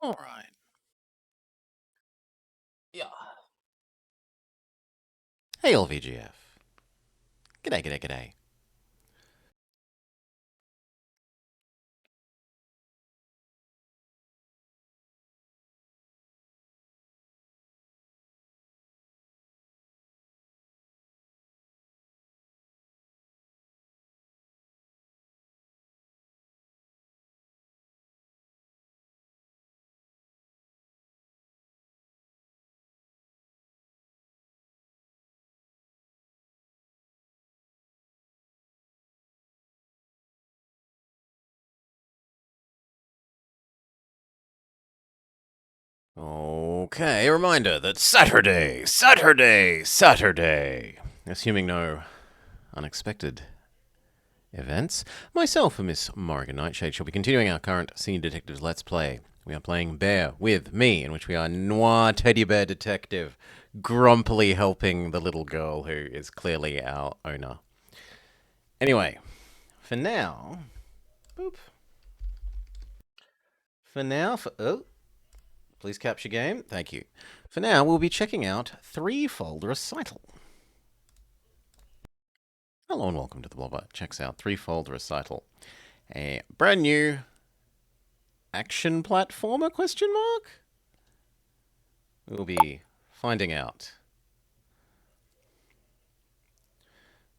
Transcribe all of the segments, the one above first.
All right. Yeah. Hey, LVGF. G'day, g'day, g'day. Okay, a reminder that Saturday, assuming no unexpected events, myself and Miss Morrigan Nightshade shall be continuing our current Senior Detectives Let's Play. We are playing Bear with Me, in which we are Noir Teddy Bear Detective, grumpily helping the little girl who is clearly our owner. Anyway, for now... Boop. Oh, please capture game. Thank you. For now, we'll be checking out Theefold Recital. Hello and welcome to the Blobber Checks Out Theefold Recital. A brand new action platformer, question mark? We'll be finding out.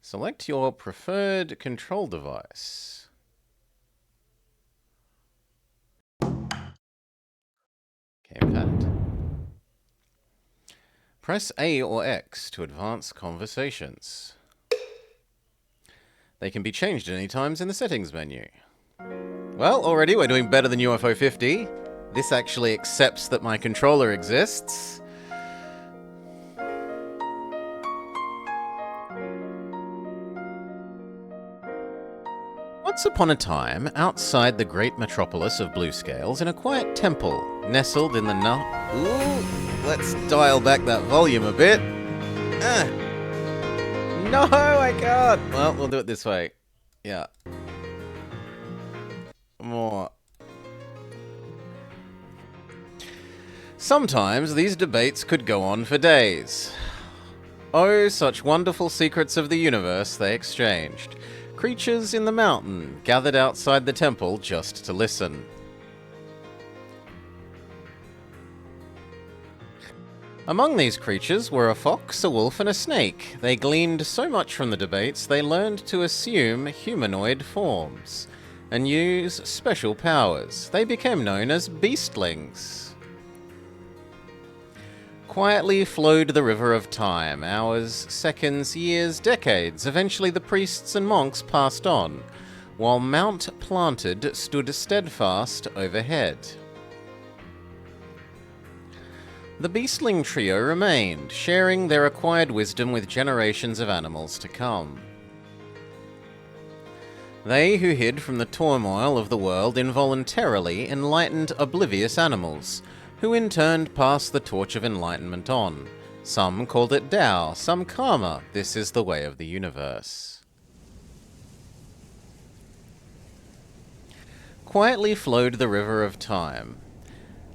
Select your preferred control device. Gamepad. Press A or X to advance conversations. They can be changed at any times in the settings menu. Well, already we're doing better than UFO 50. This actually accepts that my controller exists. Once upon a time, outside the great metropolis of Bluescales, in a quiet temple nestled in the Ooh, let's dial back that volume a bit. No, I can't. Well, we'll do it this way. Yeah. More. Sometimes these debates could go on for days. Oh, such wonderful secrets of the universe they exchanged. Creatures in the mountain gathered outside the temple just to listen. Among these creatures were a fox, a wolf, and a snake. They gleaned so much from the debates they learned to assume humanoid forms and use special powers. They became known as beastlings. Quietly flowed the river of time. Hours, seconds, years, decades. Eventually the priests and monks passed on, while Mount Planted stood steadfast overhead. The beastling trio remained, sharing their acquired wisdom with generations of animals to come. They who hid from the turmoil of the world involuntarily enlightened oblivious animals, who in turn passed the torch of enlightenment on. Some called it Tao, some Karma. This is the way of the universe. Quietly flowed the river of time.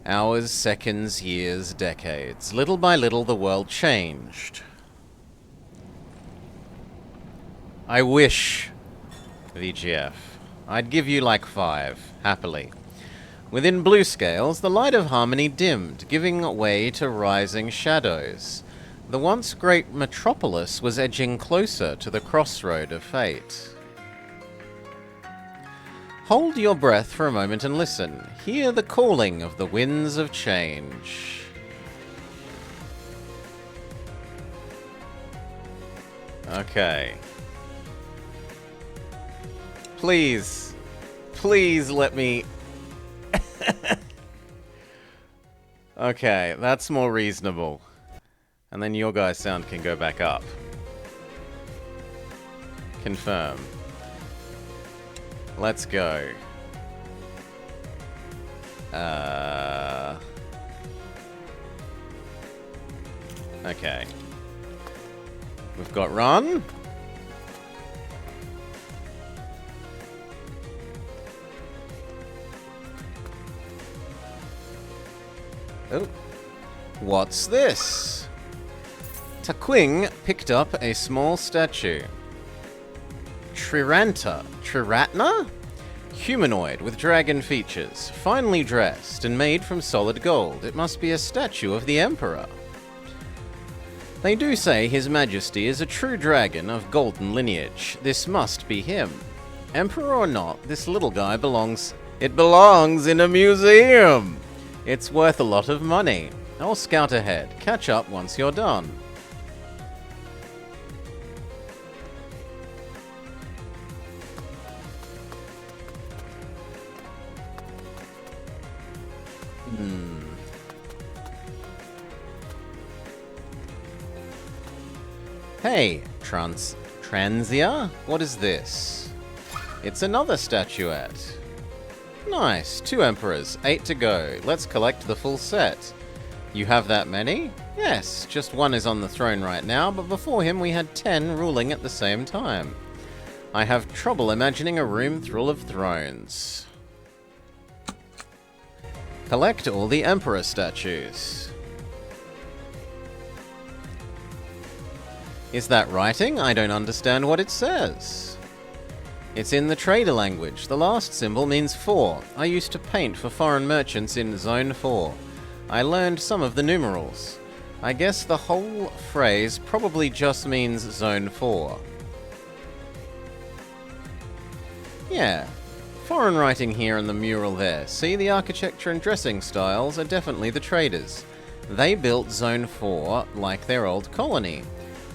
Hours, seconds, years, decades. Little by little the world changed. I wish, VGF, I'd give you like 5, happily. Within Bluescales, the light of harmony dimmed, giving way to rising shadows. The once great metropolis was edging closer to the crossroad of fate. Hold your breath for a moment and listen. Hear the calling of the winds of change. Okay. Please let me... Okay, that's more reasonable. And then your guy's sound can go back up. Confirm. Let's go. Okay. We've got run. Oh. What's this? Taquing picked up a small statue. Triratna? Humanoid with dragon features, finely dressed and made from solid gold. It must be a statue of the Emperor. They do say His Majesty is a true dragon of golden lineage. This must be him. Emperor or not, this little guy belongs in a museum! It's worth a lot of money. I'll scout ahead. Catch up once you're done. Hey, Transia? What is this? It's another statuette. Nice, 2 emperors, 8 to go. Let's collect the full set. You have that many? Yes, just 1 is on the throne right now, but before him we had 10 ruling at the same time. I have trouble imagining a room full of thrones. Collect all the emperor statues. Is that writing? I don't understand what it says. It's in the trader language. The last symbol means 4. I used to paint for foreign merchants in Zone 4. I learned some of the numerals. I guess the whole phrase probably just means Zone 4. Yeah. Foreign writing here and the mural there. See, the architecture and dressing styles are definitely the traders. They built Zone 4 like their old colony.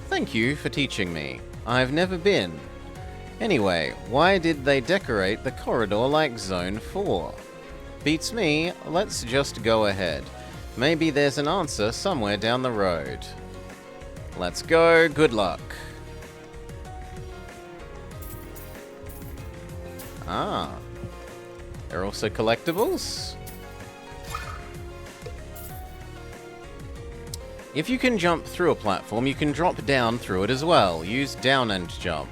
Thank you for teaching me. I've never been. Anyway, why did they decorate the corridor like Zone 4? Beats me, let's just go ahead. Maybe there's an answer somewhere down the road. Let's go, good luck. Ah. There are also collectibles? If you can jump through a platform, you can drop down through it as well. Use down and jump.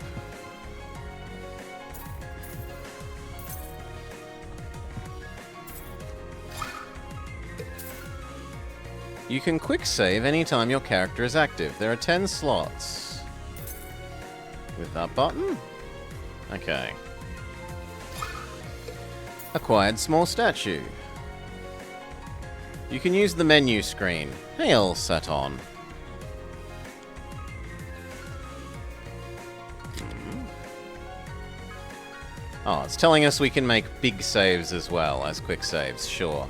You can quick save anytime your character is active. There are 10 slots. With that button? Okay. Acquired small statue. You can use the menu screen. Hail, Saton. Oh, it's telling us we can make big saves as well as quick saves, sure.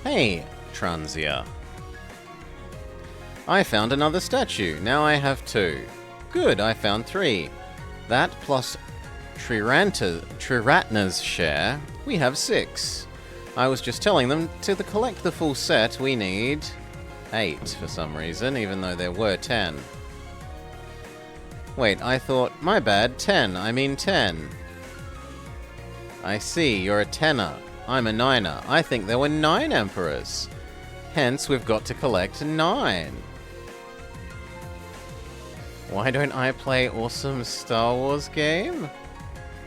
Hey, Transia. I found another statue. Now I have 2. Good, I found 3. That plus Triratna's share, we have 6. I was just telling them to collect the full set, we need 8 for some reason, even though there were 10. Wait, I thought, my bad, 10, I mean 10. I see, you're a 10er. I'm a 9er. I think there were 9 emperors. Hence, we've got to collect 9. Why don't I play awesome Star Wars game?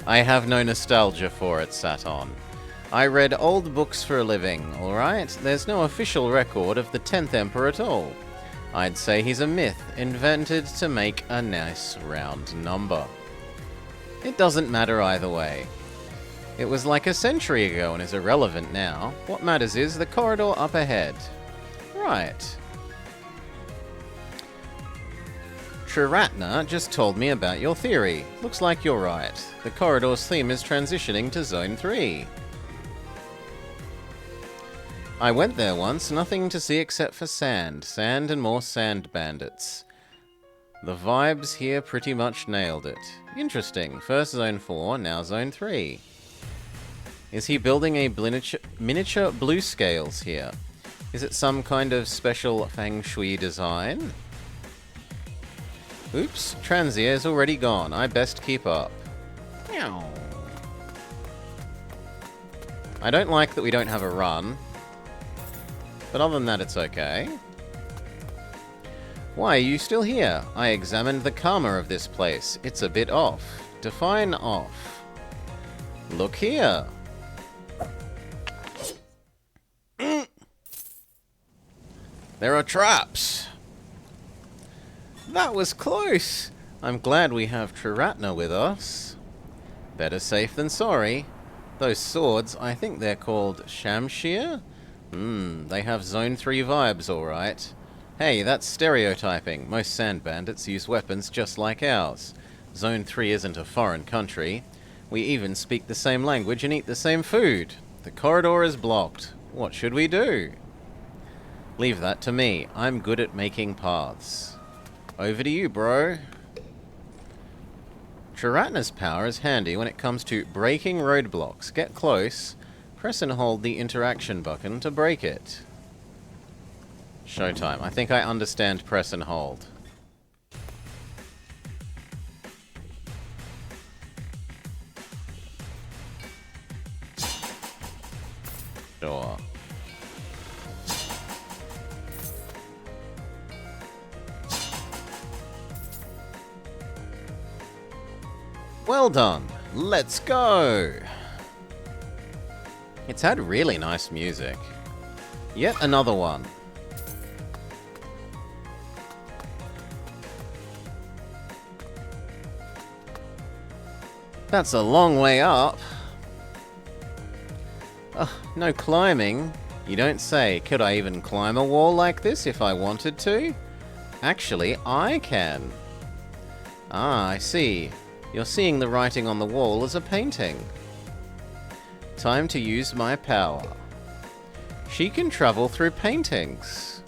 I have no nostalgia for it, Saton. I read old books for a living, alright? There's no official record of the 10th Emperor at all. I'd say he's a myth, invented to make a nice round number. It doesn't matter either way. It was like a century ago and is irrelevant now. What matters is the corridor up ahead. Right. Triratna just told me about your theory. Looks like you're right. The corridor's theme is transitioning to Zone 3. I went there once, nothing to see except for sand. Sand and more sand bandits. The vibes here pretty much nailed it. Interesting. First Zone 4, now Zone 3. Is he building a miniature blue scales here? Is it some kind of special feng shui design? Oops, Transia is already gone. I best keep up. Meow. I don't like that we don't have a run. But other than that, it's okay. Why are you still here? I examined the karma of this place. It's a bit off. Define off. Look here. There are traps. That was close. I'm glad we have Triratna with us. Better safe than sorry. Those swords, I think they're called Shamshir? They have Zone 3 vibes, alright. Hey, that's stereotyping. Most sand bandits use weapons just like ours. Zone 3 isn't a foreign country. We even speak the same language and eat the same food. The corridor is blocked. What should we do? Leave that to me. I'm good at making paths. Over to you, bro. Triratna's power is handy when it comes to breaking roadblocks. Get close, press and hold the interaction button to break it. Showtime. I think I understand press and hold. Sure. Well done. Let's go. It's had really nice music. Yet another one. That's a long way up. No climbing. You don't say. Could I even climb a wall like this if I wanted to? Actually, I can. Ah, I see. You're seeing the writing on the wall as a painting. Time to use my power. She can travel through paintings.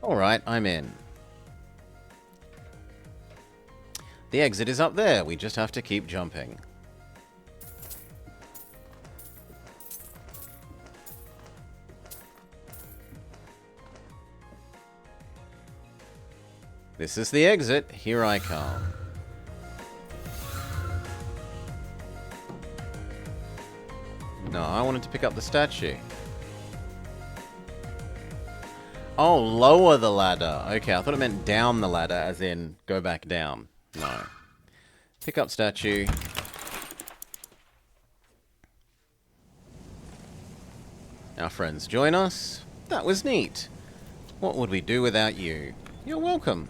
Alright, I'm in. The exit is up there. We just have to keep jumping. This is the exit. Here I come. No, I wanted to pick up the statue. Oh, lower the ladder. Okay, I thought it meant down the ladder, as in go back down. No. Pick up statue. Our friends join us. That was neat. What would we do without you? You're welcome.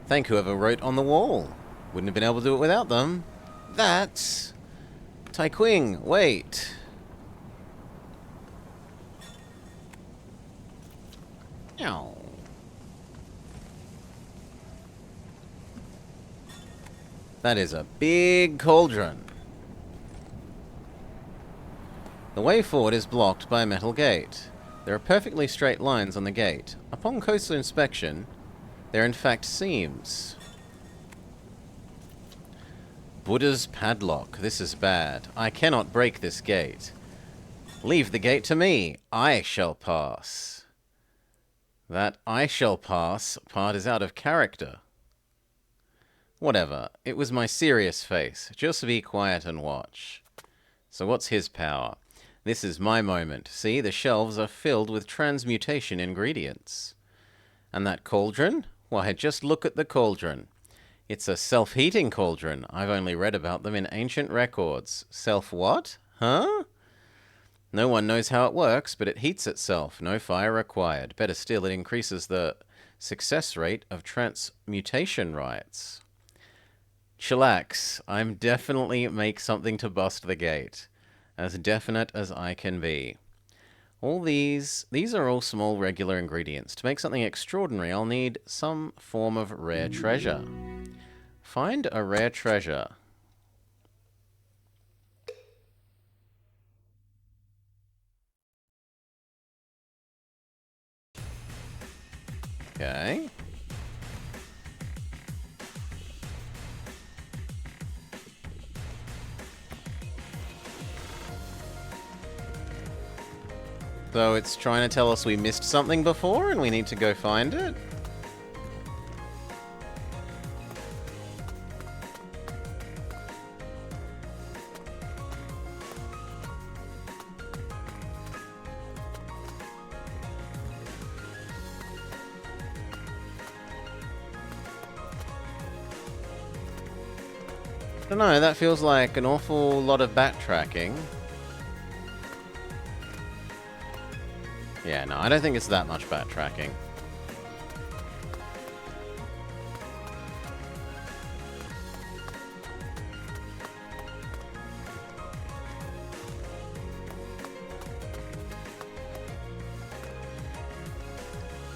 Thank whoever wrote on the wall. Wouldn't have been able to do it without them. That's... Taikwing, wait. Ow. That is a big cauldron. The way forward is blocked by a metal gate. There are perfectly straight lines on the gate. Upon closer inspection, they're in fact seams. Buddha's padlock. This is bad. I cannot break this gate. Leave the gate to me. I shall pass. That I shall pass part is out of character. Whatever. It was my serious face. Just be quiet and watch. So what's his power? This is my moment. See, the shelves are filled with transmutation ingredients. And that cauldron? Why, just look at the cauldron. It's a self-heating cauldron. I've only read about them in ancient records. Self-what? Huh? No one knows how it works, but it heats itself. No fire required. Better still, it increases the success rate of transmutation rites. Chillax. I'm definitely make something to bust the gate. As definite as I can be. All these are all small regular ingredients. To make something extraordinary, I'll need some form of rare treasure. Find a rare treasure. Okay. So it's trying to tell us we missed something before and we need to go find it? I don't know, that feels like an awful lot of backtracking. Yeah, no, I don't think it's that much backtracking.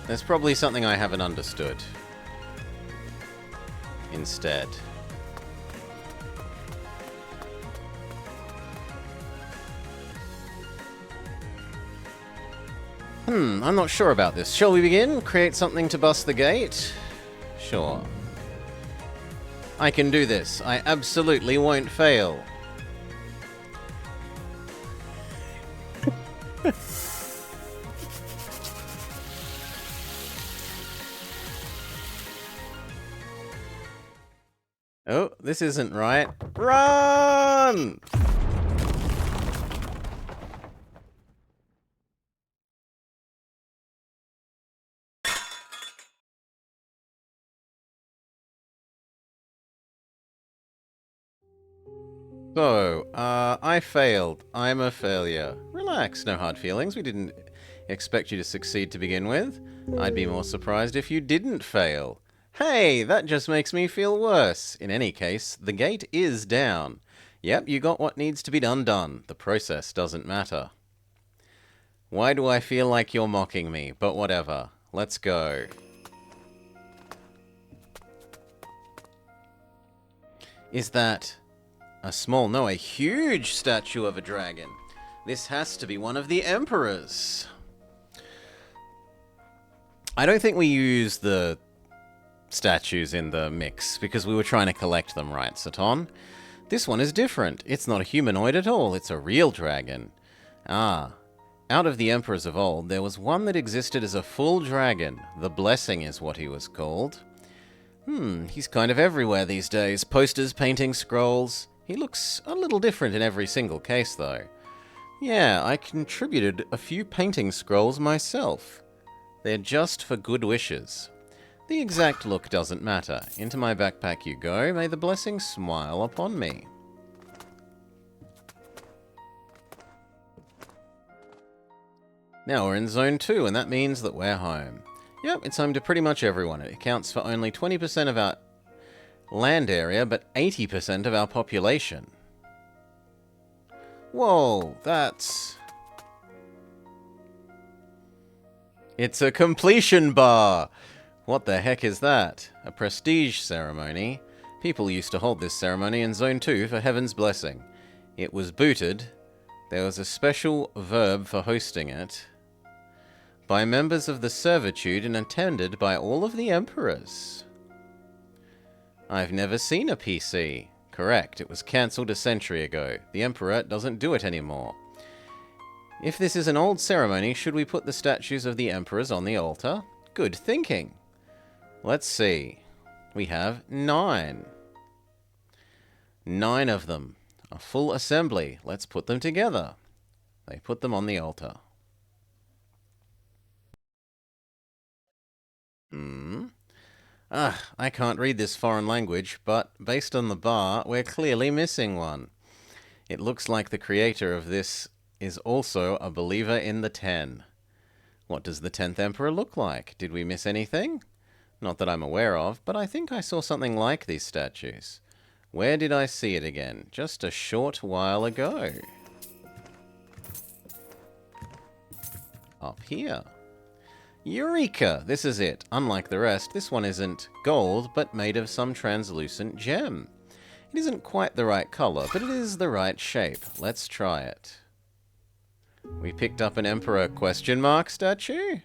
There's probably something I haven't understood. Instead. I'm not sure about this. Shall we begin? Create something to bust the gate? Sure. I can do this. I absolutely won't fail. Oh, this isn't right. Run! So, I failed. I'm a failure. Relax, no hard feelings. We didn't expect you to succeed to begin with. I'd be more surprised if you didn't fail. Hey, that just makes me feel worse. In any case, the gate is down. Yep, you got what needs to be done. The process doesn't matter. Why do I feel like you're mocking me? But whatever. Let's go. Is that a small, no, a huge statue of a dragon? This has to be one of the emperors. I don't think we use the statues in the mix because we were trying to collect them, right, Saton? This one is different. It's not a humanoid at all. It's a real dragon. Ah. Out of the emperors of old, there was one that existed as a full dragon. The Blessing is what he was called. He's kind of everywhere these days. Posters, paintings, scrolls. He looks a little different in every single case, though. Yeah, I contributed a few painting scrolls myself. They're just for good wishes. The exact look doesn't matter. Into my backpack you go. May the blessing smile upon me. Now we're in Zone 2, and that means that we're home. Yep, it's home to pretty much everyone. It accounts for only 20% of our land area, but 80% of our population. Whoa, that's... It's a completion bar! What the heck is that? A prestige ceremony? People used to hold this ceremony in Zone 2 for Heaven's blessing. It was booted. There was a special verb for hosting it. By members of the servitude and attended by all of the emperors. I've never seen a PC. Correct, it was cancelled a century ago. The emperor doesn't do it anymore. If this is an old ceremony, should we put the statues of the emperors on the altar? Good thinking. Let's see. We have 9. 9 of them. A full assembly. Let's put them together. They put them on the altar. I can't read this foreign language, but based on the bar, we're clearly missing one. It looks like the creator of this is also a believer in the 10. What does the 10th Emperor look like? Did we miss anything? Not that I'm aware of, but I think I saw something like these statues. Where did I see it again? Just a short while ago. Up here. Eureka! This is it. Unlike the rest, this one isn't gold, but made of some translucent gem. It isn't quite the right color, but it is the right shape. Let's try it. We picked up an Emperor question mark statue?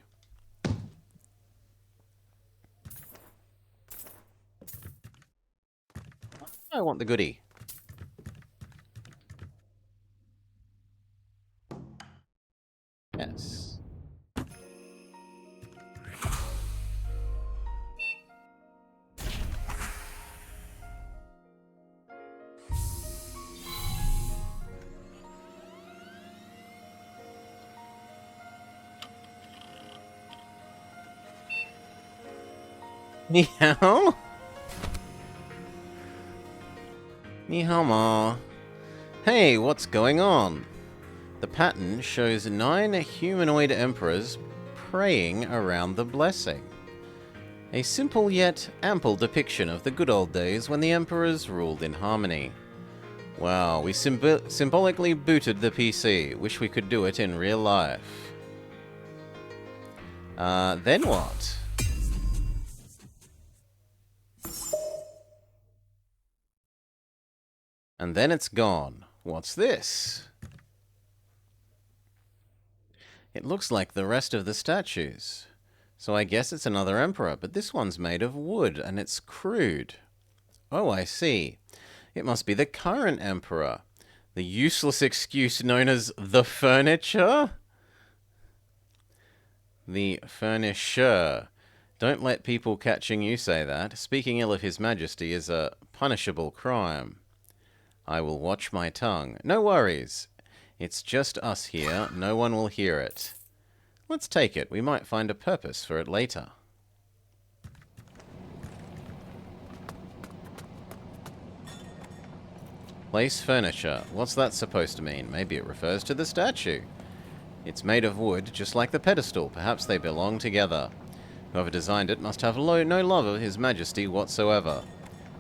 I want the goodie. Yes. Meow? Ni hao ma. Hey, what's going on? The pattern shows 9 humanoid emperors praying around the blessing. A simple yet ample depiction of the good old days when the emperors ruled in harmony. Wow, we symbolically booted the PC. Wish we could do it in real life. Then what? And then it's gone. What's this? It looks like the rest of the statues. So I guess it's another emperor, but this one's made of wood and it's crude. Oh, I see. It must be the current emperor. The useless excuse known as the furniture? The furnisher. Don't let people catching you say that. Speaking ill of His Majesty is a punishable crime. I will watch my tongue. No worries. It's just us here. No one will hear it. Let's take it. We might find a purpose for it later. Place furniture. What's that supposed to mean? Maybe it refers to the statue. It's made of wood, just like the pedestal. Perhaps they belong together. Whoever designed it must have no love of His Majesty whatsoever.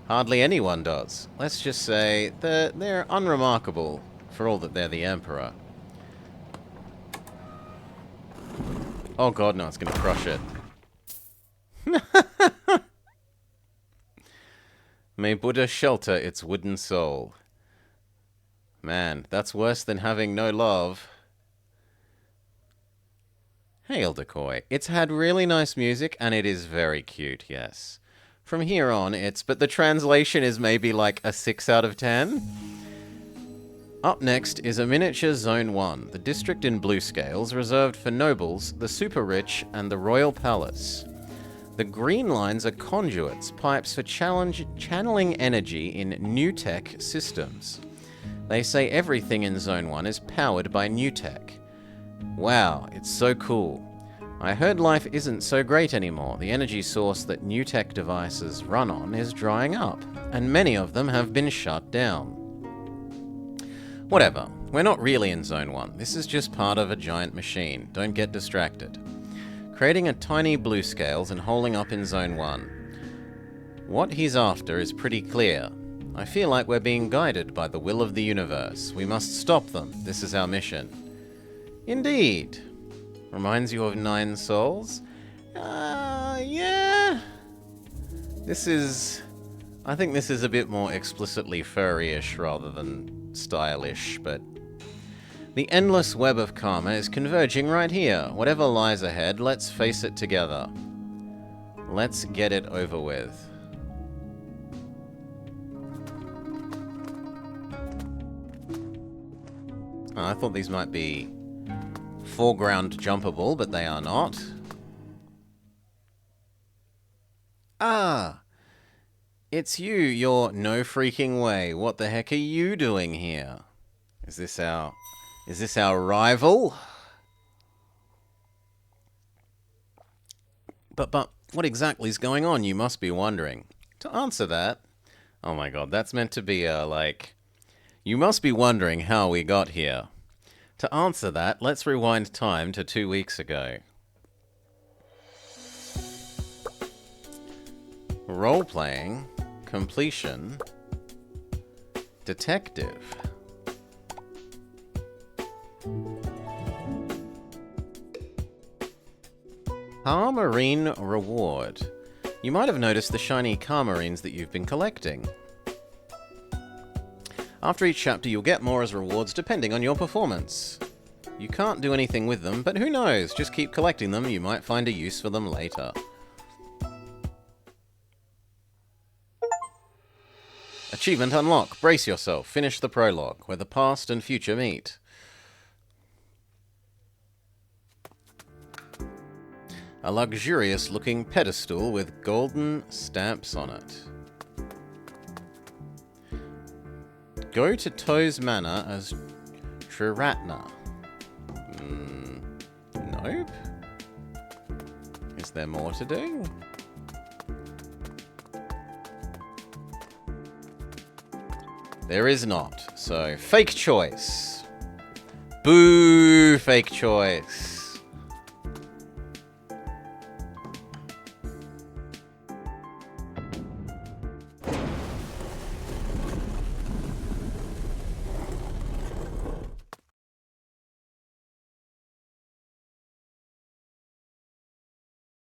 Hardly anyone does. Let's just say that they're unremarkable for all that they're the Emperor. Oh god, no, it's going to crush it. May Buddha shelter its wooden soul. Man, that's worse than having no love. Hey, Eldercoy. It's had really nice music, and it is very cute, yes. From here on, but the translation is maybe like a 6 out of 10. Up next is a miniature Zone 1, the district in blue scales reserved for nobles, the super rich, and the royal palace. The green lines are conduits, pipes for channeling energy in new tech systems. They say everything in Zone 1 is powered by new tech. Wow, it's so cool. I heard life isn't so great anymore. The energy source that new tech devices run on is drying up, and many of them have been shut down. Whatever, we're not really in Zone 1. This is just part of a giant machine. Don't get distracted. Creating a tiny blue scales and holding up in Zone 1. What he's after is pretty clear. I feel like we're being guided by the will of the universe. We must stop them. This is our mission. Indeed. Reminds you of 9 souls? Yeah. I think this is a bit more explicitly furry-ish rather than stylish, but the endless web of karma is converging right here. Whatever lies ahead, let's face it together. Let's get it over with. Oh, I thought these might be foreground jumpable, but they are not. Ah! It's you, you're no freaking way. What the heck are you doing here? Is this our rival? But what exactly is going on, you must be wondering. To answer that, oh my god, that's meant to be you must be wondering how we got here. To answer that, let's rewind time to 2 weeks ago. Role-playing, completion, detective. Carmarine reward. You might have noticed the shiny Carmarines that you've been collecting. After each chapter, you'll get more as rewards depending on your performance. You can't do anything with them, but who knows? Just keep collecting them, you might find a use for them later. Achievement unlock. Brace yourself. Finish the prologue, where the past and future meet. A luxurious-looking pedestal with golden stamps on it. Go to Toe's Manor as Triratna. Nope. Is there more to do? There is not. So, fake choice. Boo, fake choice.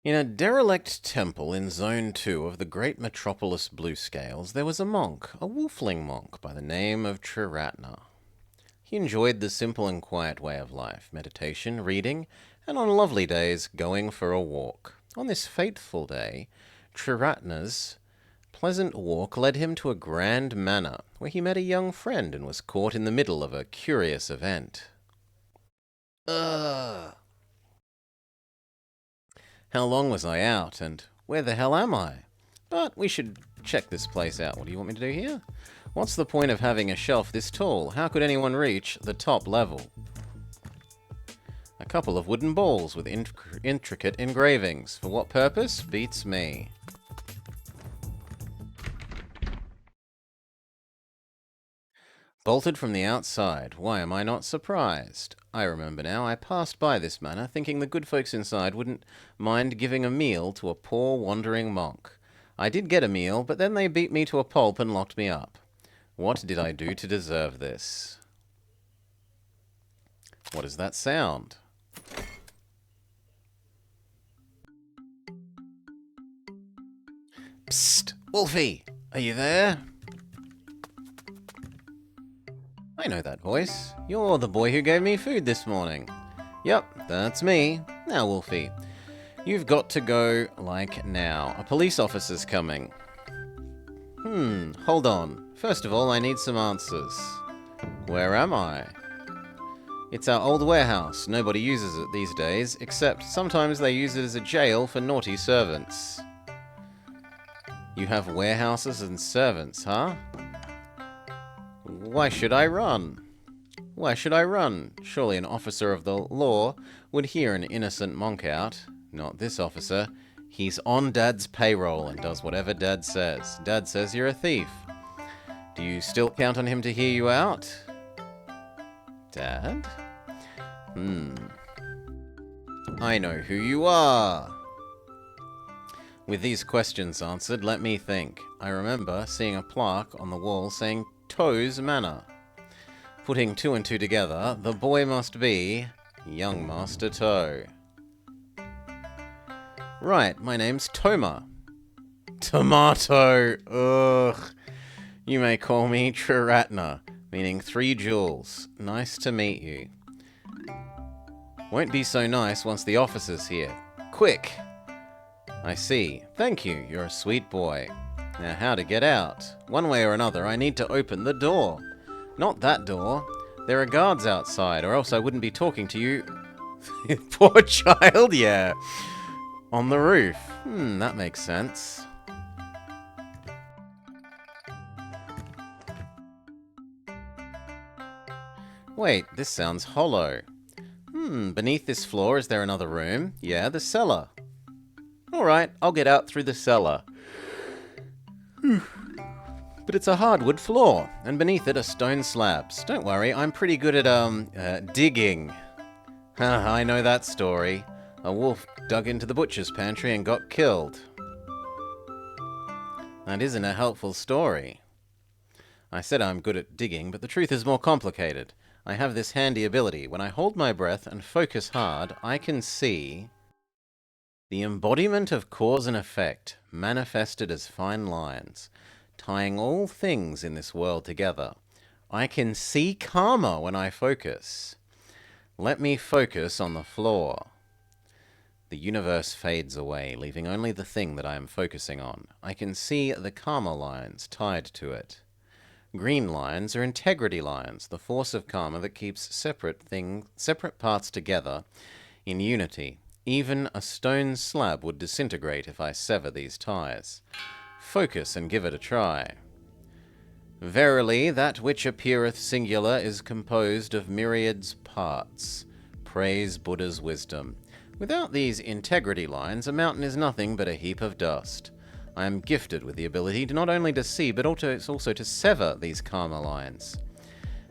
In a derelict temple in Zone 2 of the great metropolis Blue Scales, there was a monk, a wolfling monk, by the name of Triratna. He enjoyed the simple and quiet way of life, meditation, reading, and on lovely days, going for a walk. On this fateful day, Triratna's pleasant walk led him to a grand manor, where he met a young friend and was caught in the middle of a curious event. Ugh. How long was I out, and where the hell am I? But we should check this place out. What do you want me to do here? What's the point of having a shelf this tall? How could anyone reach the top level? A couple of wooden balls with intricate engravings. For what purpose? Beats me. Bolted from the outside. Why am I not surprised? I remember now, I passed by this manor, thinking the good folks inside wouldn't mind giving a meal to a poor wandering monk. I did get a meal, but then they beat me to a pulp and locked me up. What did I do to deserve this? What is that sound? Psst! Wolfie! Are you there? I know that voice. You're the boy who gave me food this morning. Yep, that's me. Now, Wolfie, you've got to go, like, now. A police officer's coming. Hold on. First of all, I need some answers. Where am I? It's our old warehouse. Nobody uses it these days, except sometimes they use it as a jail for naughty servants. You have warehouses and servants, huh? Why should I run? Why should I run? Surely an officer of the law would hear an innocent monk out. Not this officer. He's on Dad's payroll and does whatever Dad says. Dad says you're a thief. Do you still count on him to hear you out? Dad? I know who you are. With these questions answered, let me think. I remember seeing a plaque on the wall saying Toe's Manor. Putting two and two together, the boy must be young Master Toe. Right, my name's Toma. Tomato! Ugh. You may call me Triratna, meaning 3 jewels. Nice to meet you. Won't be so nice once the officer's here. Quick! I see. Thank you, you're a sweet boy. Now how to get out? One way or another, I need to open the door. Not that door. There are guards outside, or else I wouldn't be talking to you. Poor child, yeah. On the roof. That makes sense. Wait, this sounds hollow. Beneath this floor, is there another room? Yeah, the cellar. Alright, I'll get out through the cellar. But it's a hardwood floor, and beneath it are stone slabs. Don't worry, I'm pretty good at, digging. I know that story. A wolf dug into the butcher's pantry and got killed. That isn't a helpful story. I said I'm good at digging, but the truth is more complicated. I have this handy ability. When I hold my breath and focus hard, I can see the embodiment of cause and effect, manifested as fine lines, tying all things in this world together. I can see karma when I focus. Let me focus on the floor. The universe fades away, leaving only the thing that I am focusing on. I can see the karma lines tied to it. Green lines are integrity lines, the force of karma that keeps separate parts together in unity. Even a stone slab would disintegrate if I sever these ties. Focus and give it a try. Verily, that which appeareth singular is composed of myriads parts. Praise Buddha's wisdom. Without these integrity lines, a mountain is nothing but a heap of dust. I am gifted with the ability to not only to see, but also to sever these karma lines.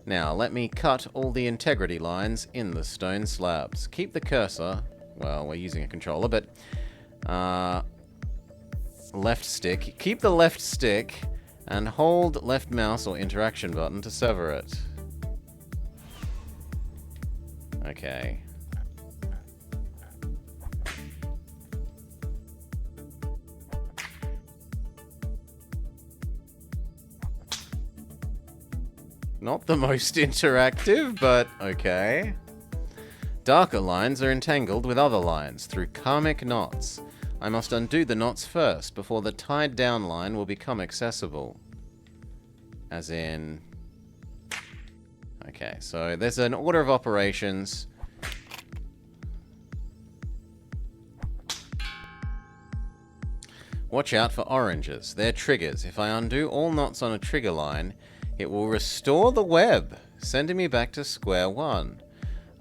Now, let me cut all the integrity lines in the stone slabs. Keep the cursor... Well, we're using a controller, but... left stick. Keep the left stick and hold left mouse or interaction button to sever it. Okay. Not the most interactive, but okay. Darker lines are entangled with other lines through karmic knots. I must undo the knots first before the tied down line will become accessible. As in... Okay, so there's an order of operations. Watch out for oranges. They're triggers. If I undo all knots on a trigger line, it will restore the web, sending me back to square one.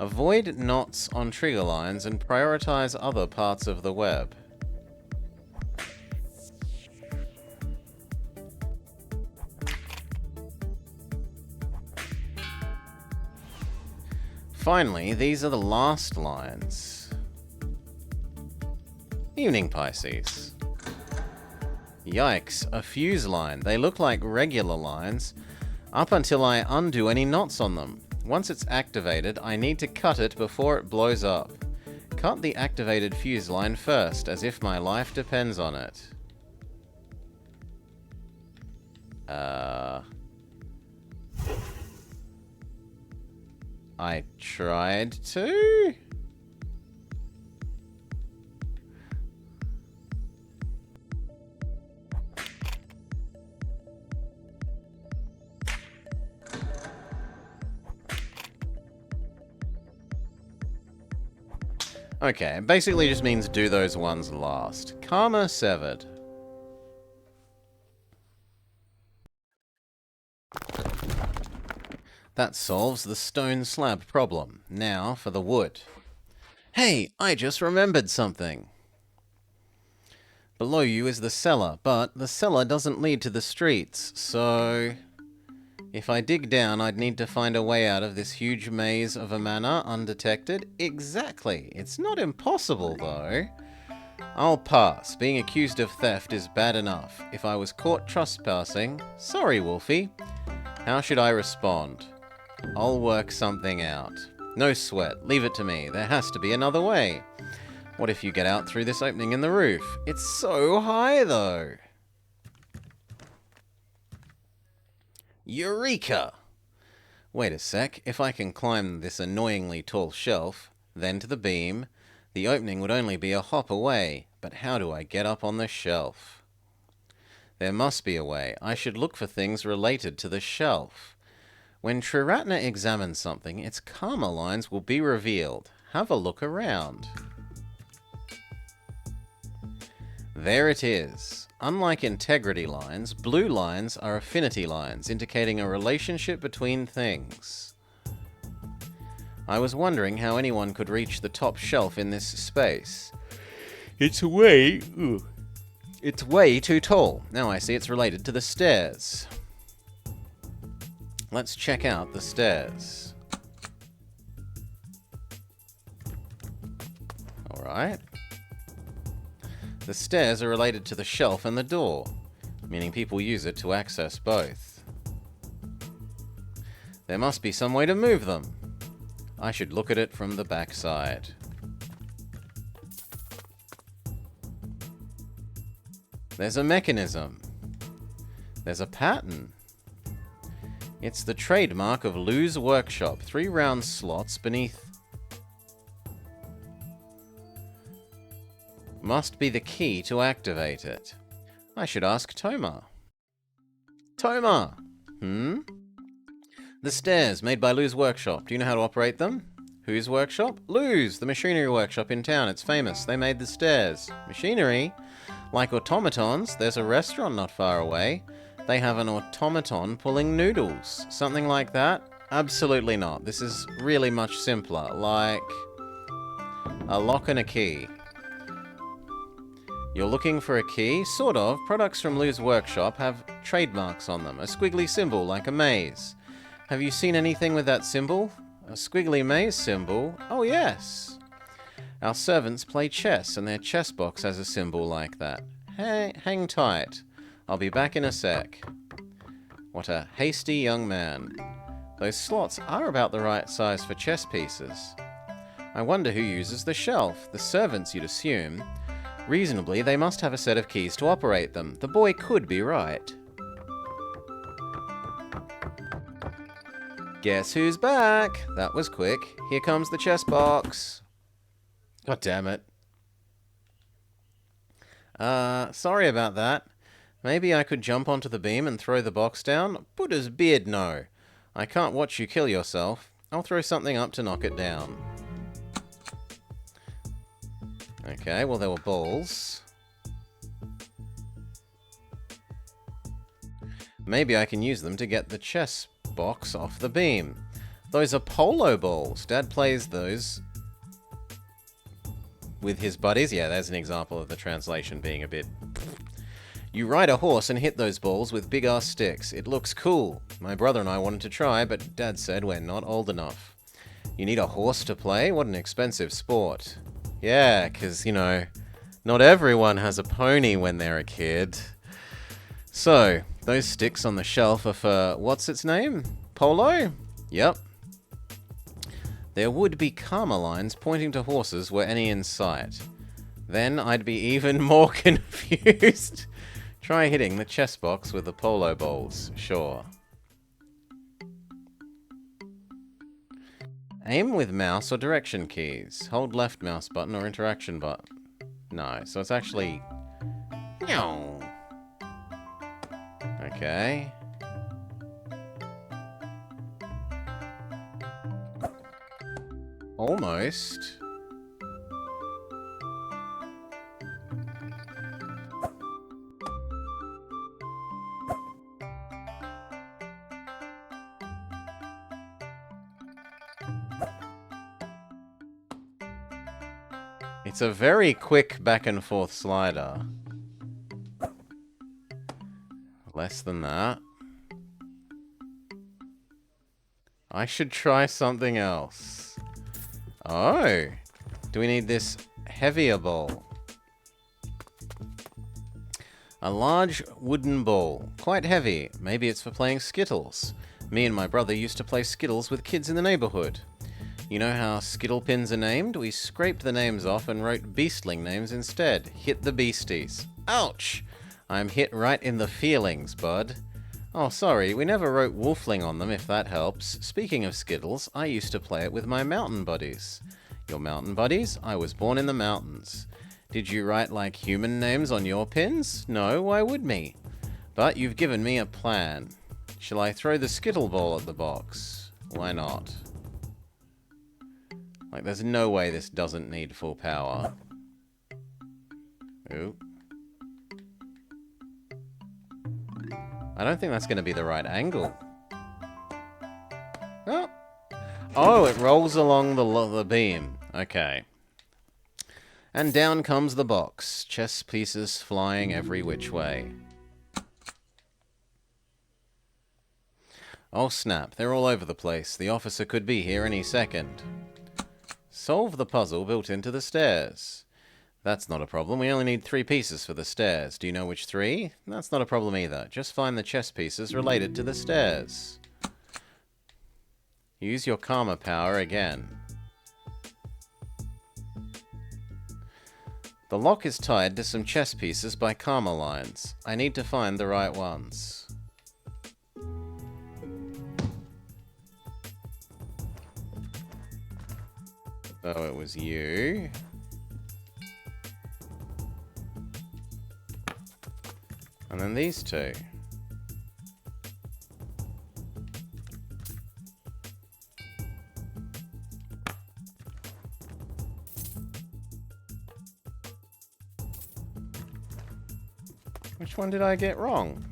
Avoid knots on trigger lines and prioritize other parts of the web. Finally, these are the last lines. Evening, Pisces. Yikes, a fuse line. They look like regular lines up until I undo any knots on them. Once it's activated, I need to cut it before it blows up. Cut the activated fuse line first, as if my life depends on it. I tried to? Okay, it basically just means do those ones last. Karma severed. That solves the stone slab problem. Now for the wood. Hey, I just remembered something. Below you is the cellar, but the cellar doesn't lead to the streets, so... If I dig down, I'd need to find a way out of this huge maze of a manor undetected. Exactly. It's not impossible, though. I'll pass. Being accused of theft is bad enough. If I was caught trespassing... Sorry, Wolfie. How should I respond? I'll work something out. No sweat. Leave it to me. There has to be another way. What if you get out through this opening in the roof? It's so high, though. Eureka! Wait a sec. If I can climb this annoyingly tall shelf, then to the beam, the opening would only be a hop away. But how do I get up on the shelf? There must be a way. I should look for things related to the shelf. When Triratna examines something, its karma lines will be revealed. Have a look around. There it is. Unlike integrity lines, blue lines are affinity lines, indicating a relationship between things. I was wondering how anyone could reach the top shelf in this space. It's way too tall. Now I see it's related to the stairs. Let's check out the stairs. Alright. The stairs are related to the shelf and the door, meaning people use it to access both. There must be some way to move them. I should look at it from the backside. There's a mechanism. There's a pattern. It's the trademark of Lou's workshop. 3 round slots beneath... Must be the key to activate it. I should ask Toma. Toma! The stairs, made by Lou's workshop. Do you know how to operate them? Whose workshop? Lou's, the machinery workshop in town. It's famous. They made the stairs. Machinery? Like automatons, there's a restaurant not far away. They have an automaton pulling noodles. Something like that? Absolutely not. This is really much simpler. Like... a lock and a key. You're looking for a key? Sort of. Products from Lou's workshop have trademarks on them. A squiggly symbol like a maze. Have you seen anything with that symbol? A squiggly maze symbol? Oh yes. Our servants play chess and their chess box has a symbol like that. Hang tight. I'll be back in a sec. What a hasty young man. Those slots are about the right size for chess pieces. I wonder who uses the shelf. The servants, you'd assume. Reasonably, they must have a set of keys to operate them. The boy could be right. Guess who's back? That was quick. Here comes the chess box. God damn it. Sorry about that. Maybe I could jump onto the beam and throw the box down? Buddha's beard, no. I can't watch you kill yourself. I'll throw something up to knock it down. Okay, well there were balls. Maybe I can use them to get the chess box off the beam. Those are polo balls. Dad plays those with his buddies. Yeah, there's an example of the translation being a bit... You ride a horse and hit those balls with big-ass sticks. It looks cool. My brother and I wanted to try, but Dad said we're not old enough. You need a horse to play? What an expensive sport. Yeah, 'cause, you know, not everyone has a pony when they're a kid. So, those sticks on the shelf are for, what's its name? Polo? Yep. There would be karma lines pointing to horses were any in sight. Then I'd be even more confused. Try hitting the chess box with the polo balls. Sure. Aim with mouse or direction keys. Hold left mouse button or interaction button. No, so it's actually... No. Okay. Almost. It's a very quick back and forth slider. Less than that. I should try something else. Oh! Do we need this heavier ball? A large wooden ball. Quite heavy. Maybe it's for playing Skittles. Me and my brother used to play Skittles with kids in the neighborhood. You know how Skittle pins are named? We scraped the names off and wrote beastling names instead. Hit the beasties. Ouch! I'm hit right in the feelings, bud. Oh, sorry, we never wrote wolfling on them, if that helps. Speaking of Skittles, I used to play it with my mountain buddies. Your mountain buddies? I was born in the mountains. Did you write like human names on your pins? No, why would me? But you've given me a plan. Shall I throw the Skittle ball at the box? Why not? Like, there's no way this doesn't need full power. Ooh. I don't think that's going to be the right angle. Oh, oh, it rolls along the beam. Okay. And down comes the box. Chess pieces flying every which way. Oh snap, they're all over the place. The officer could be here any second. Solve the puzzle built into the stairs. That's not a problem. We only need 3 pieces for the stairs. Do you know which 3? That's not a problem either. Just find the chess pieces related to the stairs. Use your karma power again. The lock is tied to some chess pieces by karma lines. I need to find the right ones. So it was you. And then these 2. Which one did I get wrong?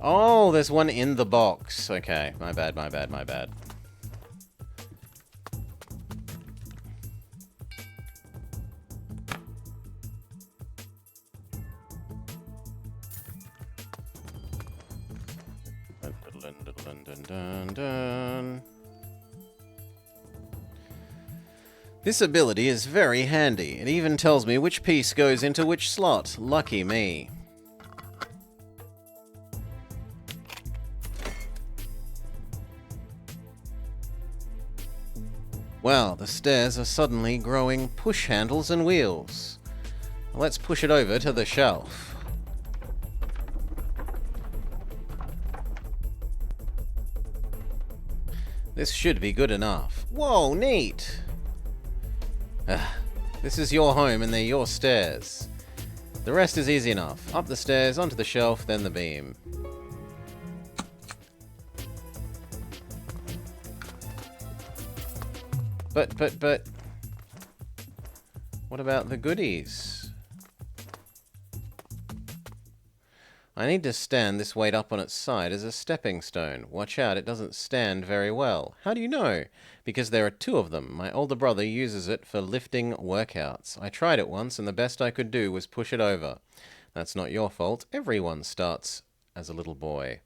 Oh, there's one in the box. Okay, my bad, my bad, my bad. This ability is very handy. It even tells me which piece goes into which slot. Lucky me. Wow, the stairs are suddenly growing push handles and wheels. Let's push it over to the shelf. This should be good enough. Whoa, neat! This is your home and they're your stairs. The rest is easy enough. Up the stairs, onto the shelf, then the beam. But... What about the goodies? I need to stand this weight up on its side as a stepping stone. Watch out, it doesn't stand very well. How do you know? Because there are two of them. My older brother uses it for lifting workouts. I tried it once and the best I could do was push it over. That's not your fault. Everyone starts as a little boy.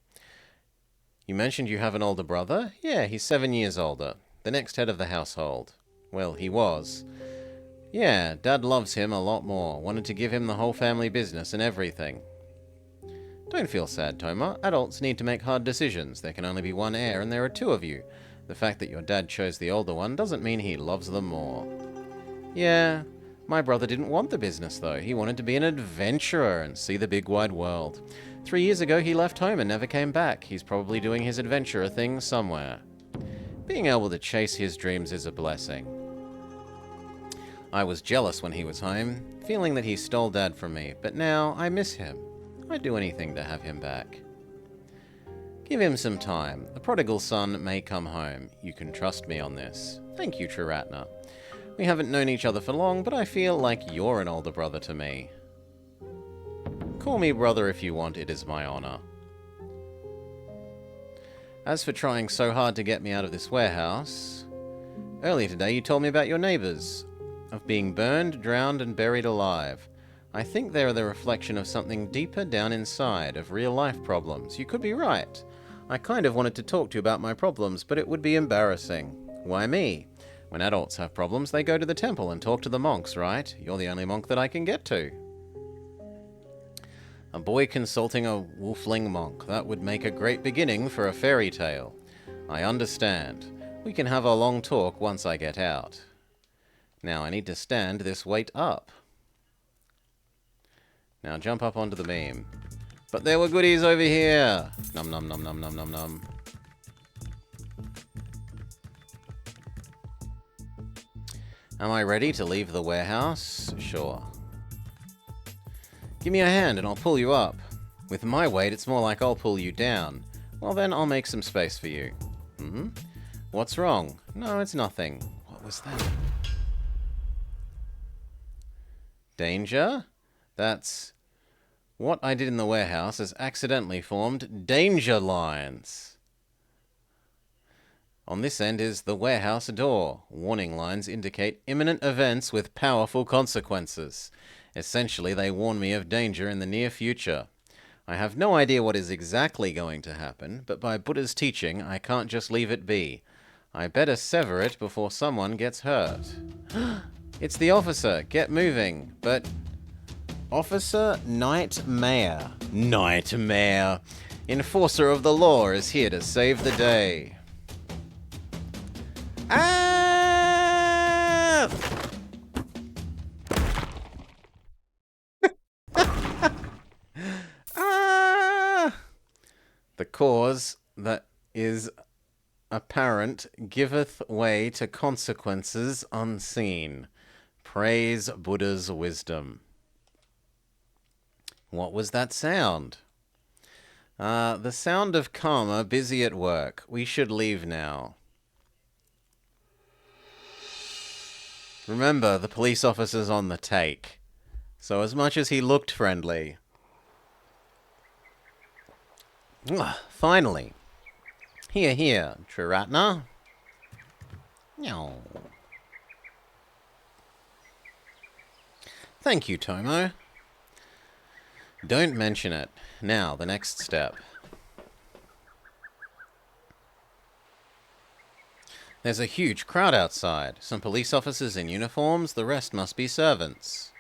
You mentioned you have an older brother? Yeah, he's 7 years older. The next head of the household. Well, he was. Yeah, Dad loves him a lot more. Wanted to give him the whole family business and everything. Don't feel sad, Toma. Adults need to make hard decisions. There can only be one heir, and there are two of you. The fact that your dad chose the older one doesn't mean he loves them more. Yeah, my brother didn't want the business, though. He wanted to be an adventurer and see the big wide world. 3 years ago, he left home and never came back. He's probably doing his adventurer thing somewhere. Being able to chase his dreams is a blessing. I was jealous when he was home, feeling that he stole Dad from me, but now I miss him. I'd do anything to have him back. Give him some time. The prodigal son may come home. You can trust me on this. Thank you, Triratna. We haven't known each other for long, but I feel like you're an older brother to me. Call me brother if you want, it is my honor. As for trying so hard to get me out of this warehouse, earlier today you told me about your neighbors, of being burned, drowned, and buried alive. I think they're the reflection of something deeper down inside, of real-life problems. You could be right. I kind of wanted to talk to you about my problems, but it would be embarrassing. Why me? When adults have problems, they go to the temple and talk to the monks, right? You're the only monk that I can get to. A boy consulting a wolfling monk. That would make a great beginning for a fairy tale. I understand. We can have a long talk once I get out. Now I need to stand this weight up. Now jump up onto the beam. But there were goodies over here! Num num num num num num num. Am I ready to leave the warehouse? Sure. Give me a hand and I'll pull you up. With my weight, it's more like I'll pull you down. Well then, I'll make some space for you. What's wrong? No, it's nothing. What was that? Danger? That's... What I did in the warehouse has accidentally formed danger lines. On this end is the warehouse door. Warning lines indicate imminent events with powerful consequences. Essentially, they warn me of danger in the near future. I have no idea what is exactly going to happen, but by Buddha's teaching, I can't just leave it be. I better sever it before someone gets hurt. It's the officer. Get moving. But... Officer Nightmare. Nightmare. Enforcer of the law is here to save the day. Ah! Ah! The cause that is apparent giveth way to consequences unseen. Praise Buddha's wisdom. What was that sound? The sound of karma busy at work. We should leave now. Remember, the police officer's on the take. So as much as he looked friendly... Finally. Here, Triratna. No. Thank you, Tomo. Don't mention it. Now, the next step. There's a huge crowd outside. Some police officers in uniforms, the rest must be servants.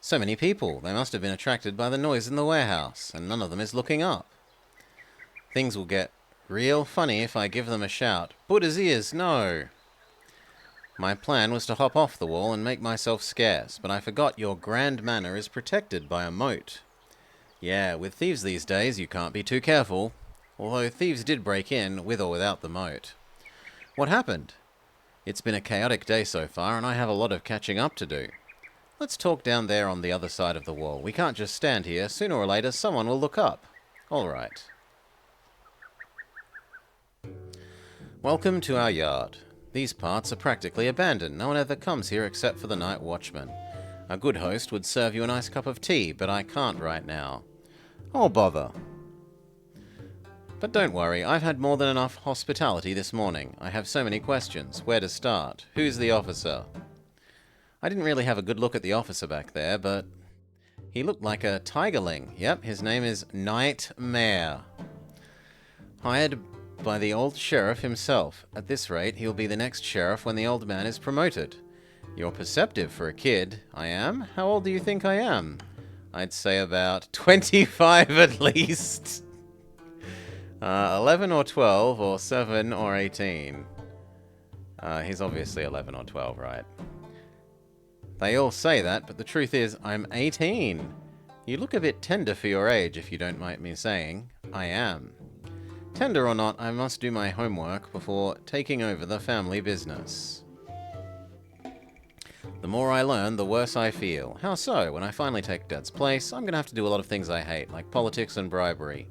So many people. They must have been attracted by the noise in the warehouse, and none of them is looking up. Things will get real funny if I give them a shout. Buddha's ears, no! My plan was to hop off the wall and make myself scarce, but I forgot your grand manor is protected by a moat. Yeah, with thieves these days, you can't be too careful. Although thieves did break in, with or without the moat. What happened? It's been a chaotic day so far, and I have a lot of catching up to do. Let's talk down there on the other side of the wall. We can't just stand here. Sooner or later, someone will look up. All right. Welcome to our yard. These parts are practically abandoned. No one ever comes here except for the night watchman. A good host would serve you a nice cup of tea, but I can't right now. Oh, bother. But don't worry, I've had more than enough hospitality this morning. I have so many questions. Where to start? Who's the officer? I didn't really have a good look at the officer back there, but he looked like a tigerling. Yep, his name is Nightmare. Hired by the old sheriff himself. At this rate, he'll be the next sheriff when the old man is promoted. You're perceptive for a kid. I am? How old do you think I am? I'd say about 25 at least. 11 or 12, or 7 or 18. He's obviously 11 or 12, right? They all say that, but the truth is, I'm 18. You look a bit tender for your age, if you don't mind me saying. I am. Tender or not, I must do my homework before taking over the family business. The more I learn, the worse I feel. How so? When I finally take Dad's place, I'm going to have to do a lot of things I hate, like politics and bribery.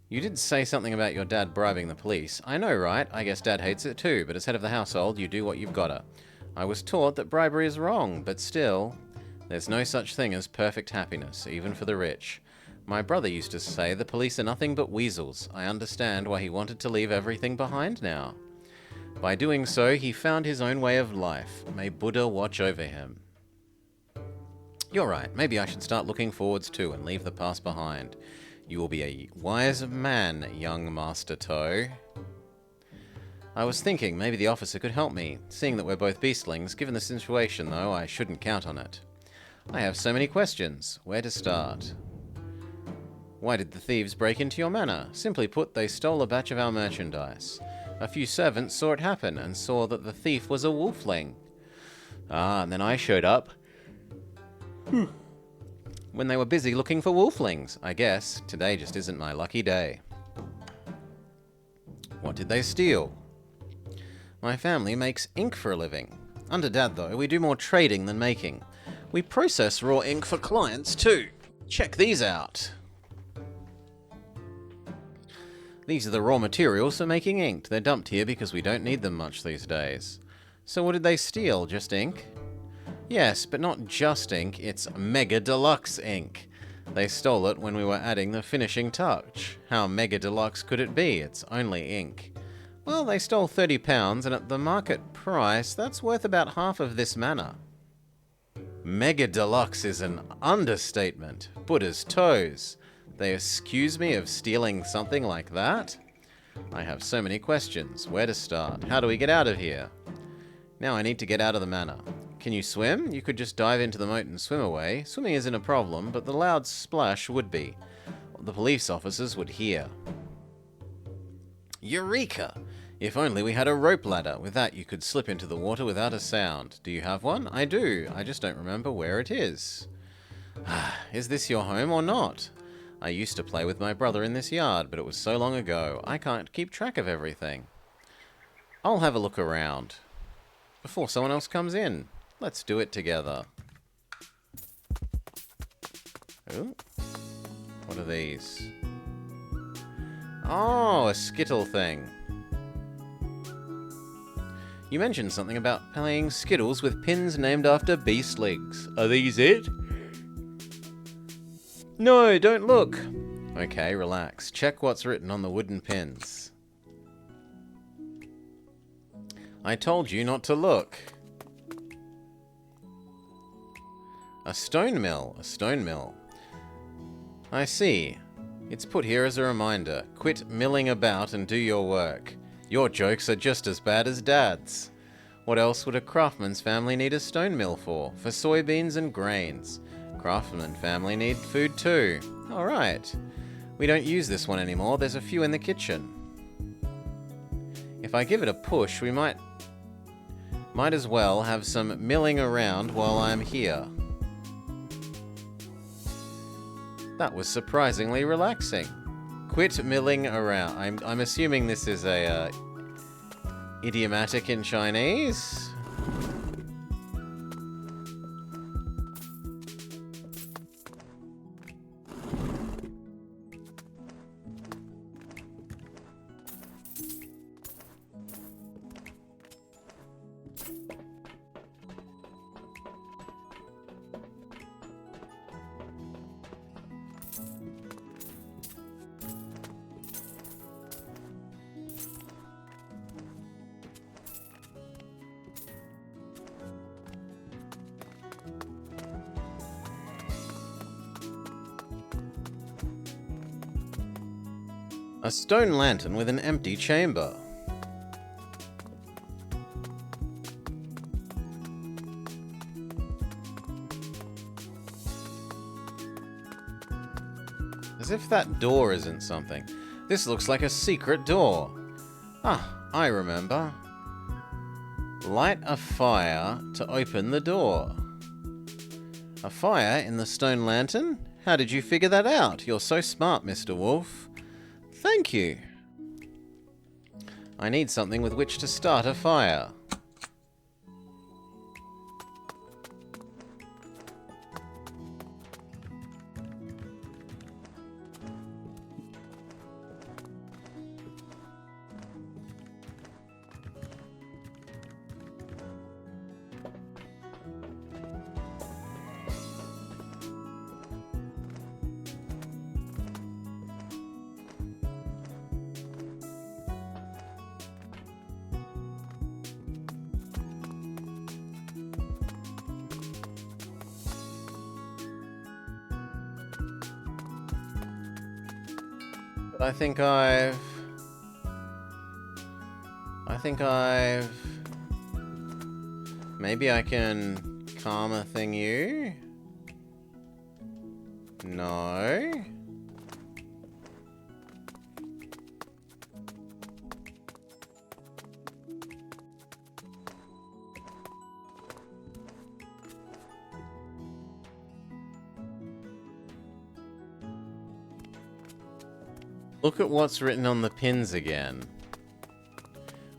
You did say something about your dad bribing the police. I know, right? I guess Dad hates it too, but as head of the household, you do what you've gotta. I was taught that bribery is wrong, but still, there's no such thing as perfect happiness, even for the rich. My brother used to say the police are nothing but weasels. I understand why he wanted to leave everything behind now. By doing so, he found his own way of life. May Buddha watch over him. You're right, maybe I should start looking forwards too and leave the past behind. You will be a wise man, young Master Toe. I was thinking maybe the officer could help me. Seeing that we're both beastlings, given the situation though, I shouldn't count on it. I have so many questions. Where to start? Why did the thieves break into your manor? Simply put, they stole a batch of our merchandise. A few servants saw it happen and saw that the thief was a wolfling. And then I showed up. When they were busy looking for wolflings. I guess today just isn't my lucky day. What did they steal? My family makes ink for a living. Under Dad, though, we do more trading than making. We process raw ink for clients, too. Check these out. These are the raw materials for making ink. They're dumped here because we don't need them much these days. So what did they steal? Just ink? Yes, but not just ink, it's Mega Deluxe ink. They stole it when we were adding the finishing touch. How Mega Deluxe could it be? It's only ink. Well, they stole £30, and at the market price, that's worth about half of this manor. Mega Deluxe is an understatement. Buddha's toes. They accuse me of stealing something like that? I have so many questions. Where to start? How do we get out of here? Now I need to get out of the manor. Can you swim? You could just dive into the moat and swim away. Swimming isn't a problem, but the loud splash would be. The police officers would hear. Eureka! If only we had a rope ladder. With that, you could slip into the water without a sound. Do you have one? I do. I just don't remember where it is. Is this your home or not? I used to play with my brother in this yard, but it was so long ago, I can't keep track of everything. I'll have a look around. Before someone else comes in. Let's do it together. Ooh. What are these? Oh, a Skittle thing. You mentioned something about playing Skittles with pins named after beastlings. Are these it? No, don't look. Okay, relax. Check what's written on the wooden pins. I told you not to look. A stone mill. A stone mill. I see. It's put here as a reminder. Quit milling about and do your work. Your jokes are just as bad as Dad's. What else would a craftsman's family need a stone mill for? For soybeans and grains. Craftsman family need food too. Alright. We don't use this one anymore, there's a few in the kitchen. If I give it a push, we might as well have some milling around while I'm here. That was surprisingly relaxing. Quit milling around. I'm assuming this is a idiomatic in Chinese. A stone lantern with an empty chamber. As if that door isn't something. This looks like a secret door. Ah, I remember. Light a fire to open the door. A fire in the stone lantern? How did you figure that out? You're so smart, Mr. Wolf. Thank you. I need something with which to start a fire. I think I've... Maybe I can karma thing you? No? Look at what's written on the pins again.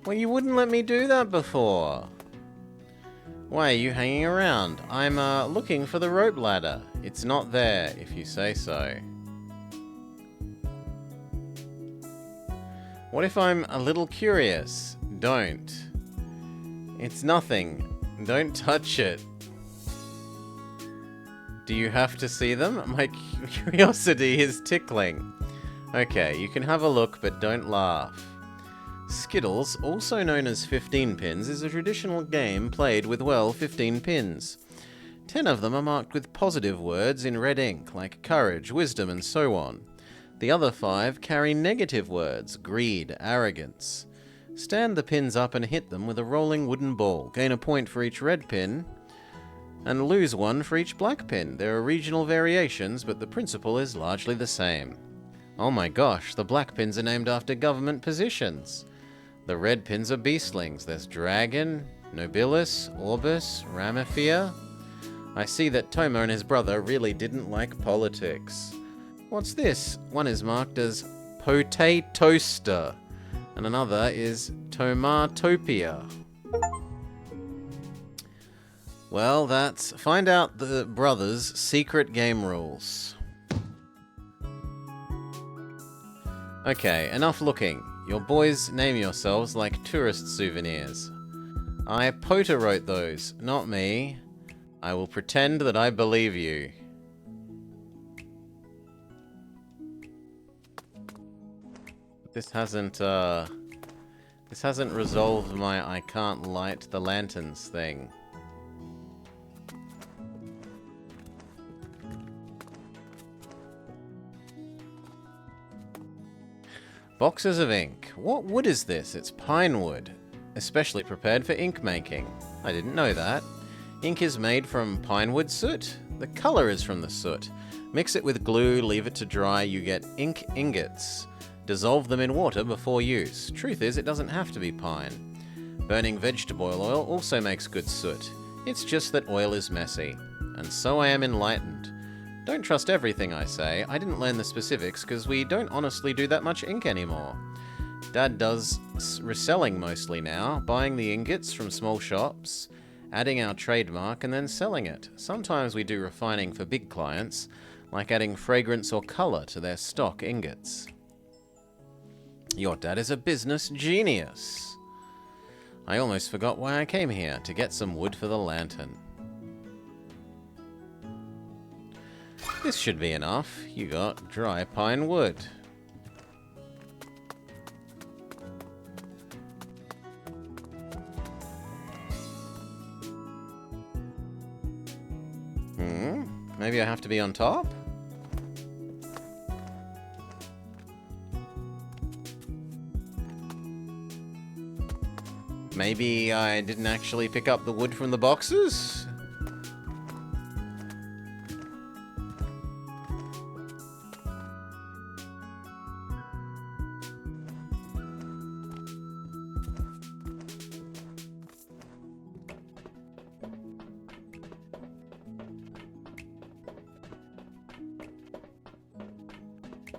Well, you wouldn't let me do that before. Why are you hanging around? I'm, looking for the rope ladder. It's not there, if you say so. What if I'm a little curious? Don't. It's nothing. Don't touch it. Do you have to see them? My curiosity is tickling. Okay, you can have a look, but don't laugh. Skittles, also known as 15 pins, is a traditional game played with, well, 15 pins. 10 of them are marked with positive words in red ink, like courage, wisdom, and so on. The other 5 carry negative words, greed, arrogance. Stand the pins up and hit them with a rolling wooden ball. Gain a point for each red pin, and lose 1 for each black pin. There are regional variations, but the principle is largely the same. Oh my gosh, the black pins are named after government positions. The red pins are beastlings. There's Dragon, Nobilis, Orbis, Ramifia. I see that Toma and his brother really didn't like politics. What's this? One is marked as Potatoaster, and another is Tomatopia. Well, that's... Find out the brothers' secret game rules. Okay, enough looking. Your boys name yourselves like tourist souvenirs. I Pota wrote those, not me. I will pretend that I believe you. This hasn't resolved my I can't light the lanterns thing. Boxes of ink. What wood is this? It's pine wood, especially prepared for ink making. I didn't know that. Ink is made from pine wood soot. The color is from the soot. Mix it with glue, leave it to dry, you get ink ingots. Dissolve them in water before use. Truth is, it doesn't have to be pine. Burning vegetable oil also makes good soot. It's just that oil is messy. And so I am enlightened. Don't trust everything I say. I didn't learn the specifics because we don't honestly do that much ink anymore. Dad does reselling mostly now, buying the ingots from small shops, adding our trademark and then selling it. Sometimes we do refining for big clients, like adding fragrance or color to their stock ingots. Your dad is a business genius. I almost forgot why I came here, to get some wood for the lantern. This should be enough. You got dry pine wood. Maybe I have to be on top? Maybe I didn't actually pick up the wood from the boxes?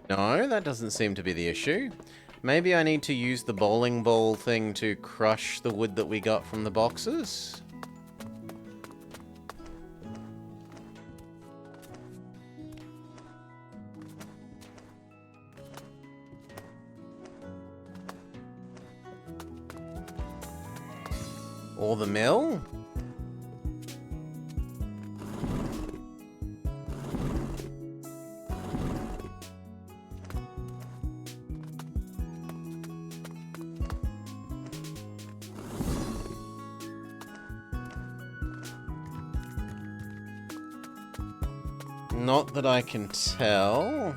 No, that doesn't seem to be the issue. Maybe I need to use the bowling ball thing to crush the wood that we got from the boxes? Or the mill? Not that I can tell.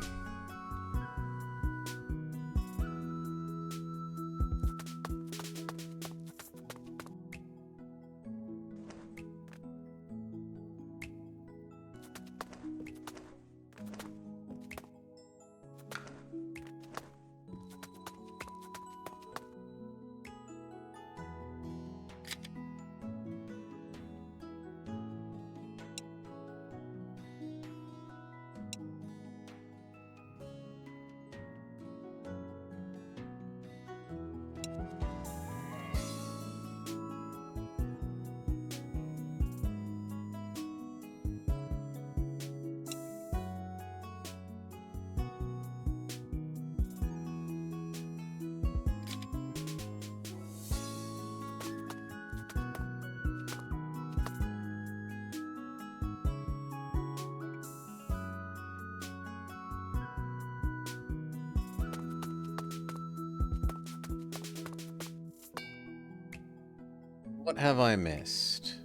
What have I missed?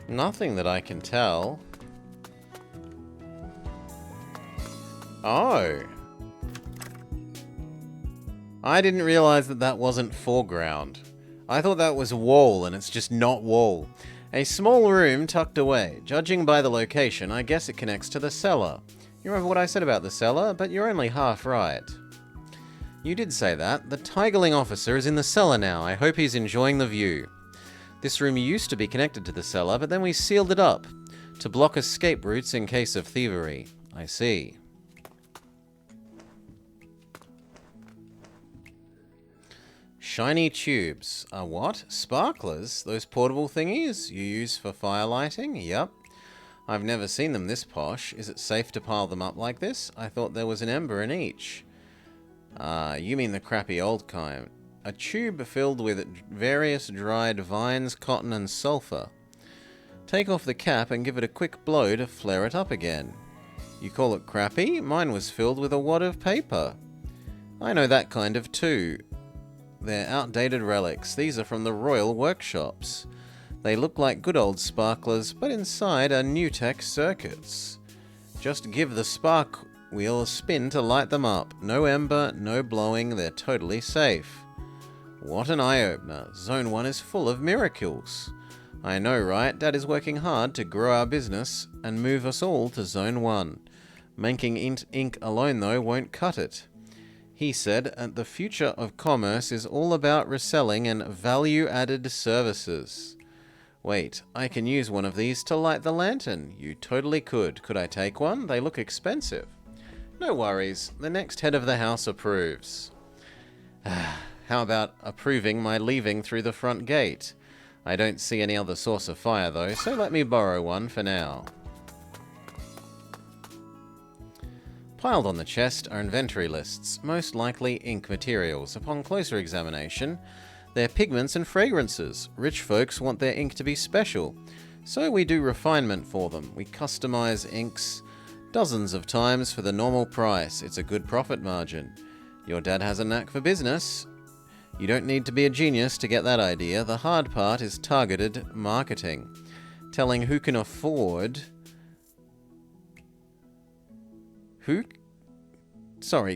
Nothing that I can tell. Oh. I didn't realize that that wasn't foreground. I thought that was wall, and it's just not wall. A small room tucked away. Judging by the location, I guess it connects to the cellar. You remember what I said about the cellar? But you're only half right. You did say that. The Tigerling officer is in the cellar now. I hope he's enjoying the view. This room used to be connected to the cellar, but then we sealed it up to block escape routes in case of thievery. I see. Shiny tubes. What? Sparklers? Those portable thingies you use for fire lighting? Yep. I've never seen them this posh. Is it safe to pile them up like this? I thought there was an ember in each. You mean the crappy old kind. A tube filled with various dried vines, cotton, and sulfur. Take off the cap and give it a quick blow to flare it up again. You call it crappy? Mine was filled with a wad of paper. I know that kind of too. They're outdated relics. These are from the Royal Workshops. They look like good old sparklers, but inside are new tech circuits. Just give the spark wheel a spin to light them up. No ember, no blowing, they're totally safe. What an eye-opener. Zone 1 is full of miracles. I know, right? Dad is working hard to grow our business and move us all to Zone 1. Making ink alone, though, won't cut it. He said, the future of commerce is all about reselling and value-added services. Wait, I can use one of these to light the lantern. You totally could. Could I take one? They look expensive. No worries. The next head of the house approves. How about approving my leaving through the front gate? I don't see any other source of fire, though, so let me borrow one for now. Piled on the chest are inventory lists, most likely ink materials. Upon closer examination, they're pigments and fragrances. Rich folks want their ink to be special, so we do refinement for them. We customize inks dozens of times for the normal price. It's a good profit margin. Your dad has a knack for business. You don't need to be a genius to get that idea. The hard part is targeted marketing. Telling who can afford...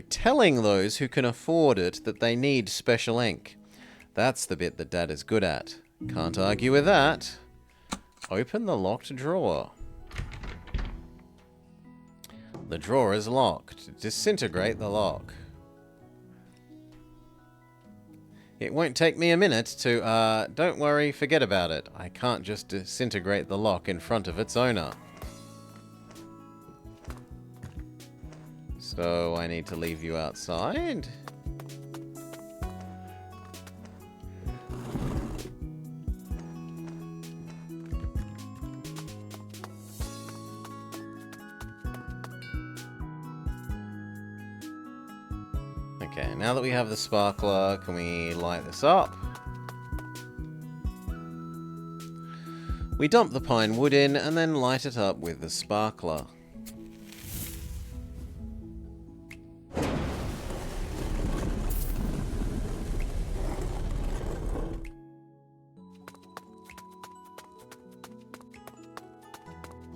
telling those who can afford it that they need special ink. That's the bit that Dad is good at. Can't argue with that. Open the locked drawer. The drawer is locked. Disintegrate the lock. It won't take me a minute to, don't worry, forget about it. I can't just disintegrate the lock in front of its owner. So I need to leave you outside. Okay, now that we have the sparkler, can we light this up? We dump the pine wood in and then light it up with the sparkler.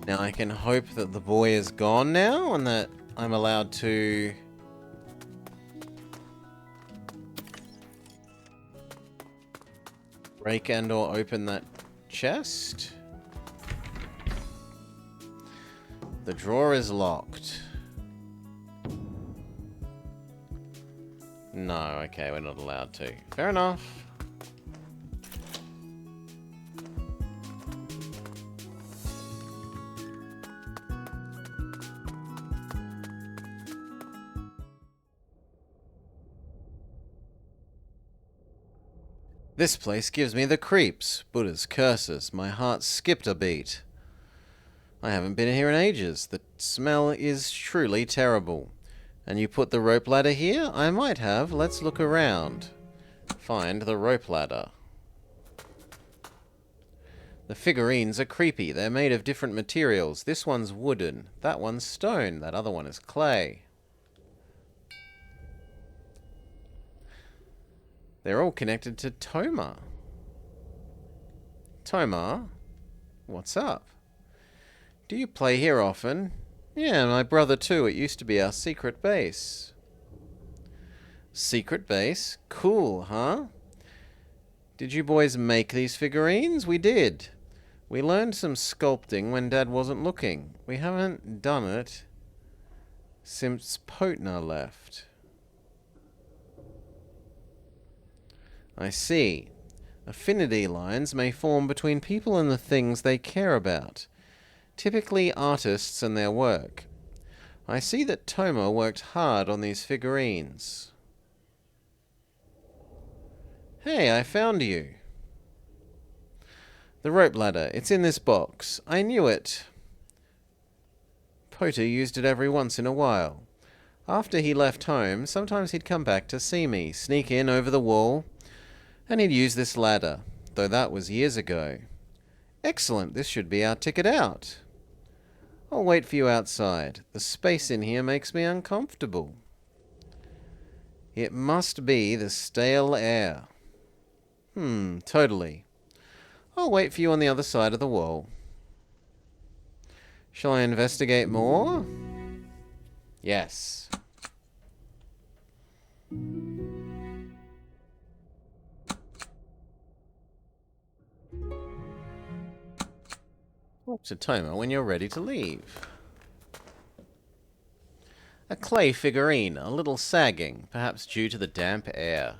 Now I can hope that the boy is gone now and that I'm allowed to... break and or open that chest. The drawer is locked. No, okay, we're not allowed to. Fair enough. This place gives me the creeps. Buddha's curses. My heart skipped a beat. I haven't been here in ages. The smell is truly terrible. And you put the rope ladder here? I might have. Let's look around. Find the rope ladder. The figurines are creepy. They're made of different materials. This one's wooden. That one's stone. That other one is clay. They're all connected to Toma. Toma? What's up? Do you play here often? Yeah, my brother too. It used to be our secret base. Secret base? Cool, huh? Did you boys make these figurines? We did. We learned some sculpting when Dad wasn't looking. We haven't done it since Potner left. I see. Affinity lines may form between people and the things they care about. Typically artists and their work. I see that Toma worked hard on these figurines. Hey, I found you. The rope ladder. It's in this box. I knew it. Potter used it every once in a while. After he left home, sometimes he'd come back to see me, sneak in over the wall, and he'd use this ladder, though that was years ago. Excellent, this should be our ticket out. I'll wait for you outside. The space in here makes me uncomfortable. It must be the stale air. Totally. I'll wait for you on the other side of the wall. Shall I investigate more? Yes. Talk to Toma when you're ready to leave. A clay figurine, a little sagging, perhaps due to the damp air.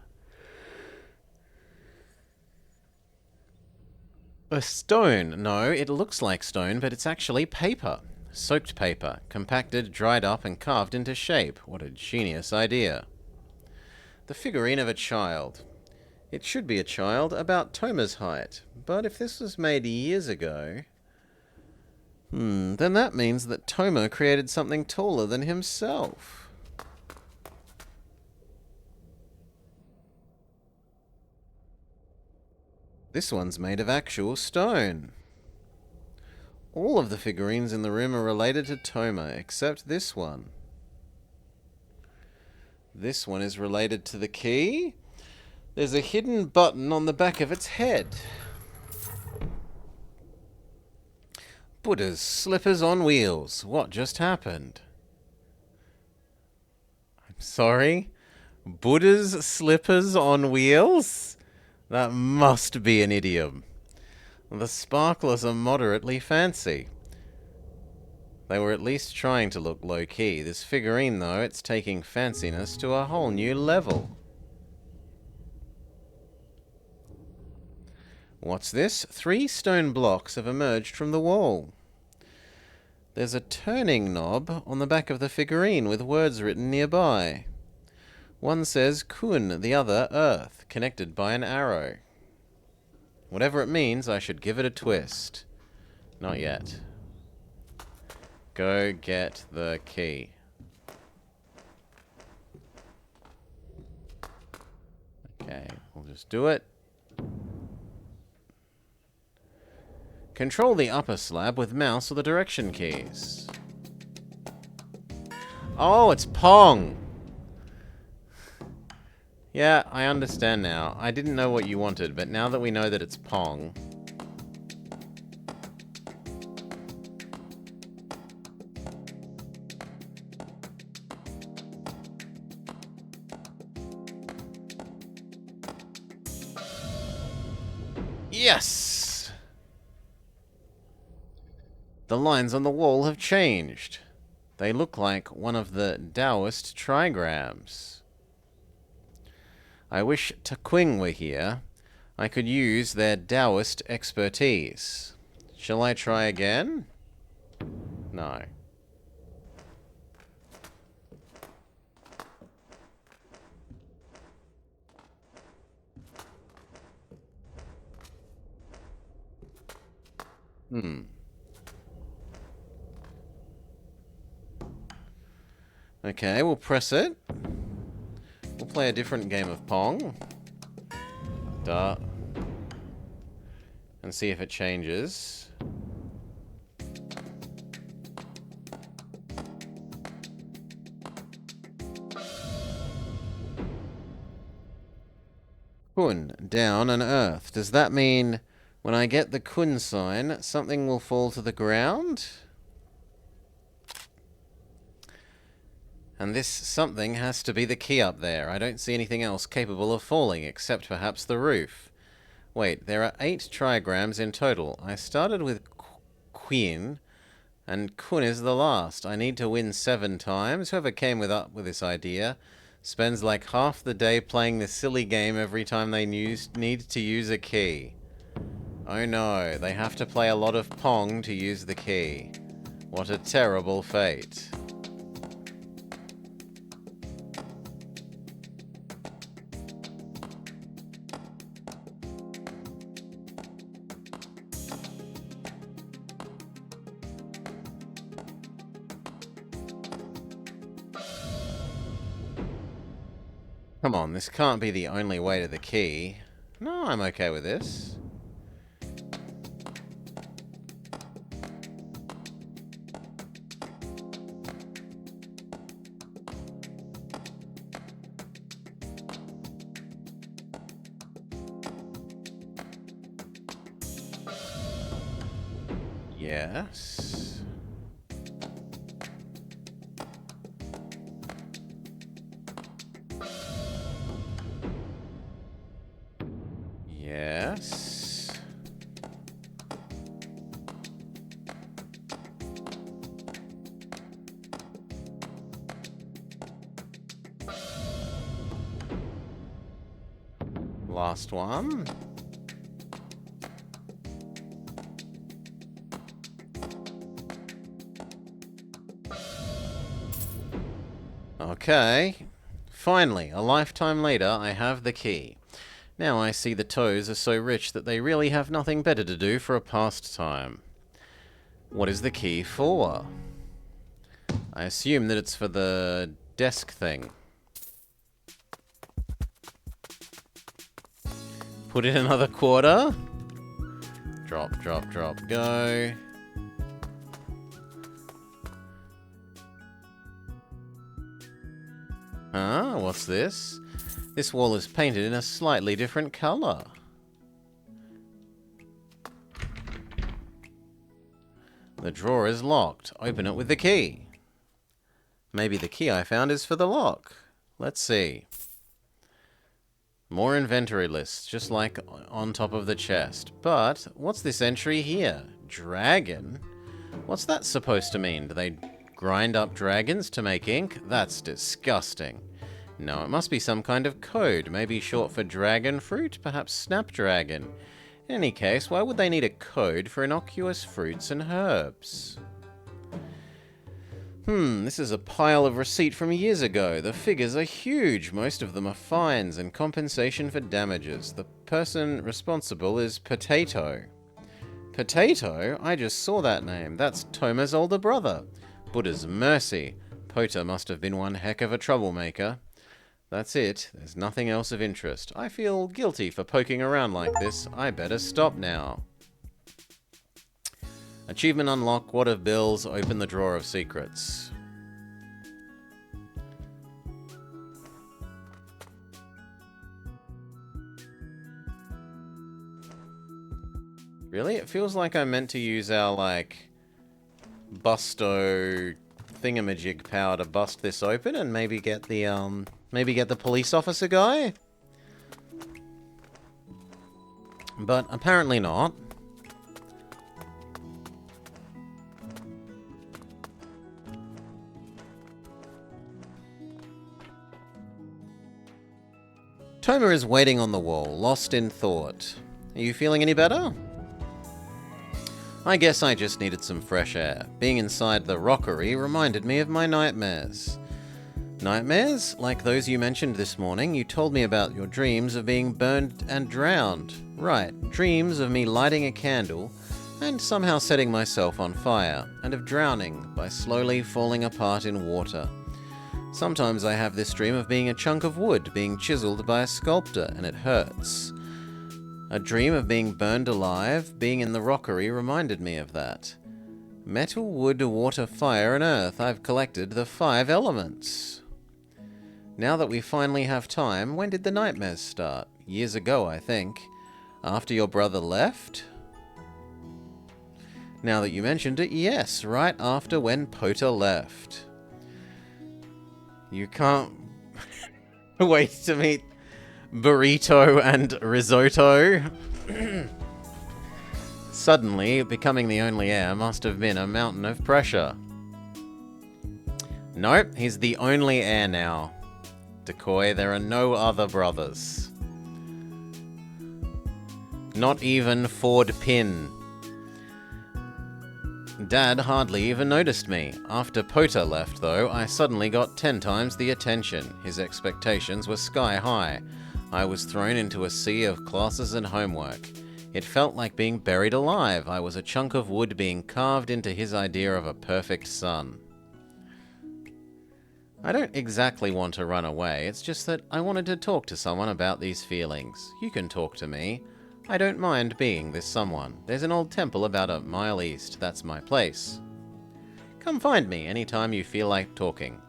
A stone. No, it looks like stone, but it's actually paper. Soaked paper, compacted, dried up, and carved into shape. What a genius idea. The figurine of a child. It should be a child about Toma's height, but if this was made years ago... then that means that Toma created something taller than himself. This one's made of actual stone. All of the figurines in the room are related to Toma, except this one. This one is related to the key. There's a hidden button on the back of its head. Buddha's slippers on wheels. What just happened? I'm sorry? Buddha's slippers on wheels? That must be an idiom. The sparklers are moderately fancy. They were at least trying to look low-key. This figurine, though, it's taking fanciness to a whole new level. What's this? 3 stone blocks have emerged from the wall. There's a turning knob on the back of the figurine with words written nearby. One says Kun, the other Earth, connected by an arrow. Whatever it means, I should give it a twist. Not yet. Go get the key. Okay, we'll just do it. Control the upper slab with mouse or the direction keys. Oh, it's Pong! Yeah, I understand now. I didn't know what you wanted, but now that we know that it's Pong... Yes! The lines on the wall have changed. They look like one of the Taoist trigrams. I wish Taquing were here. I could use their Taoist expertise. Shall I try again? No. Okay, we'll press it. We'll play a different game of Pong. Duh. And see if it changes. Kun, down and earth. Does that mean when I get the Kun sign, something will fall to the ground? And this something has to be the key up there. I don't see anything else capable of falling, except perhaps the roof. Wait, there are 8 trigrams in total. I started with Queen, and Kun is the last. I need to win 7 times. Whoever came up with this idea spends like half the day playing this silly game every time they need to use a key. Oh no, they have to play a lot of Pong to use the key. What a terrible fate. Come on, this can't be the only way to the key. No, I'm okay with this. Yes. Yes. Last one. Okay. Finally, a lifetime later, I have the key. Now I see the toes are so rich that they really have nothing better to do for a pastime. What is the key for? I assume that it's for the desk thing. Put in another quarter. Drop, drop, drop, go. Huh? What's this? This wall is painted in a slightly different color. The drawer is locked. Open it with the key. Maybe the key I found is for the lock. Let's see. More inventory lists, just like on top of the chest. But what's this entry here? Dragon? What's that supposed to mean? Do they grind up dragons to make ink? That's disgusting. No, it must be some kind of code, maybe short for dragon fruit, perhaps snapdragon. In any case, why would they need a code for innocuous fruits and herbs? This is a pile of receipt from years ago. The figures are huge. Most of them are fines and compensation for damages. The person responsible is Potato. Potato? I just saw that name. That's Toma's older brother. Buddha's mercy. Pota must have been one heck of a troublemaker. That's it. There's nothing else of interest. I feel guilty for poking around like this. I better stop now. Achievement unlock. Wad of bills. Open the drawer of secrets. Really? It feels like I meant to use our, like, busto thingamajig power to bust this open and maybe get the police officer guy? But apparently not. Toma is waiting on the wall, lost in thought. Are you feeling any better? I guess I just needed some fresh air. Being inside the rockery reminded me of my nightmares. Nightmares? Like those you mentioned this morning? You told me about your dreams of being burned and drowned. Right, dreams of me lighting a candle and somehow setting myself on fire, and of drowning by slowly falling apart in water. Sometimes I have this dream of being a chunk of wood being chiseled by a sculptor, and it hurts. A dream of being burned alive, being in the rockery, reminded me of that. Metal, wood, water, fire, and earth. I've collected the 5 elements. Now that we finally have time, when did the nightmares start? Years ago, I think. After your brother left? Now that you mentioned it, yes, right after when Pota left. You can't wait to meet Burrito and Risotto. Suddenly, becoming the only heir must have been a mountain of pressure. Nope, he's the only heir now. Decoy, there are no other brothers. Not even Ford Pin. Dad hardly even noticed me. After Pota left, though, I suddenly got 10 times the attention. His expectations were sky high. I was thrown into a sea of classes and homework. It felt like being buried alive. I was a chunk of wood being carved into his idea of a perfect son. I don't exactly want to run away, it's just that I wanted to talk to someone about these feelings. You can talk to me. I don't mind being this someone. There's an old temple about a mile east. That's my place. Come find me anytime you feel like talking.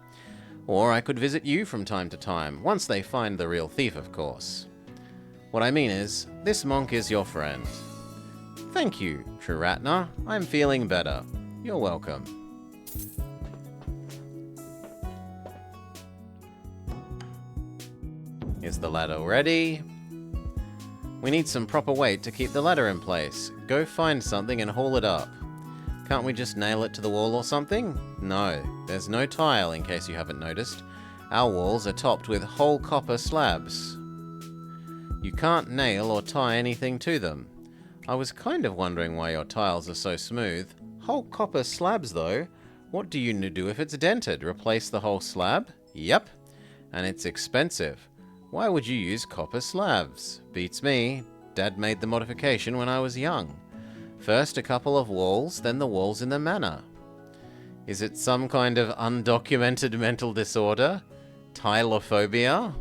Or I could visit you from time to time, once they find the real thief, of course. What I mean is, this monk is your friend. Thank you, Truratna. I'm feeling better. You're welcome. Is the ladder ready? We need some proper weight to keep the ladder in place. Go find something and haul it up. Can't we just nail it to the wall or something? No, there's no tile in case you haven't noticed. Our walls are topped with whole copper slabs. You can't nail or tie anything to them. I was kind of wondering why your tiles are so smooth. Whole copper slabs though? What do you do if it's dented? Replace the whole slab? Yep. And it's expensive. Why would you use copper slabs? Beats me. Dad made the modification when I was young. First a couple of walls, then the walls in the manor. Is it some kind of undocumented mental disorder? Tylophobia?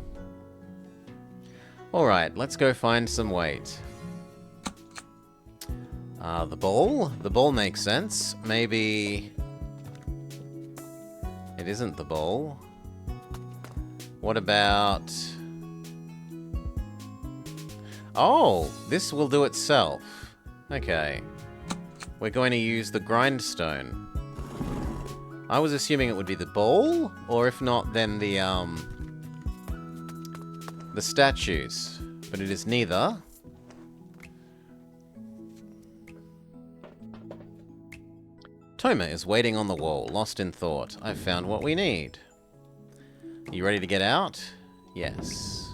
Alright, let's go find some weight. The ball? The ball makes sense. Maybe... it isn't the ball. What about... oh, this will do itself. Okay. We're going to use the grindstone. I was assuming it would be the ball, or if not, then the statues. But it is neither. Toma is waiting on the wall, lost in thought. I've found what we need. Are you ready to get out? Yes.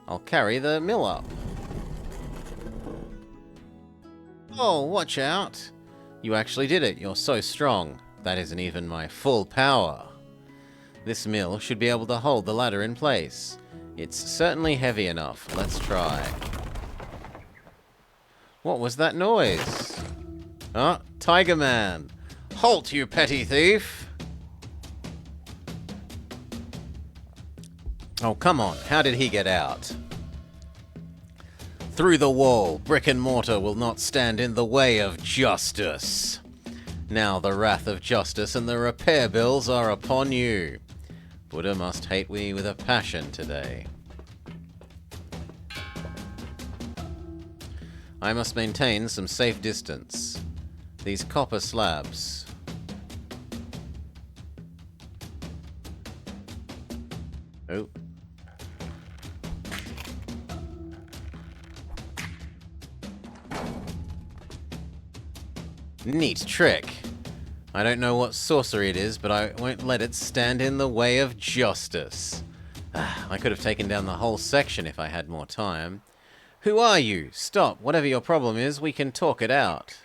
I'll carry the mill up. Oh, watch out! You actually did it. You're so strong. That isn't even my full power. This mill should be able to hold the ladder in place. It's certainly heavy enough. Let's try. What was that noise? Ah, Tiger Man! Halt, you petty thief! Oh, come on. How did he get out? Through the wall, brick and mortar will not stand in the way of justice. Now the wrath of justice and the repair bills are upon you. Buddha must hate me with a passion today. I must maintain some safe distance. These copper slabs. Oh. Neat trick. I don't know what sorcery it is, but I won't let it stand in the way of justice. I could have taken down the whole section if I had more time. Who are you? Stop. Whatever your problem is, we can talk it out.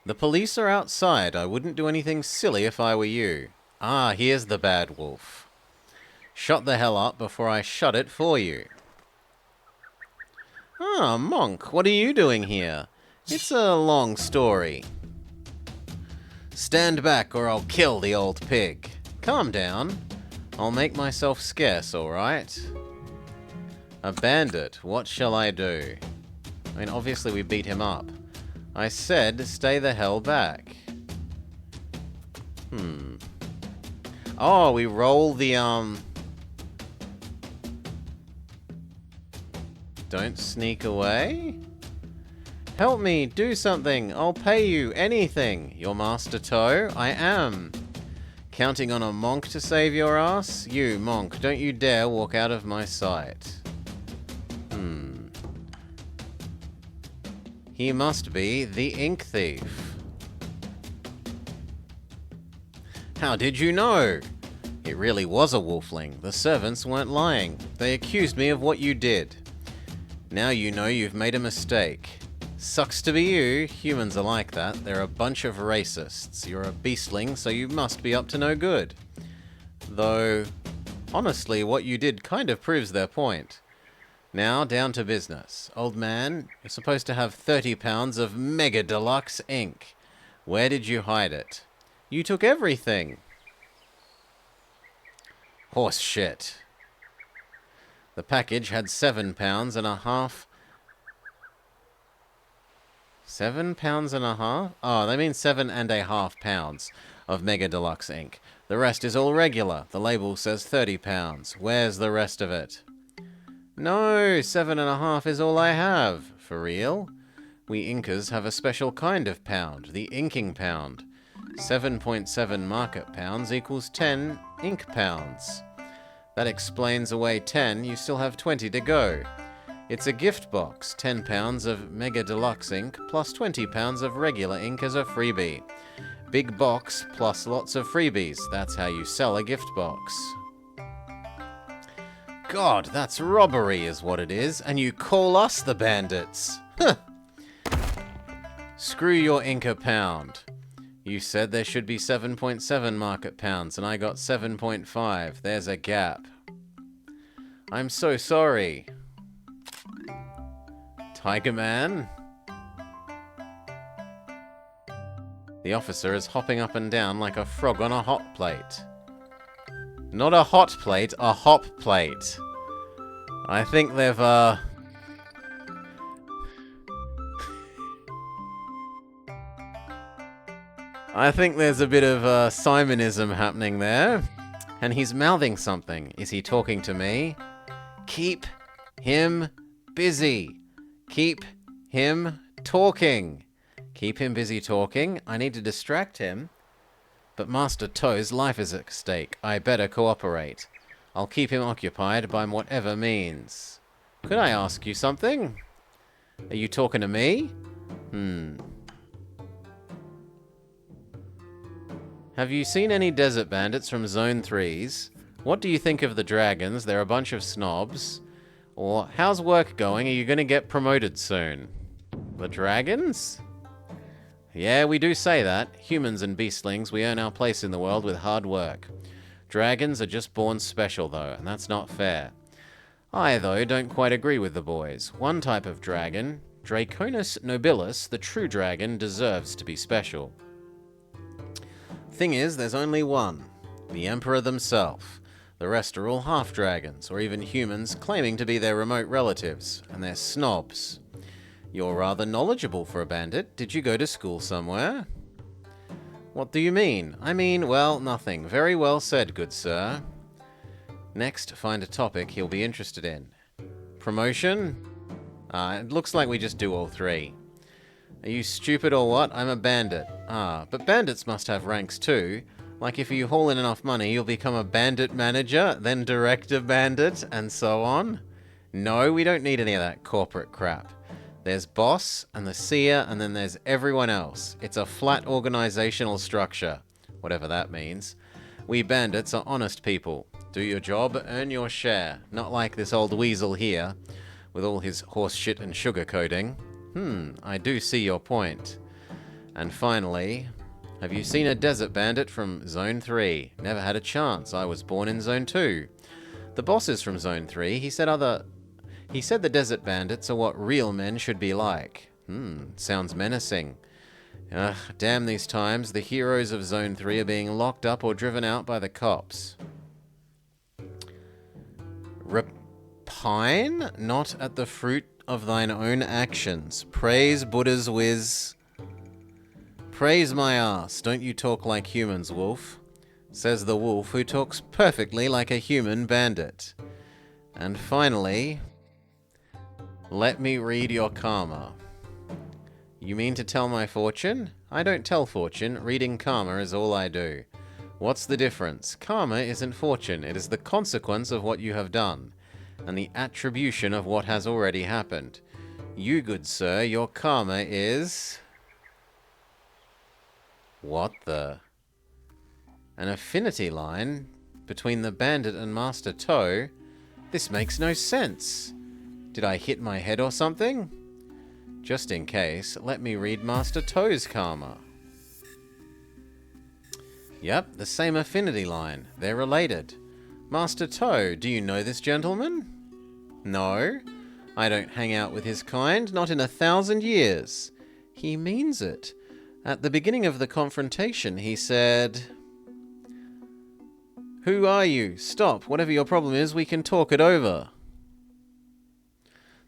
The police are outside. I wouldn't do anything silly if I were you. Ah, here's the bad wolf. Shut the hell up before I shut it for you. Ah, Monk, what are you doing here? It's a long story. Stand back or I'll kill the old pig. Calm down. I'll make myself scarce, alright? A bandit, what shall I do? I mean, obviously we beat him up. I said stay the hell back. Oh, we roll the, Don't sneak away? Help me, do something. I'll pay you anything. Your master toe? I am. Counting on a monk to save your ass? You, monk, don't you dare walk out of my sight. He must be the ink thief. How did you know? It really was a wolfling. The servants weren't lying. They accused me of what you did. Now you know you've made a mistake. Sucks to be you. Humans are like that. They're a bunch of racists. You're a beastling, so you must be up to no good. Though, honestly, what you did kind of proves their point. Now, down to business. Old man, you're supposed to have 30 pounds of Mega Deluxe ink. Where did you hide it? You took everything. Horse shit. The package had 7 pounds and a half. 7 pounds and a half? Oh, they mean 7.5 pounds of Mega Deluxe ink. The rest is all regular. The label says 30 pounds. Where's the rest of it? No, 7.5 is all I have. For real? We Incas have a special kind of pound, the inking pound. 7.7 market pounds equals 10 ink pounds. That explains away 10, you still have 20 to go. It's a gift box, 10 pounds of Mega Deluxe ink plus 20 pounds of regular ink as a freebie. Big box plus lots of freebies, that's how you sell a gift box. God, that's robbery is what it is, and you call us the bandits. Huh. Screw your Inca pound. You said there should be 7.7 market pounds, and I got 7.5. There's a gap. I'm so sorry. Tiger Man? The officer is hopping up and down like a frog on a hot plate. Not a hot plate, a hop plate. I think they've, I think there's a bit of Simonism happening there. And he's mouthing something. Is he talking to me? Keep him busy. Keep him talking. Keep him busy talking. I need to distract him. But Master Toe's life is at stake. I better cooperate. I'll keep him occupied by whatever means. Could I ask you something? Are you talking to me? Have you seen any desert bandits from Zone 3s? What do you think of the dragons? They're a bunch of snobs. Or, how's work going? Are you going to get promoted soon? The dragons? Yeah, we do say that. Humans and beastlings, we earn our place in the world with hard work. Dragons are just born special, though, and that's not fair. I, though, don't quite agree with the boys. One type of dragon, Draconis nobilis, the true dragon, deserves to be special. Thing is, there's only one. The Emperor themselves. The rest are all half-dragons, or even humans claiming to be their remote relatives, and they're snobs. You're rather knowledgeable for a bandit. Did you go to school somewhere? What do you mean? I mean, well, nothing. Very well said, good sir. Next, find a topic he'll be interested in. Promotion? It looks like we just do all three. Are you stupid or what? I'm a bandit. But bandits must have ranks too. Like if you haul in enough money, you'll become a bandit manager, then director bandit, and so on. No, we don't need any of that corporate crap. There's boss, and the seer, and then there's everyone else. It's a flat organizational structure, whatever that means. We bandits are honest people. Do your job, earn your share. Not like this old weasel here, with all his horse shit and sugar coating. I do see your point. And finally, have you seen a desert bandit from Zone 3? Never had a chance. I was born in Zone 2. The boss is from Zone 3. He said the desert bandits are what real men should be like. Sounds menacing. Damn these times. The heroes of Zone 3 are being locked up or driven out by the cops. Repine not at the fruit of thine own actions. Praise Buddha's whiz. Praise my ass. Don't you talk like humans, wolf. Says the wolf who talks perfectly like a human bandit. And finally, let me read your karma. You mean to tell my fortune? I don't tell fortune. Reading karma is all I do. What's the difference? Karma isn't fortune. It is the consequence of what you have done, and the attribution of what has already happened. You, good sir, your karma is... What the... An affinity line between the bandit and Master Toe? This makes no sense. Did I hit my head or something? Just in case, let me read Master Toe's karma. Yep, the same affinity line. They're related. Master Toe, do you know this gentleman? No. I don't hang out with his kind, not in 1,000 years. He means it. At the beginning of the confrontation, he said... Who are you? Stop. Whatever your problem is, we can talk it over.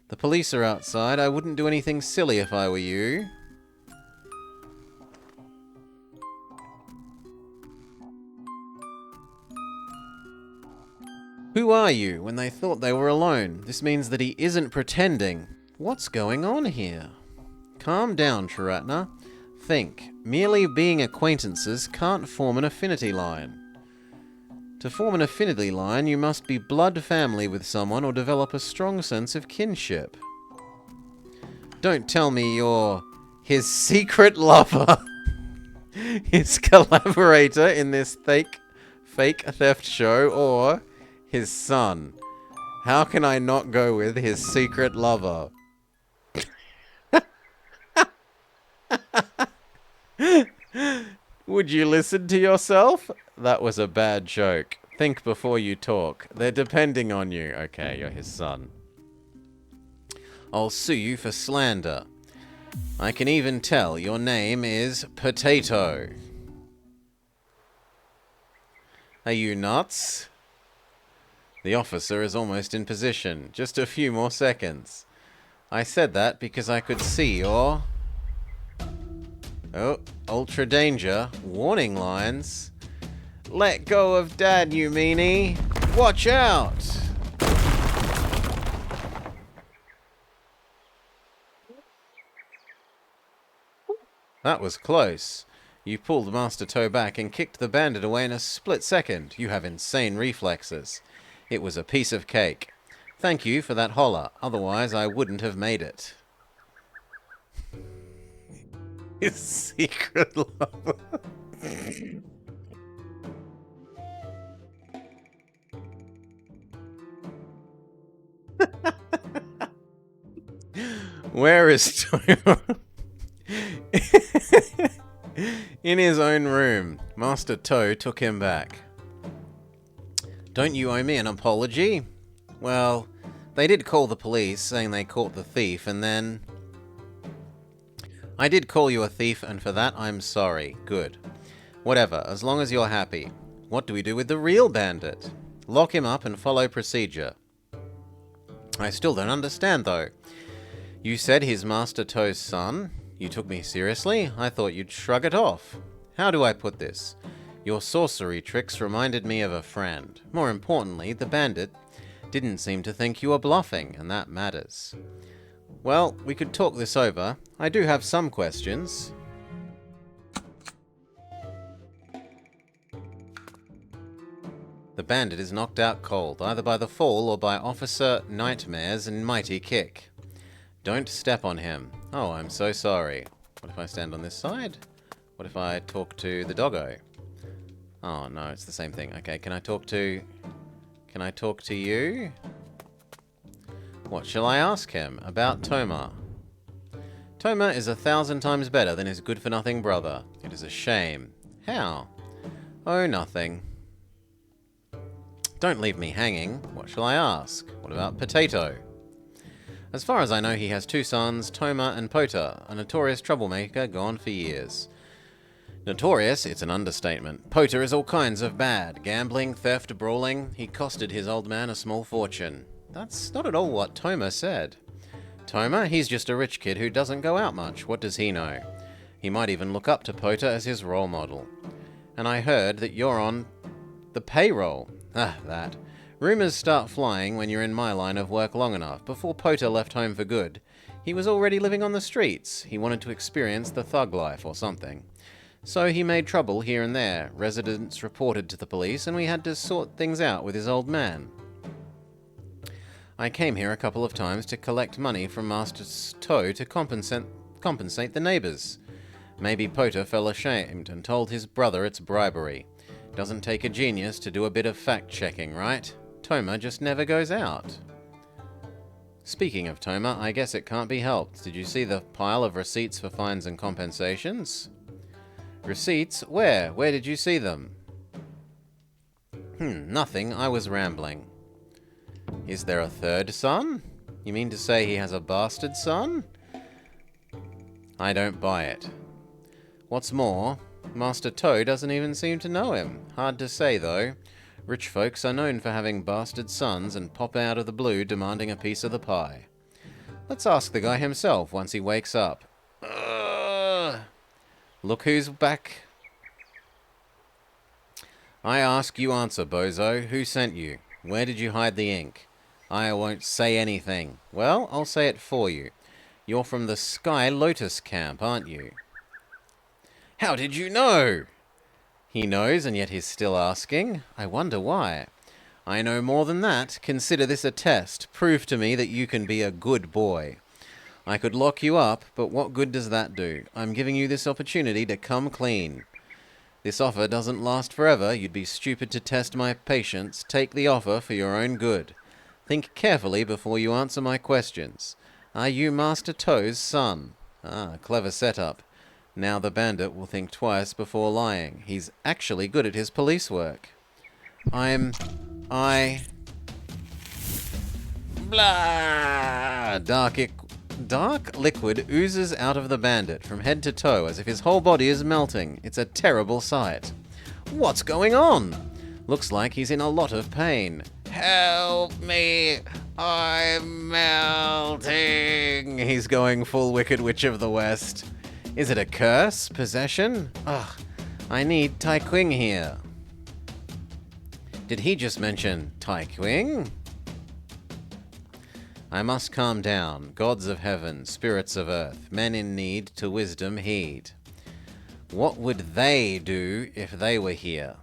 The police are outside. I wouldn't do anything silly if I were you. Who are you? When they thought they were alone. This means that he isn't pretending. What's going on here? Calm down, Sharatna. Think. Merely being acquaintances can't form an affinity line. To form an affinity line, you must be blood family with someone or develop a strong sense of kinship. Don't tell me you're his secret lover, his collaborator in this fake theft show, or his son. How can I not go with his secret lover? Would you listen to yourself? That was a bad joke. Think before you talk. They're depending on you. Okay, you're his son. I'll sue you for slander. I can even tell your name is Potato. Are you nuts? The officer is almost in position. Just a few more seconds. I said that because I could see your... Oh, ultra danger. Warning lines. Let go of Dad, you meanie. Watch out! That was close. You pulled Master Toe back and kicked the bandit away in a split second. You have insane reflexes. It was a piece of cake. Thank you for that holler. Otherwise, I wouldn't have made it. His secret lover. Where is Toe? In his own room, Master Toe took him back. Don't you owe me an apology? Well, they did call the police, saying they caught the thief, and then... I did call you a thief, and for that I'm sorry. Good. Whatever, as long as you're happy. What do we do with the real bandit? Lock him up and follow procedure. I still don't understand, though. You said he's Master Toe's son? You took me seriously? I thought you'd shrug it off. How do I put this? Your sorcery tricks reminded me of a friend. More importantly, the bandit didn't seem to think you were bluffing, and that matters. Well, we could talk this over. I do have some questions. The bandit is knocked out cold, either by the fall or by Officer Nightmare's mighty kick. Don't step on him. Oh, I'm so sorry. What if I stand on this side? What if I talk to the doggo? Oh, no, it's the same thing. Okay, can I talk to you? What shall I ask him? About Toma. Toma is 1,000 times better than his good-for-nothing brother. It is a shame. How? Oh, nothing. Don't leave me hanging. What shall I ask? What about Potato? As far as I know, he has 2 sons, Toma and Pota, a notorious troublemaker gone for years. Notorious? It's an understatement. Pota is all kinds of bad. Gambling, theft, brawling. He costed his old man a small fortune. That's not at all what Toma said. Toma? He's just a rich kid who doesn't go out much. What does he know? He might even look up to Pota as his role model. And I heard that you're on the payroll. Ah, that. Rumors start flying when you're in my line of work long enough. Before Pota left home for good, he was already living on the streets. He wanted to experience the thug life or something. So he made trouble here and there. Residents reported to the police, and we had to sort things out with his old man. I came here a couple of times to collect money from Master Toe to compensate the neighbors. Maybe Pota fell ashamed and told his brother it's bribery. Doesn't take a genius to do a bit of fact-checking, right? Toma just never goes out. Speaking of Toma, I guess it can't be helped. Did you see the pile of receipts for fines and compensations? Receipts? Where? Where did you see them? Nothing. I was rambling. Is there a third son? You mean to say he has a bastard son? I don't buy it. What's more, Master Toe doesn't even seem to know him. Hard to say, though. Rich folks are known for having bastard sons and pop out of the blue demanding a piece of the pie. Let's ask the guy himself once he wakes up. Look who's back. I ask, you answer, bozo. Who sent you? Where did you hide the ink? I won't say anything. Well, I'll say it for you. You're from the Sky Lotus camp, aren't you? How did you know? He knows, and yet he's still asking. I wonder why. I know more than that. Consider this a test. Prove to me that you can be a good boy. I could lock you up, but what good does that do? I'm giving you this opportunity to come clean. This offer doesn't last forever. You'd be stupid to test my patience. Take the offer for your own good. Think carefully before you answer my questions. Are you Master Toe's son? Ah, clever setup. Now the bandit will think twice before lying. He's actually good at his police work. Blah! Dark liquid oozes out of the bandit from head to toe as if his whole body is melting. It's a terrible sight. What's going on? Looks like he's in a lot of pain. Help me! I'm melting! He's going full Wicked Witch of the West. Is it a curse? Possession? Ugh, I need Tai Qing here. Did he just mention Tai Qing? I must calm down. Gods of heaven, spirits of earth, men in need, to wisdom heed. What would they do if they were here?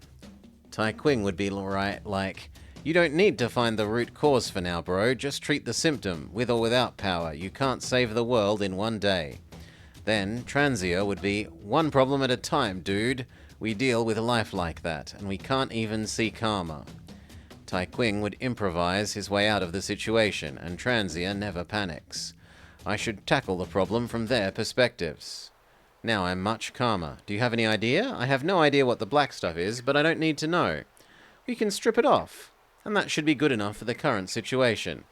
Tai Qing would be right like, you don't need to find the root cause for now, bro. Just treat the symptom, with or without power. You can't save the world in one day. Then Transia would be, one problem at a time, dude. We deal with life like that, and we can't even see karma. Tai Qing would improvise his way out of the situation, and Transia never panics. I should tackle the problem from their perspectives. Now I'm much calmer. Do you have any idea? I have no idea what the black stuff is, but I don't need to know. We can strip it off, and that should be good enough for the current situation.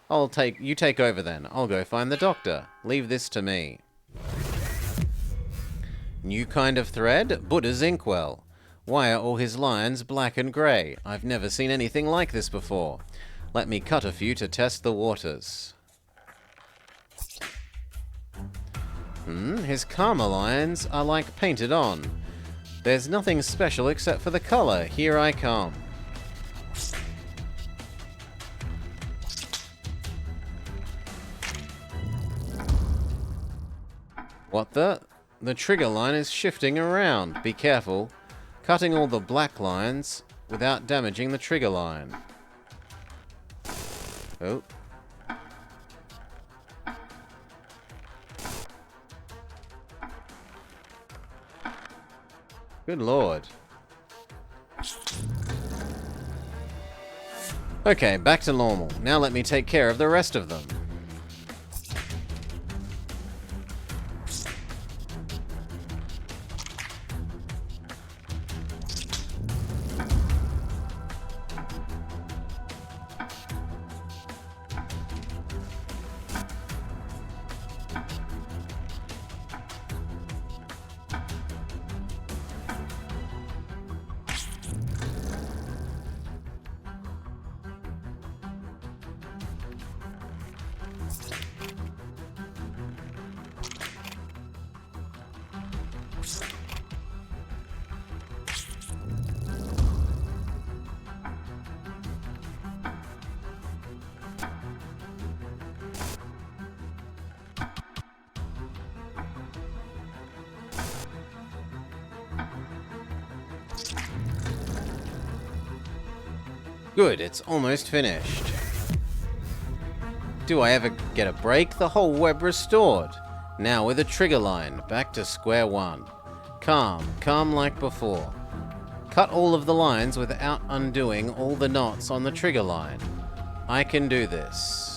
You take over then. I'll go find the doctor. Leave this to me. New kind of thread? Buddha's inkwell. Why are all his lines black and grey? I've never seen anything like this before. Let me cut a few to test the waters. His karma lines are like painted on. There's nothing special except for the colour. Here I come. What the? The trigger line is shifting around. Be careful. Cutting all the black lines without damaging the trigger line. Oh. Good lord. Okay, back to normal. Now let me take care of the rest of them. Good, it's almost finished. Do I ever get a break? The whole web restored. Now with a trigger line, back to square one. Calm like before. Cut all of the lines without undoing all the knots on the trigger line. I can do this.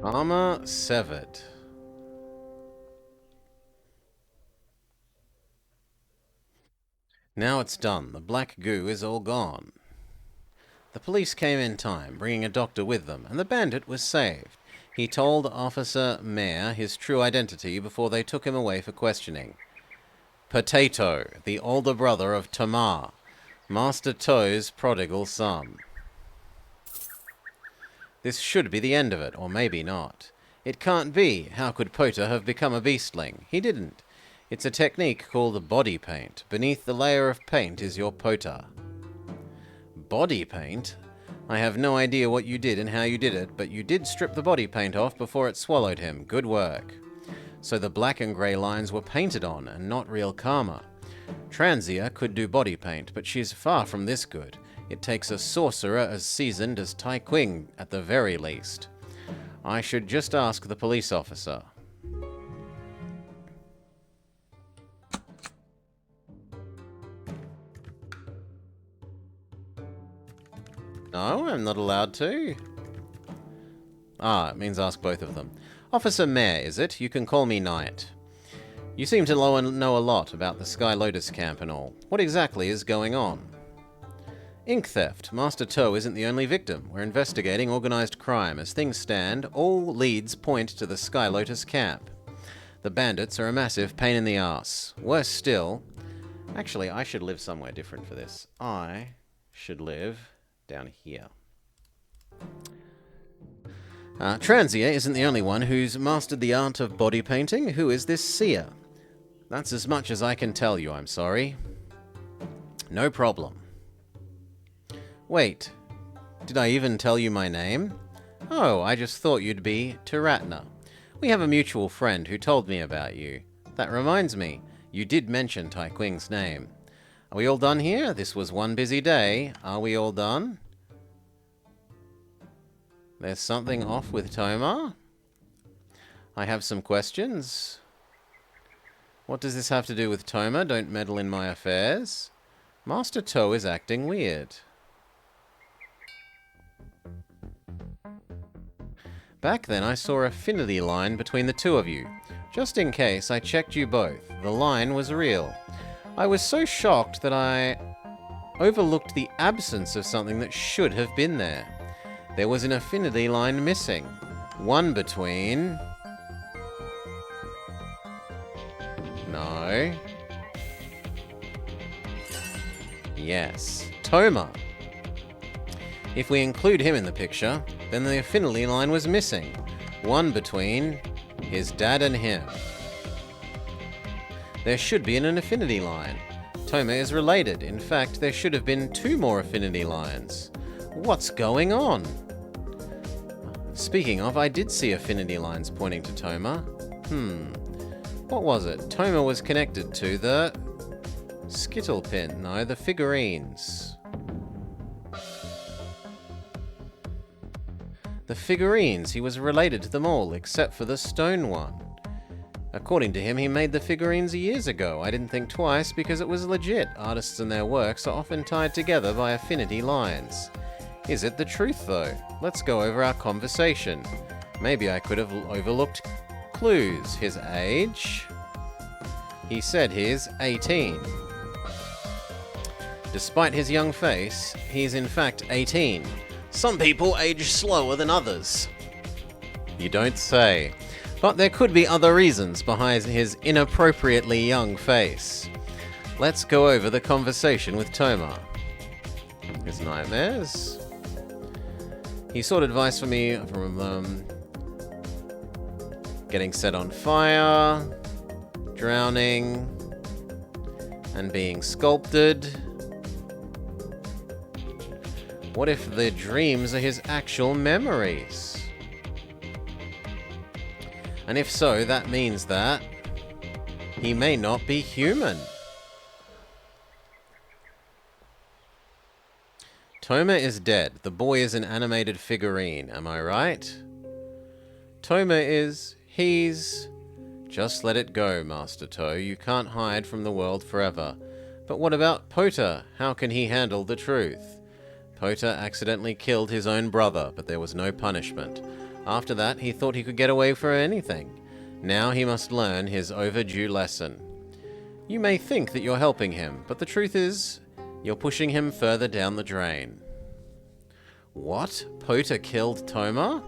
Armor severed. Now it's done. The black goo is all gone. The police came in time, bringing a doctor with them, and the bandit was saved. He told Officer Mayer his true identity before they took him away for questioning. Potato, the older brother of Tamar, Master Toe's prodigal son. This should be the end of it, or maybe not. It can't be. How could Pota have become a beastling? He didn't. It's a technique called body paint. Beneath the layer of paint is your Pota. Body paint? I have no idea what you did and how you did it, but you did strip the body paint off before it swallowed him. Good work. So the black and grey lines were painted on, and not real karma. Transia could do body paint, but she's far from this good. It takes a sorcerer as seasoned as Tai Qing, at the very least. I should just ask the police officer. No, I'm not allowed to. Ah, it means ask both of them. Officer Mayer, is it? You can call me Knight. You seem to know a lot about the Sky Lotus camp and all. What exactly is going on? Ink theft. Master Toe isn't the only victim. We're investigating organized crime. As things stand, all leads point to the Sky Lotus camp. The bandits are a massive pain in the ass. Worse still... Actually, I should live somewhere different for this. I should live down here. Transia isn't the only one who's mastered the art of body painting. Who is this seer? That's as much as I can tell you, I'm sorry. No problem. Wait, did I even tell you my name? Oh, I just thought you'd be Tiratna. We have a mutual friend who told me about you. That reminds me, you did mention Tai Qing's name. Are we all done here? This was one busy day. Are we all done? There's something off with Toma. I have some questions. What does this have to do with Toma? Don't meddle in my affairs. Master Toe is acting weird. Back then I saw an affinity line between the two of you. Just in case, I checked you both. The line was real. I was so shocked that I overlooked the absence of something that should have been there. There was an affinity line missing. One between... No. Yes. Toma. If we include him in the picture, then the affinity line was missing. One between his dad and him. There should be an affinity line. Toma is related. In fact, there should have been 2 more affinity lines. What's going on? Speaking of, I did see affinity lines pointing to Toma. What was it? Toma was connected to the... Skittle pin. No, the figurines. The figurines. He was related to them all, except for the stone one. According to him, he made the figurines years ago. I didn't think twice because it was legit. Artists and their works are often tied together by affinity lines. Is it the truth, though? Let's go over our conversation. Maybe I could have overlooked clues. His age? He said he's 18. Despite his young face, he's in fact 18. Some people age slower than others. You don't say. But there could be other reasons behind his inappropriately young face. Let's go over the conversation with Toma. His nightmares. He sought advice from me from getting set on fire, drowning, and being sculpted. What if the dreams are his actual memories? And if so, that means that he may not be human. Toma is dead. The boy is an animated figurine. Am I right? Toma is... he's... Just let it go, Master Toe. You can't hide from the world forever. But what about Pota? How can he handle the truth? Pota accidentally killed his own brother, but there was no punishment. After that, he thought he could get away for anything. Now he must learn his overdue lesson. You may think that you're helping him, but the truth is, you're pushing him further down the drain. What? Pota killed Toma?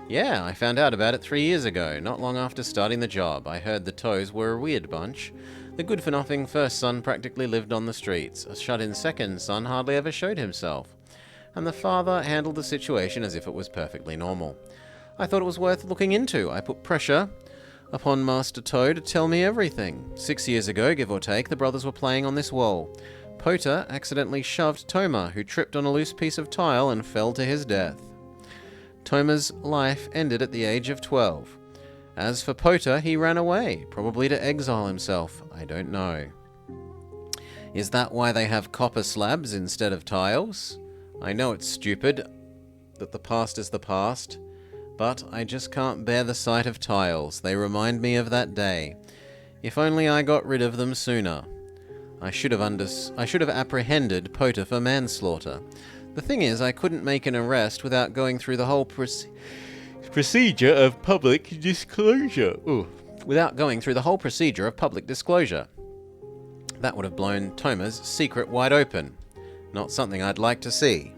Yeah, I found out about it 3 years ago, not long after starting the job. I heard the Toes were a weird bunch. The good-for-nothing first son practically lived on the streets. A shut-in second son hardly ever showed himself. And the father handled the situation as if it was perfectly normal. I thought it was worth looking into. I put pressure upon Master Toe to tell me everything. 6 years ago, give or take, the brothers were playing on this wall. Pota accidentally shoved Toma, who tripped on a loose piece of tile and fell to his death. Toma's life ended at the age of 12. As for Pota, he ran away, probably to exile himself. I don't know. Is that why they have copper slabs instead of tiles? I know it's stupid, that the past is the past, but I just can't bear the sight of tiles. They remind me of that day. If only I got rid of them sooner. I should have apprehended Pota for manslaughter. The thing is, I couldn't make an arrest without going through the whole procedure of public disclosure. Without going through the whole procedure of public disclosure. That would have blown Toma's secret wide open. Not something I'd like to see.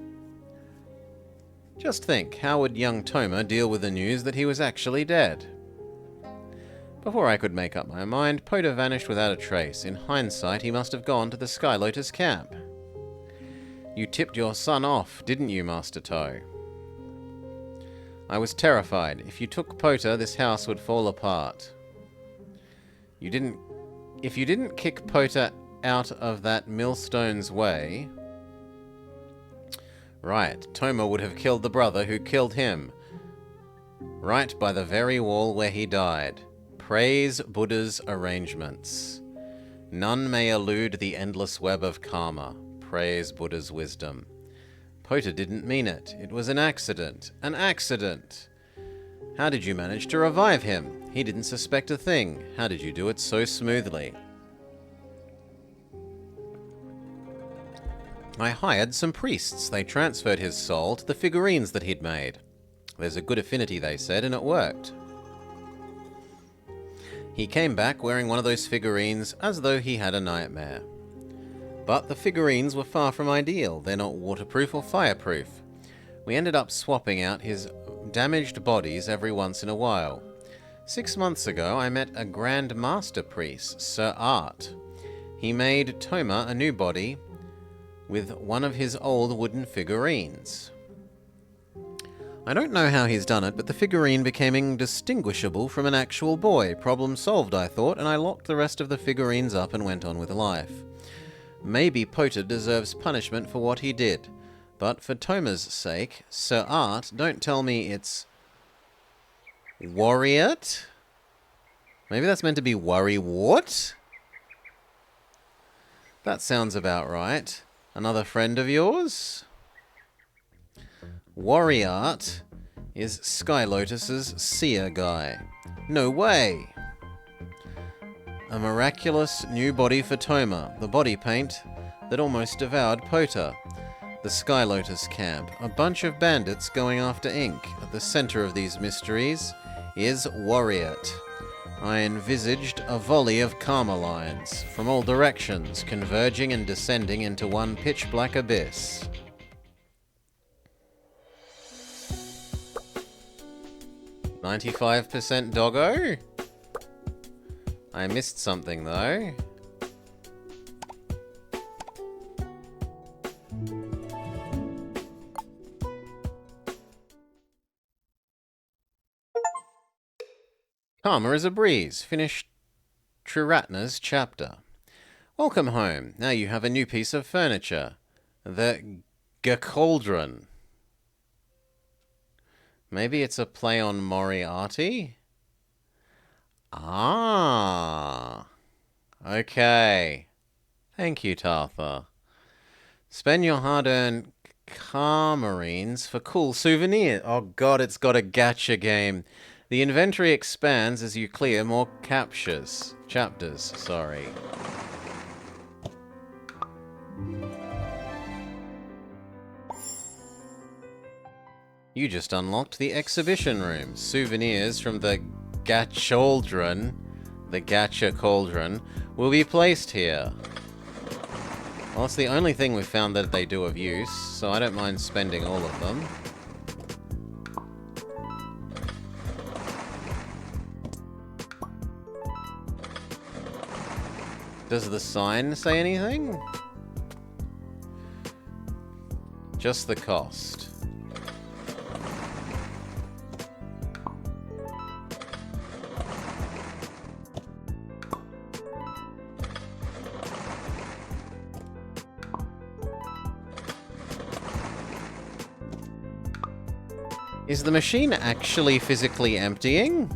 Just think, how would young Toma deal with the news that he was actually dead? Before I could make up my mind, Pota vanished without a trace. In hindsight, he must have gone to the Sky Lotus camp. You tipped your son off, didn't you, Master Toe? I was terrified. If you took Pota, this house would fall apart. If you didn't kick Pota out of that millstone's way... Right, Toma would have killed the brother who killed him. Right by the very wall where he died. Praise Buddha's arrangements. None may elude the endless web of karma. Praise Buddha's wisdom. Pota didn't mean it. It was an accident. An accident! How did you manage to revive him? He didn't suspect a thing. How did you do it so smoothly? I hired some priests. They transferred his soul to the figurines that he'd made. There's a good affinity, they said, and it worked. He came back wearing one of those figurines as though he had a nightmare. But the figurines were far from ideal. They're not waterproof or fireproof. We ended up swapping out his damaged bodies every once in a while. 6 months ago, I met a Grand Master Priest, Sir Art. He made Toma a new body with one of his old wooden figurines. I don't know how he's done it, but the figurine became indistinguishable from an actual boy. Problem solved, I thought, and I locked the rest of the figurines up and went on with life. Maybe Pota deserves punishment for what he did. But for Toma's sake, Sir Art, don't tell me it's... Warriot? Maybe that's meant to be Worrywart? That sounds about right. Another friend of yours? Warriart is Sky Lotus's seer guy. No way! A miraculous new body for Toma, the body paint that almost devoured Pota. The Sky Lotus camp, a bunch of bandits going after ink. At the center of these mysteries is Warriot. I envisaged a volley of karma lines from all directions, converging and descending into one pitch-black abyss. "95% doggo?" I missed something, though. Karma is a breeze. Finish Triratna's chapter. Welcome home. Now you have a new piece of furniture. The Cauldron. Maybe it's a play on Moriarty? Ah. Okay. Thank you, Tartha. Spend your hard-earned Karmarines for cool souvenirs. Oh god, it's got a gacha game. The inventory expands as you clear more chapters. Sorry. You just unlocked the exhibition room. Souvenirs from the Gacha Cauldron, will be placed here. Well, it's the only thing we've found that they do of use, so I don't mind spending all of them. Does the sign say anything? Just the cost. Is the machine actually physically emptying?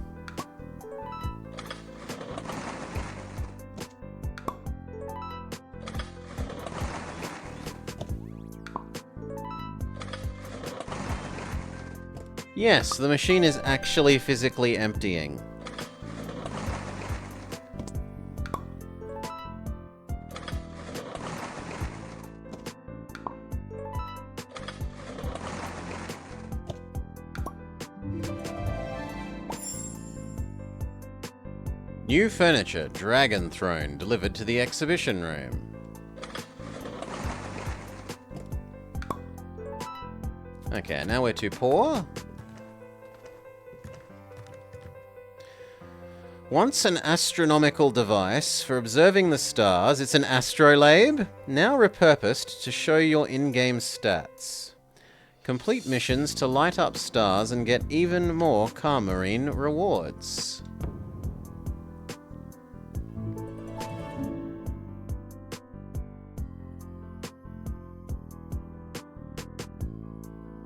Yes, the machine is actually physically emptying. New furniture, dragon throne, delivered to the exhibition room. Okay, now we're too poor. Once an astronomical device for observing the stars, it's an astrolabe, now repurposed to show your in-game stats. Complete missions to light up stars and get even more Carmarine rewards.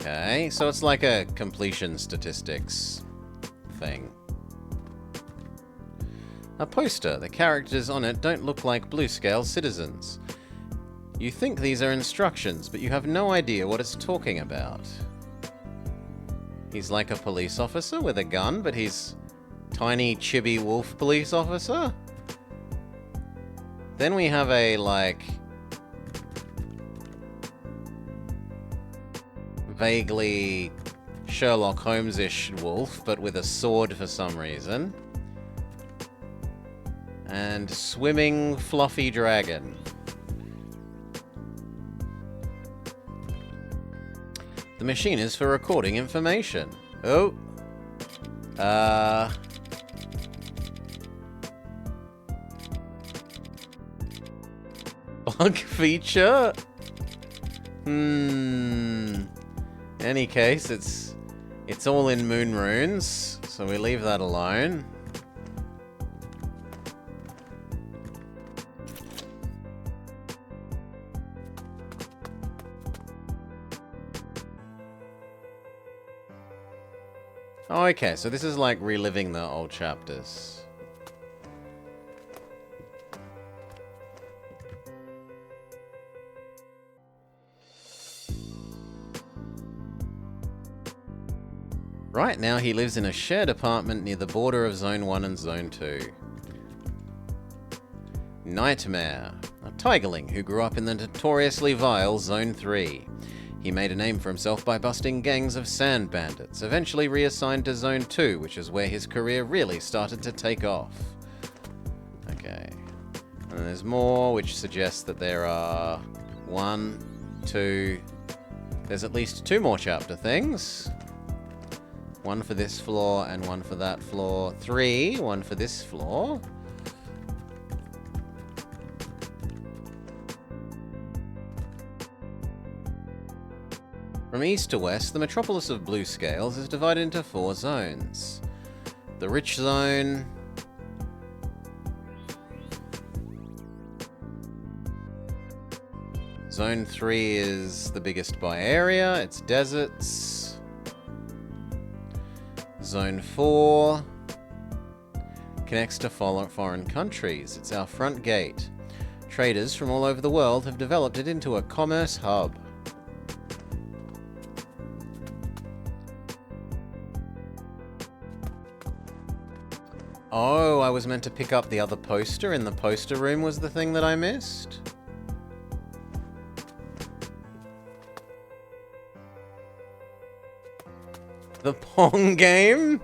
Okay, so it's like a completion statistics thing. A poster. The characters on it don't look like blue-scale citizens. You think these are instructions, but you have no idea what it's talking about. He's like a police officer with a gun, but he's tiny chibi wolf police officer. Then we have a, like, vaguely Sherlock Holmes-ish wolf, but with a sword for some reason. And swimming fluffy dragon. The machine is for recording information. Oh. Bug feature? In any case, it's all in moon runes, so we leave that alone. Oh, okay, so this is like reliving the old chapters. Right now he lives in a shared apartment near the border of Zone 1 and Zone 2. Nightmare, a tigerling who grew up in the notoriously vile Zone 3. He made a name for himself by busting gangs of sand bandits, eventually reassigned to Zone 2, which is where his career really started to take off. Okay. And there's more, which suggests that there are 1, 2... There's at least 2 more chapter things. 1 for this floor and 1 for that floor. 3, 1 for this floor. From east to west, the metropolis of Blue Scales is divided into 4 zones. The Rich Zone, Zone 3 is the biggest by area, it's deserts. Zone 4 connects to foreign countries, it's our front gate. Traders from all over the world have developed it into a commerce hub. Oh, I was meant to pick up the other poster in the poster room was the thing that I missed? The Pong game?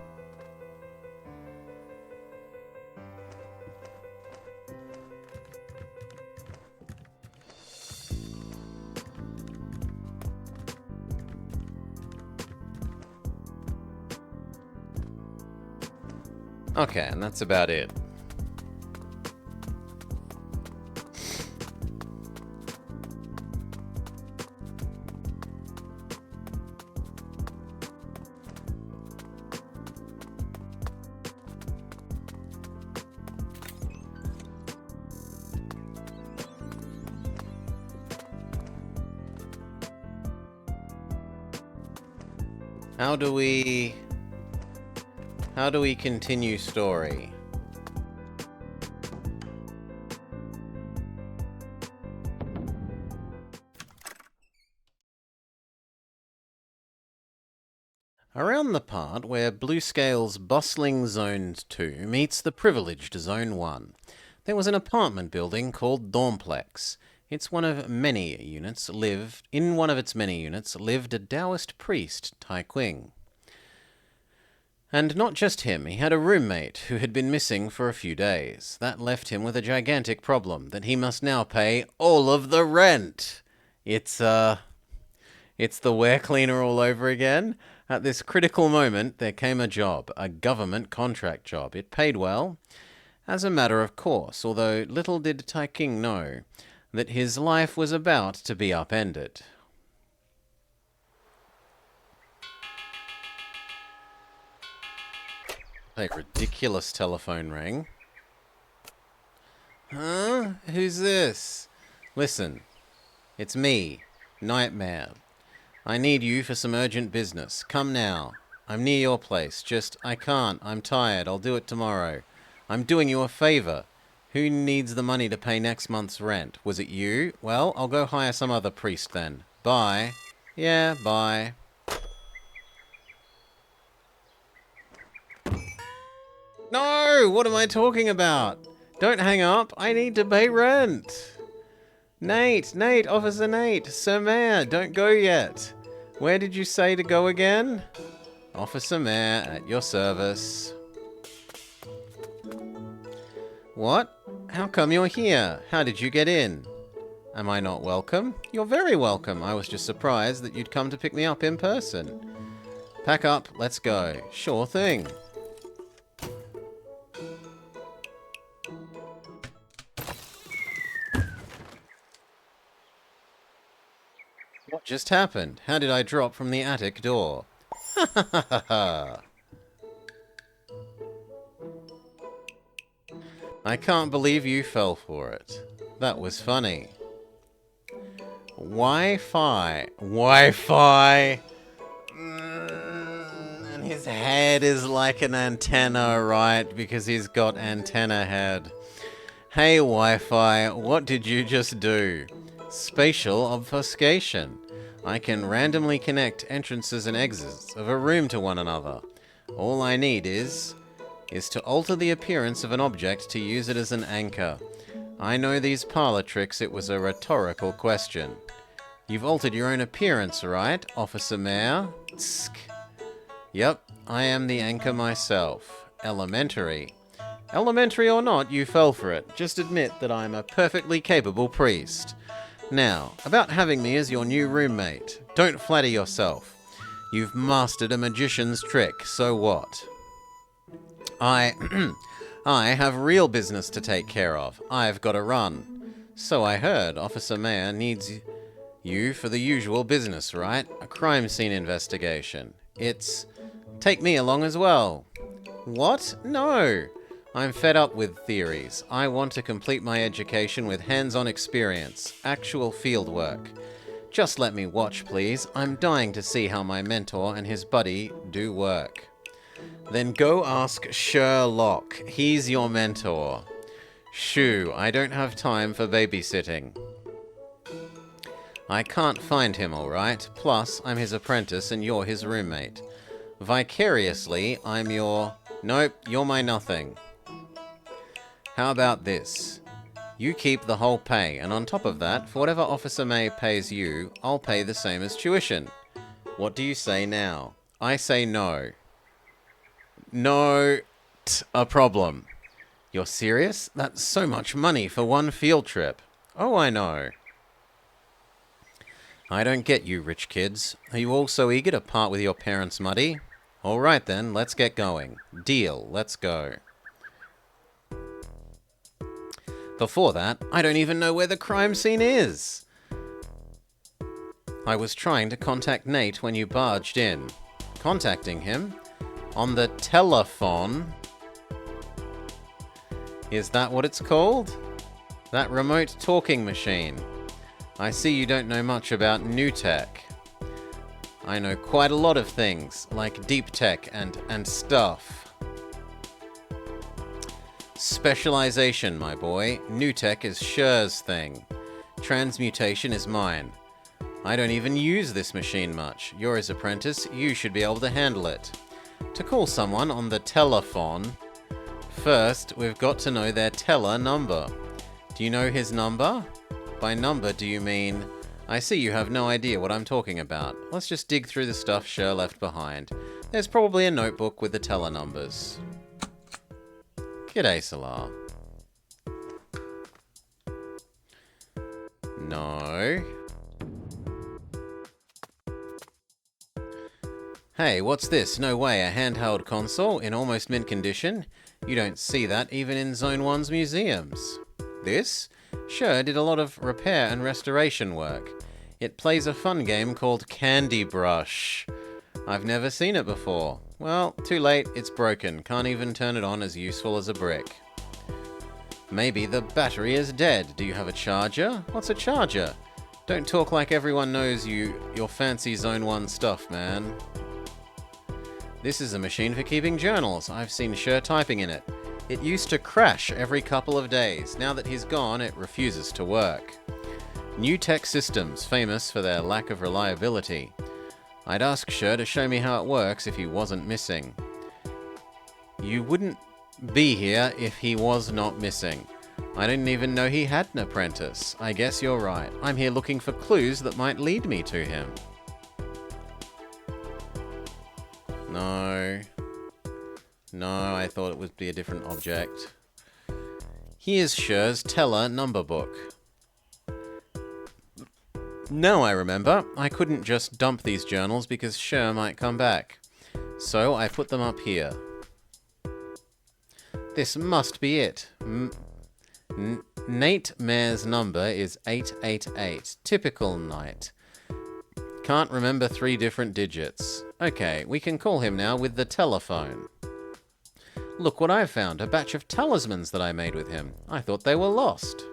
Okay, and that's about it. How do we continue story? Around the part where Bluescale's bustling Zone 2 meets the privileged Zone 1, there was an apartment building called Dormplex. In one of its many units lived a Taoist priest, Tai Qing. And not just him, he had a roommate who had been missing for a few days. That left him with a gigantic problem, that he must now pay all of the rent. It's the ware cleaner all over again. At this critical moment, there came a job, a government contract job. It paid well, as a matter of course, although little did Tai Qing know that his life was about to be upended. A ridiculous telephone ring. Huh? Who's this? Listen, it's me, Nightmare. I need you for some urgent business. Come now. I'm near your place. I can't. I'm tired. I'll do it tomorrow. I'm doing you a favor. Who needs the money to pay next month's rent? Was it you? Well, I'll go hire some other priest then. Bye. Yeah, bye. No! What am I talking about? Don't hang up. I need to pay rent. Nate, Officer Nate, Sir Mayor, don't go yet. Where did you say to go again? Officer Mayor, at your service. What? How come you're here? How did you get in? Am I not welcome? You're very welcome. I was just surprised that you'd come to pick me up in person. Pack up, let's go. Sure thing. What just happened? How did I drop from the attic door? Ha ha ha ha ha! I can't believe you fell for it. That was funny. Wi-Fi. Wi-Fi! And his head is like an antenna, right? Because he's got antenna head. Hey, Wi-Fi, what did you just do? Spatial obfuscation. I can randomly connect entrances and exits of a room to one another. All I need is to alter the appearance of an object to use it as an anchor. I know these parlor tricks. It was a rhetorical question. You've altered your own appearance, right, Officer Mayor? Tsk. Yep, I am the anchor myself. Elementary. Elementary or not, you fell for it. Just admit that I'm a perfectly capable priest. Now, about having me as your new roommate. Don't flatter yourself. You've mastered a magician's trick, so what? I have real business to take care of. I've got to run. So I heard. Officer Mayor needs you for the usual business, right? A crime scene investigation. Take me along as well. What? No. I'm fed up with theories. I want to complete my education with hands-on experience, actual field work. Just let me watch, please. I'm dying to see how my mentor and his buddy do work. Then go ask Sherlock. He's your mentor. Shoo, I don't have time for babysitting. I can't find him, all right. Plus, I'm his apprentice and you're his roommate. Vicariously, I'm your... Nope, you're my nothing. How about this? You keep the whole pay, and on top of that, for whatever Officer May pays you, I'll pay the same as tuition. What do you say now? I say no. No, a problem. You're serious? That's so much money for one field trip. Oh, I know. I don't get you, rich kids. Are you all so eager to part with your parents' money? All right then, let's get going. Deal, let's go. Before that, I don't even know where the crime scene is. I was trying to contact Nate when you barged in. Contacting him? On the telephone? Is that what it's called? That remote talking machine. I see you don't know much about new tech. I know quite a lot of things, like deep tech and stuff. Specialization, my boy. New tech is Sher's thing. Transmutation is mine. I don't even use this machine much. You're his apprentice, you should be able to handle it. To call someone on the telephone, first we've got to know their teller number. Do you know his number? By number, do you mean... I see you have no idea what I'm talking about. Let's just dig through the stuff Sher left behind. There's probably a notebook with the teller numbers. G'day, Salar. No. Hey, what's this? No way, a handheld console in almost mint condition? You don't see that even in Zone 1's museums. This? Sure did a lot of repair and restoration work. It plays a fun game called Candy Brush. I've never seen it before. Well, too late, it's broken. Can't even turn it on as useful as a brick. Maybe the battery is dead. Do you have a charger? What's a charger? Don't talk like everyone knows your fancy Zone 1 stuff, man. This is a machine for keeping journals. I've seen Sher typing in it. It used to crash every couple of days. Now that he's gone, it refuses to work. New tech systems, famous for their lack of reliability. I'd ask Sher to show me how it works if he wasn't missing. You wouldn't be here if he was not missing. I didn't even know he had an apprentice. I guess you're right. I'm here looking for clues that might lead me to him. No. No, I thought it would be a different object. Here's Sher's teller number book. Now I remember, I couldn't just dump these journals because Sher might come back. So I put them up here. This must be it. Nate Mare's number is 888. Typical Knight. Can't remember 3 different digits. Okay, we can call him now with the telephone. Look what I've found, a batch of talismans that I made with him. I thought they were lost.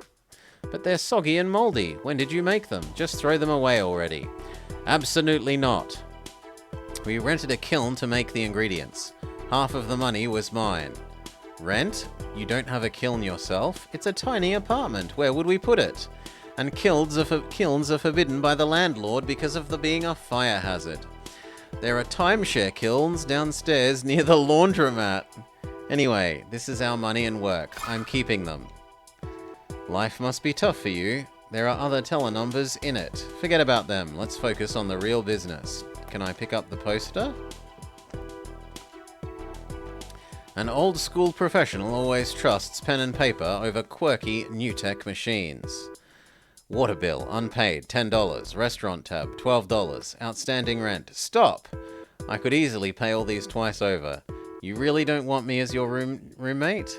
But they're soggy and moldy. When did you make them? Just throw them away already. Absolutely not. We rented a kiln to make the ingredients. Half of the money was mine. Rent? You don't have a kiln yourself? It's a tiny apartment. Where would we put it? And kilns are forbidden by the landlord because of being a fire hazard. There are timeshare kilns downstairs near the laundromat. Anyway, this is our money and work. I'm keeping them. Life must be tough for you. There are other teller numbers in it. Forget about them. Let's focus on the real business. Can I pick up the poster? An old school professional always trusts pen and paper over quirky new tech machines. Water bill, unpaid, $10. Restaurant tab, $12. Outstanding rent. Stop! I could easily pay all these twice over. You really don't want me as your roommate?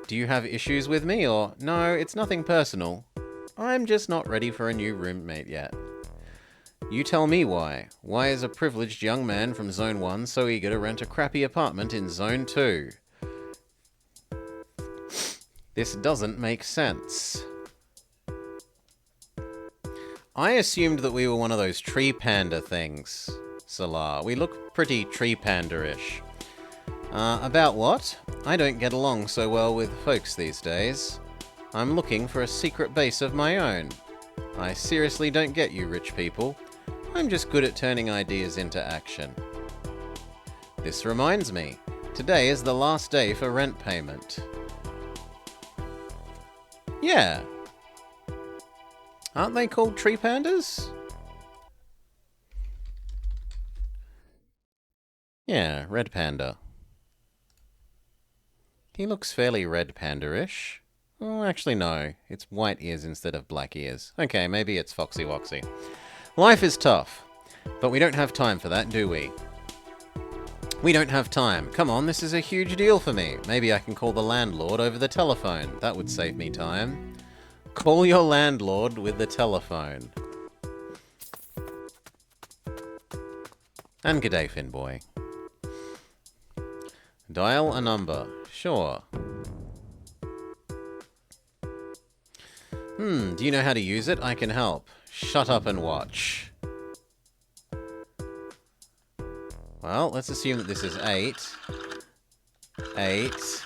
Do you have issues with me, or... No, it's nothing personal. I'm just not ready for a new roommate yet. You tell me why. Why is a privileged young man from Zone 1 so eager to rent a crappy apartment in Zone 2? This doesn't make sense. I assumed that we were one of those tree panda things, Salar. We look pretty tree panda-ish. About what? I don't get along so well with folks these days. I'm looking for a secret base of my own. I seriously don't get you rich people. I'm just good at turning ideas into action. This reminds me, today is the last day for rent payment. Yeah. Aren't they called tree pandas? Yeah, red panda. He looks fairly red panda-ish. Oh, actually no. It's white ears instead of black ears. Okay, maybe it's Foxy Woxy. Life is tough. But we don't have time for that, do we? We don't have time. Come on, this is a huge deal for me. Maybe I can call the landlord over the telephone. That would save me time. Call your landlord with the telephone. And g'day, Finboy. Dial a number. Sure. Do you know how to use it? I can help. Shut up and watch. Well, let's assume that this is 8. 8.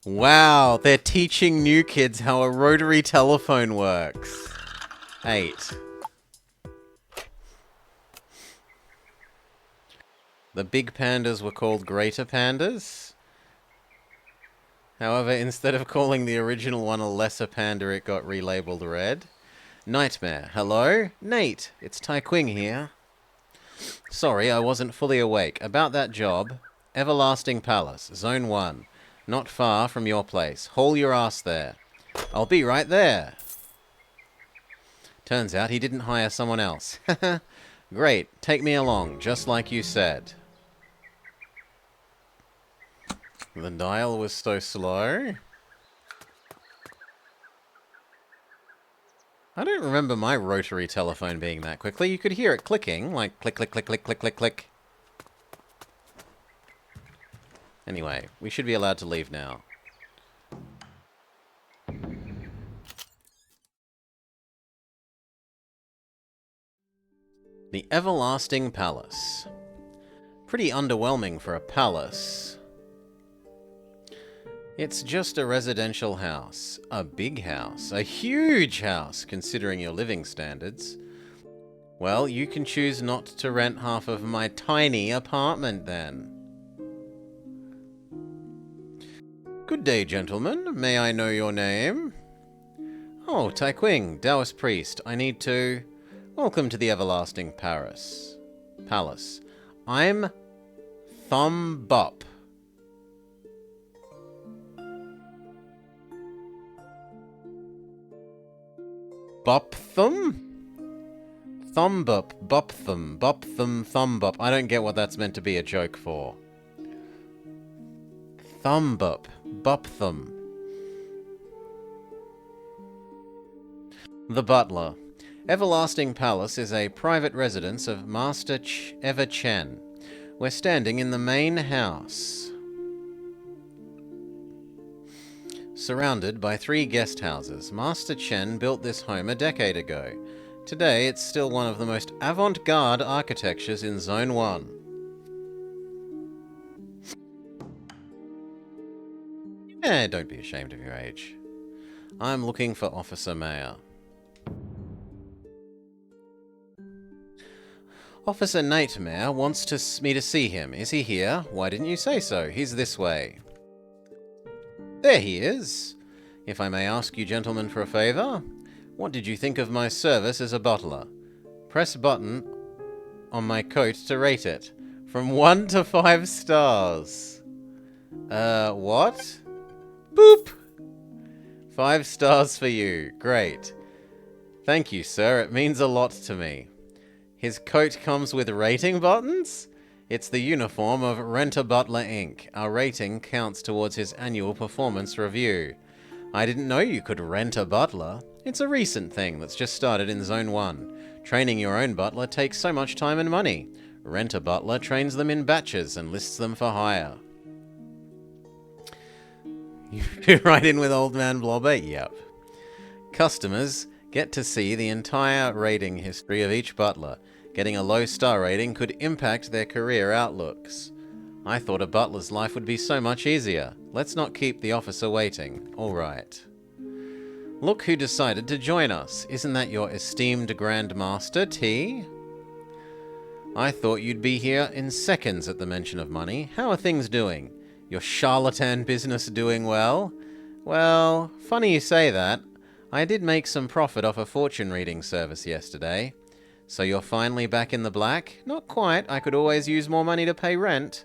Wow, they're teaching new kids how a rotary telephone works. 8. The big pandas were called greater pandas. However, instead of calling the original one a lesser panda, it got relabeled red. Nightmare. Hello? Nate, it's Tai Quing here. Sorry, I wasn't fully awake. About that job. Everlasting Palace, Zone 1. Not far from your place. Haul your ass there. I'll be right there. Turns out he didn't hire someone else. Great, take me along, just like you said. The dial was so slow. I don't remember my rotary telephone being that quickly. You could hear it clicking, like click, click, click, click, click, click, click. Anyway, we should be allowed to leave now. The Everlasting Palace. Pretty underwhelming for a palace. It's just a residential house. A big house. A huge house, considering your living standards. Well, you can choose not to rent half of my tiny apartment then. Good day, gentlemen. May I know your name? Oh, Tai Quing, Taoist priest. I need to... Welcome to the Everlasting Palace. I'm Thumb Bop. Bop Thumb? Thumb Bop, Bop Thumb, Bop Thumb, Thumb Bop. I don't get what that's meant to be a joke for. Thumb Bop, Bop Thumb. The Butler. Everlasting Palace is a private residence of Master Ever Chen. We're standing in the main house, surrounded by 3 guest houses. Master Chen built this home a decade ago. Today, it's still one of the most avant-garde architectures in Zone 1. Don't be ashamed of your age. I'm looking for Officer Mayer. Officer Nightmare wants me to see him. Is he here? Why didn't you say so? He's this way. There he is. If I may ask you gentlemen for a favour, what did you think of my service as a butler? Press button on my coat to rate it. From 1 to 5 stars. What? Boop! 5 stars for you. Great. Thank you, sir. It means a lot to me. His coat comes with rating buttons? It's the uniform of Rent-A-Butler Inc. Our rating counts towards his annual performance review. I didn't know you could rent a butler. It's a recent thing that's just started in Zone 1. Training your own butler takes so much time and money. Rent-A-Butler trains them in batches and lists them for hire. You fit right in with Old Man Blobber? Yep. Customers get to see the entire rating history of each butler. Getting a low star rating could impact their career outlooks. I thought a butler's life would be so much easier. Let's not keep the officer waiting. All right. Look who decided to join us. Isn't that your esteemed Grand Master, T? I thought you'd be here in seconds at the mention of money. How are things doing? Your charlatan business doing well? Well, funny you say that. I did make some profit off a fortune reading service yesterday. So you're finally back in the black? Not quite. I could always use more money to pay rent.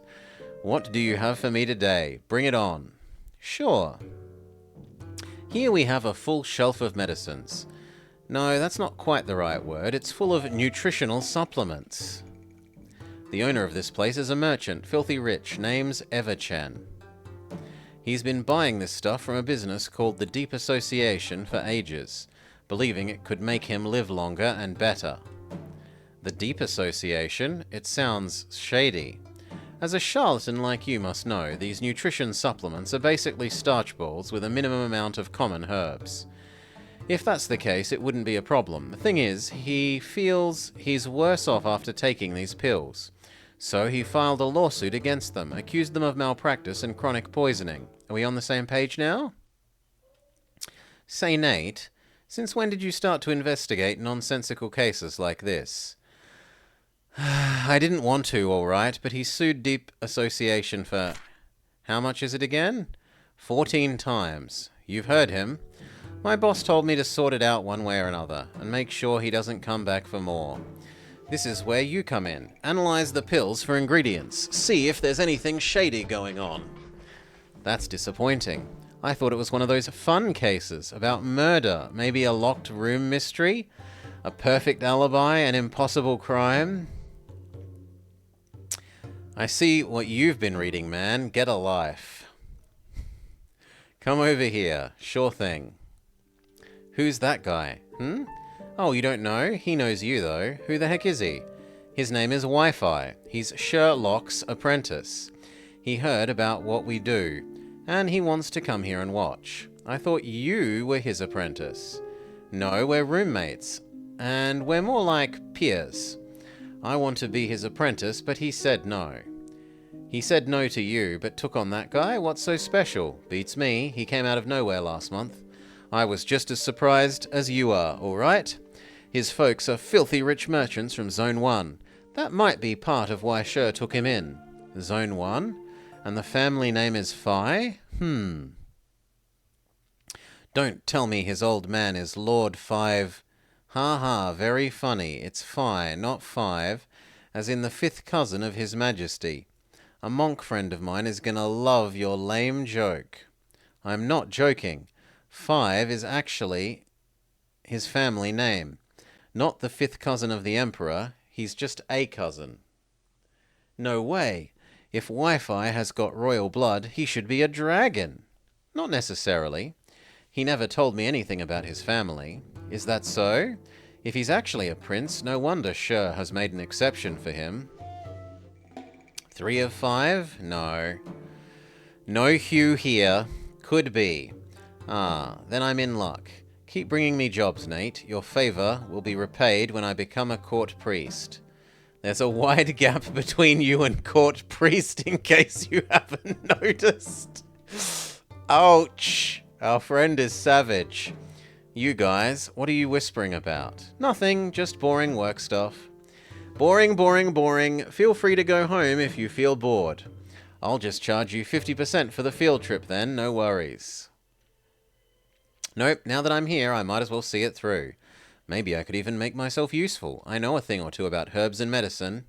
What do you have for me today? Bring it on. Sure. Here we have a full shelf of medicines. No, that's not quite the right word. It's full of nutritional supplements. The owner of this place is a merchant, filthy rich, name's Everchen. He's been buying this stuff from a business called the Deep Association for ages, believing it could make him live longer and better. The Deep Association? It sounds shady. As a charlatan like you must know, these nutrition supplements are basically starch balls with a minimum amount of common herbs. If that's the case, it wouldn't be a problem. The thing is, he feels he's worse off after taking these pills. So he filed a lawsuit against them, accused them of malpractice and chronic poisoning. Are we on the same page now? Say, Nate, since when did you start to investigate nonsensical cases like this? I didn't want to, all right, but he sued Deep Association for... How much is it again? 14 times. You've heard him. My boss told me to sort it out one way or another, and make sure he doesn't come back for more. This is where you come in. Analyze the pills for ingredients. See if there's anything shady going on. That's disappointing. I thought it was one of those fun cases about murder, maybe a locked room mystery, a perfect alibi, an impossible crime. I see what you've been reading, man. Get a life. Come over here. Sure thing. Who's that guy? Oh, you don't know? He knows you, though. Who the heck is he? His name is Wi-Fi. He's Sherlock's apprentice. He heard about what we do, and he wants to come here and watch. I thought you were his apprentice. No, we're roommates, and we're more like peers. I want to be his apprentice, but he said no. He said no to you, but took on that guy? What's so special? Beats me. He came out of nowhere last month. I was just as surprised as you are, all right? His folks are filthy rich merchants from Zone 1. That might be part of why Sher took him in. Zone 1? And the family name is Phi? Don't tell me his old man is Lord Five... Ha ha, very funny. It's Phi, not Five, as in the fifth cousin of His Majesty. A monk friend of mine is gonna love your lame joke. I'm not joking. Five is actually his family name. Not the fifth cousin of the Emperor, he's just a cousin. No way. If Wi-Fi has got royal blood, he should be a dragon. Not necessarily. He never told me anything about his family. Is that so? If he's actually a prince, no wonder Sher has made an exception for him. 3 of 5? No. No Hugh here. Could be. Ah, then I'm in luck. Keep bringing me jobs, Nate. Your favor will be repaid when I become a court priest. There's a wide gap between you and court priest, in case you haven't noticed. Ouch! Our friend is savage. You guys, what are you whispering about? Nothing, just boring work stuff. Boring, boring, boring. Feel free to go home if you feel bored. I'll just charge you 50% for the field trip then, no worries. Nope, now that I'm here, I might as well see it through. Maybe I could even make myself useful. I know a thing or two about herbs and medicine.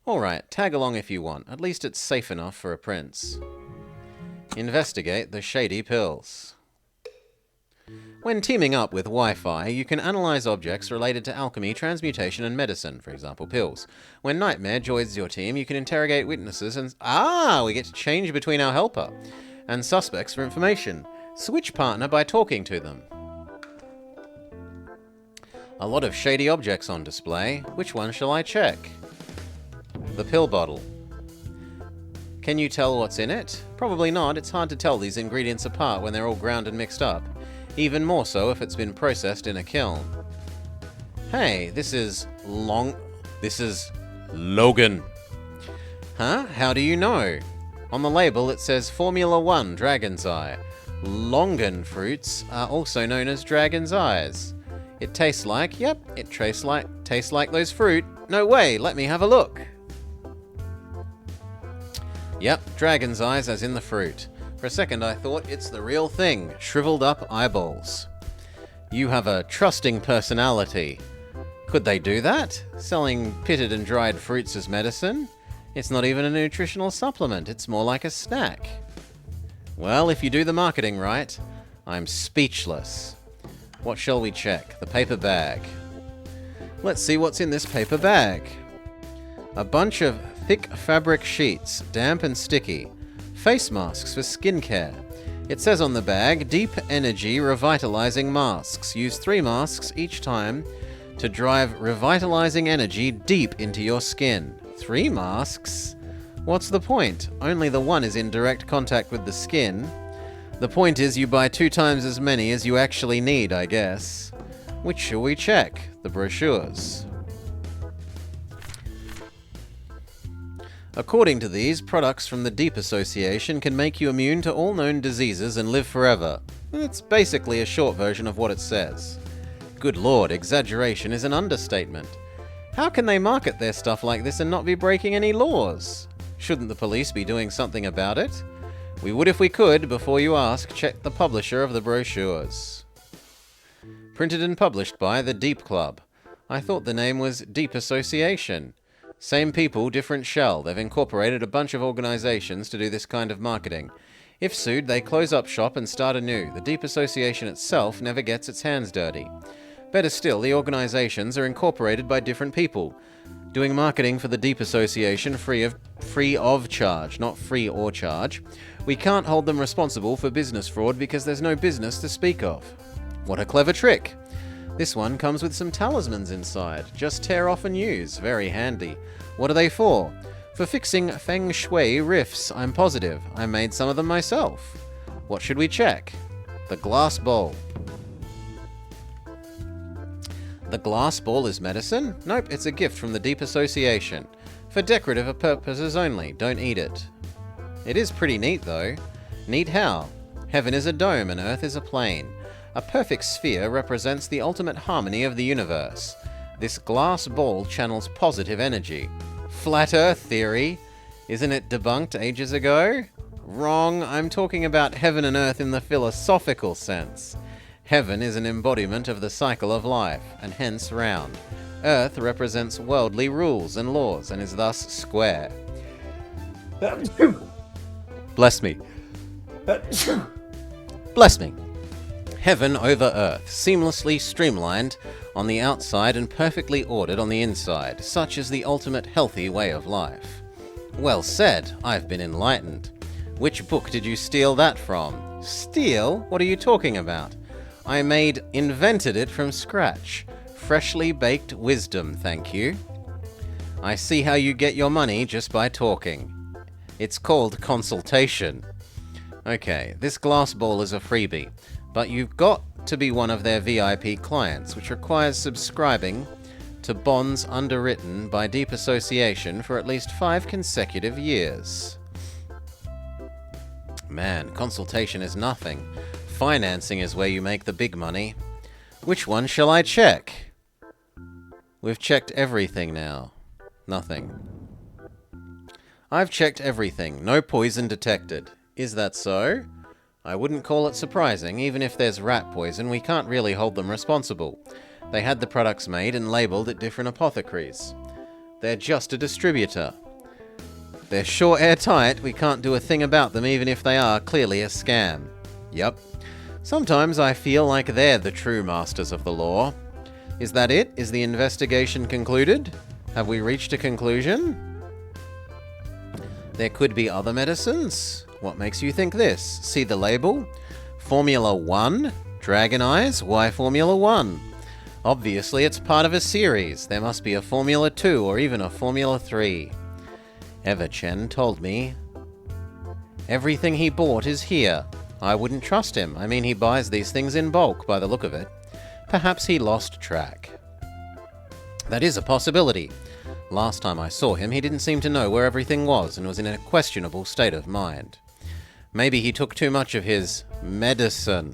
Alright, tag along if you want. At least it's safe enough for a prince. Investigate the shady pills. When teaming up with Wi-Fi, you can analyze objects related to alchemy, transmutation, and medicine, for example, pills. When Nightmare joins your team, you can interrogate witnesses and... we get to change between our helper and suspects for information. Switch partner by talking to them. A lot of shady objects on display. Which one shall I check? The pill bottle. Can you tell what's in it? Probably not. It's hard to tell these ingredients apart when they're all ground and mixed up. Even more so if it's been processed in a kiln. Hey, this is Logan. Huh? How do you know? On the label it says Formula 1 Dragon's Eye. Longan fruits are also known as Dragon's Eyes. It tastes like, yep, it tastes like those fruit. No way, let me have a look. Yep, Dragon's Eyes as in the fruit. For a second I thought it's the real thing, shriveled up eyeballs. You have a trusting personality. Could they do that? Selling pitted and dried fruits as medicine? It's not even a nutritional supplement, it's more like a snack. Well, if you do the marketing right, I'm speechless. What shall we check? The paper bag. Let's see what's in this paper bag. A bunch of thick fabric sheets, damp and sticky. Face masks for skincare. It says on the bag, Deep Energy Revitalizing Masks. Use 3 masks each time to drive revitalizing energy deep into your skin. 3 masks? What's the point? Only the one is in direct contact with the skin. The point is you buy 2 times as many as you actually need, I guess. Which shall we check? The brochures. According to these, products from the Deep Association can make you immune to all known diseases and live forever. It's basically a short version of what it says. Good lord, exaggeration is an understatement. How can they market their stuff like this and not be breaking any laws? Shouldn't the police be doing something about it? We would if we could. Before you ask, check the publisher of the brochures. Printed and published by the Deep Club. I thought the name was Deep Association. Same people, different shell. They've incorporated a bunch of organizations to do this kind of marketing. If sued, they close up shop and start anew. The Deep Association itself never gets its hands dirty. Better still, the organizations are incorporated by different people, doing marketing for the Deep Association free of charge, not free or charge. We can't hold them responsible for business fraud because there's no business to speak of. What a clever trick! This one comes with some talismans inside. Just tear off and use. Very handy. What are they for? For fixing feng shui riffs, I'm positive. I made some of them myself. What should we check? The glass bowl. The glass ball is medicine? Nope, it's a gift from the Deep Association. For decorative purposes only, don't eat it. It is pretty neat though. Neat how? Heaven is a dome and earth is a plane. A perfect sphere represents the ultimate harmony of the universe. This glass ball channels positive energy. Flat earth theory? Isn't it debunked ages ago? Wrong, I'm talking about heaven and earth in the philosophical sense. Heaven is an embodiment of the cycle of life, and hence round. Earth represents worldly rules and laws, and is thus square. Bless me. Bless me. Heaven over earth, seamlessly streamlined on the outside and perfectly ordered on the inside. Such is the ultimate healthy way of life. Well said, I've been enlightened. Which book did you steal that from? Steal? What are you talking about? I invented it from scratch. Freshly baked wisdom, thank you. I see how you get your money just by talking. It's called consultation. Okay, this glass ball is a freebie, but you've got to be one of their VIP clients, which requires subscribing to bonds underwritten by Deep Association for at least 5 consecutive years. Man, consultation is nothing. Financing is where you make the big money. Which one shall I check? We've checked everything now. Nothing. I've checked everything. No poison detected. Is that so? I wouldn't call it surprising. Even if there's rat poison, we can't really hold them responsible. They had the products made and labelled at different apothecaries. They're just a distributor. They're sure airtight. We can't do a thing about them even if they are clearly a scam. Yup. Sometimes I feel like they're the true masters of the law. Is that it? Is the investigation concluded? Have we reached a conclusion? There could be other medicines? What makes you think this? See the label? Formula 1? Dragon Eyes? Why Formula 1? Obviously it's part of a series. There must be a Formula 2 or even a Formula 3. Everchen told me everything he bought is here. I wouldn't trust him. I mean, he buys these things in bulk by the look of it. Perhaps he lost track. That is a possibility. Last time I saw him, he didn't seem to know where everything was and was in a questionable state of mind. Maybe he took too much of his medicine.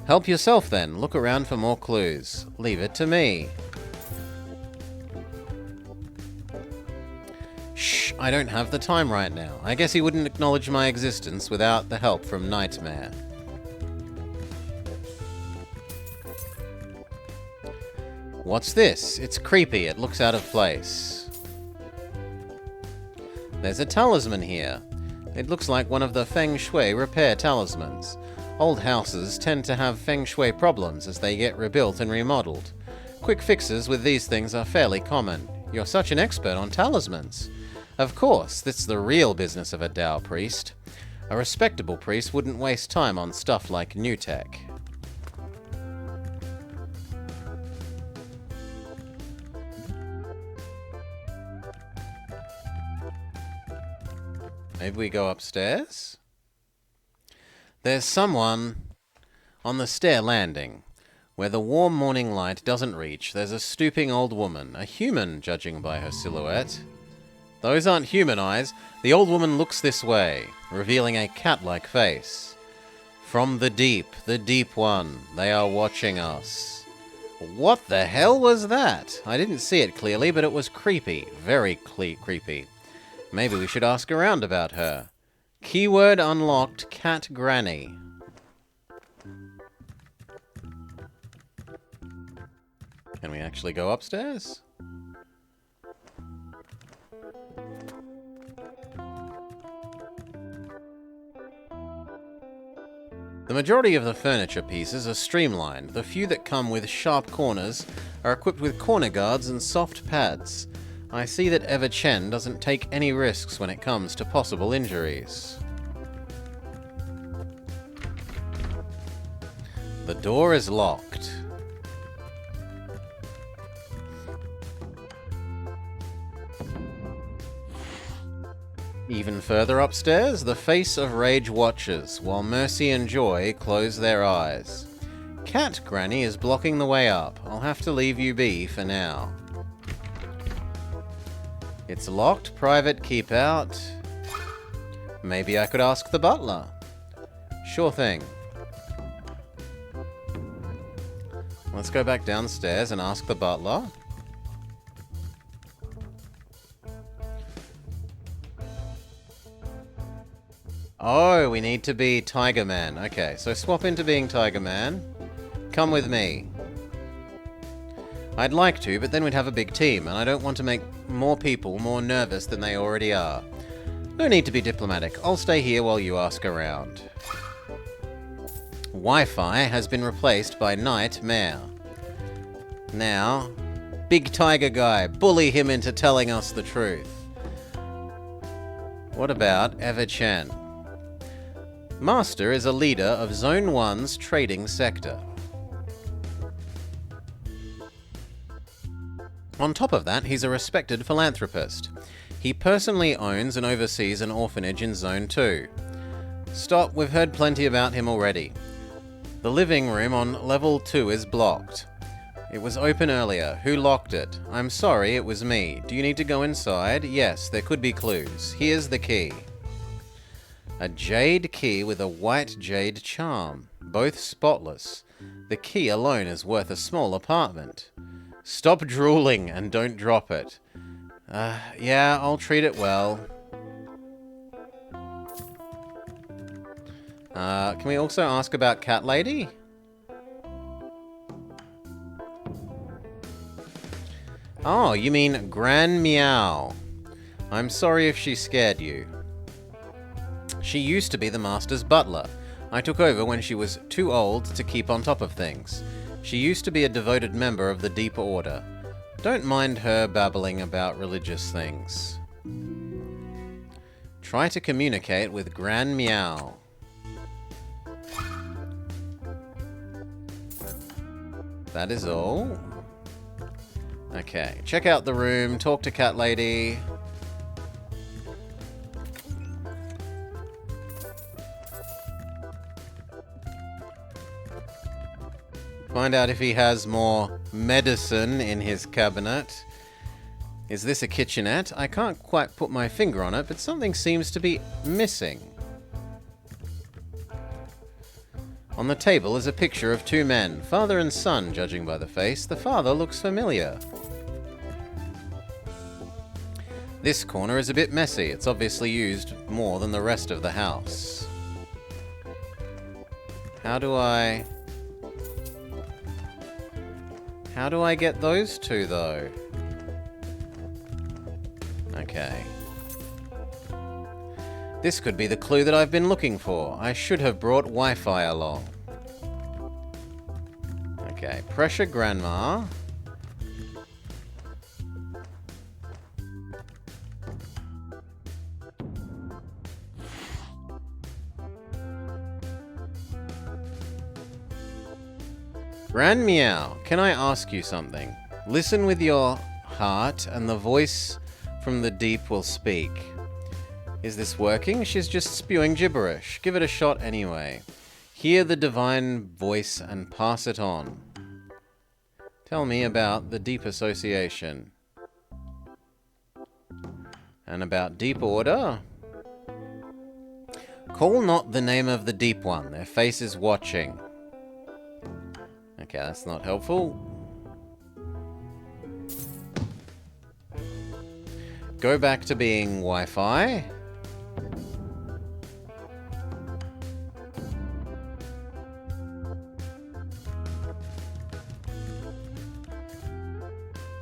Help yourself then. Look around for more clues. Leave it to me. Shh, I don't have the time right now. I guess he wouldn't acknowledge my existence without the help from Nightmare. What's this? It's creepy. It looks out of place. There's a talisman here. It looks like one of the Feng Shui repair talismans. Old houses tend to have Feng Shui problems as they get rebuilt and remodeled. Quick fixes with these things are fairly common. You're such an expert on talismans. Of course, that's the real business of a Dao priest. A respectable priest wouldn't waste time on stuff like new tech. Maybe we go upstairs? There's someone on the stair landing. Where the warm morning light doesn't reach, there's a stooping old woman, a human judging by her silhouette. Those aren't human eyes. The old woman looks this way, revealing a cat-like face. From the deep one, they are watching us. What the hell was that? I didn't see it clearly, but it was creepy. Very creepy. Maybe we should ask around about her. Keyword unlocked, Cat Granny. Can we actually go upstairs? The majority of the furniture pieces are streamlined. The few that come with sharp corners are equipped with corner guards and soft pads. I see that Eva Chen doesn't take any risks when it comes to possible injuries. The door is locked. Even further upstairs, the face of rage watches, while Mercy and Joy close their eyes. Cat Granny is blocking the way up. I'll have to leave you be for now. It's locked, private, keep out. Maybe I could ask the butler. Sure thing. Let's go back downstairs and ask the butler. Oh, we need to be Tiger Man. Okay, so swap into being Tiger Man. Come with me. I'd like to, but then we'd have a big team, and I don't want to make more people more nervous than they already are. No need to be diplomatic. I'll stay here while you ask around. Wi-Fi has been replaced by Nightmare. Now, big tiger guy, bully him into telling us the truth. What about Eva Chen? Master is a leader of Zone 1's trading sector. On top of that, he's a respected philanthropist. He personally owns and oversees an orphanage in Zone 2. Stop, we've heard plenty about him already. The living room on level 2 is blocked. It was open earlier. Who locked it? I'm sorry, it was me. Do you need to go inside? Yes, there could be clues. Here's the key. A jade key with a white jade charm. Both spotless. The key alone is worth a small apartment. Stop drooling and don't drop it. Yeah, I'll treat it well. Can we also ask about Cat Lady? Oh, you mean Gran Meow. I'm sorry if she scared you. She used to be the master's butler. I took over when she was too old to keep on top of things. She used to be a devoted member of the Deep Order. Don't mind her babbling about religious things. Try to communicate with Gran Meow. That is all. Okay, check out the room, talk to Cat Lady. Find out if he has more medicine in his cabinet. Is this a kitchenette? I can't quite put my finger on it, but something seems to be missing. On the table is a picture of two men, father and son, judging by the face. The father looks familiar. This corner is a bit messy. It's obviously used more than the rest of the house. How do I How do I get those two, though? Okay. This could be the clue that I've been looking for. I should have brought Wi-Fi along. Okay, pressure grandma. Grand Meow, can I ask you something? Listen with your heart and the voice from the deep will speak. Is this working? She's just spewing gibberish. Give it a shot anyway. Hear the divine voice and pass it on. Tell me about the deep association. And about deep order? Call not the name of the deep one. Their face is watching. Okay, that's not helpful. Go back to being Wi-Fi.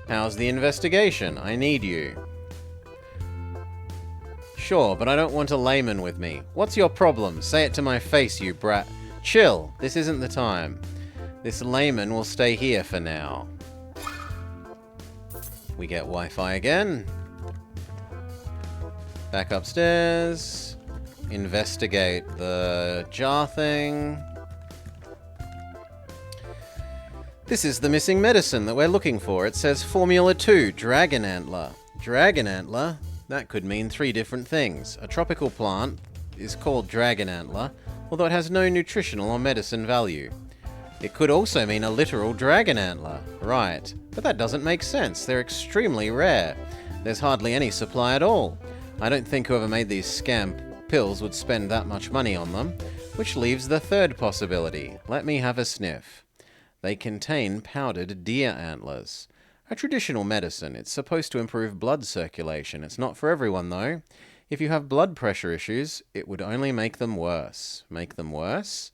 How's the investigation? I need you. Sure, but I don't want a layman with me. What's your problem? Say it to my face, you brat. Chill, this isn't the time. This layman will stay here for now. We get Wi-Fi again. Back upstairs. Investigate the jar thing. This is the missing medicine that we're looking for. It says Formula 2, Dragon Antler. Dragon Antler? That could mean 3 different things. A tropical plant is called Dragon Antler, although it has no nutritional or medicine value. It could also mean a literal dragon antler. Right, but that doesn't make sense. They're extremely rare. There's hardly any supply at all. I don't think whoever made these scam pills would spend that much money on them, which leaves the third possibility. Let me have a sniff. They contain powdered deer antlers. A traditional medicine. It's supposed to improve blood circulation. It's not for everyone, though. If you have blood pressure issues, it would only make them worse. Make them worse?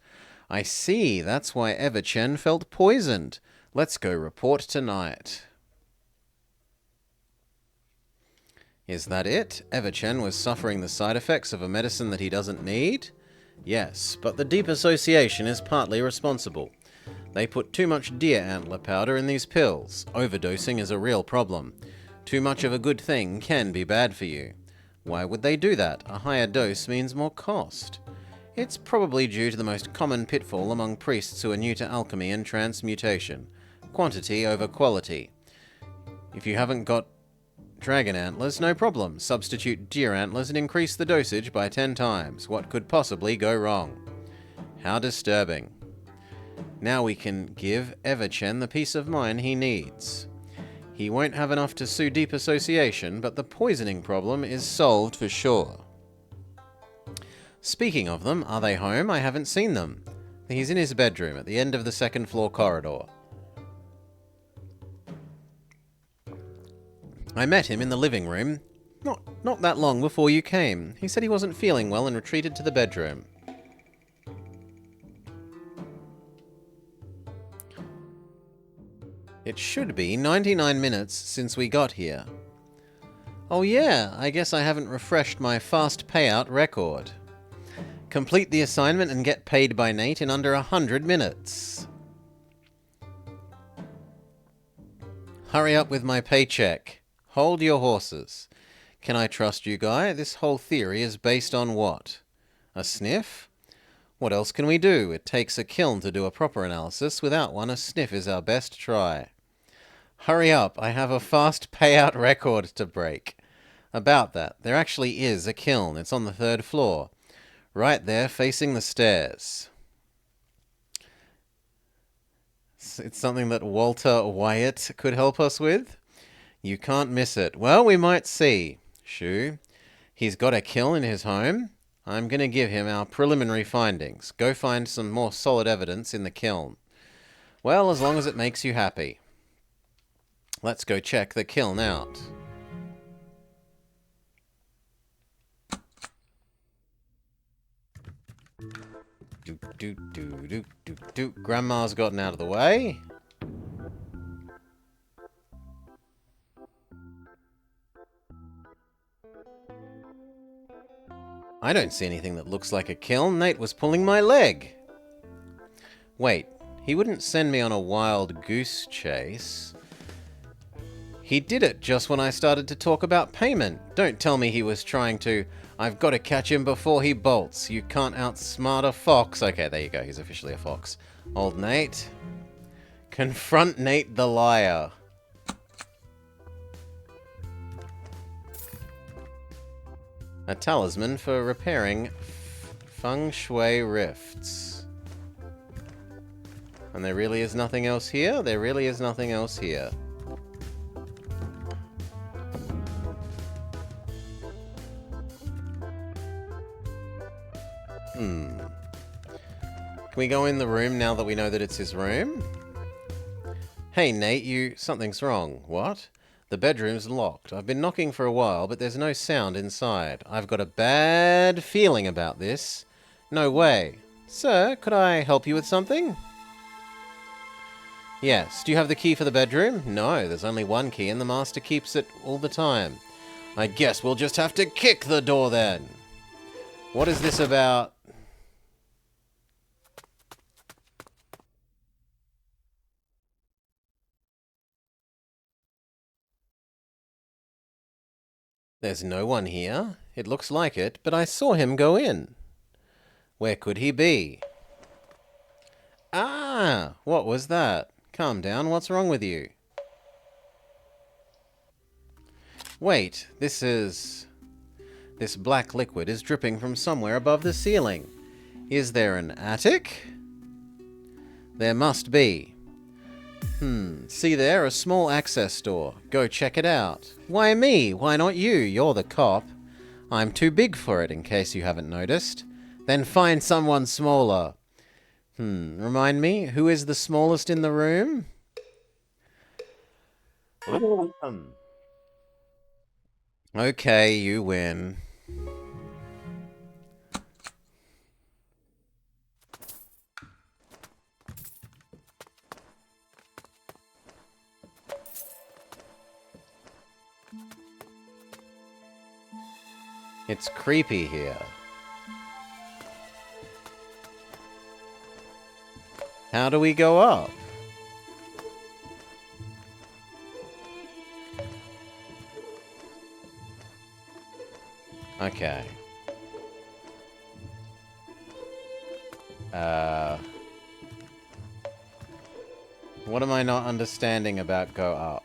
I see. That's why Everchen felt poisoned. Let's go report tonight. Is that it? Everchen was suffering the side effects of a medicine that he doesn't need? Yes, but the deep association is partly responsible. They put too much deer antler powder in these pills. Overdosing is a real problem. Too much of a good thing can be bad for you. Why would they do that? A higher dose means more cost. It's probably due to the most common pitfall among priests who are new to alchemy and transmutation. Quantity over quality. If you haven't got dragon antlers, no problem. Substitute deer antlers and increase the dosage by 10 times. What could possibly go wrong? How disturbing. Now we can give Everchen the peace of mind he needs. He won't have enough to sue deep association, but the poisoning problem is solved for sure. Speaking of them, are they home? I haven't seen them. He's in his bedroom at the end of the 2nd floor corridor. I met him in the living room not that long before you came. He said he wasn't feeling well and retreated to the bedroom. It should be 99 minutes since we got here. Oh yeah, I guess I haven't refreshed my fast payout record. Complete the assignment and get paid by Nate in under 100 minutes. Hurry up with my paycheck. Hold your horses. Can I trust you, Guy? This whole theory is based on what? A sniff? What else can we do? It takes a kiln to do a proper analysis. Without one, a sniff is our best try. Hurry up, I have a fast payout record to break. About that, there actually is a kiln. It's on the 3rd floor. Right there, facing the stairs. It's something that Walter Wyatt could help us with. You can't miss it. Well, we might see. Shoo. He's got a kiln in his home. I'm going to give him our preliminary findings. Go find some more solid evidence in the kiln. Well, as long as it makes you happy. Let's go check the kiln out. Grandma's gotten out of the way. I don't see anything that looks like a kill. Nate was pulling my leg. Wait, he wouldn't send me on a wild goose chase. He did it just when I started to talk about payment. Don't tell me he was trying to... I've got to catch him before he bolts. You can't outsmart a fox. Okay, there you go. He's officially a fox. Old Nate. Confront Nate the liar. A talisman for repairing feng shui rifts. And there really is nothing else here? There really is nothing else here. Can we go in the room now that we know that it's his room? Hey Nate, something's wrong. What? The bedroom's locked. I've been knocking for a while, but there's no sound inside. I've got a bad feeling about this. No way. Sir, could I help you with something? Yes. Do you have the key for the bedroom? No, there's only one key and the master keeps it all the time. I guess we'll just have to kick the door then. What is this about? There's no one here. It looks like it, but I saw him go in. Where could he be? Ah! What was that? Calm down, what's wrong with you? Wait, this black liquid is dripping from somewhere above the ceiling. Is there an attic? There must be. See there, a small access door. Go check it out. Why me? Why not you? You're the cop. I'm too big for it, in case you haven't noticed. Then find someone smaller. Remind me, who is the smallest in the room? Okay, you win. It's creepy here. How do we go up? Okay. What am I not understanding about go up?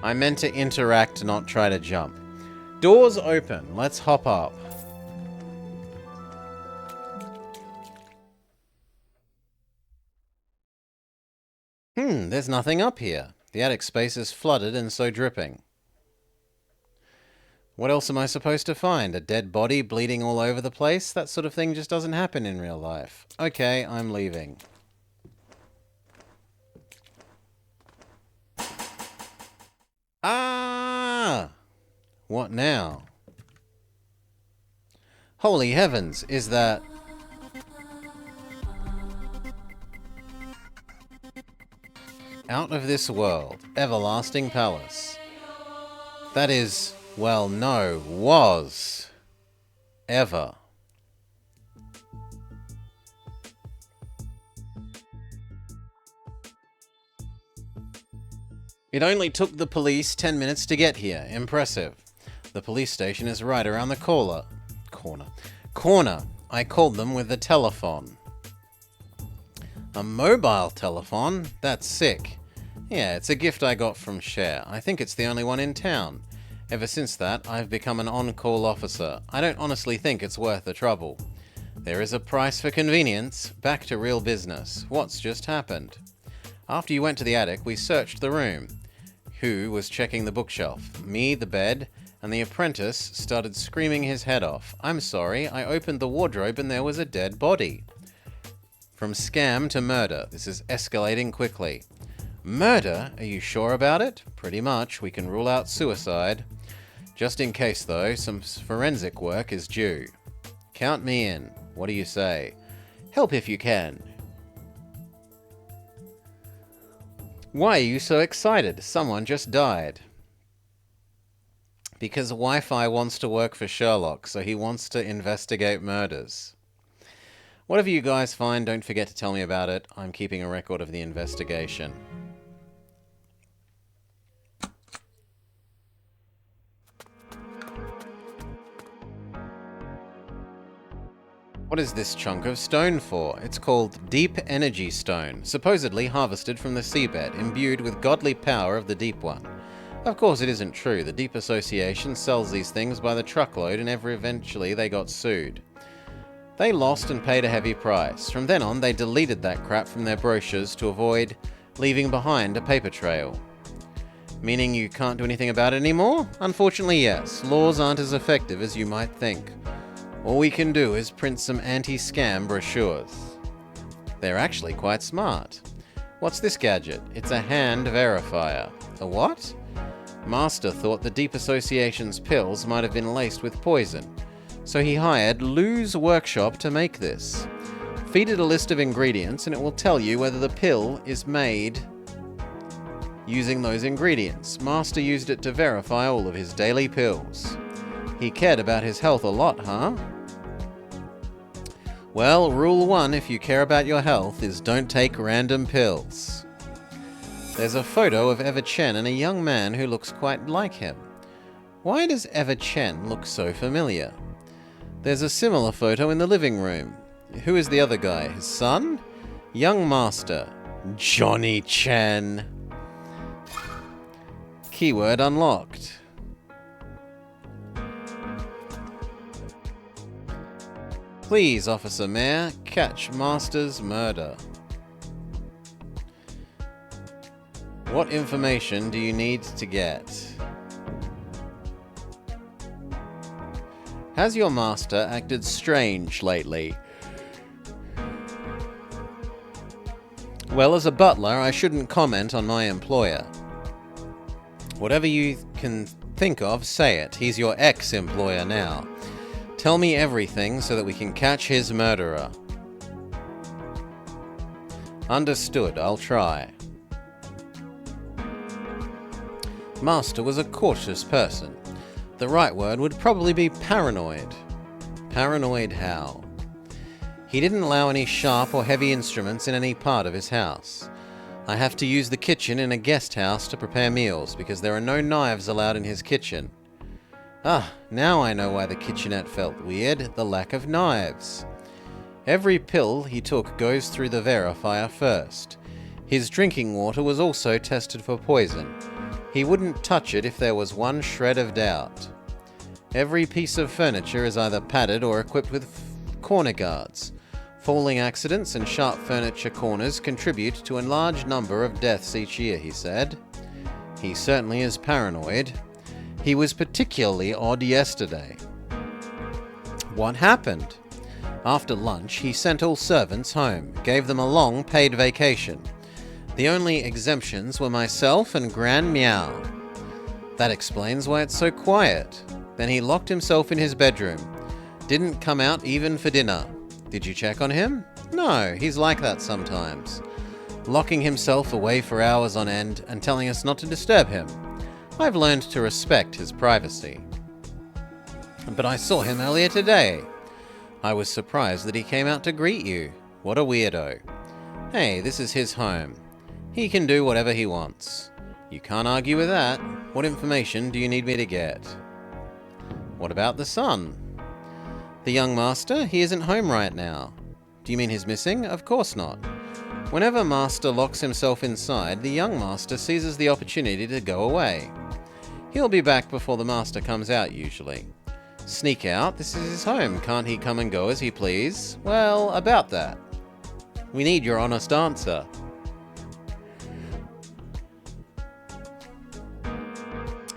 I meant to interact, not try to jump. Doors open. Let's hop up. There's nothing up here. The attic space is flooded and so dripping. What else am I supposed to find? A dead body bleeding all over the place? That sort of thing just doesn't happen in real life. Okay, I'm leaving. Ah! What now? Holy heavens, is that... Out of this world, everlasting palace. That is, well, no, was. Ever. It only took the police 10 minutes to get here. Impressive. The police station is right around the corner. I called them with a telephone. A mobile telephone? That's sick. Yeah, it's a gift I got from Cher. I think it's the only one in town. Ever since that, I've become an on-call officer. I don't honestly think it's worth the trouble. There is a price for convenience. Back to real business. What's just happened? After you went to the attic, we searched the room. Who was checking the bookshelf? Me, the bed, and the apprentice started screaming his head off. I'm sorry, I opened the wardrobe and there was a dead body. From scam to murder, this is escalating quickly. Murder? Are you sure about it? Pretty much. We can rule out suicide. Just in case, though, some forensic work is due. Count me in. What do you say? Help if you can. Why are you so excited? Someone just died. Because Wi-Fi wants to work for Sherlock, so he wants to investigate murders. Whatever you guys find, don't forget to tell me about it. I'm keeping a record of the investigation. What is this chunk of stone for? It's called Deep Energy Stone, supposedly harvested from the seabed, imbued with godly power of the Deep One. Of course it isn't true. The Deep Association sells these things by the truckload, and eventually they got sued. They lost and paid a heavy price. From then on, they deleted that crap from their brochures to avoid leaving behind a paper trail. Meaning you can't do anything about it anymore? Unfortunately, yes. Laws aren't as effective as you might think. All we can do is print some anti-scam brochures. They're actually quite smart. What's this gadget? It's a hand verifier. A what? Master thought the Deep Association's pills might have been laced with poison, so he hired Lou's workshop to make this. Feed it a list of ingredients and it will tell you whether the pill is made using those ingredients. Master used it to verify all of his daily pills. He cared about his health a lot, huh? Well, rule 1 if you care about your health is don't take random pills. There's a photo of Eva Chen and a young man who looks quite like him. Why does Eva Chen look so familiar? There's a similar photo in the living room. Who is the other guy? His son? Young Master. Johnny Chen. Keyword unlocked. Please, Officer Mayor, catch Master's murder. What information do you need to get? Has your master acted strange lately? Well, as a butler, I shouldn't comment on my employer. Whatever you can think of, say it. He's your ex-employer now. Tell me everything so that we can catch his murderer. Understood, I'll try. Master was a cautious person. The right word would probably be paranoid. Paranoid how? He didn't allow any sharp or heavy instruments in any part of his house. I have to use the kitchen in a guest house to prepare meals because there are no knives allowed in his kitchen. Ah, now I know why the kitchenette felt weird, the lack of knives. Every pill he took goes through the verifier first. His drinking water was also tested for poison. He wouldn't touch it if there was one shred of doubt. Every piece of furniture is either padded or equipped with corner guards. Falling accidents and sharp furniture corners contribute to a large number of deaths each year, he said. He certainly is paranoid. He was particularly odd yesterday. What happened? After lunch, he sent all servants home, gave them a long paid vacation. The only exemptions were myself and Gran Meow. That explains why it's so quiet. Then he locked himself in his bedroom. Didn't come out even for dinner. Did you check on him? No, he's like that sometimes. Locking himself away for hours on end and telling us not to disturb him. I've learned to respect his privacy. But I saw him earlier today. I was surprised that he came out to greet you. What a weirdo. Hey, this is his home. He can do whatever he wants. You can't argue with that. What information do you need me to get? What about the son? The young master? He isn't home right now. Do you mean he's missing? Of course not. Whenever master locks himself inside, the young master seizes the opportunity to go away. He'll be back before the master comes out, usually. Sneak out? This is his home. Can't he come and go as he please? Well, about that. We need your honest answer.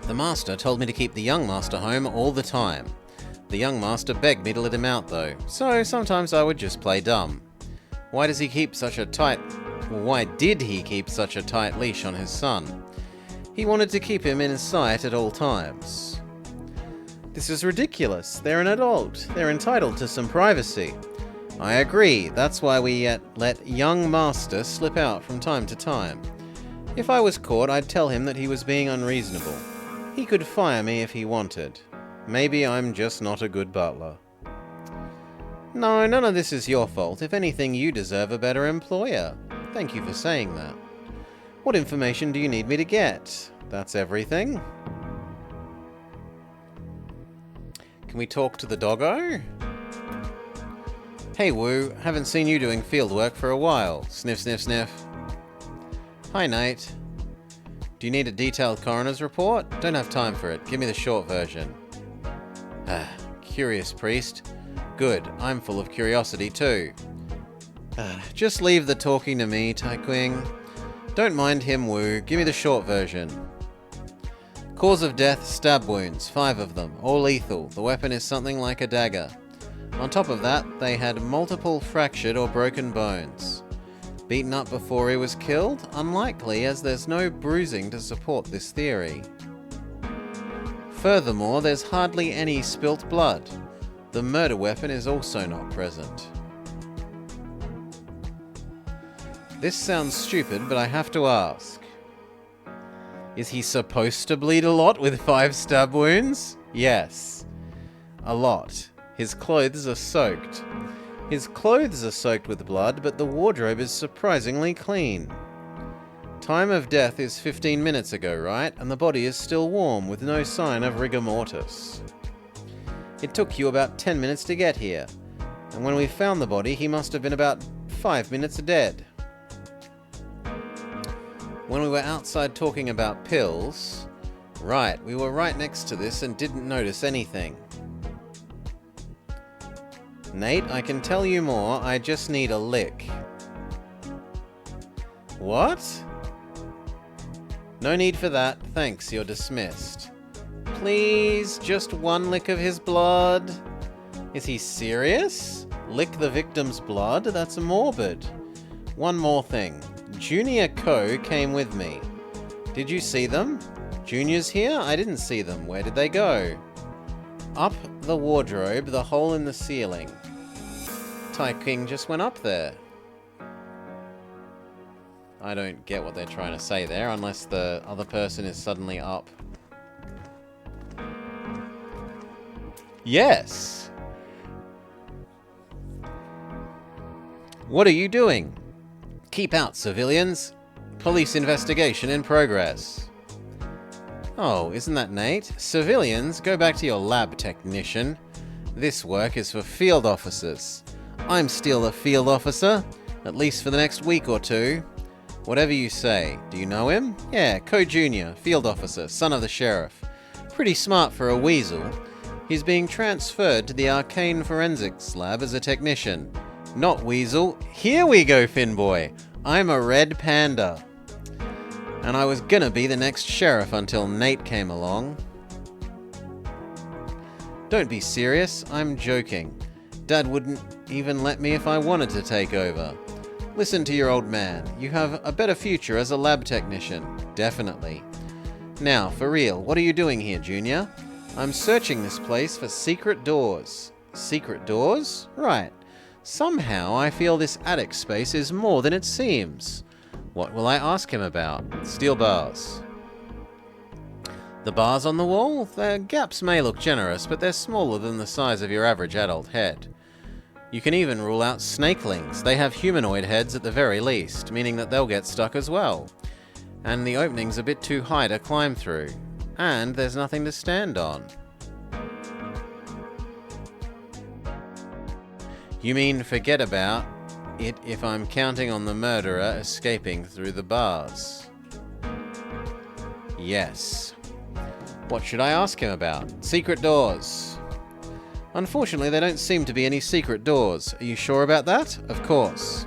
The master told me to keep the young master home all the time. The young master begged me to let him out, though, so sometimes I would just play dumb. Why did he keep such a tight leash on his son? He wanted to keep him in his sight at all times. This is ridiculous. They're an adult. They're entitled to some privacy. I agree. That's why we let young master slip out from time to time. If I was caught, I'd tell him that he was being unreasonable. He could fire me if he wanted. Maybe I'm just not a good butler. No, none of this is your fault. If anything, you deserve a better employer. Thank you for saying that. What information do you need me to get? That's everything. Can we talk to the doggo? Hey Wu, haven't seen you doing field work for a while. Sniff, sniff, sniff. Hi Nate. Do you need a detailed coroner's report? Don't have time for it. Give me the short version. Curious priest. Good, I'm full of curiosity too. Just leave the talking to me, Taiqing. Don't mind him, Wu. Give me the short version. Cause of death, stab wounds. 5 of them. All lethal. The weapon is something like a dagger. On top of that, they had multiple fractured or broken bones. Beaten up before he was killed? Unlikely, as there's no bruising to support this theory. Furthermore, there's hardly any spilt blood. The murder weapon is also not present. This sounds stupid, but I have to ask. Is he supposed to bleed a lot with 5 stab wounds? Yes. A lot. His clothes are soaked. His clothes are soaked with blood, but the wardrobe is surprisingly clean. Time of death is 15 minutes ago, right? And the body is still warm, with no sign of rigor mortis. It took you about 10 minutes to get here. And when we found the body, he must have been about 5 minutes dead. When we were outside talking about pills... Right, we were right next to this and didn't notice anything. Nate, I can tell you more, I just need a lick. What? No need for that, thanks, you're dismissed. Please, just one lick of his blood? Is he serious? Lick the victim's blood? That's morbid. One more thing. Junior Co. came with me. Did you see them? Junior's here? I didn't see them. Where did they go? Up the wardrobe, the hole in the ceiling. Taiqing just went up there. I don't get what they're trying to say there, unless the other person is suddenly up. Yes! What are you doing? Keep out, civilians. Police investigation in progress. Oh, isn't that Nate? Civilians, go back to your lab, technician. This work is for field officers. I'm still a field officer, at least for the next week or two. Whatever you say. Do you know him? Yeah, Co-Junior, field officer, son of the sheriff. Pretty smart for a weasel. He's being transferred to the arcane forensics lab as a technician. Not weasel. Here we go, Finboy. I'm a red panda. And I was gonna be the next sheriff until Nate came along. Don't be serious, I'm joking. Dad wouldn't even let me if I wanted to take over. Listen to your old man. You have a better future as a lab technician. Definitely. Now, for real, what are you doing here, Junior? I'm searching this place for secret doors. Secret doors? Right. Somehow I feel this attic space is more than it seems. What will I ask him about? Steel bars. The bars on the wall? Their gaps may look generous, but they're smaller than the size of your average adult head. You can even rule out snakelings. They have humanoid heads at the very least, meaning that they'll get stuck as well. And the opening's a bit too high to climb through. And there's nothing to stand on. You mean forget about it if I'm counting on the murderer escaping through the bars? Yes. What should I ask him about? Secret doors. Unfortunately, there don't seem to be any secret doors. Are you sure about that? Of course.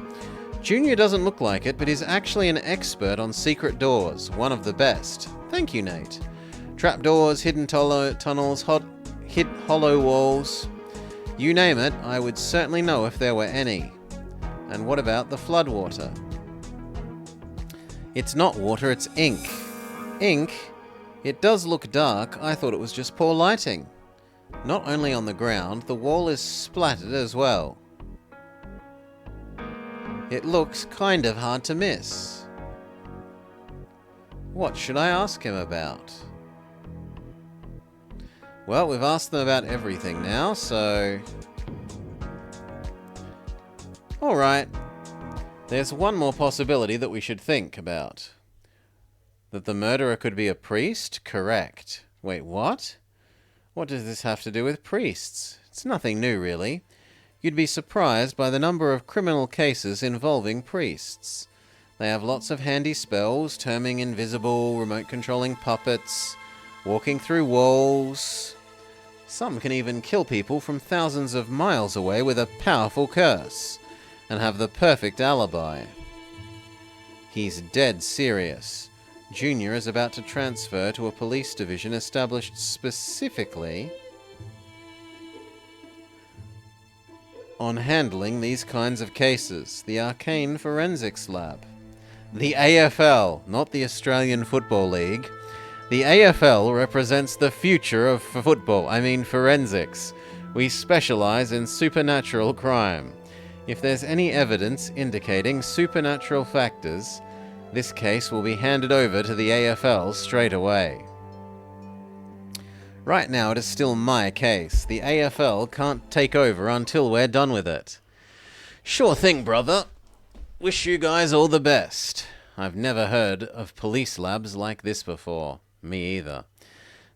Junior doesn't look like it, but he's actually an expert on secret doors. One of the best. Thank you, Nate. Trapdoors, hidden tunnels, hollow walls. You name it, I would certainly know if there were any. And what about the floodwater? It's not water, it's ink. Ink? It does look dark. I thought it was just poor lighting. Not only on the ground, the wall is splattered as well. It looks kind of hard to miss. What should I ask him about? Well, we've asked them about everything now, so... Alright. There's one more possibility that we should think about. That the murderer could be a priest? Correct. Wait, what? What does this have to do with priests? It's nothing new, really. You'd be surprised by the number of criminal cases involving priests. They have lots of handy spells, turning invisible, remote-controlling puppets, walking through walls. Some can even kill people from thousands of miles away with a powerful curse, and have the perfect alibi. He's dead serious. Junior is about to transfer to a police division established specifically on handling these kinds of cases, the Arcane Forensics Lab. The AFL, not the Australian Football League. The AFL represents the future of football, forensics. We specialize in supernatural crime. If there's any evidence indicating supernatural factors, this case will be handed over to the AFL straight away. Right now it is still my case. The AFL can't take over until we're done with it. Sure thing, brother. Wish you guys all the best. I've never heard of police labs like this before. Me either.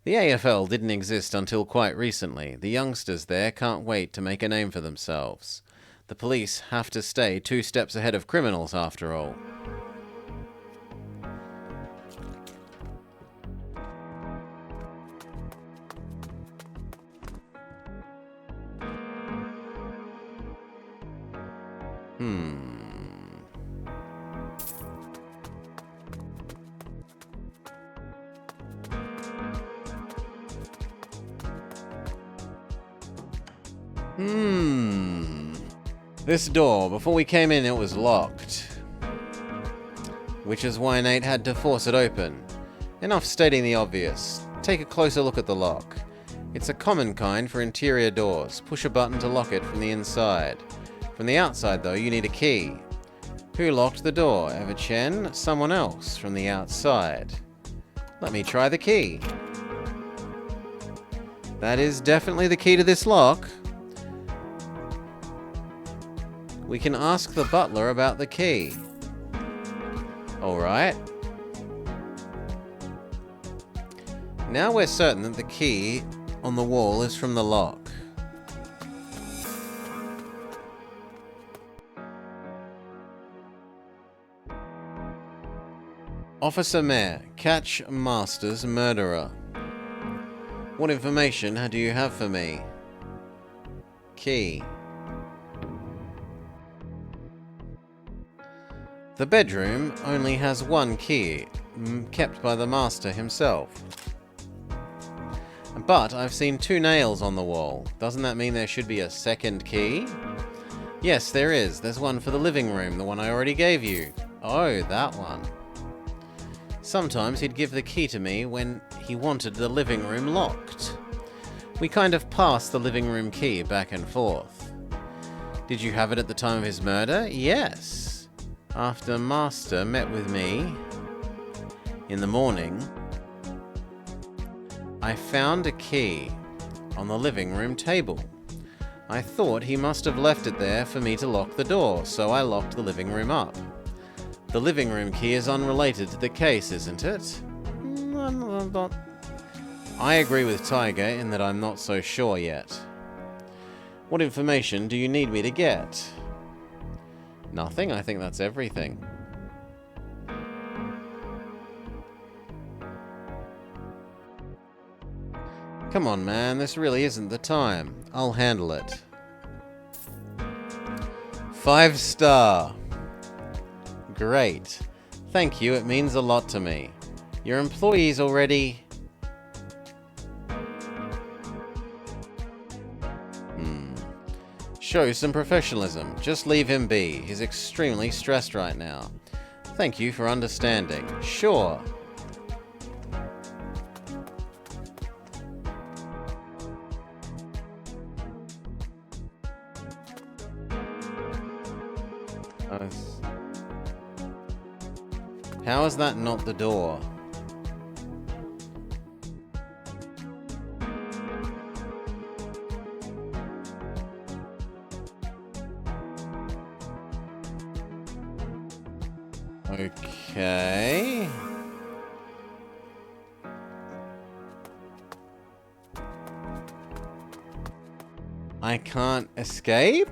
The AFL didn't exist until quite recently. The youngsters there can't wait to make a name for themselves. The police have to stay 2 steps ahead of criminals, after all. This door, before we came in, it was locked. Which is why Nate had to force it open. Enough stating the obvious. Take a closer look at the lock. It's a common kind for interior doors. Push a button to lock it from the inside. From the outside, though, you need a key. Who locked the door? Eva Chen? Someone else from the outside. Let me try the key. That is definitely the key to this lock. We can ask the butler about the key. Alright. Now we're certain that the key on the wall is from the lock. Officer Mayor, catch Master's murderer. What information do you have for me? Key. The bedroom only has one key, kept by the master himself. But I've seen 2 nails on the wall. Doesn't that mean there should be a second key? Yes, there is. There's one for the living room, the one I already gave you. Oh, that one. Sometimes he'd give the key to me when he wanted the living room locked. We kind of passed the living room key back and forth. Did you have it at the time of his murder? Yes. After Master met with me in the morning, I found a key on the living room table. I thought he must have left it there for me to lock the door, so I locked the living room up. The living room key is unrelated to the case, isn't it? I agree with Tiger in that I'm not so sure yet. What information do you need me to get? Nothing? I think that's everything. Come on, man. This really isn't the time. I'll handle it. 5-star. Great. Thank you. It means a lot to me. Your employees already... Show some professionalism. Just leave him be. He's extremely stressed right now. Thank you for understanding. Sure. How is that not the door? Okay. I can't escape?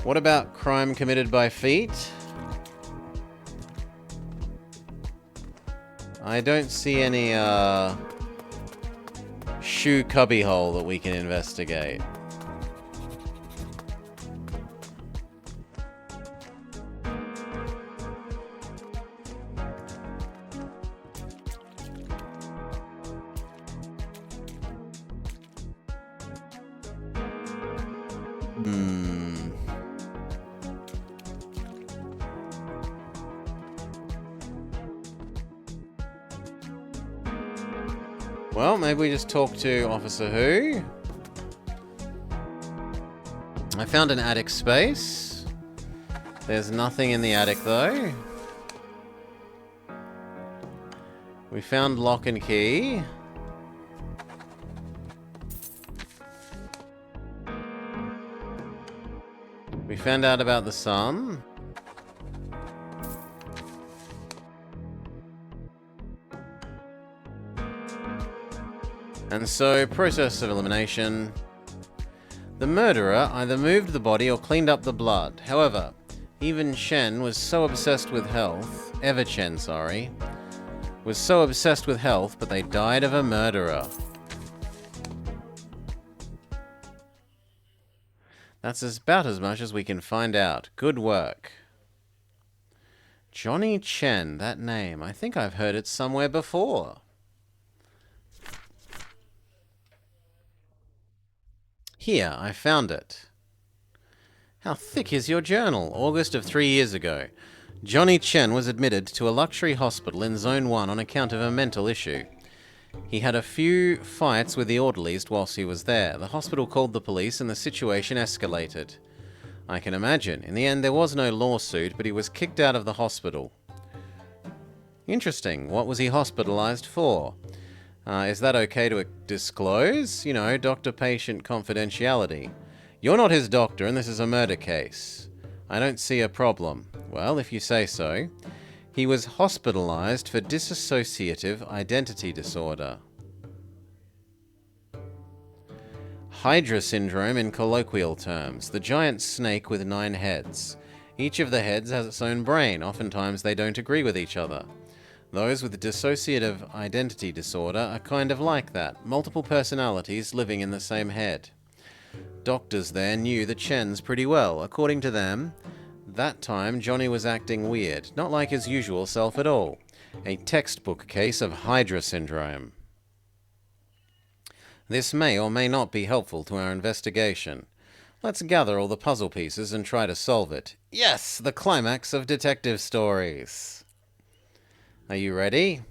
What about crime committed by feet? I don't see any, shoe cubbyhole that we can investigate. Well, maybe we just talk to Officer Who. I found an attic space. There's nothing in the attic, though. We found lock and key. We found out about the sun. And so, process of elimination. The murderer either moved the body or cleaned up the blood. However, even Chen was so obsessed with health, Chen, was so obsessed with health, but they died of a murderer. That's about as much as we can find out. Good work. Johnny Chen, that name. I think I've heard it somewhere before. Here, I found it. How thick is your journal? August of 3 years ago. Johnny Chen was admitted to a luxury hospital in Zone 1 on account of a mental issue. He had a few fights with the orderlies whilst he was there. The hospital called the police and the situation escalated. I can imagine. In the end, there was no lawsuit, but he was kicked out of the hospital. Interesting. What was he hospitalized for? Is that okay to disclose? You know, doctor-patient confidentiality. You're not his doctor, and this is a murder case. I don't see a problem. Well, if you say so. He was hospitalized for dissociative identity disorder. Hydra syndrome in colloquial terms. The giant snake with 9 heads. Each of the heads has its own brain. Oftentimes they don't agree with each other. Those with dissociative identity disorder are kind of like that. Multiple personalities living in the same head. Doctors there knew the Chens pretty well. According to them, that time Johnny was acting weird, not like his usual self at all. A textbook case of Hydra syndrome. This may or may not be helpful to our investigation. Let's gather all the puzzle pieces and try to solve it. Yes, the climax of detective stories. Are you ready?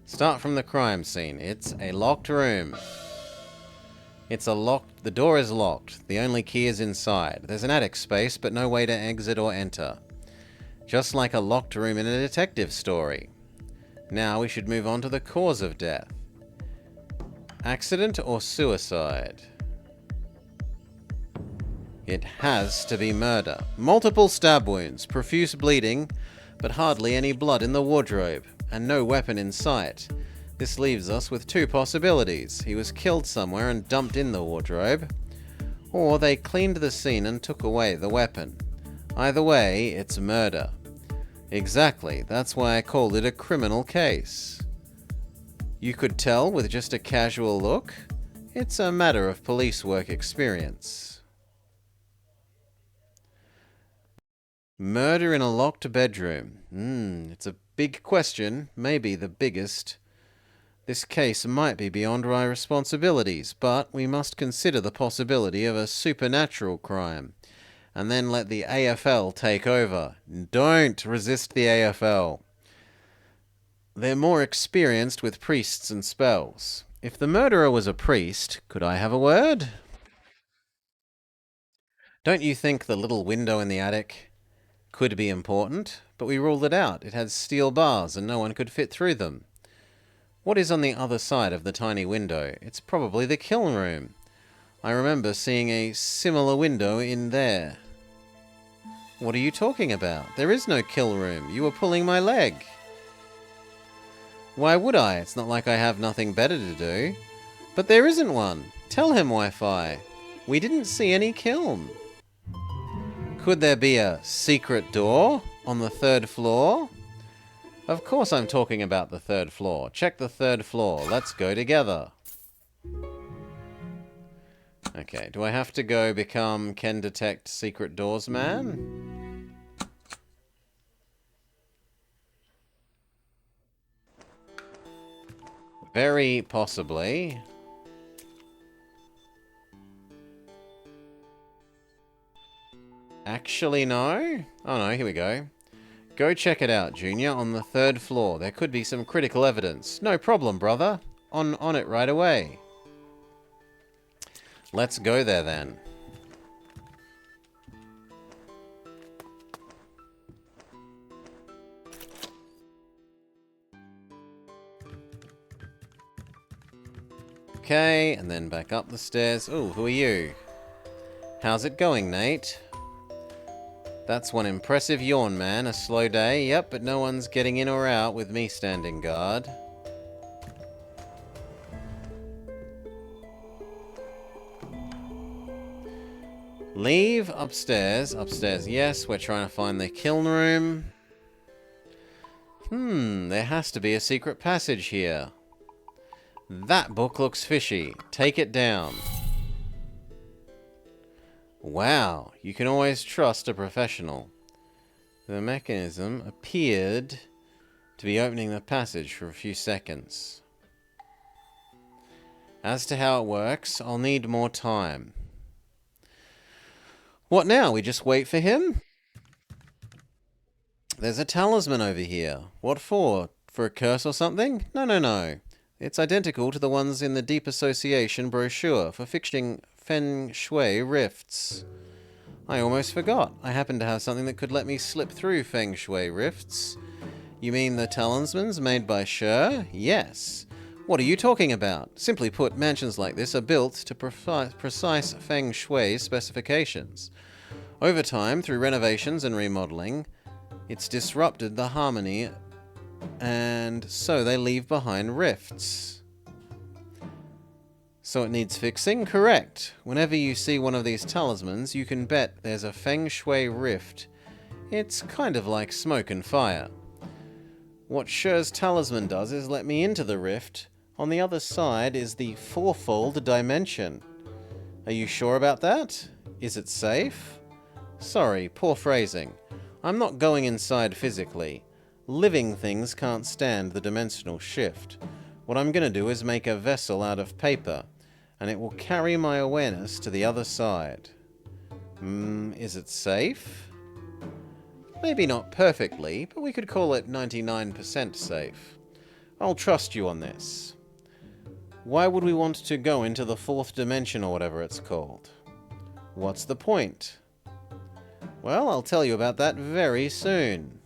Start from the crime scene. It's a locked room. The door is locked. The only key is inside. There's an attic space, but no way to exit or enter. Just like a locked room in a detective story. Now we should move on to the cause of death. Accident or suicide? It has to be murder. Multiple stab wounds, profuse bleeding, but hardly any blood in the wardrobe, and no weapon in sight. This leaves us with 2 possibilities. He was killed somewhere and dumped in the wardrobe, or they cleaned the scene and took away the weapon. Either way, it's murder. Exactly, that's why I called it a criminal case. You could tell with just a casual look. It's a matter of police work experience. Murder in a locked bedroom. It's a big question, maybe the biggest. This case might be beyond my responsibilities, but we must consider the possibility of a supernatural crime, and then let the AFL take over. Don't resist the AFL. They're more experienced with priests and spells. If the murderer was a priest, could I have a word? Don't you think the little window in the attic could be important, but we ruled it out. It had steel bars and no one could fit through them. What is on the other side of the tiny window? It's probably the kiln room. I remember seeing a similar window in there. What are you talking about? There is no kiln room. You were pulling my leg. Why would I? It's not like I have nothing better to do. But there isn't one. Tell him, Wi-Fi. We didn't see any kiln. Could there be a secret door on the 3rd floor? Of course I'm talking about the 3rd floor. Check the 3rd floor. Let's go together. Okay, do I have to go become Can Detect Secret Doors Man? Very possibly. Actually, no. Oh no, here we go. Go check it out, Junior, on the 3rd floor. There could be some critical evidence. No problem, brother. On it right away. Let's go there, then. Okay, and then back up the stairs. Ooh, who are you? How's it going, Nate? That's one impressive yawn, man. A slow day, yep, but no one's getting in or out with me standing guard. Leave upstairs. Upstairs, yes. We're trying to find the kiln room. There has to be a secret passage here. That book looks fishy. Take it down. Wow, you can always trust a professional. The mechanism appeared to be opening the passage for a few seconds. As to how it works, I'll need more time. What now? We just wait for him? There's a talisman over here. What for? For a curse or something? No. It's identical to the ones in the Deep Association brochure for fixing Feng Shui rifts. I almost forgot. I happen to have something that could let me slip through Feng Shui rifts. You mean the talismans made by Sher? Yes. What are you talking about? Simply put, mansions like this are built to precise Feng Shui specifications. Over time, through renovations and remodeling, it's disrupted the harmony, and so they leave behind rifts. So it needs fixing? Correct. Whenever you see one of these talismans, you can bet there's a Feng Shui rift. It's kind of like smoke and fire. What Sher's talisman does is let me into the rift. On the other side is the Theefold dimension. Are you sure about that? Is it safe? Sorry, poor phrasing. I'm not going inside physically. Living things can't stand the dimensional shift. What I'm going to do is make a vessel out of paper, and it will carry my awareness to the other side. Is it safe? Maybe not perfectly, but we could call it 99% safe. I'll trust you on this. Why would we want to go into the 4th dimension or whatever it's called? What's the point? Well, I'll tell you about that very soon.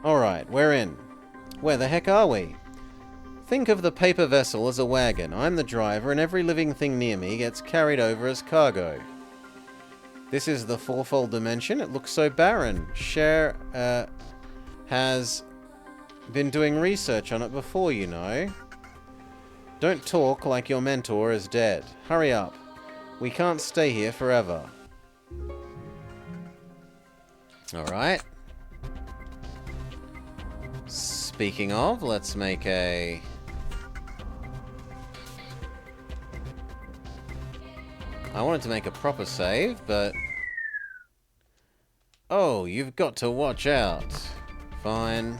Alright, we're in. Where the heck are we? Think of the paper vessel as a wagon. I'm the driver, and every living thing near me gets carried over as cargo. This is the Theefold dimension. It looks so barren. Cher has been doing research on it before, you know. Don't talk like your mentor is dead. Hurry up. We can't stay here forever. Alright. Speaking of, let's make a... I wanted to make a proper save, but... Oh, you've got to watch out. Fine.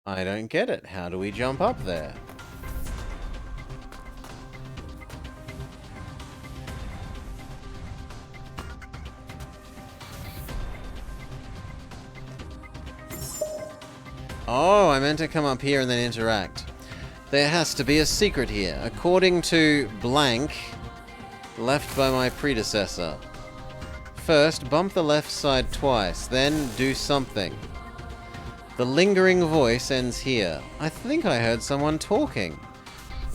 I don't get it. How do we jump up there? Oh, I meant to come up here and then interact. There has to be a secret here, according to blank, left by my predecessor. First, bump the left side twice, then do something. The lingering voice ends here. I think I heard someone talking.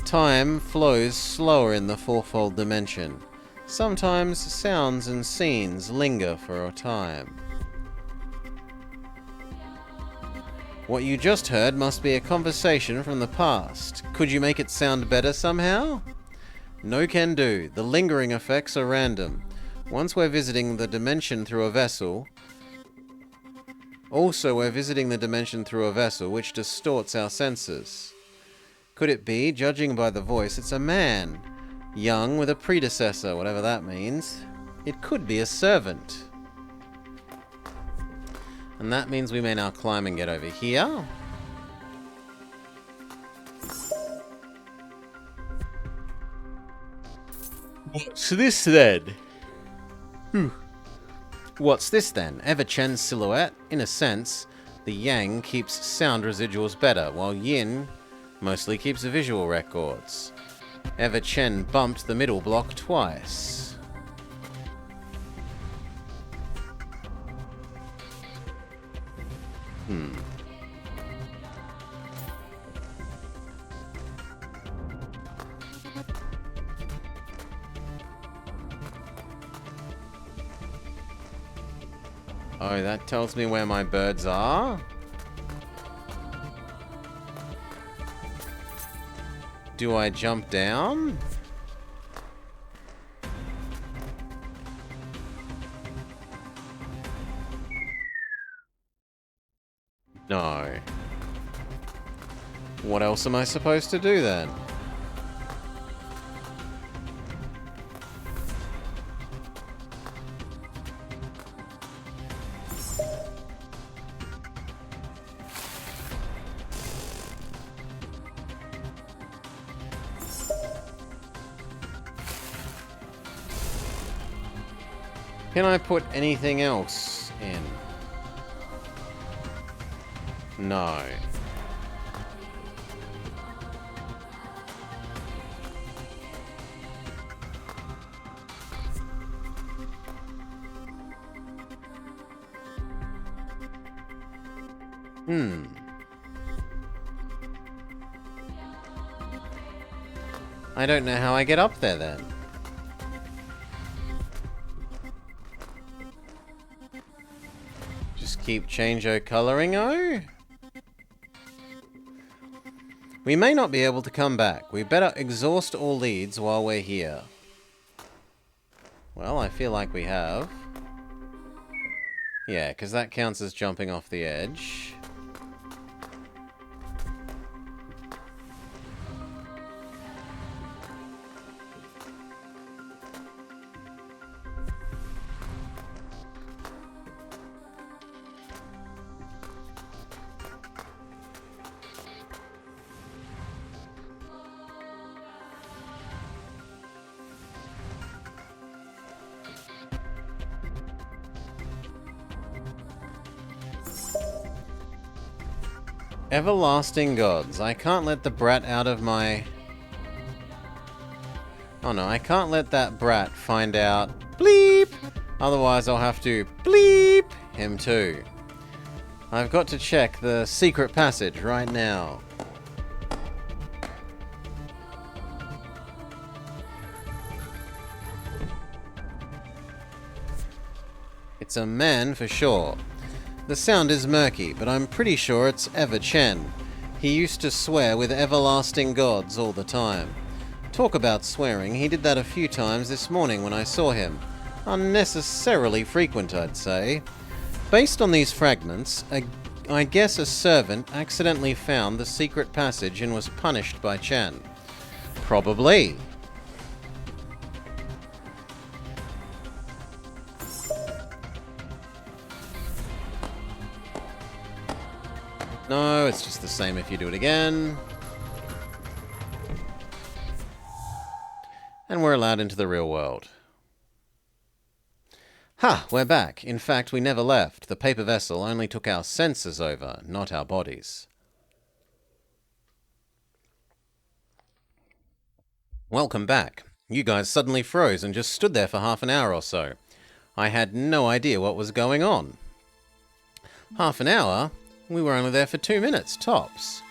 Time flows slower in the fourfold dimension. Sometimes sounds and scenes linger for a time. What you just heard must be a conversation from the past. Could you make it sound better somehow? No can do. The lingering effects are random. Once we're visiting the dimension through a vessel... Also, we're visiting the dimension through a vessel, which distorts our senses. Could it be, judging by the voice, it's a man? Young with a predecessor, whatever that means. It could be a servant. And that means we may now climb and get over here. What's this then? What's this then? Ever-Chen's silhouette? In a sense, the Yang keeps sound residuals better, while Yin mostly keeps visual records. Ever-Chen bumped the middle block twice. Oh, that tells me where my birds are. Do I jump down? No. What else am I supposed to do then? Can I put anything else in? No. I don't know how I get up there then. Just keep change-o-coloring-o? We may not be able to come back. We better exhaust all leads while we're here. Well, I feel like we have. Yeah, because that counts as jumping off the edge. Everlasting gods. I can't let the brat out of my... Oh no, I can't let that brat find out... Bleep! Otherwise I'll have to bleep him too. I've got to check the secret passage right now. It's a man for sure. The sound is murky, but I'm pretty sure it's Ever-Chen. He used to swear with everlasting gods all the time. Talk about swearing, he did that a few times this morning when I saw him. Unnecessarily frequent, I'd say. Based on these fragments, I guess a servant accidentally found the secret passage and was punished by Chen. Probably. No, it's just the same if you do it again. And we're allowed into the real world. Ha! We're back. In fact, we never left. The paper vessel only took our senses over, not our bodies. Welcome back. You guys suddenly froze and just stood there for half an hour or so. I had no idea what was going on. Half an hour? We were only there for 2 minutes, tops.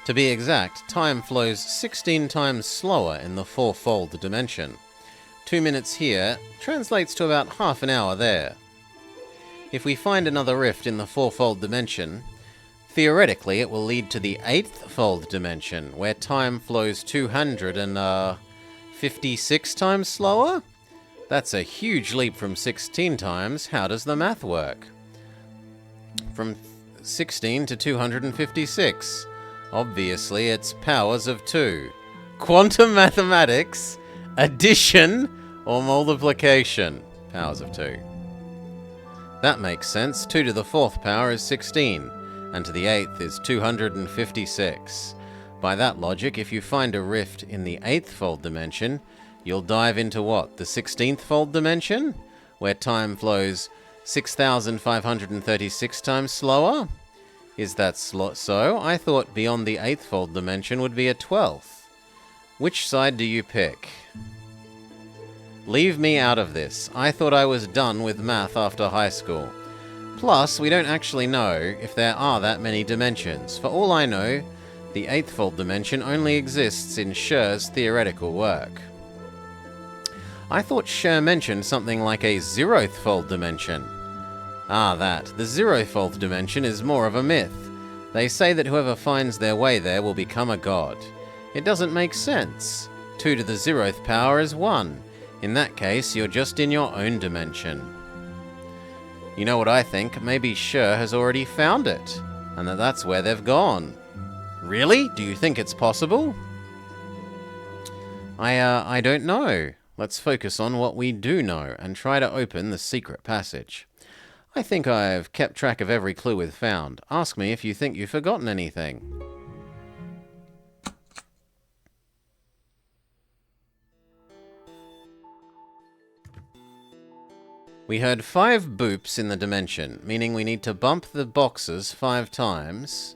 To be exact, time flows 16 times slower in the fourfold dimension. 2 minutes here translates to about half an hour there. If we find another rift in the fourfold dimension, theoretically it will lead to the eighth-fold dimension, where time flows 256 times slower? That's a huge leap from 16 times. How does the math work? From 16 to 256. Obviously, it's powers of 2. Quantum mathematics, addition, or multiplication. Powers of 2. That makes sense. 2 to the 4th power is 16, and to the 8th is 256. By that logic, if you find a rift in the 8th fold dimension, you'll dive into what? The 16th fold dimension? Where time flows 6,536 times slower? Is that so? I thought beyond the 8th fold dimension would be a 12th. Which side do you pick? Leave me out of this. I thought I was done with math after high school. Plus, we don't actually know if there are that many dimensions. For all I know, the 8th fold dimension only exists in Scher's theoretical work. I thought Scher mentioned something like a 0th fold dimension. Ah, that. The 0th dimension is more of a myth. They say that whoever finds their way there will become a god. It doesn't make sense. 2 to the 0th power is 1. In that case, you're just in your own dimension. You know what I think? Maybe Scher has already found it, and that's where they've gone. Really? Do you think it's possible? I don't know. Let's focus on what we do know and try to open the secret passage. I think I've kept track of every clue we've found. Ask me if you think you've forgotten anything. We heard 5 boops in the dimension, meaning we need to bump the boxes 5 times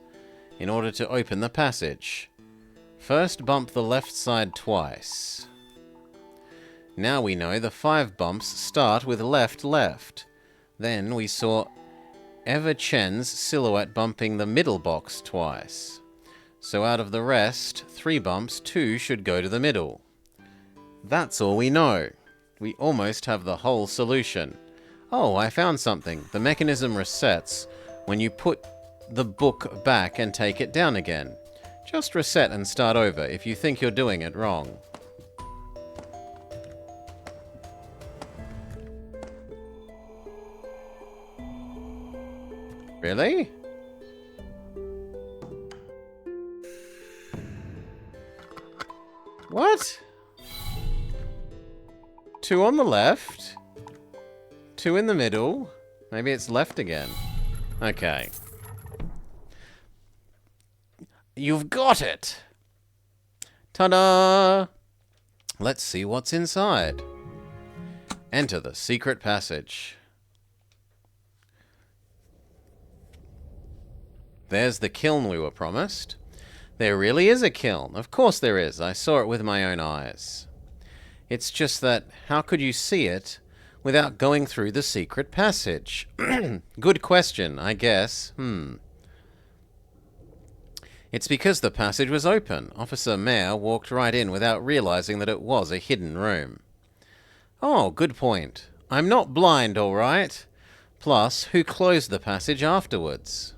in order to open the passage. First, bump the left side twice. Now we know the 5 bumps start with left, left. Then we saw Eva Chen's silhouette bumping the middle box twice. So out of the rest, 3 bumps, 2 should go to the middle. That's all we know. We almost have the whole solution. Oh, I found something. The mechanism resets when you put the book back and take it down again. Just reset and start over if you think you're doing it wrong. Really? What? 2 on the left? 2 in the middle? Maybe it's left again. Okay. You've got it! Ta-da! Let's see what's inside. Enter the secret passage. There's the kiln we were promised. There really is a kiln. Of course there is. I saw it with my own eyes. It's just that, how could you see it without going through the secret passage? Good question, I guess. It's because the passage was open. Officer Mayer walked right in without realizing that it was a hidden room. Oh, good point. I'm not blind, all right. Plus, who closed the passage afterwards?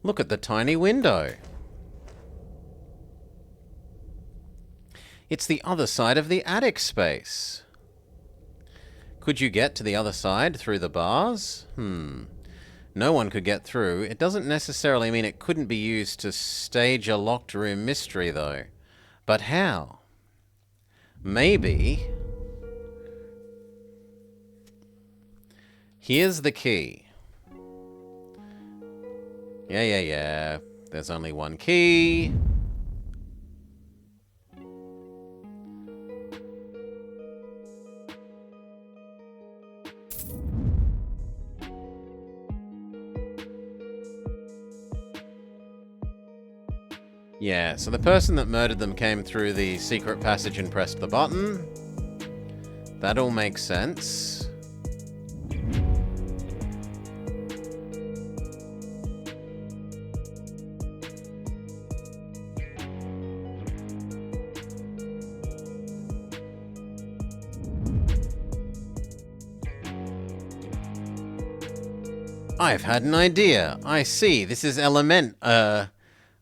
Look at the tiny window. It's the other side of the attic space. Could you get to the other side through the bars? No one could get through. It doesn't necessarily mean it couldn't be used to stage a locked room mystery, though. But how? Maybe... Here's the key. Yeah. There's only one key. Yeah, so the person that murdered them came through the secret passage and pressed the button. That all makes sense. I've had an idea. I see. This is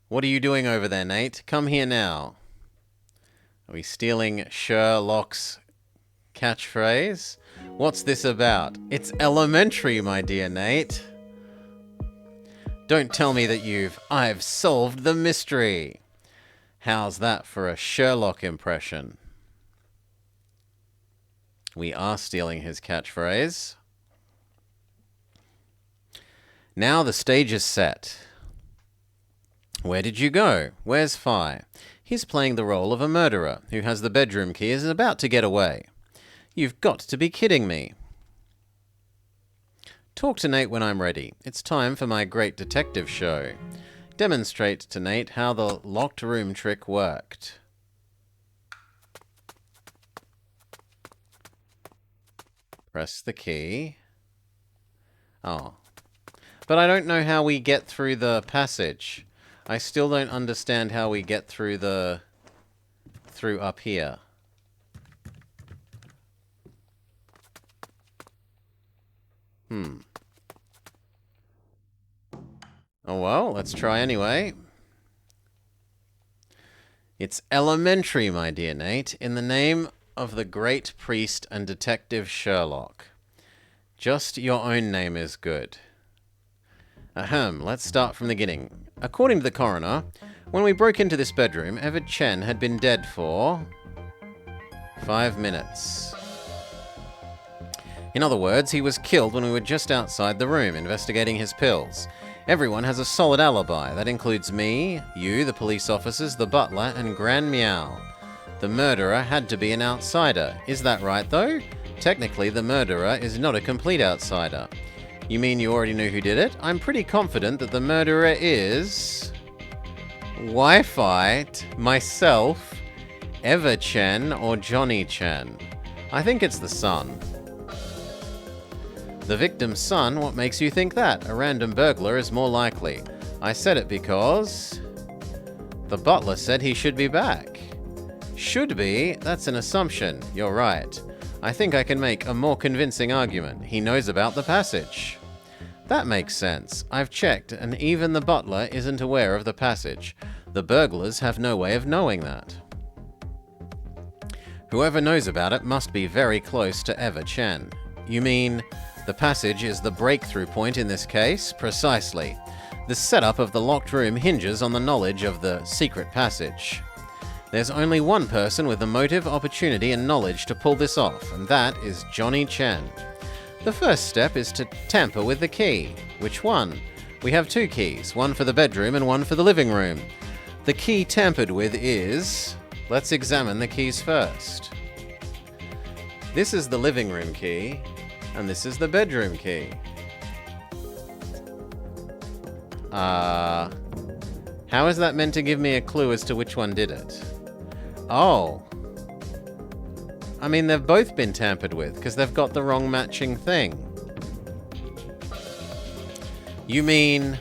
what are you doing over there, Nate? Come here now. Are we stealing Sherlock's catchphrase? What's this about? It's elementary, my dear Nate. Don't tell me that I've solved the mystery. How's that for a Sherlock impression? We are stealing his catchphrase. Now the stage is set. Where did you go? Where's Fi? He's playing the role of a murderer who has the bedroom key and is about to get away. You've got to be kidding me. Talk to Nate when I'm ready. It's time for my great detective show. Demonstrate to Nate how the locked room trick worked. Press the key. Oh. But I don't know how we get through the passage. I still don't understand how we get through up here. Oh well, let's try anyway. It's elementary, my dear Nate, in the name of the great priest and detective Sherlock. Just your own name is good. Ahem, let's start from the beginning. According to the coroner, when we broke into this bedroom, Everett Chen had been dead for 5 minutes. In other words, he was killed when we were just outside the room investigating his pills. Everyone has a solid alibi. That includes me, you, the police officers, the butler, and Gran Meow. The murderer had to be an outsider. Is that right, though? Technically, the murderer is not a complete outsider. You mean you already knew who did it? I'm pretty confident that the murderer is Wi-Fi, myself, Eva Chen, or Johnny Chen. I think it's the son. The victim's son? What makes you think that? A random burglar is more likely. I said it because the butler said he should be back. Should be? That's an assumption. You're right. I think I can make a more convincing argument. He knows about the passage. That makes sense. I've checked, and even the butler isn't aware of the passage. The burglars have no way of knowing that. Whoever knows about it must be very close to Eva Chen. You mean the passage is the breakthrough point in this case? Precisely. The setup of the locked room hinges on the knowledge of the secret passage. There's only one person with the motive, opportunity, and knowledge to pull this off, and that is Johnny Chen. The first step is to tamper with the key. Which one? We have 2 keys, one for the bedroom and one for the living room. The key tampered with is... Let's examine the keys first. This is the living room key, and this is the bedroom key. How is that meant to give me a clue as to which one did it? Oh. I mean, they've both been tampered with, because they've got the wrong matching thing. You mean...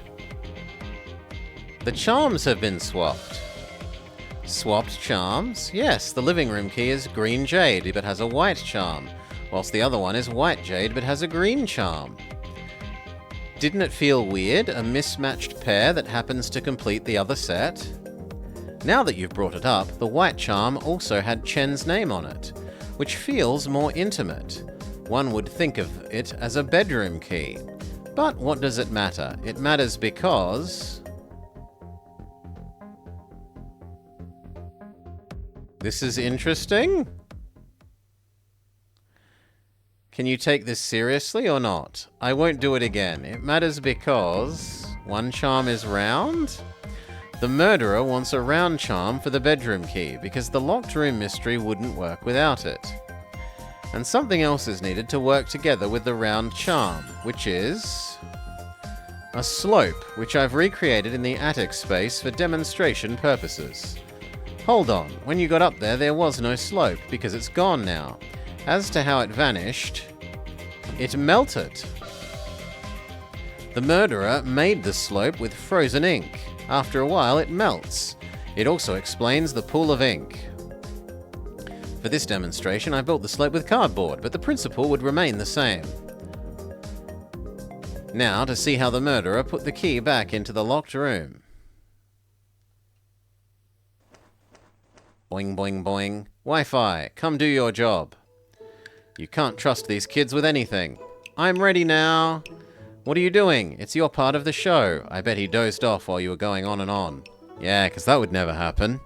the charms have been swapped? Swapped charms? Yes, the living room key is green jade, but has a white charm, whilst the other one is white jade, but has a green charm. Didn't it feel weird, a mismatched pair that happens to complete the other set? Now that you've brought it up, the white charm also had Chen's name on it, which feels more intimate. One would think of it as a bedroom key. But what does it matter? It matters because... this is interesting? Can you take this seriously or not? I won't do it again. It matters because... One charm is round? The murderer wants a round charm for the bedroom key because the locked room mystery wouldn't work without it. And something else is needed to work together with the round charm, which is a slope, which I've recreated in the attic space for demonstration purposes. Hold on, when you got up there was no slope, because it's gone now. As to how it vanished, it melted. The murderer made the slope with frozen ink. After a while, it melts. It also explains the pool of ink. For this demonstration, I built the slope with cardboard, but the principle would remain the same. Now, to see how the murderer put the key back into the locked room. Boing, boing, boing. Wi-Fi, come do your job. You can't trust these kids with anything. I'm ready now. What are you doing? It's your part of the show. I bet he dozed off while you were going on and on. Yeah, 'cause that would never happen.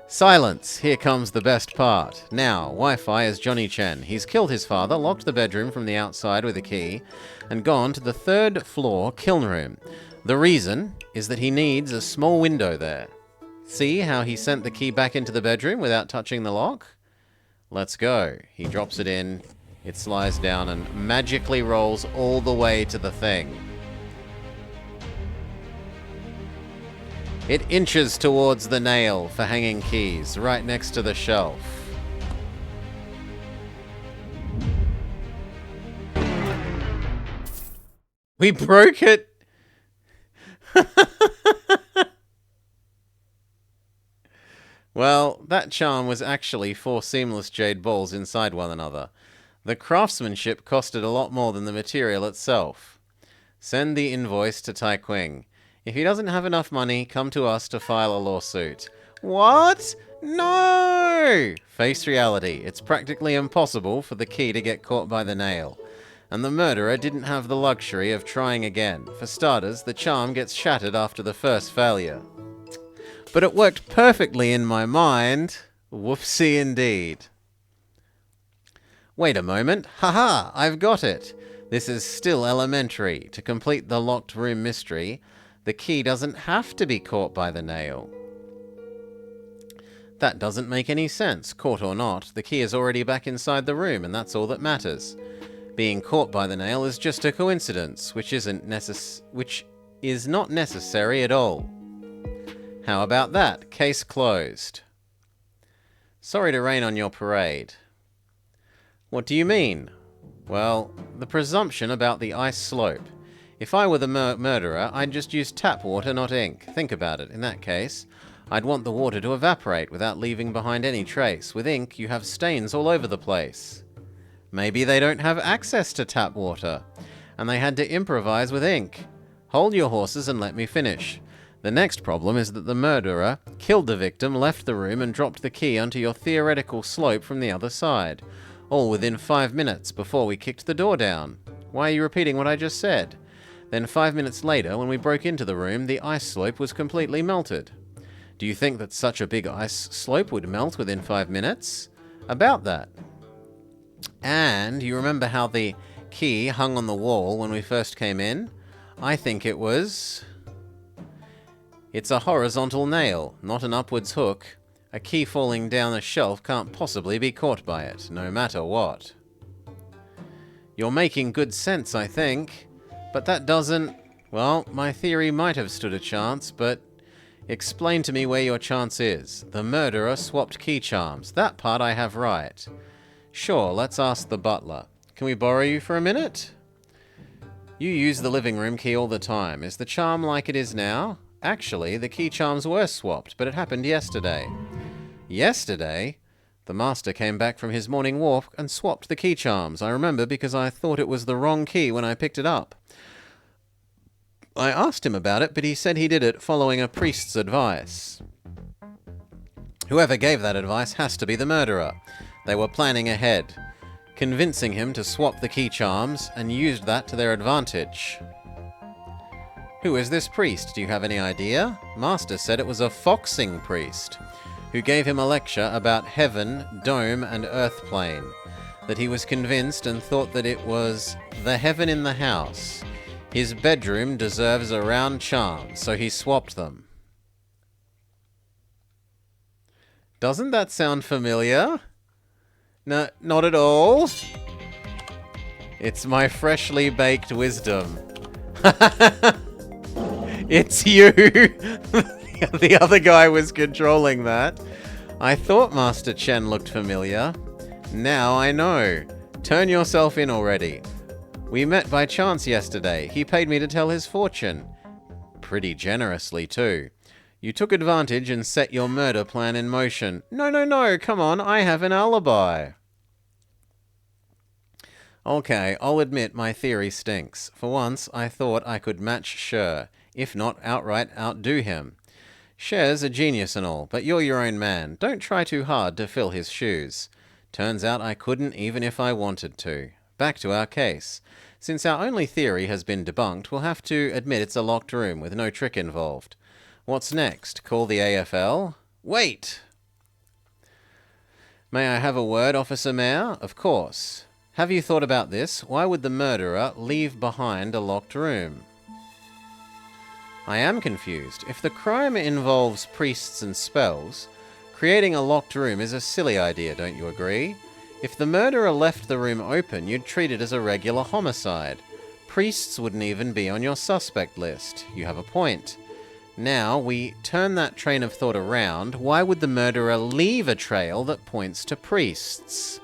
Silence! Here comes the best part. Now, Wi-Fi is Johnny Chen. He's killed his father, locked the bedroom from the outside with a key, and gone to the 3rd floor kiln room. The reason is that he needs a small window there. See how he sent the key back into the bedroom without touching the lock? Let's go. He drops it in, it slides down and magically rolls all the way to the thing. It inches towards the nail for hanging keys, right next to the shelf. We broke it! Well, that charm was actually 4 seamless jade balls inside one another. The craftsmanship costed a lot more than the material itself. Send the invoice to Tai Qing. If he doesn't have enough money, come to us to file a lawsuit. What? No! Face reality. It's practically impossible for the key to get caught by the nail. And the murderer didn't have the luxury of trying again. For starters, the charm gets shattered after the first failure. But it worked perfectly in my mind. Whoopsie indeed. Wait a moment. Haha, I've got it. This is still elementary. To complete the locked room mystery, the key doesn't have to be caught by the nail. That doesn't make any sense. Caught or not, the key is already back inside the room, and that's all that matters. Being caught by the nail is just a coincidence, which is not necessary at all. How about that? Case closed. Sorry to rain on your parade. What do you mean? Well, the presumption about the ice slope. If I were the murderer, I'd just use tap water, not ink. Think about it. In that case, I'd want the water to evaporate without leaving behind any trace. With ink, you have stains all over the place. Maybe they don't have access to tap water, and they had to improvise with ink. Hold your horses and let me finish. The next problem is that the murderer killed the victim, left the room, and dropped the key onto your theoretical slope from the other side. All within 5 minutes before we kicked the door down. Why are you repeating what I just said? Then 5 minutes later, when we broke into the room, the ice slope was completely melted. Do you think that such a big ice slope would melt within 5 minutes? About that. And you remember how the key hung on the wall when we first came in? I think it was... It's a horizontal nail, not an upwards hook. A key falling down a shelf can't possibly be caught by it, no matter what. You're making good sense, I think. But that doesn't... Well, my theory might have stood a chance, but... Explain to me where your chance is. The murderer swapped key charms. That part I have right. Sure, let's ask the butler. Can we borrow you for a minute? You use the living room key all the time. Is the charm like it is now? Actually, the key charms were swapped, but it happened yesterday. Yesterday? The master came back from his morning walk and swapped the key charms. I remember because I thought it was the wrong key when I picked it up. I asked him about it, but he said he did it following a priest's advice. Whoever gave that advice has to be the murderer. They were planning ahead, convincing him to swap the key charms, and used that to their advantage. Who is this priest? Do you have any idea? Master said it was a foxing priest, who gave him a lecture about heaven, dome, and earth plane. That he was convinced and thought that it was the heaven in the house. His bedroom deserves a round charm, so he swapped them. Doesn't that sound familiar? No, not at all. It's my freshly baked wisdom. It's you! The other guy was controlling that. I thought Master Chen looked familiar. Now I know. Turn yourself in already. We met by chance yesterday. He paid me to tell his fortune. Pretty generously, too. You took advantage and set your murder plan in motion. No, come on, I have an alibi. Okay, I'll admit my theory stinks. For once, I thought I could match Sher, if not outright outdo him. Sher's a genius and all, but you're your own man. Don't try too hard to fill his shoes. Turns out I couldn't even if I wanted to. Back to our case. Since our only theory has been debunked, we'll have to admit it's a locked room with no trick involved. What's next? Call the AFL? Wait! May I have a word, Officer Mayor? Of course. Have you thought about this? Why would the murderer leave behind a locked room? I am confused. If the crime involves priests and spells, creating a locked room is a silly idea, don't you agree? If the murderer left the room open, you'd treat it as a regular homicide. Priests wouldn't even be on your suspect list. You have a point. Now, we turn that train of thought around. Why would the murderer leave a trail that points to priests?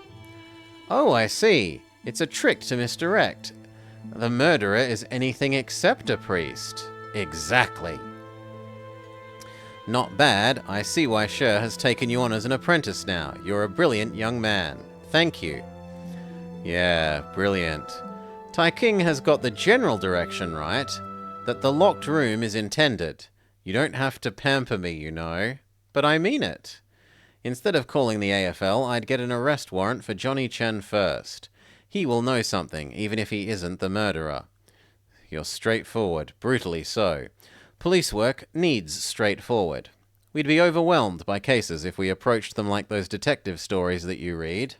Oh, I see. It's a trick to misdirect. The murderer is anything except a priest. Exactly. Not bad. I see why Sher has taken you on as an apprentice now. You're a brilliant young man. Thank you. Yeah, brilliant. Tai King has got the general direction right, that the locked room is intended. You don't have to pamper me, you know. But I mean it. Instead of calling the AFL, I'd get an arrest warrant for Johnny Chen first. He will know something, even if he isn't the murderer. You're straightforward, brutally so. Police work needs straightforward. We'd be overwhelmed by cases if we approached them like those detective stories that you read.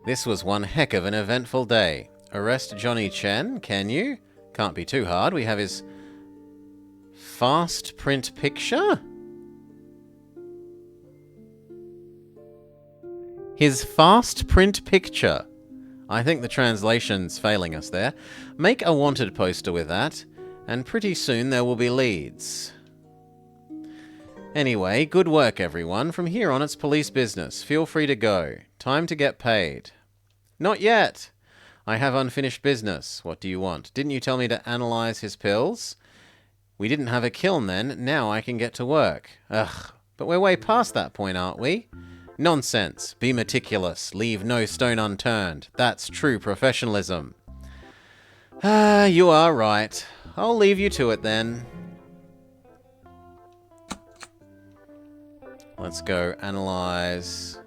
This was one heck of an eventful day. Arrest Johnny Chen, can you? Can't be too hard. We have his fast print picture? His fast print picture. I think the translation's failing us there. Make a wanted poster with that, and pretty soon there will be leads. Anyway, good work everyone. From here on it's police business. Feel free to go. Time to get paid. Not yet. I have unfinished business. What do you want? Didn't you tell me to analyze his pills? We didn't have a kiln then. Now I can get to work. Ugh, but we're way past that point, aren't we? Nonsense. Be meticulous. Leave no stone unturned. That's true professionalism. Ah, you are right. I'll leave you to it then. Let's go analyze.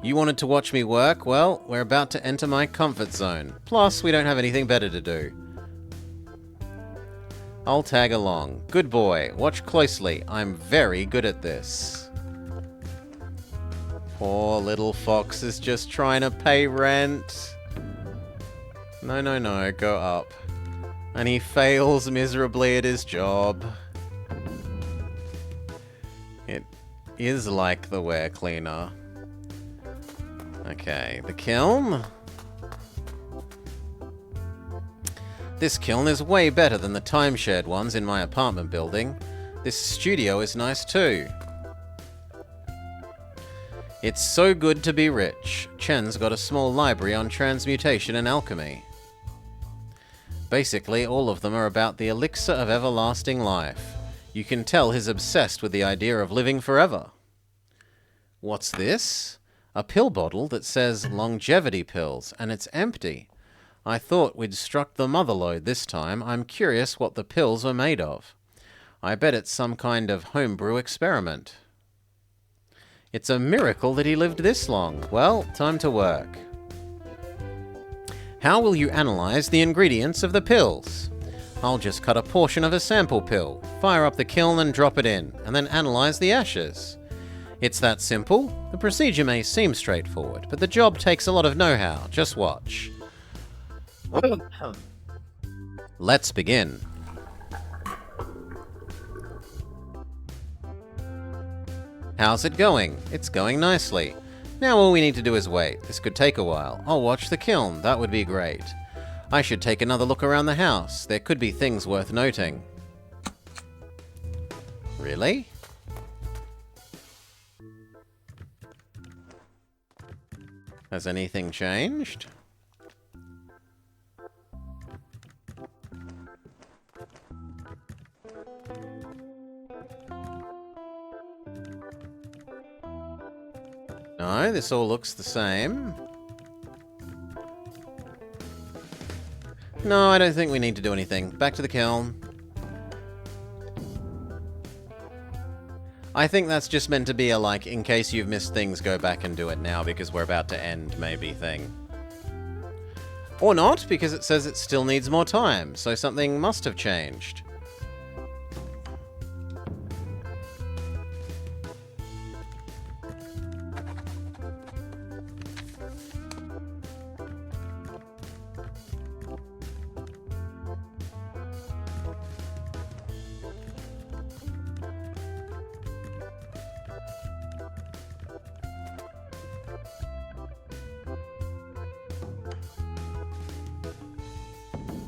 You wanted to watch me work? Well, we're about to enter my comfort zone. Plus, we don't have anything better to do. I'll tag along. Good boy. Watch closely. I'm very good at this. Poor little fox is just trying to pay rent. No, go up. And he fails miserably at his job. It is like the ware cleaner. Okay, the kiln. This kiln is way better than the time-shared ones in my apartment building. This studio is nice too. It's so good to be rich. Chen's got a small library on transmutation and alchemy. Basically, all of them are about the elixir of everlasting life. You can tell he's obsessed with the idea of living forever. What's this? A pill bottle that says longevity pills, and it's empty. I thought we'd struck the motherlode this time. I'm curious what the pills are made of. I bet it's some kind of homebrew experiment. It's a miracle that he lived this long. Well, time to work. How will you analyze the ingredients of the pills? I'll just cut a portion of a sample pill, fire up the kiln and drop it in, and then analyze the ashes. It's that simple. The procedure may seem straightforward, but the job takes a lot of know-how. Just watch. Let's begin. How's it going? It's going nicely. Now all we need to do is wait. This could take a while. I'll watch the kiln. That would be great. I should take another look around the house. There could be things worth noting. Really? Has anything changed? No, this all looks the same. No, I don't think we need to do anything. Back to the kiln. I think that's just meant to be a, like, in case you've missed things, go back and do it now because we're about to end, maybe, thing. Or not, because it says it still needs more time, so something must have changed.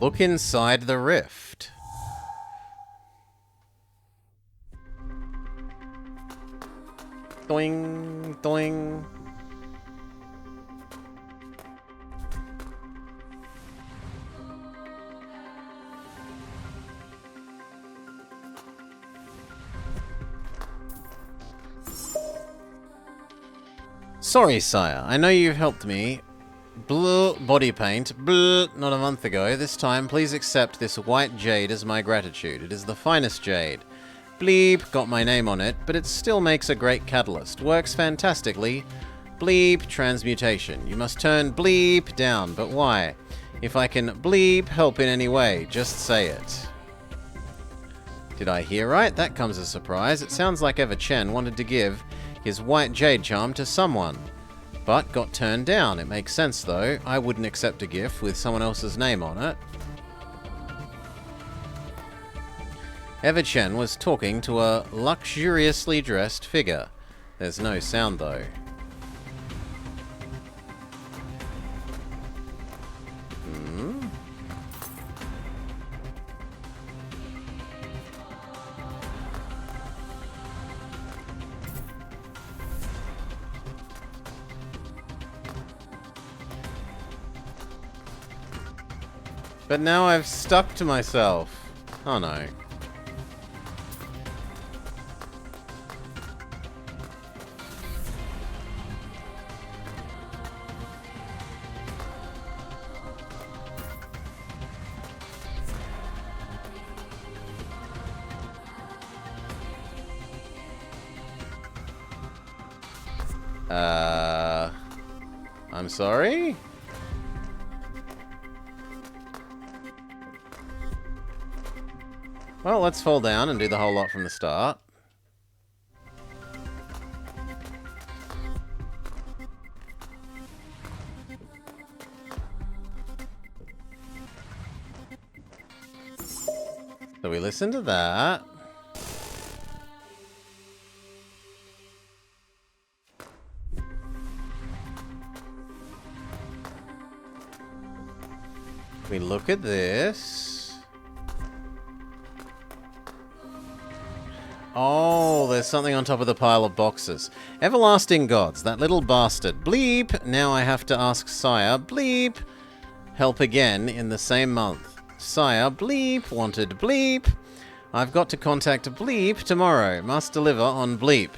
Look inside the rift. Doing, doing. Sorry, sire. I know you've helped me. Blue body paint, blue, not a month ago. This time, please accept this white jade as my gratitude. It is the finest jade. Bleep got my name on it, but it still makes a great catalyst. Works fantastically. Bleep transmutation. You must turn bleep down, but why? If I can bleep help in any way, just say it. Did I hear right? That comes as a surprise. It sounds like Ever Chen wanted to give his white jade charm to someone, but got turned down. It makes sense, though. I wouldn't accept a gift with someone else's name on it. Ever Chen was talking to a luxuriously dressed figure. There's no sound, though. But now I've stuck to myself. Oh no. I'm sorry? Well, let's fall down and do the whole lot from the start. So we listen to that. We look at this. Oh, there's something on top of the pile of boxes. Everlasting gods, that little bastard. Bleep! Now I have to ask Sire. Bleep! Help again in the same month. Sire, Bleep, wanted Bleep. I've got to contact Bleep tomorrow. Must deliver on Bleep.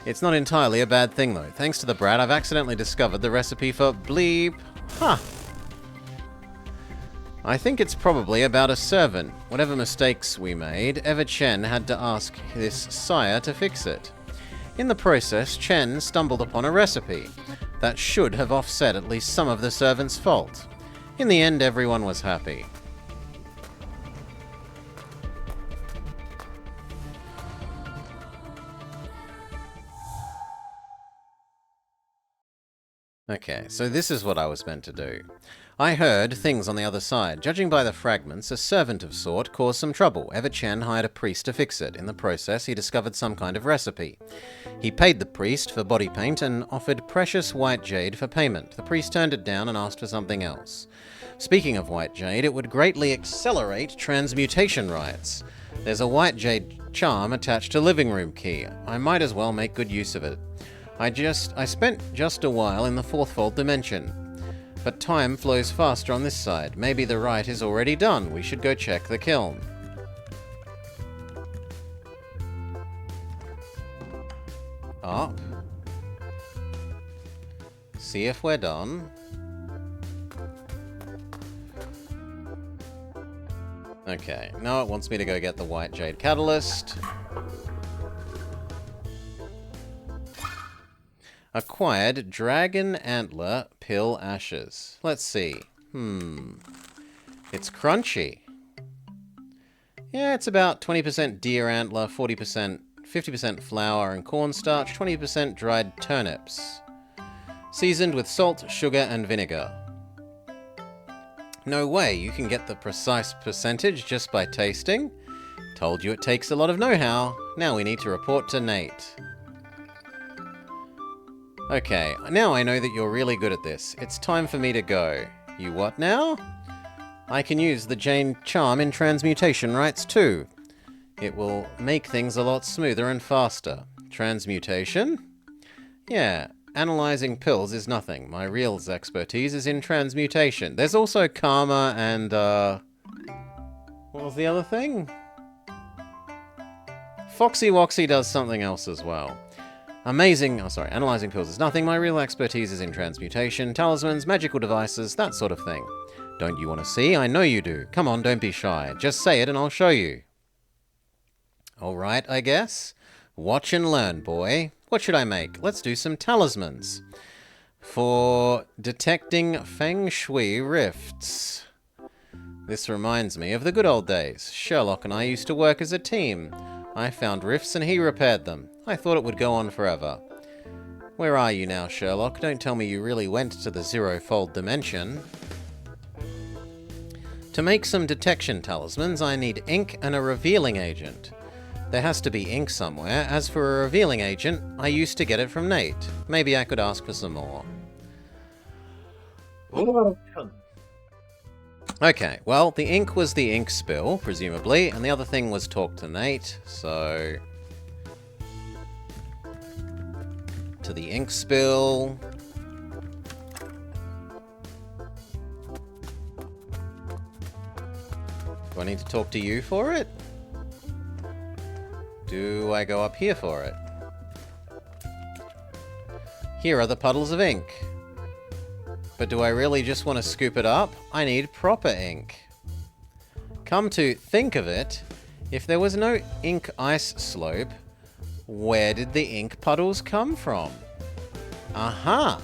It's not entirely a bad thing, though. Thanks to the brat, I've accidentally discovered the recipe for Bleep. Huh. I think it's probably about a servant. Whatever mistakes we made, Ever Chen had to ask this sire to fix it. In the process, Chen stumbled upon a recipe that should have offset at least some of the servant's fault. In the end, everyone was happy. Okay, so this is what I was meant to do. I heard things on the other side. Judging by the fragments, a servant of sort caused some trouble. Ever-Chen hired a priest to fix it. In the process, he discovered some kind of recipe. He paid the priest for body paint and offered precious white jade for payment. The priest turned it down and asked for something else. Speaking of white jade, it would greatly accelerate transmutation rites. There's a white jade charm attached to living room key. I might as well make good use of it. I spent just a while in the Theefold dimension. But time flows faster on this side. Maybe the rite is already done. We should go check the kiln. Up. See if we're done. Okay, now it wants me to go get the white jade catalyst. Acquired dragon antler pill ashes. Let's see. It's crunchy. Yeah, it's about 20% deer antler, 50% flour and cornstarch, 20% dried turnips. Seasoned with salt, sugar, and vinegar. No way, you can get the precise percentage just by tasting? Told you it takes a lot of know-how. Now we need to report to Nate. Okay, now I know that you're really good at this. It's time for me to go. You what now? I can use the Jane charm in transmutation rites too. It will make things a lot smoother and faster. Transmutation? Yeah, analyzing pills is nothing. My real expertise is in transmutation. There's also karma and, what was the other thing? Foxy Woxy does something else as well. Analyzing pills is nothing. My real expertise is in transmutation, talismans, magical devices, that sort of thing. Don't you want to see? I know you do. Come on, don't be shy. Just say it and I'll show you. Alright, I guess. Watch and learn, boy. What should I make? Let's do some talismans. For detecting feng shui rifts. This reminds me of the good old days. Sherlock and I used to work as a team. I found rifts and he repaired them. I thought it would go on forever. Where are you now, Sherlock? Don't tell me you really went to the Zerofold dimension. To make some detection talismans, I need ink and a revealing agent. There has to be ink somewhere. As for a revealing agent, I used to get it from Nate. Maybe I could ask for some more. Okay, well, the ink was the ink spill, presumably, and the other thing was talk to Nate, so... To the ink spill... Do I need to talk to you for it? Do I go up here for it? Here are the puddles of ink. But do I really just want to scoop it up? I need proper ink. Come to think of it, if there was no ink ice slope, where did the ink puddles come from? Aha!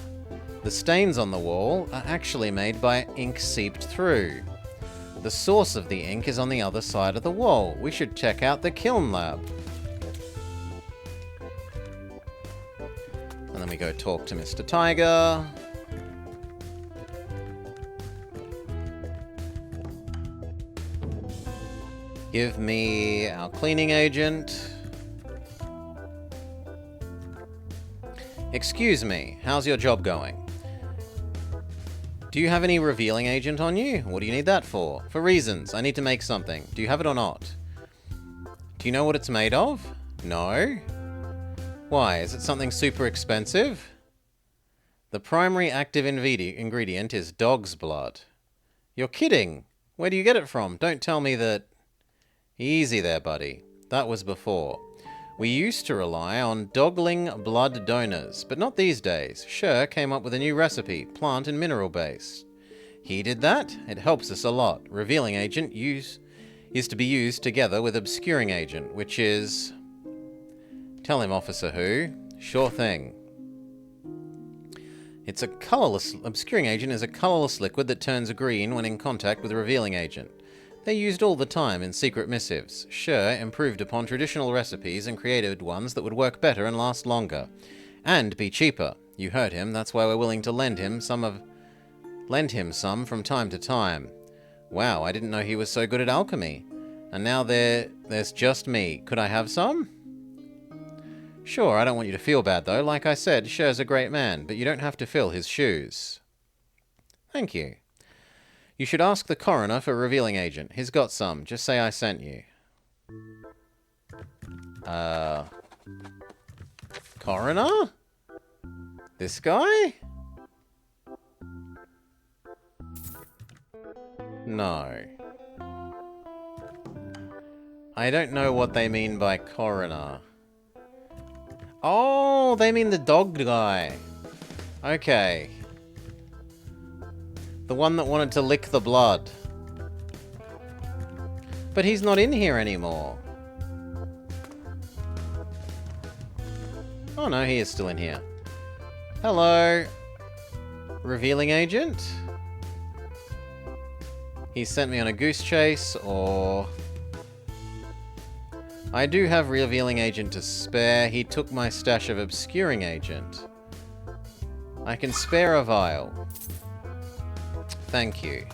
The stains on the wall are actually made by ink seeped through. The source of the ink is on the other side of the wall. We should check out the kiln lab. And then we go talk to Mr. Tiger. Give me our cleaning agent. Excuse me, how's your job going? Do you have any revealing agent on you? What do you need that for? For reasons. I need to make something. Do you have it or not? Do you know what it's made of? No. Why? Is it something super expensive? The primary active ingredient is dog's blood. You're kidding. Where do you get it from? Don't tell me that... Easy there, buddy. That was before. We used to rely on dogling blood donors, but not these days. Sher came up with a new recipe, plant and mineral based. He did that? It helps us a lot. Revealing agent is to be used together with obscuring agent, which is... Tell him, Officer Who. Sure thing. It's a colorless... Obscuring agent is a colorless liquid that turns green when in contact with a revealing agent. They're used all the time in secret missives. Sher improved upon traditional recipes and created ones that would work better and last longer. And be cheaper. You hurt him, that's why we're willing to lend him some from time to time. Wow, I didn't know he was so good at alchemy. And now there's just me. Could I have some? Sure, I don't want you to feel bad though. Like I said, Sher's a great man, but you don't have to fill his shoes. Thank you. You should ask the coroner for a revealing agent. He's got some. Just say I sent you. Coroner? This guy? No. I don't know what they mean by coroner. Oh, they mean the dog guy. Okay. The one that wanted to lick the blood. But he's not in here anymore. Oh no, he is still in here. Hello. Revealing agent? He sent me on a goose chase, or... I do have revealing agent to spare. He took my stash of obscuring agent. I can spare a vial. Thank you.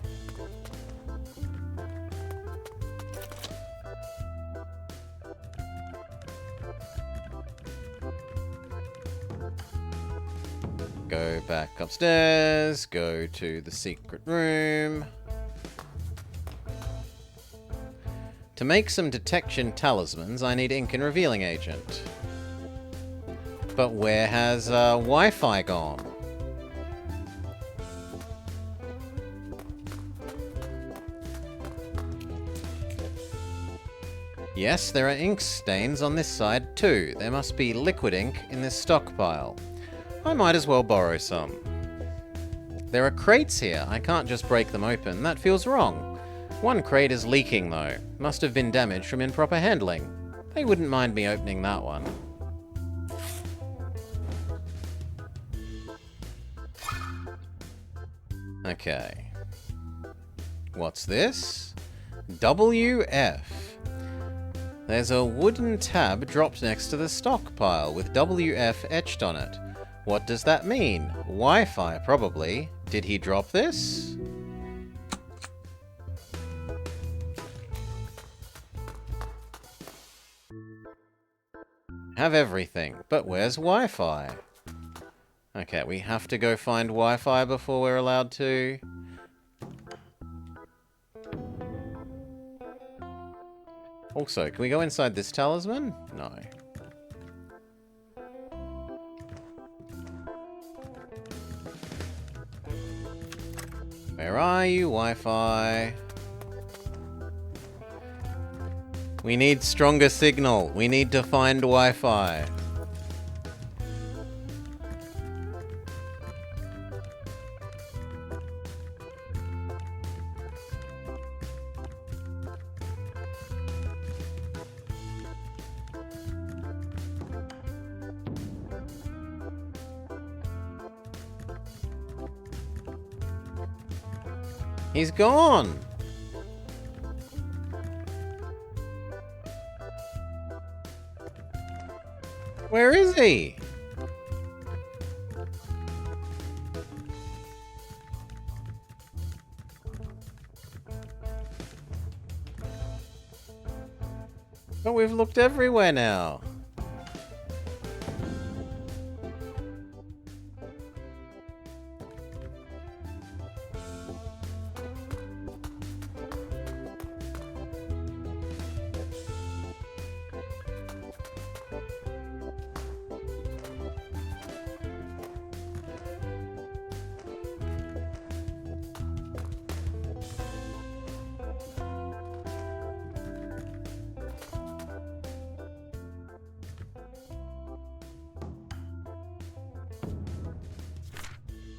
Go back upstairs, go to the secret room. To make some detection talismans, I need ink and revealing agent. But where has Wi-Fi gone? Yes, there are ink stains on this side too. There must be liquid ink in this stockpile. I might as well borrow some. There are crates here. I can't just break them open. That feels wrong. One crate is leaking though. Must have been damaged from improper handling. They wouldn't mind me opening that one. Okay. What's this? WF. There's a wooden tab dropped next to the stockpile with WF etched on it. What does that mean? Wi-Fi, probably. Did he drop this? Have everything, but where's Wi-Fi? Okay, we have to go find Wi-Fi before we're allowed to. Also, can we go inside this talisman? No. Where are you, Wi-Fi? We need stronger signal. We need to find Wi-Fi. He's gone! Where is he? But we've looked everywhere now.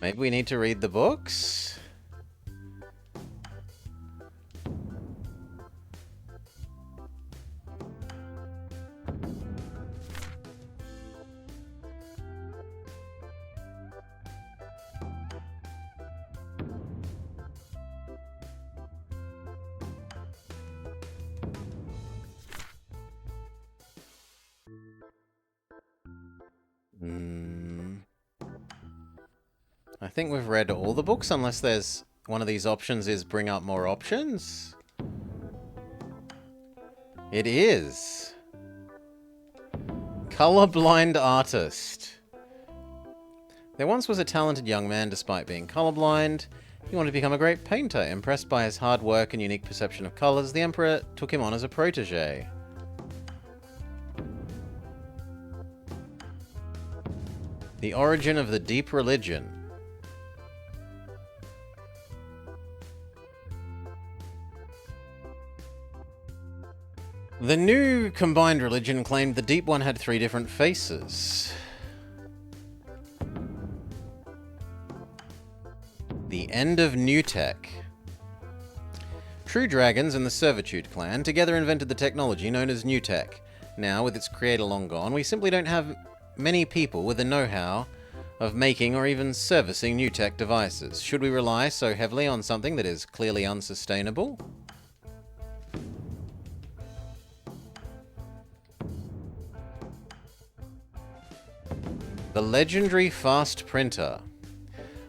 Maybe we need to read the books? I think we've read all the books, unless there's one of these options is bring up more options. It is. Colorblind artist. There once was a talented young man, despite being colorblind. He wanted to become a great painter. Impressed by his hard work and unique perception of colors, the Emperor took him on as a protege. The origin of the deep religion. The new combined religion claimed the deep one had 3 different faces. The end of New Tech. True Dragons and the Servitude clan together invented the technology known as New Tech. Now, with its creator long gone, we simply don't have many people with the know-how of making or even servicing New Tech devices. Should we rely so heavily on something that is clearly unsustainable? The legendary fast printer.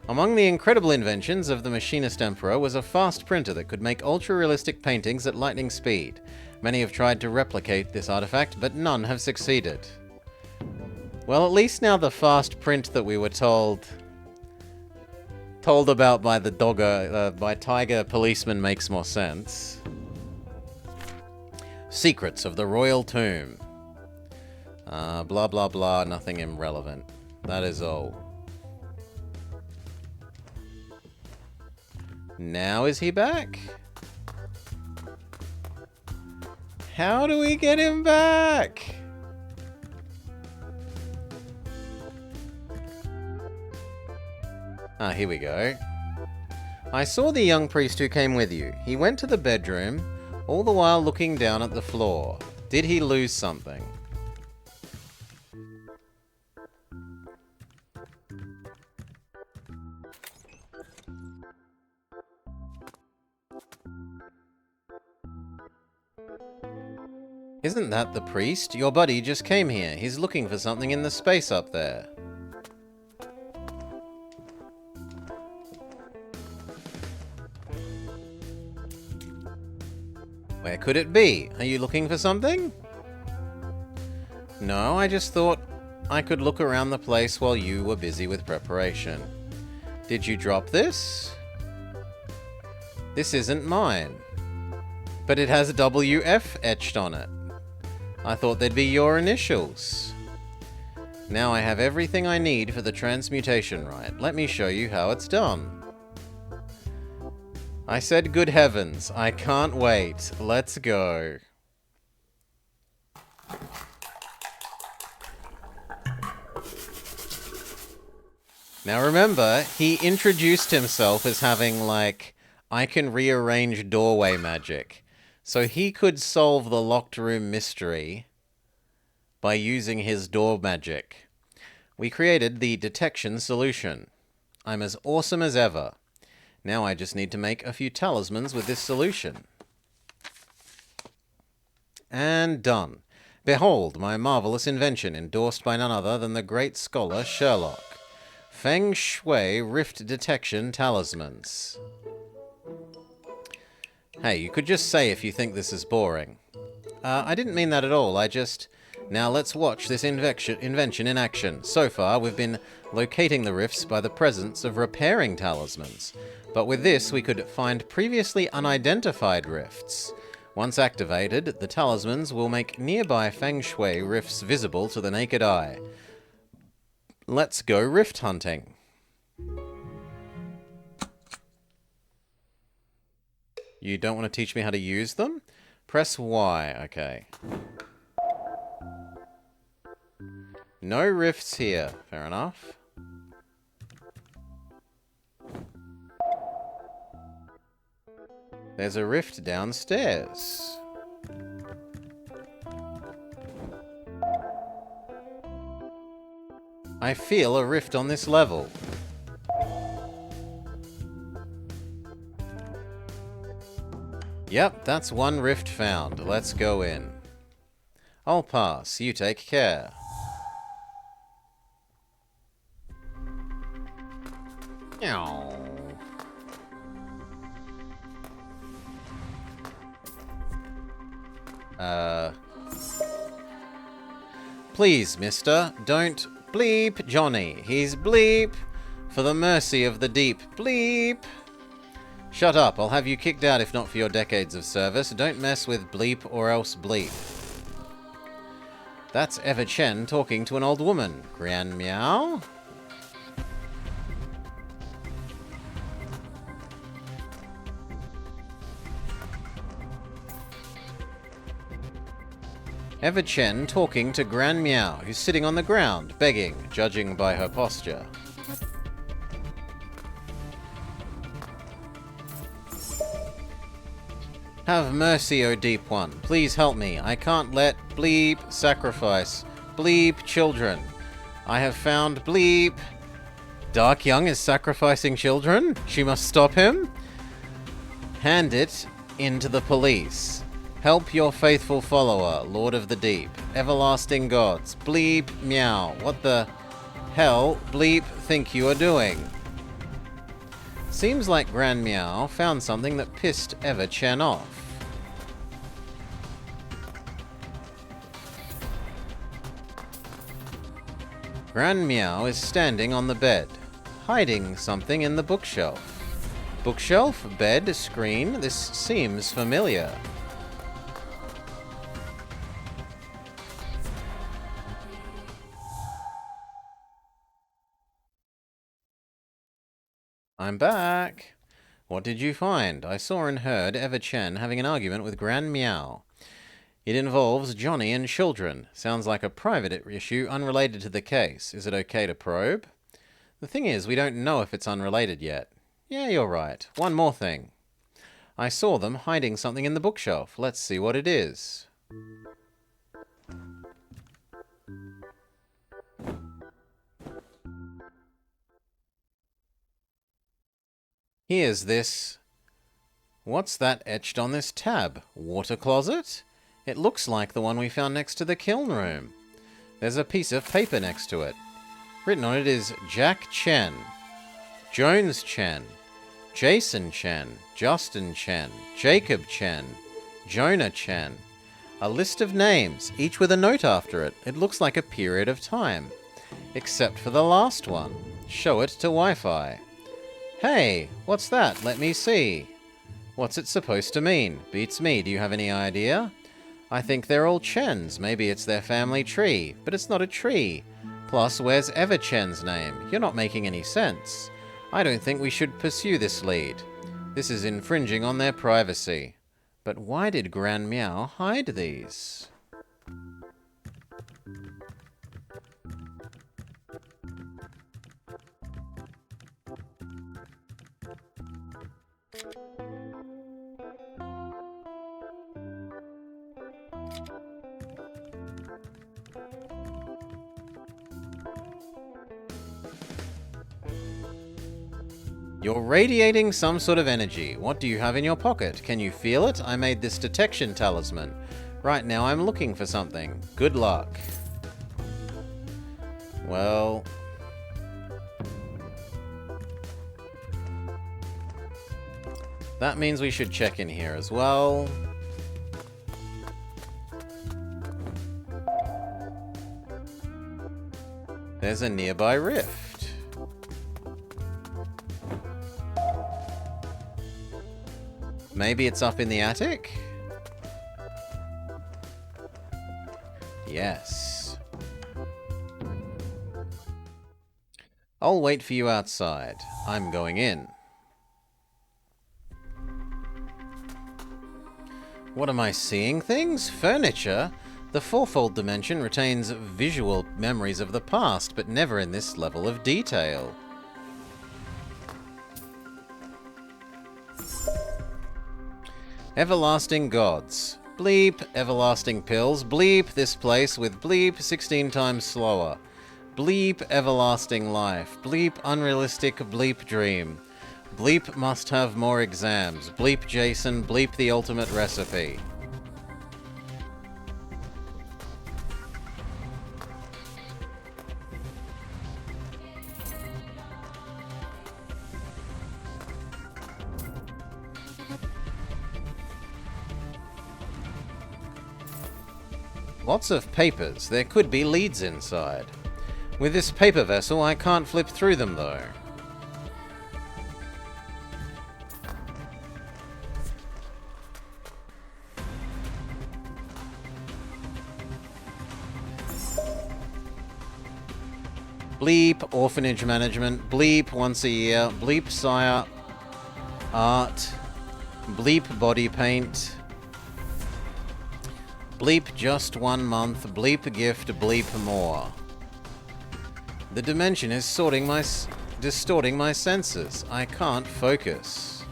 Among the incredible inventions of the machinist emperor was a fast printer that could make ultra-realistic paintings at lightning speed. Many have tried to replicate this artifact, but none have succeeded. Well, at least now the fast print that we were told about by the by Tiger Policeman makes more sense. Secrets of the Royal Tomb. Blah blah blah, nothing irrelevant. That is all. Now is he back? How do we get him back? Ah, here we go. I saw the young priest who came with you. He went to the bedroom, all the while looking down at the floor. Did he lose something? Isn't that the priest? Your buddy just came here. He's looking for something in the space up there. Where could it be? Are you looking for something? No, I just thought I could look around the place while you were busy with preparation. Did you drop this? This isn't mine. But it has WF etched on it. I thought they'd be your initials. Now I have everything I need for the transmutation rite. Let me show you how it's done. I said good heavens, I can't wait. Let's go. Now remember, he introduced himself as having, like, I can rearrange doorway magic. So he could solve the locked room mystery by using his door magic. We created the detection solution. I'm as awesome as ever. Now I just need to make a few talismans with this solution. And done. Behold my marvelous invention, endorsed by none other than the great scholar Sherlock. Feng Shui Rift Detection Talismans. Hey, you could just say if you think this is boring. I didn't mean that at all, Now let's watch this invention in action. So far, we've been locating the rifts by the presence of repairing talismans. But with this, we could find previously unidentified rifts. Once activated, the talismans will make nearby Feng Shui rifts visible to the naked eye. Let's go rift hunting. You don't want to teach me how to use them? Press Y, okay. No rifts here, fair enough. There's a rift downstairs. I feel a rift on this level. Yep, that's one rift found. Let's go in. I'll pass. You take care. Meow. Please, mister, don't bleep Johnny. He's bleep. For the mercy of the deep. Bleep. Shut up. I'll have you kicked out if not for your decades of service. Don't mess with bleep or else bleep. That's Eva Chen talking to an old woman. Gran meow? Eva Chen talking to Gran Meow, who's sitting on the ground, begging, judging by her posture. Have mercy, O Deep One. Please help me. I can't let bleep sacrifice. Bleep children. I have found bleep. Dark Young is sacrificing children? She must stop him? Hand it into the police. Help your faithful follower, Lord of the Deep. Everlasting gods. Bleep meow. What the hell, bleep, think you are doing? Seems like Gran Meow found something that pissed Eva Chen off. Gran Meow is standing on the bed, hiding something in the bookshelf. Bookshelf, bed, screen, this seems familiar. I'm back. What did you find? I saw and heard Eva Chen having an argument with Gran Meow. It involves Johnny and children. Sounds like a private issue unrelated to the case. Is it okay to probe? The thing is, we don't know if it's unrelated yet. Yeah, you're right. One more thing. I saw them hiding something in the bookshelf. Let's see what it is. Here's this. What's that etched on this tab? Water closet? It looks like the one we found next to the kiln room. There's a piece of paper next to it. Written on it is Jack Chen, Jones Chen, Jason Chen, Justin Chen, Jacob Chen, Jonah Chen. A list of names, each with a note after it. It looks like a period of time. Except for the last one. Show it to Wi-Fi. Hey, what's that? Let me see. What's it supposed to mean? Beats me. Do you have any idea? I think they're all Chens. Maybe it's their family tree. But it's not a tree. Plus, where's Eva Chen's name? You're not making any sense. I don't think we should pursue this lead. This is infringing on their privacy. But why did Gran Meow hide these? You're radiating some sort of energy. What do you have in your pocket? Can you feel it? I made this detection talisman. Right now I'm looking for something. Good luck. Well... that means we should check in here as well. There's a nearby rift. Maybe it's up in the attic? Yes. I'll wait for you outside. I'm going in. What am I seeing? Things? Furniture? The Theefold dimension retains visual memories of the past, but never in this level of detail. Everlasting gods. Bleep, everlasting pills. Bleep, this place with bleep 16 times slower. Bleep, everlasting life. Bleep, unrealistic bleep dream. Bleep must have more exams. Bleep Jason, bleep the ultimate recipe. Lots of papers. There could be leads inside. With this paper vessel, I can't flip through them, though. Bleep, orphanage management. Bleep, once a year. Bleep, sire. Art. Bleep, body paint. Bleep, just 1 month. Bleep, gift. Bleep, more. The dimension is distorting my senses. I can't focus.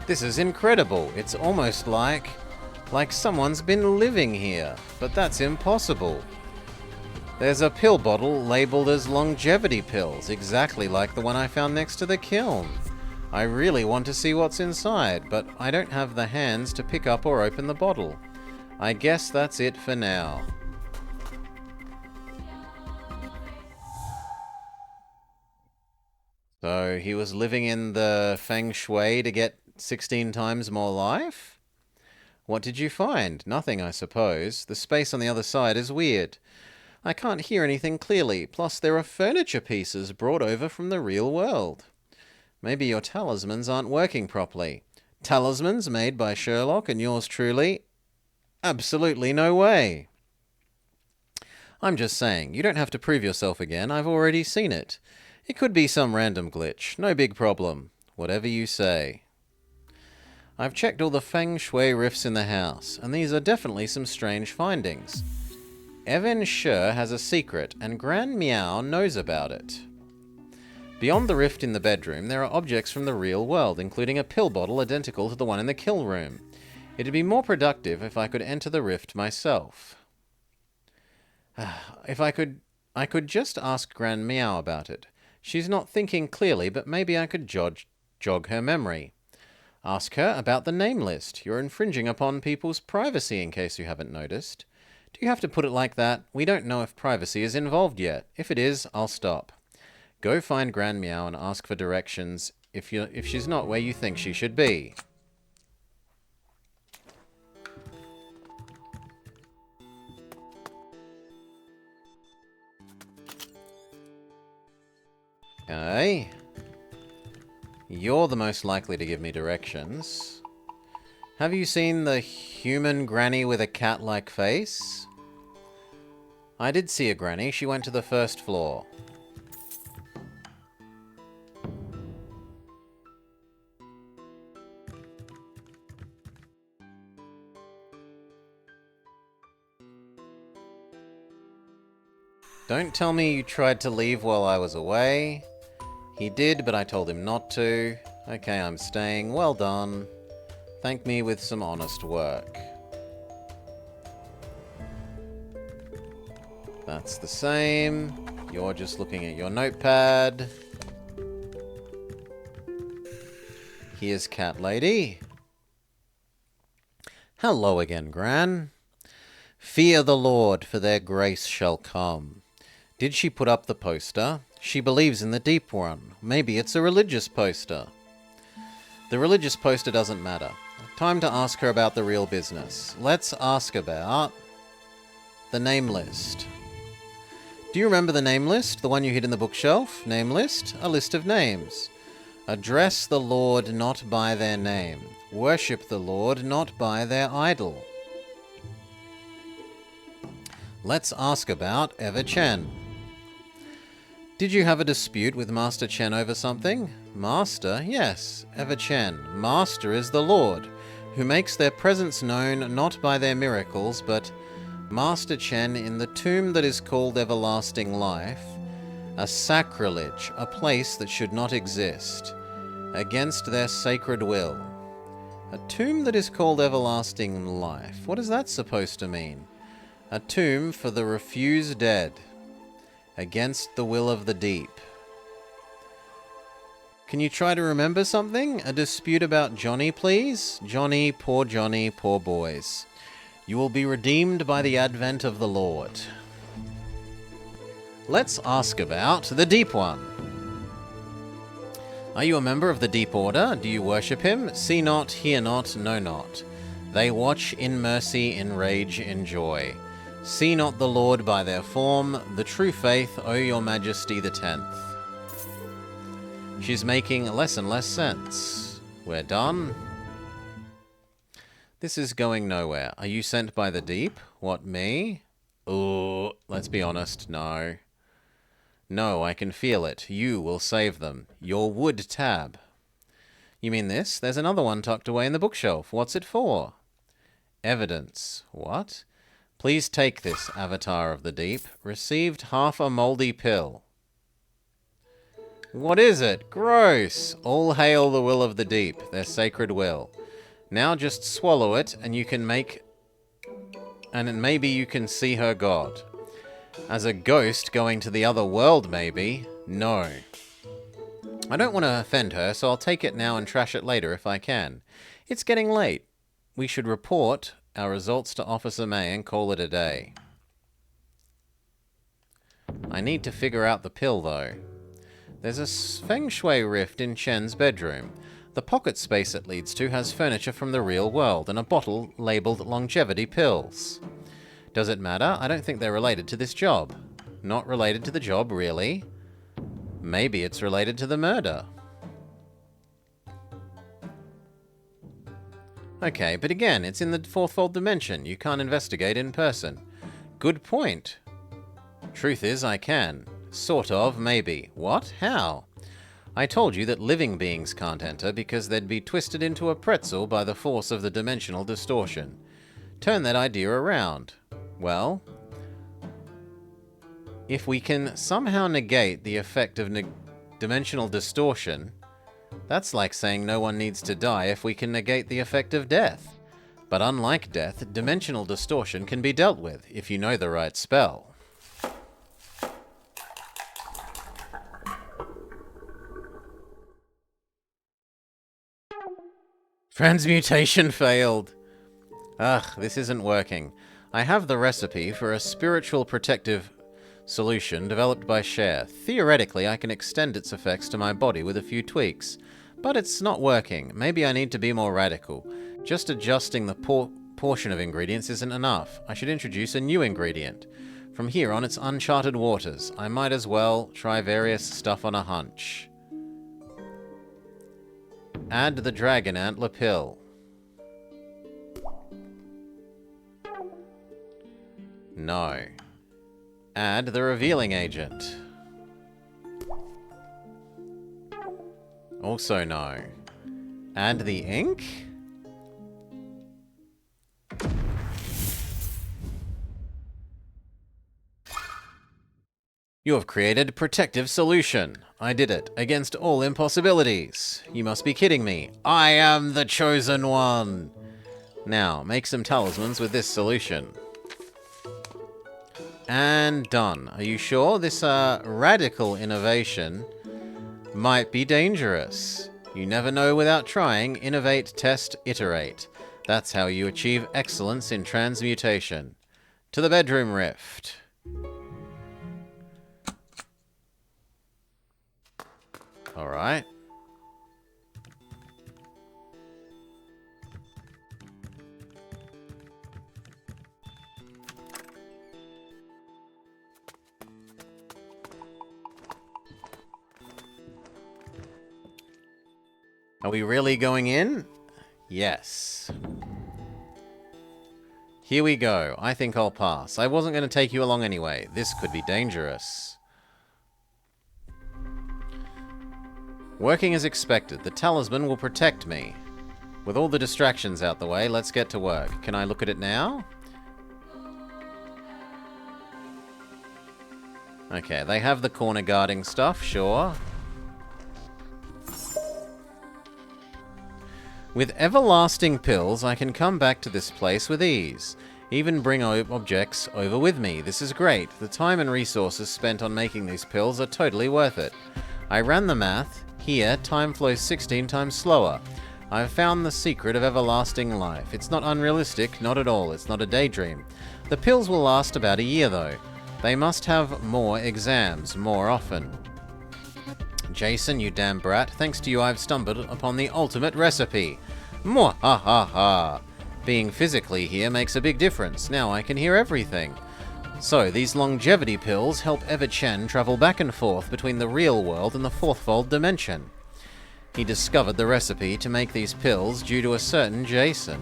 This is incredible. It's almost like someone's been living here, but that's impossible. There's a pill bottle labeled as longevity pills, exactly like the one I found next to the kiln. I really want to see what's inside, but I don't have the hands to pick up or open the bottle. I guess that's it for now. So he was living in the feng shui to get 16 times more life? What did you find? Nothing, I suppose. The space on the other side is weird. I can't hear anything clearly, plus there are furniture pieces brought over from the real world. Maybe your talismans aren't working properly. Talismans made by Sherlock and yours truly? Absolutely no way. I'm just saying, you don't have to prove yourself again. I've already seen it. It could be some random glitch. No big problem. Whatever you say. I've checked all the feng shui rifts in the house, and these are definitely some strange findings. Evan Sher has a secret, and Gran Meow knows about it. Beyond the rift in the bedroom, there are objects from the real world, including a pill bottle identical to the one in the kill room. It'd be more productive if I could enter the rift myself. I could just ask Gran Meow about it. She's not thinking clearly, but maybe I could jog her memory. Ask her about the name list. You're infringing upon people's privacy, in case you haven't noticed. Do you have to put it like that? We don't know if privacy is involved yet. If it is, I'll stop. Go find Gran Meow and ask for directions if she's not where you think she should be. Okay. You're the most likely to give me directions. Have you seen the human granny with a cat-like face? I did see a granny. She went to the first floor. Don't tell me you tried to leave while I was away. He did, but I told him not to. Okay, I'm staying. Well done. Thank me with some honest work. That's the same. You're just looking at your notepad. Here's Cat Lady. Hello again, Gran. Fear the Lord, for their grace shall come. Did she put up the poster? She believes in the deep one. Maybe it's a religious poster. The religious poster doesn't matter. Time to ask her about the real business. Let's ask about the name list. Do you remember the name list? The one you hid in the bookshelf? Name list? A list of names. Address the Lord not by their name. Worship the Lord not by their idol. Let's ask about Eva Chen. Did you have a dispute with Master Chen over something? Master? Yes, Eva Chen. Master is the Lord, who makes their presence known not by their miracles, but Master Chen in the tomb that is called Everlasting Life, a sacrilege, a place that should not exist, against their sacred will. A tomb that is called Everlasting Life. What is that supposed to mean? A tomb for the refused dead, against the will of the deep. Can you try to remember something? A dispute about Johnny, please? Johnny, poor boys. You will be redeemed by the advent of the Lord. Let's ask about the deep one. Are you a member of the Deep Order? Do you worship him? See not, hear not, know not. They watch in mercy, in rage, in joy. See not the Lord by their form, the true faith, O your majesty the 10th. She's making less and less sense. We're done. This is going nowhere. Are you sent by the deep? What, me? Ooh, let's be honest, no. No, I can feel it. You will save them. Your wood tab. You mean this? There's another one tucked away in the bookshelf. What's it for? Evidence. What? Please take this, Avatar of the Deep. Received half a moldy pill. What is it? Gross! All hail the will of the deep, their sacred will. Now just swallow it, and you can make... and maybe you can see her god. As a ghost going to the other world, maybe. No. I don't want to offend her, so I'll take it now and trash it later if I can. It's getting late. We should report our results to Officer May and call it a day. I need to figure out the pill, though. There's a feng shui rift in Chen's bedroom. The pocket space it leads to has furniture from the real world and a bottle labeled longevity pills. Does it matter? I don't think they're related to this job. Not related to the job, really? Maybe it's related to the murder. Okay, but again, it's in the Theefold dimension. You can't investigate in person. Good point. Truth is, I can. Sort of, maybe. What? How? I told you that living beings can't enter because they'd be twisted into a pretzel by the force of the dimensional distortion. Turn that idea around. Well, if we can somehow negate the effect of dimensional distortion, that's like saying no one needs to die if we can negate the effect of death. But unlike death, dimensional distortion can be dealt with if you know the right spell. Transmutation failed. Ugh, this isn't working. I have the recipe for a spiritual protective solution developed by Cher. Theoretically, I can extend its effects to my body with a few tweaks. But it's not working. Maybe I need to be more radical. Just adjusting the portion of ingredients isn't enough. I should introduce a new ingredient. From here on, it's uncharted waters. I might as well try various stuff on a hunch. Add the dragon antler pill. No. Add the revealing agent. Also no. Add the ink? You have created protective solution. I did it, against all impossibilities. You must be kidding me. I am the chosen one! Now, make some talismans with this solution. And done. Are you sure? This radical innovation might be dangerous. You never know without trying. Innovate, test, iterate. That's how you achieve excellence in transmutation. To the bedroom rift. Alright. Are we really going in? Yes. Here we go. I think I'll pass. I wasn't going to take you along anyway. This could be dangerous. Working as expected. The talisman will protect me. With all the distractions out the way, let's get to work. Can I look at it now? Okay, they have the corner guarding stuff, sure. With everlasting pills, I can come back to this place with ease. Even bring objects over with me. This is great. The time and resources spent on making these pills are totally worth it. I ran the math. Here, time flows 16 times slower. I've found the secret of everlasting life. It's not unrealistic, not at all. It's not a daydream. The pills will last about a year, though. They must have more exams, more often. Jason, you damn brat. Thanks to you, I've stumbled upon the ultimate recipe. Mwahaha! Being physically here makes a big difference. Now I can hear everything. So, these longevity pills help Ever-Chen travel back and forth between the real world and the Theefold dimension. He discovered the recipe to make these pills due to a certain Jason.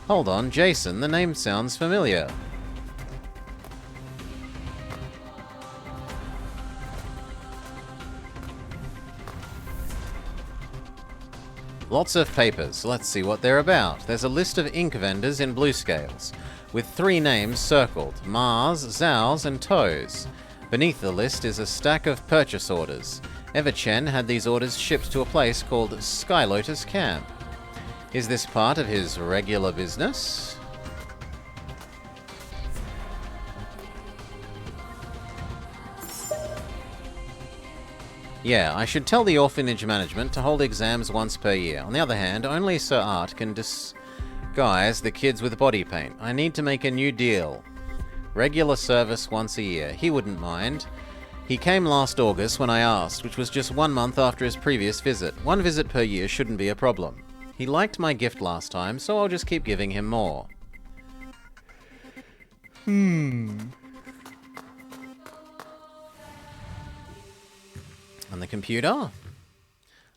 Hold on, Jason, the name sounds familiar. Lots of papers. Let's see what they're about. There's a list of ink vendors in blue scales, with 3 names circled: Mars, Zhao's, and Toes. Beneath the list is a stack of purchase orders. Ever-Chen had these orders shipped to a place called Sky Lotus Camp. Is this part of his regular business? Yeah, I should tell the orphanage management to hold exams once per year. On the other hand, only Sir Art can disguise the kids with body paint. I need to make a new deal. Regular service once a year. He wouldn't mind. He came last August when I asked, which was just 1 month after his previous visit. 1 visit per year shouldn't be a problem. He liked my gift last time, so I'll just keep giving him more. On the computer,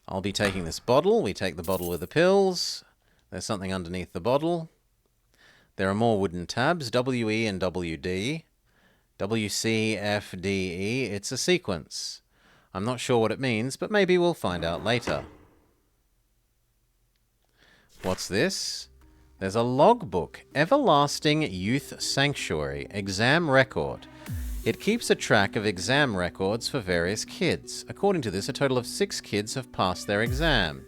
I'll be taking this bottle. We take the bottle with the pills. There's something underneath the bottle. There are more wooden tabs, WE and WD. WCFDE. It's a sequence. I'm not sure what it means, but maybe we'll find out later. What's this? There's a logbook. Everlasting Youth Sanctuary. Exam record. It keeps a track of exam records for various kids. According to this, a total of 6 kids have passed their exam.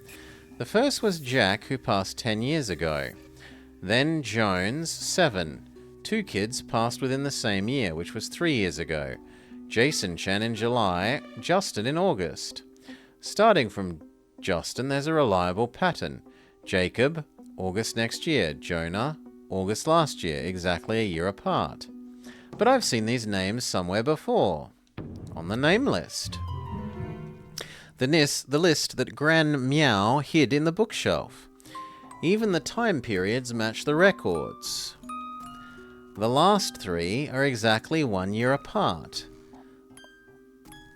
The first was Jack, who passed 10 years ago. Then Jones, 7. 2 kids passed within the same year, which was 3 years ago. Jason Chen in July, Justin in August. Starting from Justin, there's a reliable pattern. Jacob, August next year. Jonah, August last year, exactly a year apart. But I've seen these names somewhere before. On the name list. The list that Gran Meow hid in the bookshelf. Even the time periods match the records. The last 3 are exactly 1 year apart.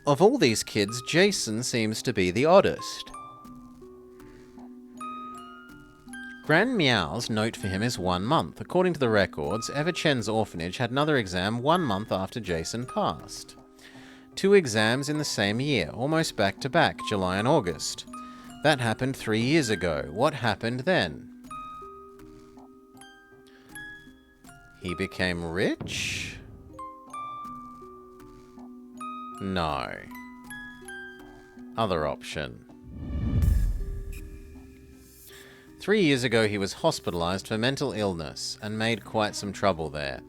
Of all these kids, Jason seems to be the oddest. Gran Meow's note for him is 1 month. According to the records, Ever-Chen's orphanage had another exam 1 month after Jason passed. 2 exams in the same year, almost back to back, July and August. That happened 3 years ago. What happened then? He became rich? No. Other option. 3 years ago, he was hospitalized for mental illness and made quite some trouble there.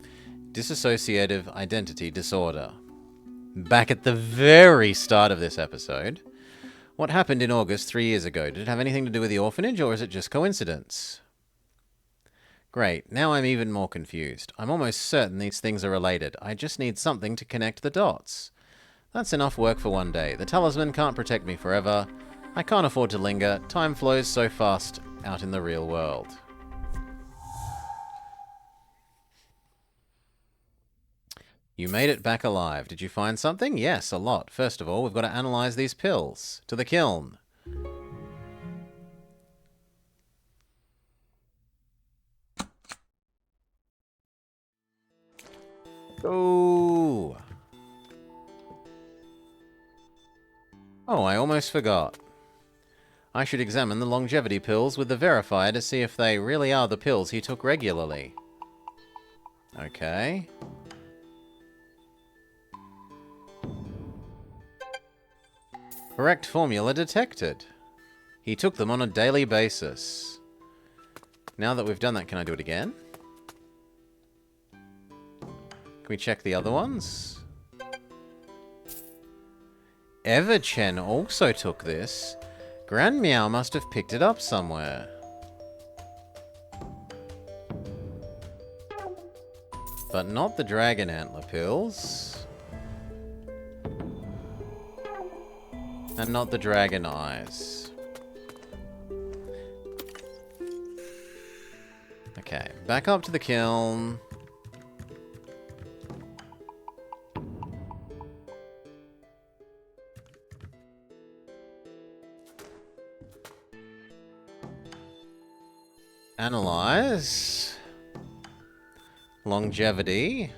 Dissociative identity disorder. Back at the very start of this episode. What happened in August 3 years ago? Did it have anything to do with the orphanage, or is it just coincidence? Great, now I'm even more confused. I'm almost certain these things are related. I just need something to connect the dots. That's enough work for one day. The talisman can't protect me forever. I can't afford to linger. Time flows so fast out in the real world. You made it back alive. Did you find something? Yes, a lot. First of all, we've got to analyze these pills. To the kiln. Ooh. Oh, I almost forgot. I should examine the longevity pills with the verifier to see if they really are the pills he took regularly. Okay. Correct formula detected. He took them on a daily basis. Now that we've done that, can I do it again? Can we check the other ones? Ever-Chen also took this. Gran Meow must have picked it up somewhere. But not the dragon antler pills. And not the dragon eyes. Okay, back up to the kiln. Analyze. Longevity.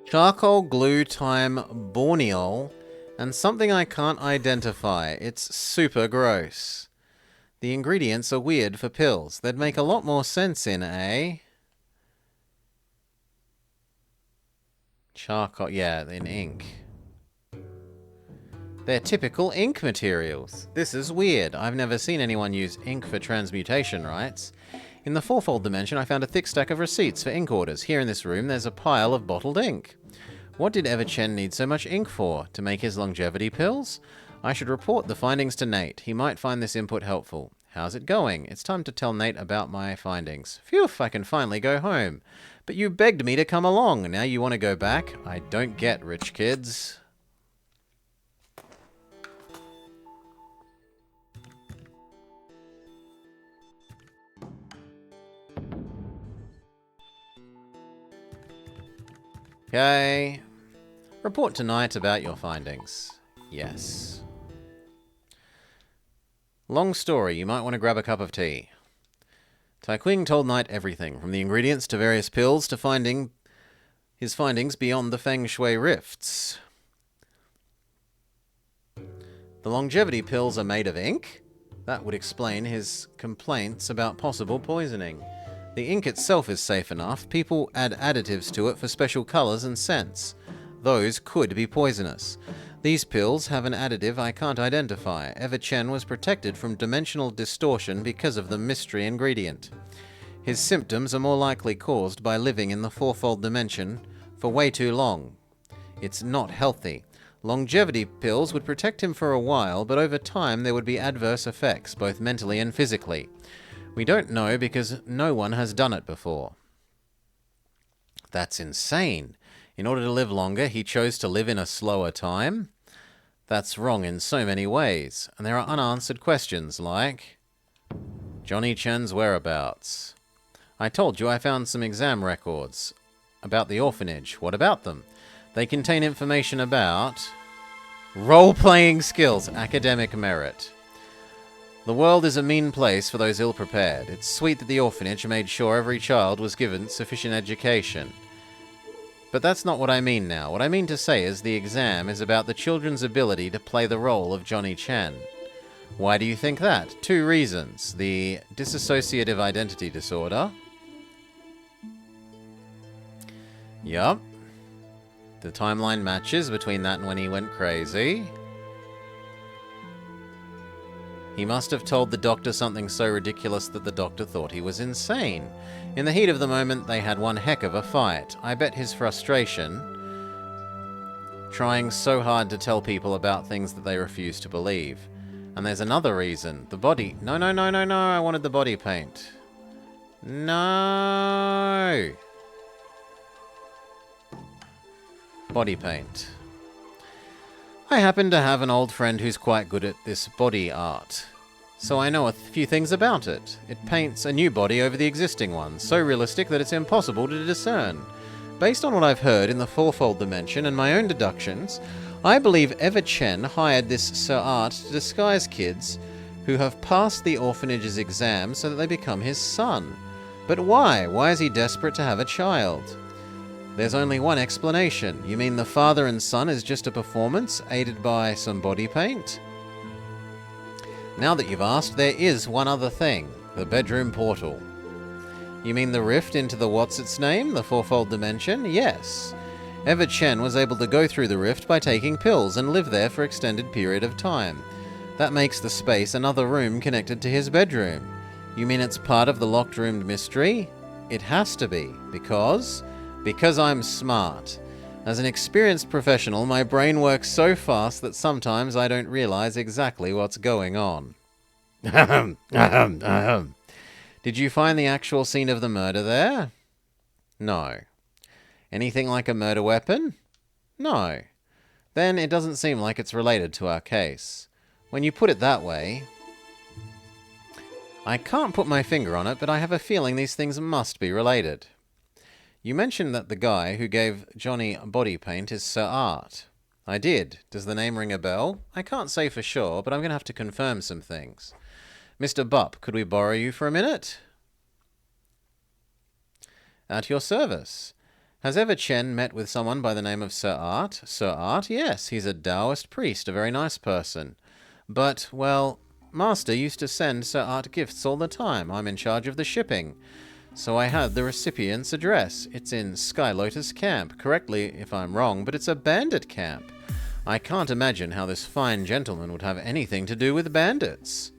Charcoal, glue, thyme, borneol, and something I can't identify. It's super gross. The ingredients are weird for pills. They'd make a lot more sense in a... charcoal, yeah, in ink. They're typical ink materials. This is weird. I've never seen anyone use ink for transmutation rites. In the Theefold dimension, I found a thick stack of receipts for ink orders. Here in this room, there's a pile of bottled ink. What did Everchen need so much ink for? To make his longevity pills? I should report the findings to Nate. He might find this input helpful. How's it going? It's time to tell Nate about my findings. Phew, I can finally go home. But you begged me to come along. Now you want to go back? I don't get rich kids. Okay. Report tonight about your findings. Yes. Long story, you might want to grab a cup of tea. Taiqing told Knight everything, from the ingredients to various pills to finding his findings beyond the Feng Shui rifts. The longevity pills are made of ink? That would explain his complaints about possible poisoning. The ink itself is safe enough. People add additives to it for special colors and scents. Those could be poisonous. These pills have an additive I can't identify. Everchen was protected from dimensional distortion because of the mystery ingredient. His symptoms are more likely caused by living in the Theefold dimension for way too long. It's not healthy. Longevity pills would protect him for a while, but over time there would be adverse effects, both mentally and physically. We don't know because no one has done it before. That's insane. In order to live longer, he chose to live in a slower time? That's wrong in so many ways. And there are unanswered questions like... Johnny Chen's whereabouts. I told you I found some exam records about the orphanage. What about them? They contain information about... role-playing skills, academic merit. The world is a mean place for those ill-prepared. It's sweet that the orphanage made sure every child was given sufficient education. But that's not what I mean now. What I mean to say is the exam is about the children's ability to play the role of Johnny Chen. Why do you think that? 2 reasons. The dissociative identity disorder. Yup. The timeline matches between that and when he went crazy. He must have told the doctor something so ridiculous that the doctor thought he was insane. In the heat of the moment, they had one heck of a fight. I bet his frustration, trying so hard to tell people about things that they refuse to believe. And there's another reason. The body... No, I wanted the body paint. No! Body paint. I happen to have an old friend who's quite good at this body art, so I know a few things about it. It paints a new body over the existing one, so realistic that it's impossible to discern. Based on what I've heard in the Theefold dimension and my own deductions, I believe Everchen hired this Sir Art to disguise kids who have passed the orphanage's exam so that they become his son. But why? Why is he desperate to have a child? There's only one explanation. You mean the father and son is just a performance, aided by some body paint? Now that you've asked, there is one other thing. The bedroom portal. You mean the rift into the what's-its-name, the Theefold dimension? Yes. Everchen was able to go through the rift by taking pills and live there for extended period of time. That makes the space another room connected to his bedroom. You mean it's part of the locked-roomed mystery? It has to be, because I'm smart. As an experienced professional, my brain works so fast that sometimes I don't realize exactly what's going on. Did you find the actual scene of the murder there? No. Anything like a murder weapon? No. Then it doesn't seem like it's related to our case. When you put it that way... I can't put my finger on it, but I have a feeling these things must be related. You mentioned that the guy who gave Johnny body paint is Sir Art. I did. Does the name ring a bell? I can't say for sure, but I'm going to have to confirm some things. Mr. Bupp, could we borrow you for a minute? At your service. Has ever Chen met with someone by the name of Sir Art? Sir Art? Yes, he's a Taoist priest, a very nice person. But, well, Master used to send Sir Art gifts all the time. I'm in charge of the shipping. So I had the recipient's address. It's in Sky Lotus Camp. Correctly if I'm wrong, but it's a bandit camp. I can't imagine how this fine gentleman would have anything to do with bandits.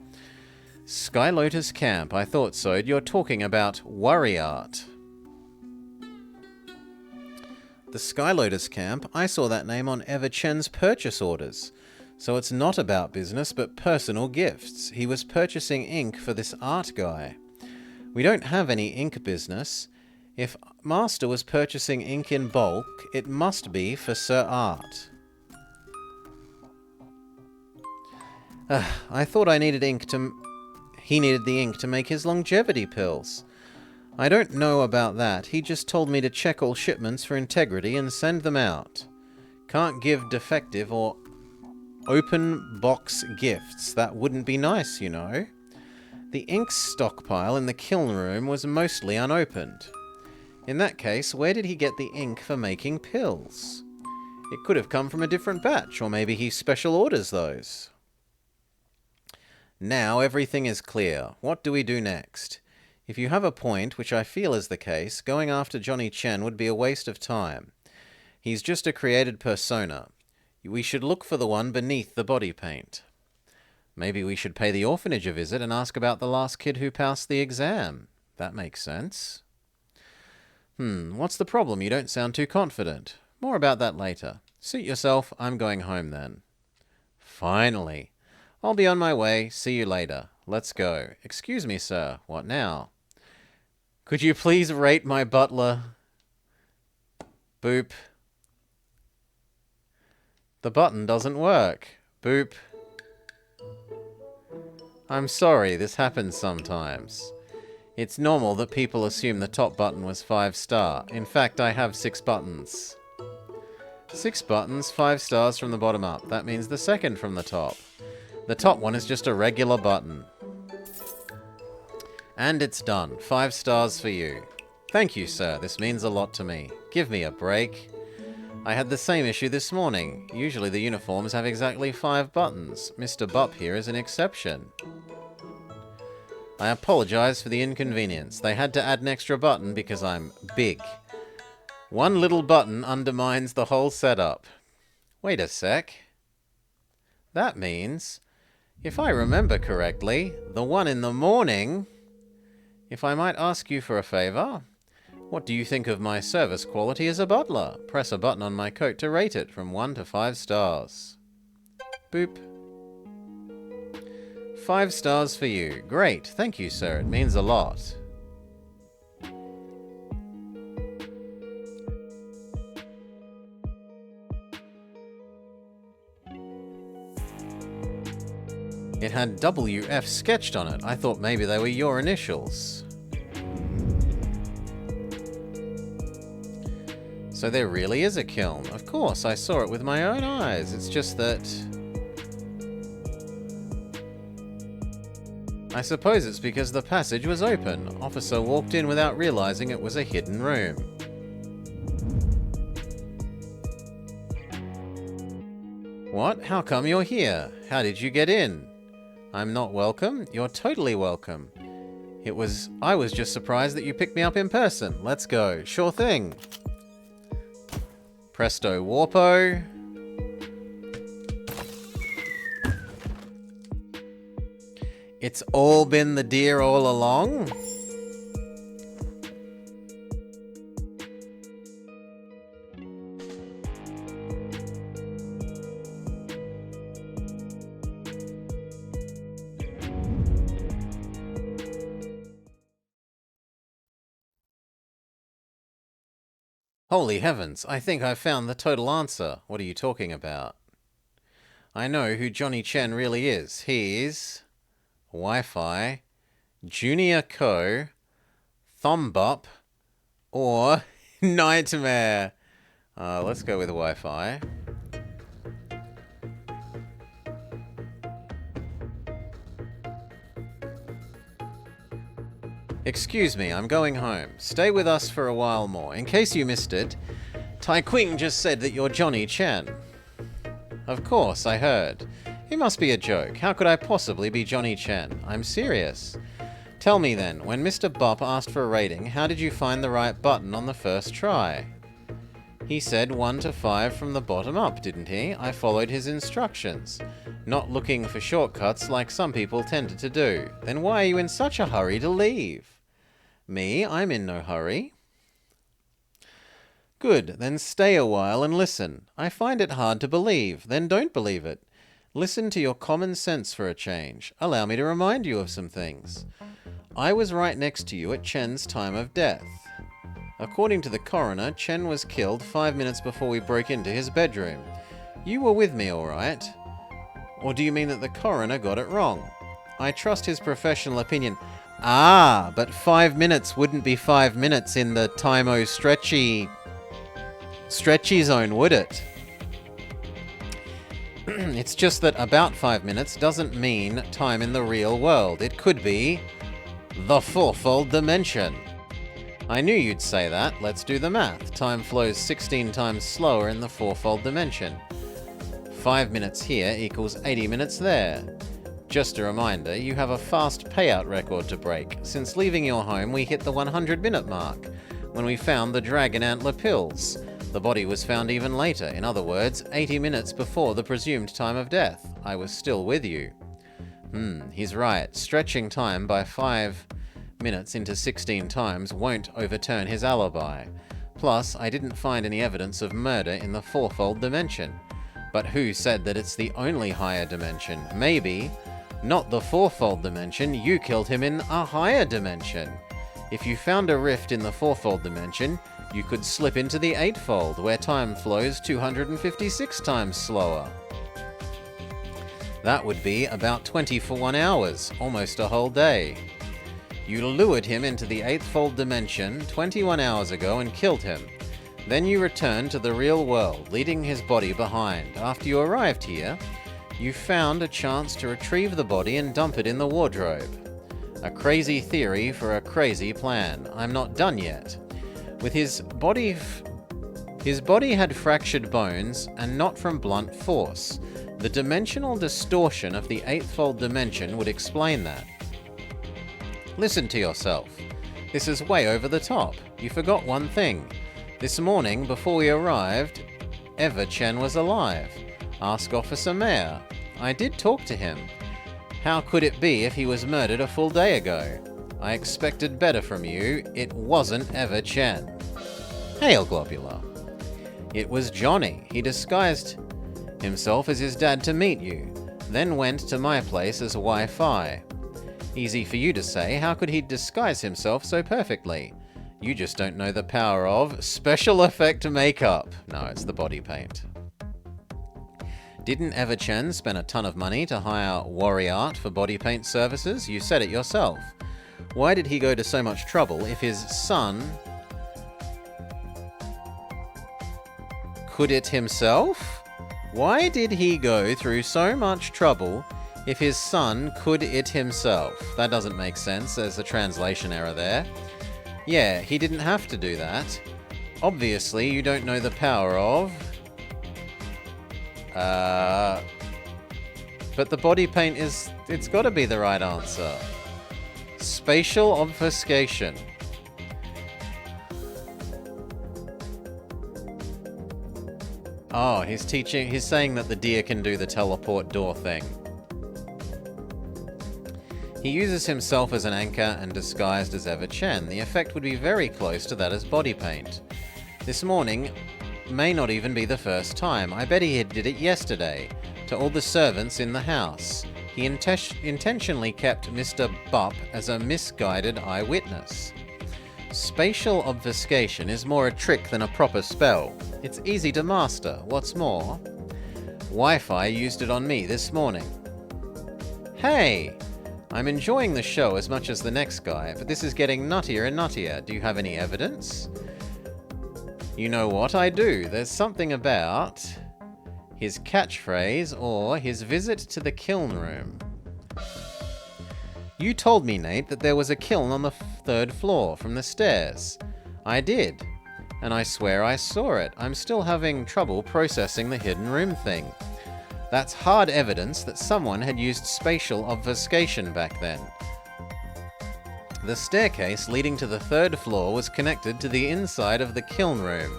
Sky Lotus Camp, I thought so. You're talking about Worry Art. The Sky Lotus Camp, I saw that name on Ever Chen's purchase orders. So it's not about business, but personal gifts. He was purchasing ink for this art guy. We don't have any ink business. If Master was purchasing ink in bulk, it must be for Sir Art. I thought I needed ink to... He needed the ink to make his longevity pills. I don't know about that. He just told me to check all shipments for integrity and send them out. Can't give defective or open box gifts. That wouldn't be nice, you know. The ink stockpile in the kiln room was mostly unopened. In that case, where did he get the ink for making pills? It could have come from a different batch, or maybe he special orders those. Now everything is clear. What do we do next? If you have a point, which I feel is the case, going after Johnny Chen would be a waste of time. He's just a created persona. We should look for the one beneath the body paint. Maybe we should pay the orphanage a visit and ask about the last kid who passed the exam. That makes sense. What's the problem? You don't sound too confident. More about that later. Suit yourself. I'm going home then. Finally. I'll be on my way. See you later. Let's go. Excuse me, sir. What now? Could you please rate my butler? Boop. The button doesn't work. Boop. I'm sorry, this happens sometimes. It's normal that people assume the top button was 5-star. In fact, I have 6 buttons. 6 buttons, 5 stars from the bottom up. That means the second from the top. The top one is just a regular button. And it's done. 5 stars for you. Thank you, sir. This means a lot to me. Give me a break. I had the same issue this morning. Usually the uniforms have exactly 5 buttons. Mr. Bupp here is an exception. I apologize for the inconvenience. They had to add an extra button because I'm big. One little button undermines the whole setup. Wait a sec. That means, if I remember correctly, the one in the morning... If I might ask you for a favor... What do you think of my service quality as a butler? Press a button on my coat to rate it from 1 to 5 stars. Boop. 5 stars for you. Great. Thank you, sir. It means a lot. It had WF sketched on it. I thought maybe they were your initials. So there really is a kiln. Of course, I saw it with my own eyes. It's just that... I suppose it's because the passage was open. Officer walked in without realizing it was a hidden room. What? How come you're here? How did you get in? I'm not welcome? You're totally welcome. I was just surprised that you picked me up in person. Let's go. Sure thing. Presto Warpo. It's all been the deer all along? Holy heavens, I think I've found the total answer. What are you talking about? I know who Johnny Chen really is. He's Wi-Fi, Junior Co, Thumbop, or Nightmare. Let's go with Wi-Fi. Excuse me, I'm going home. Stay with us for a while more. In case you missed it, Tai Qing just said that you're Johnny Chen. Of course, I heard. It must be a joke. How could I possibly be Johnny Chen? I'm serious. Tell me then, when Mr. Bop asked for a rating, how did you find the right button on the first try? He said 1 to 5 from the bottom up, didn't he? I followed his instructions. Not looking for shortcuts like some people tended to do. Then why are you in such a hurry to leave? Me? I'm in no hurry. Good, then stay a while and listen. I find it hard to believe, then don't believe it. Listen to your common sense for a change. Allow me to remind you of some things. I was right next to you at Chen's time of death. According to the coroner, Chen was killed 5 minutes before we broke into his bedroom. You were with me, all right? Or do you mean that the coroner got it wrong? I trust his professional opinion. Ah, but 5 minutes wouldn't be 5 minutes in the time-o stretchy zone, would it? It's just that about 5 minutes doesn't mean time in the real world. It could be the fourfold dimension. I knew you'd say that. Let's do the math. Time flows 16 times slower in the fourfold dimension. 5 minutes here equals 80 minutes there. Just a reminder, you have a fast payout record to break. Since leaving your home, we hit the 100-minute mark, when we found the dragon antler pills. The body was found even later, in other words, 80 minutes before the presumed time of death. I was still with you. He's right. Stretching time by 5 minutes into 16 times won't overturn his alibi. Plus, I didn't find any evidence of murder in the fourfold dimension. But who said that it's the only higher dimension? Maybe, not the fourfold dimension, you killed him in a higher dimension. If you found a rift in the fourfold dimension, you could slip into the eightfold, where time flows 256 times slower. That would be about 21 hours, almost a whole day. You lured him into the eightfold dimension 21 hours ago and killed him. Then you returned to the real world, leaving his body behind. After you arrived here, you found a chance to retrieve the body and dump it in the wardrobe. A crazy theory for a crazy plan. I'm not done yet. With his body had fractured bones, and not from blunt force. The dimensional distortion of the eightfold dimension would explain that. Listen to yourself. This is way over the top. You forgot one thing. This morning, before we arrived, Eva Chen was alive. Ask Officer Mayer. I did talk to him. How could it be if he was murdered a full day ago? I expected better from you. It wasn't Eva Chen. Hail, Globular. It was Johnny. He disguised himself as his dad to meet you, then went to my place as Wi-Fi. Easy for you to say. How could he disguise himself so perfectly? You just don't know the power of special effect makeup. No, it's the body paint. Didn't Eva Chen spend a ton of money to hire Warriart for body paint services? You said it yourself. Why did he go to so much trouble if his son could it himself? Why did he go through so much trouble if his son could it himself? That doesn't make sense. There's a translation error there. Yeah, he didn't have to do that. Obviously, you don't know the power of... But the body paint is... It's got to be the right answer. Spatial obfuscation. Oh, he's saying that the deer can do the teleport door thing. He uses himself as an anchor and disguised as Eva Chen. The effect would be very close to that as body paint. This morning may not even be the first time. I bet he did it yesterday, to all the servants in the house. He intentionally kept Mr. Bupp as a misguided eyewitness. Spatial obfuscation is more a trick than a proper spell. It's easy to master. What's more, Wi-Fi used it on me this morning. Hey! I'm enjoying the show as much as the next guy, but this is getting nuttier and nuttier. Do you have any evidence? You know what I do. There's something about his catchphrase or his visit to the kiln room. You told me, Nate, that there was a kiln on the 3rd floor from the stairs. I did. And I swear I saw it. I'm still having trouble processing the hidden room thing. That's hard evidence that someone had used spatial obfuscation back then. The staircase leading to the 3rd floor was connected to the inside of the kiln room.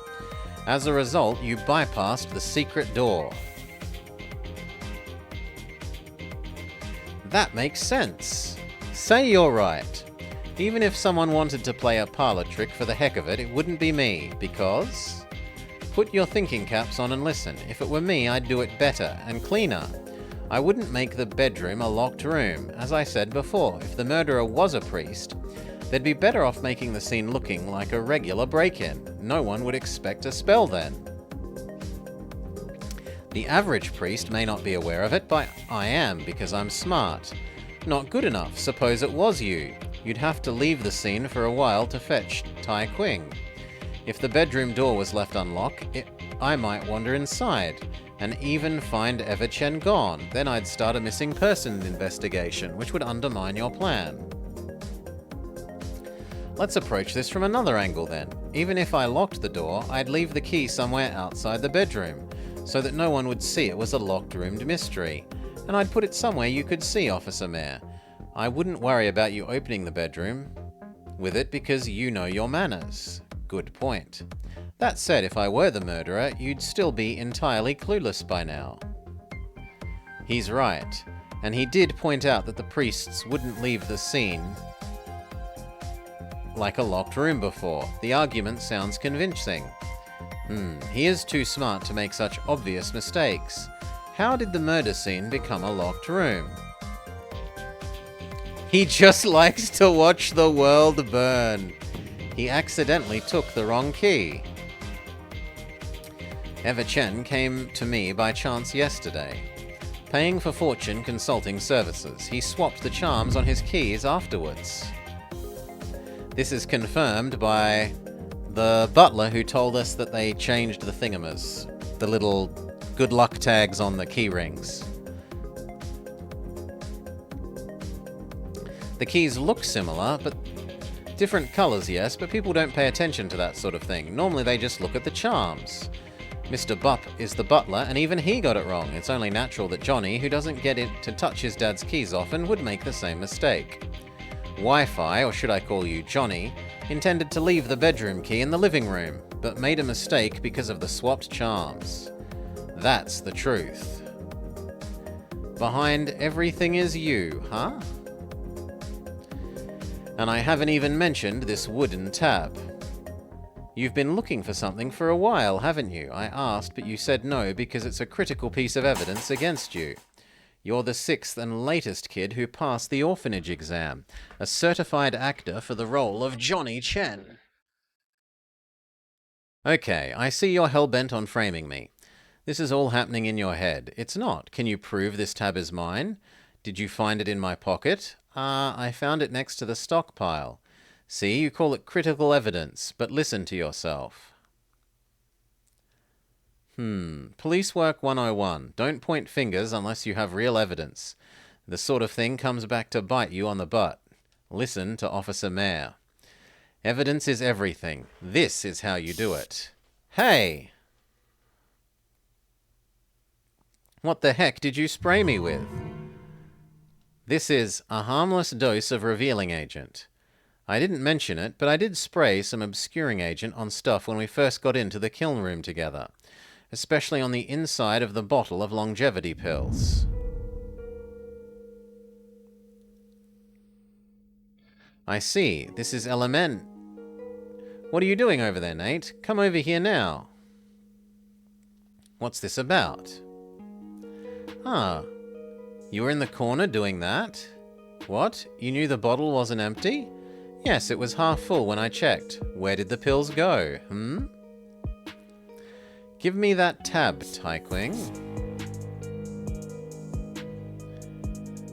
As a result, you bypassed the secret door. That makes sense. Say you're right. Even if someone wanted to play a parlor trick for the heck of it, it wouldn't be me, because... Put your thinking caps on and listen. If it were me, I'd do it better and cleaner. I wouldn't make the bedroom a locked room. As I said before, if the murderer was a priest, they'd be better off making the scene looking like a regular break-in. No one would expect a spell then. The average priest may not be aware of it, but I am, because I'm smart. Not good enough. Suppose it was you. You'd have to leave the scene for a while to fetch Tai Qing. If the bedroom door was left unlocked, I might wander inside, and even find Eva Chen gone. Then I'd start a missing persons investigation, which would undermine your plan. Let's approach this from another angle then. Even if I locked the door, I'd leave the key somewhere outside the bedroom, so that no one would see it was a locked-roomed mystery. And I'd put it somewhere you could see, Officer Mayor. I wouldn't worry about you opening the bedroom with it because you know your manners. Good point. That said, if I were the murderer, you'd still be entirely clueless by now. He's right. And he did point out that the priests wouldn't leave the scene like a locked room before. The argument sounds convincing. He is too smart to make such obvious mistakes. How did the murder scene become a locked room? He just likes to watch the world burn. He accidentally took the wrong key. Eva Chen came to me by chance yesterday, paying for fortune consulting services. He swapped the charms on his keys afterwards. This is confirmed by the butler who told us that they changed the thingamas, the little good luck tags on the key rings. The keys look similar, but different colors, yes, but people don't pay attention to that sort of thing. Normally they just look at the charms. Mr. Bupp is the butler, and even he got it wrong. It's only natural that Johnny, who doesn't get it to touch his dad's keys often, would make the same mistake. Wi-Fi, or should I call you Johnny, intended to leave the bedroom key in the living room, but made a mistake because of the swapped charms. That's the truth. Behind everything is you, huh? And I haven't even mentioned this wooden tab. You've been looking for something for a while, haven't you? I asked, but you said no because it's a critical piece of evidence against you. You're the 6th and latest kid who passed the orphanage exam, a certified actor for the role of Johnny Chen. Okay, I see you're hell-bent on framing me. This is all happening in your head. It's not. Can you prove this tab is mine? Did you find it in my pocket? I found it next to the stockpile. See, you call it critical evidence, but listen to yourself. Police work 101. Don't point fingers unless you have real evidence. The sort of thing comes back to bite you on the butt. Listen to Officer Mayor. Evidence is everything. This is how you do it. Hey! What the heck did you spray me with? This is a harmless dose of revealing agent. I didn't mention it, but I did spray some obscuring agent on stuff when we first got into the kiln room together, especially on the inside of the bottle of longevity pills. I see. This is element. What are you doing over there, Nate? Come over here now. What's this about? Ah, you were in the corner doing that? What? You knew the bottle wasn't empty? Yes, it was half full when I checked. Where did the pills go, Give me that tab, Tyquing.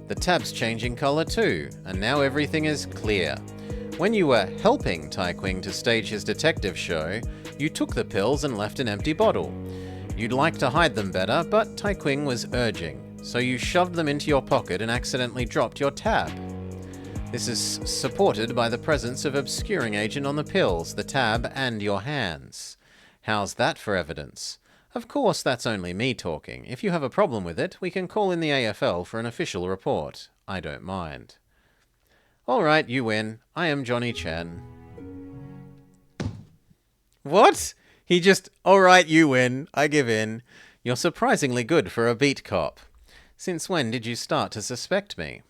The tab's changing colour too, and now everything is clear. When you were helping Tyquing to stage his detective show, you took the pills and left an empty bottle. You'd like to hide them better, but Tyquing was urging, so you shoved them into your pocket and accidentally dropped your tab. This is supported by the presence of obscuring agent on the pills, the tab, and your hands. How's that for evidence? Of course, that's only me talking. If you have a problem with it, we can call in the AFL for an official report. I don't mind. Alright, you win. I am Johnny Chen. What? He just, alright, you win. I give in. You're surprisingly good for a beat cop. Since when did you start to suspect me?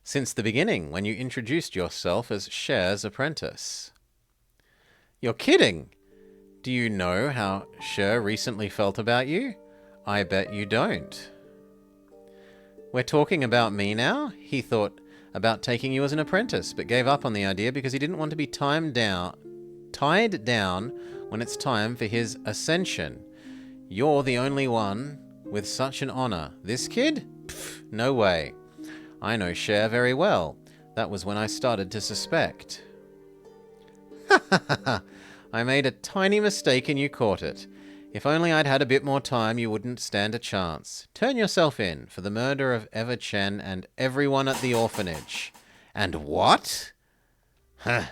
Since the beginning, when you introduced yourself as Cher's apprentice. You're kidding! Do you know how Cher recently felt about you? I bet you don't. We're talking about me now? He thought about taking you as an apprentice, but gave up on the idea because he didn't want to be tied down when it's time for his ascension. You're the only one with such an honor. This kid? Pfft, no way. I know Cher very well. That was when I started to suspect. Ha ha ha ha! I made a tiny mistake and you caught it. If only I'd had a bit more time, you wouldn't stand a chance. Turn yourself in for the murder of Eva Chen and everyone at the orphanage. And what? Huh.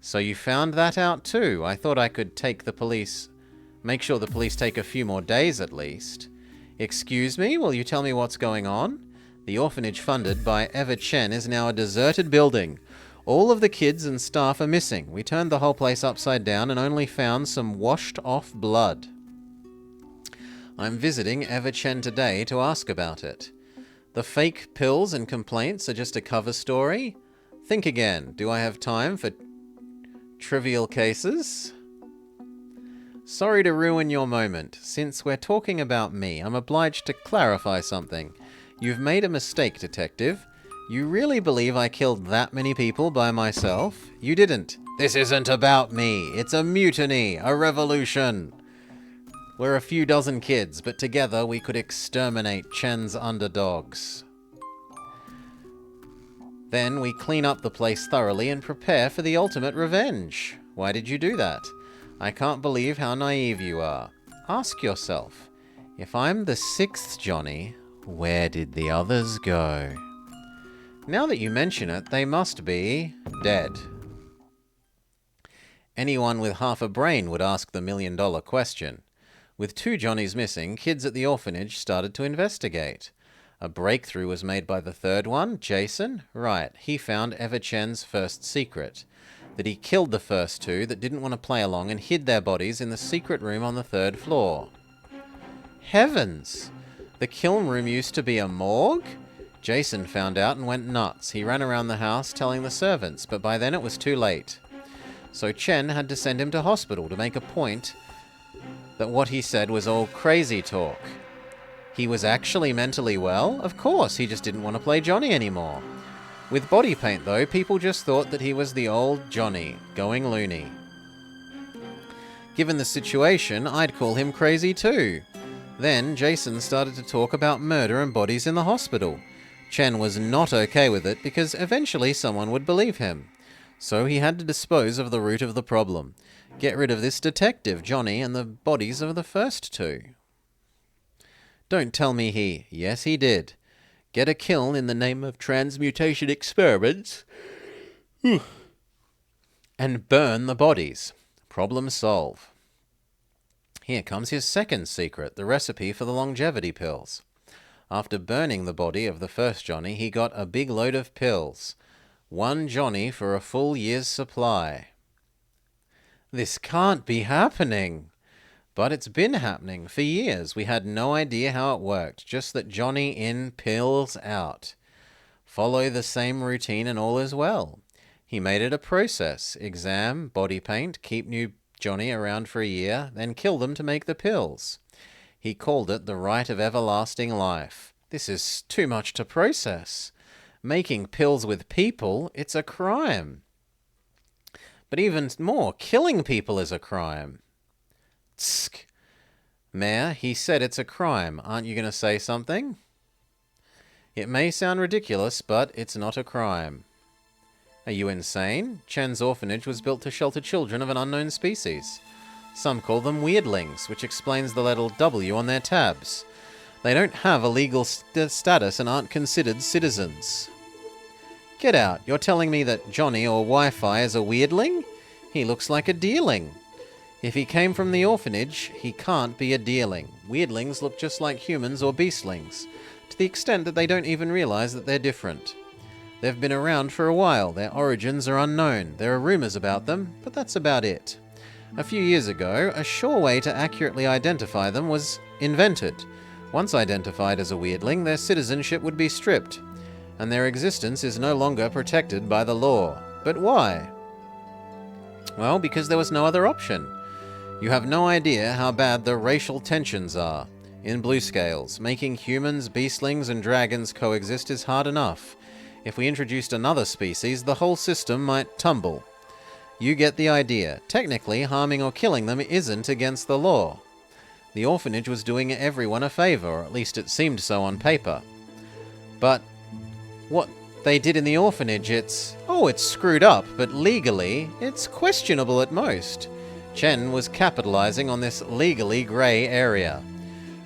So you found that out too. I thought I could make sure the police take a few more days at least. Excuse me, will you tell me what's going on? The orphanage funded by Eva Chen is now a deserted building. All of the kids and staff are missing. We turned the whole place upside down and only found some washed off blood. I'm visiting Eva Chen today to ask about it. The fake pills and complaints are just a cover story? Think again. Do I have time for trivial cases? Sorry to ruin your moment. Since we're talking about me, I'm obliged to clarify something. You've made a mistake, detective. You really believe I killed that many people by myself? You didn't. This isn't about me. It's a mutiny, a revolution. We're a few dozen kids, but together we could exterminate Chen's underdogs. Then we clean up the place thoroughly and prepare for the ultimate revenge. Why did you do that? I can't believe how naive you are. Ask yourself, if I'm the sixth Johnny, where did the others go? Now that you mention it, they must be dead. Anyone with half a brain would ask the million-dollar question. With 2 Johnnies missing, kids at the orphanage started to investigate. A breakthrough was made by the third one, Jason. Right, he found Eva Chen's first secret. That he killed the first 2 that didn't want to play along and hid their bodies in the secret room on the 3rd floor. Heavens! The kiln room used to be a morgue? Jason found out and went nuts. He ran around the house telling the servants, but by then it was too late. So Chen had to send him to hospital to make a point that what he said was all crazy talk. He was actually mentally well? Of course, he just didn't want to play Johnny anymore. With body paint, though, people just thought that he was the old Johnny, going loony. Given the situation, I'd call him crazy too. Then Jason started to talk about murder and bodies in the hospital. Chen was not okay with it because eventually someone would believe him. So he had to dispose of the root of the problem. Get rid of this detective, Johnny, and the bodies of the first 2. Don't tell me he... Yes, he did. Get a kiln in the name of transmutation experiments and burn the bodies. Problem solved. Here comes his second secret, the recipe for the longevity pills. After burning the body of the first Johnny, he got a big load of pills. 1 Johnny for a full year's supply. This can't be happening. But it's been happening for years. We had no idea how it worked, just that Johnny in, pills out. Follow the same routine and all is well. He made it a process. Exam, body paint, keep new Johnny around for a year, then kill them to make the pills. He called it the right of everlasting life. This is too much to process. Making pills with people, it's a crime. But even more, killing people is a crime. Tsk. Mayor, he said it's a crime. Aren't you going to say something? It may sound ridiculous, but it's not a crime. Are you insane? Chen's orphanage was built to shelter children of an unknown species. Some call them weirdlings, which explains the letter W on their tabs. They don't have a legal status and aren't considered citizens. Get out. You're telling me that Johnny or Wi-Fi is a weirdling? He looks like a deerling. If he came from the orphanage, he can't be a deerling. Weirdlings look just like humans or beastlings, to the extent that they don't even realize that they're different. They've been around for a while. Their origins are unknown. There are rumors about them, but that's about it. A few years ago, a sure way to accurately identify them was invented. Once identified as a weirdling, their citizenship would be stripped, and their existence is no longer protected by the law. But why? Well, because there was no other option. You have no idea how bad the racial tensions are. In Blue Scales, making humans, beastlings, and dragons coexist is hard enough. If we introduced another species, the whole system might tumble. You get the idea. Technically, harming or killing them isn't against the law. The orphanage was doing everyone a favor, or at least it seemed so on paper. But what they did in the orphanage, it's screwed up, but legally, it's questionable at most. Chen was capitalizing on this legally grey area.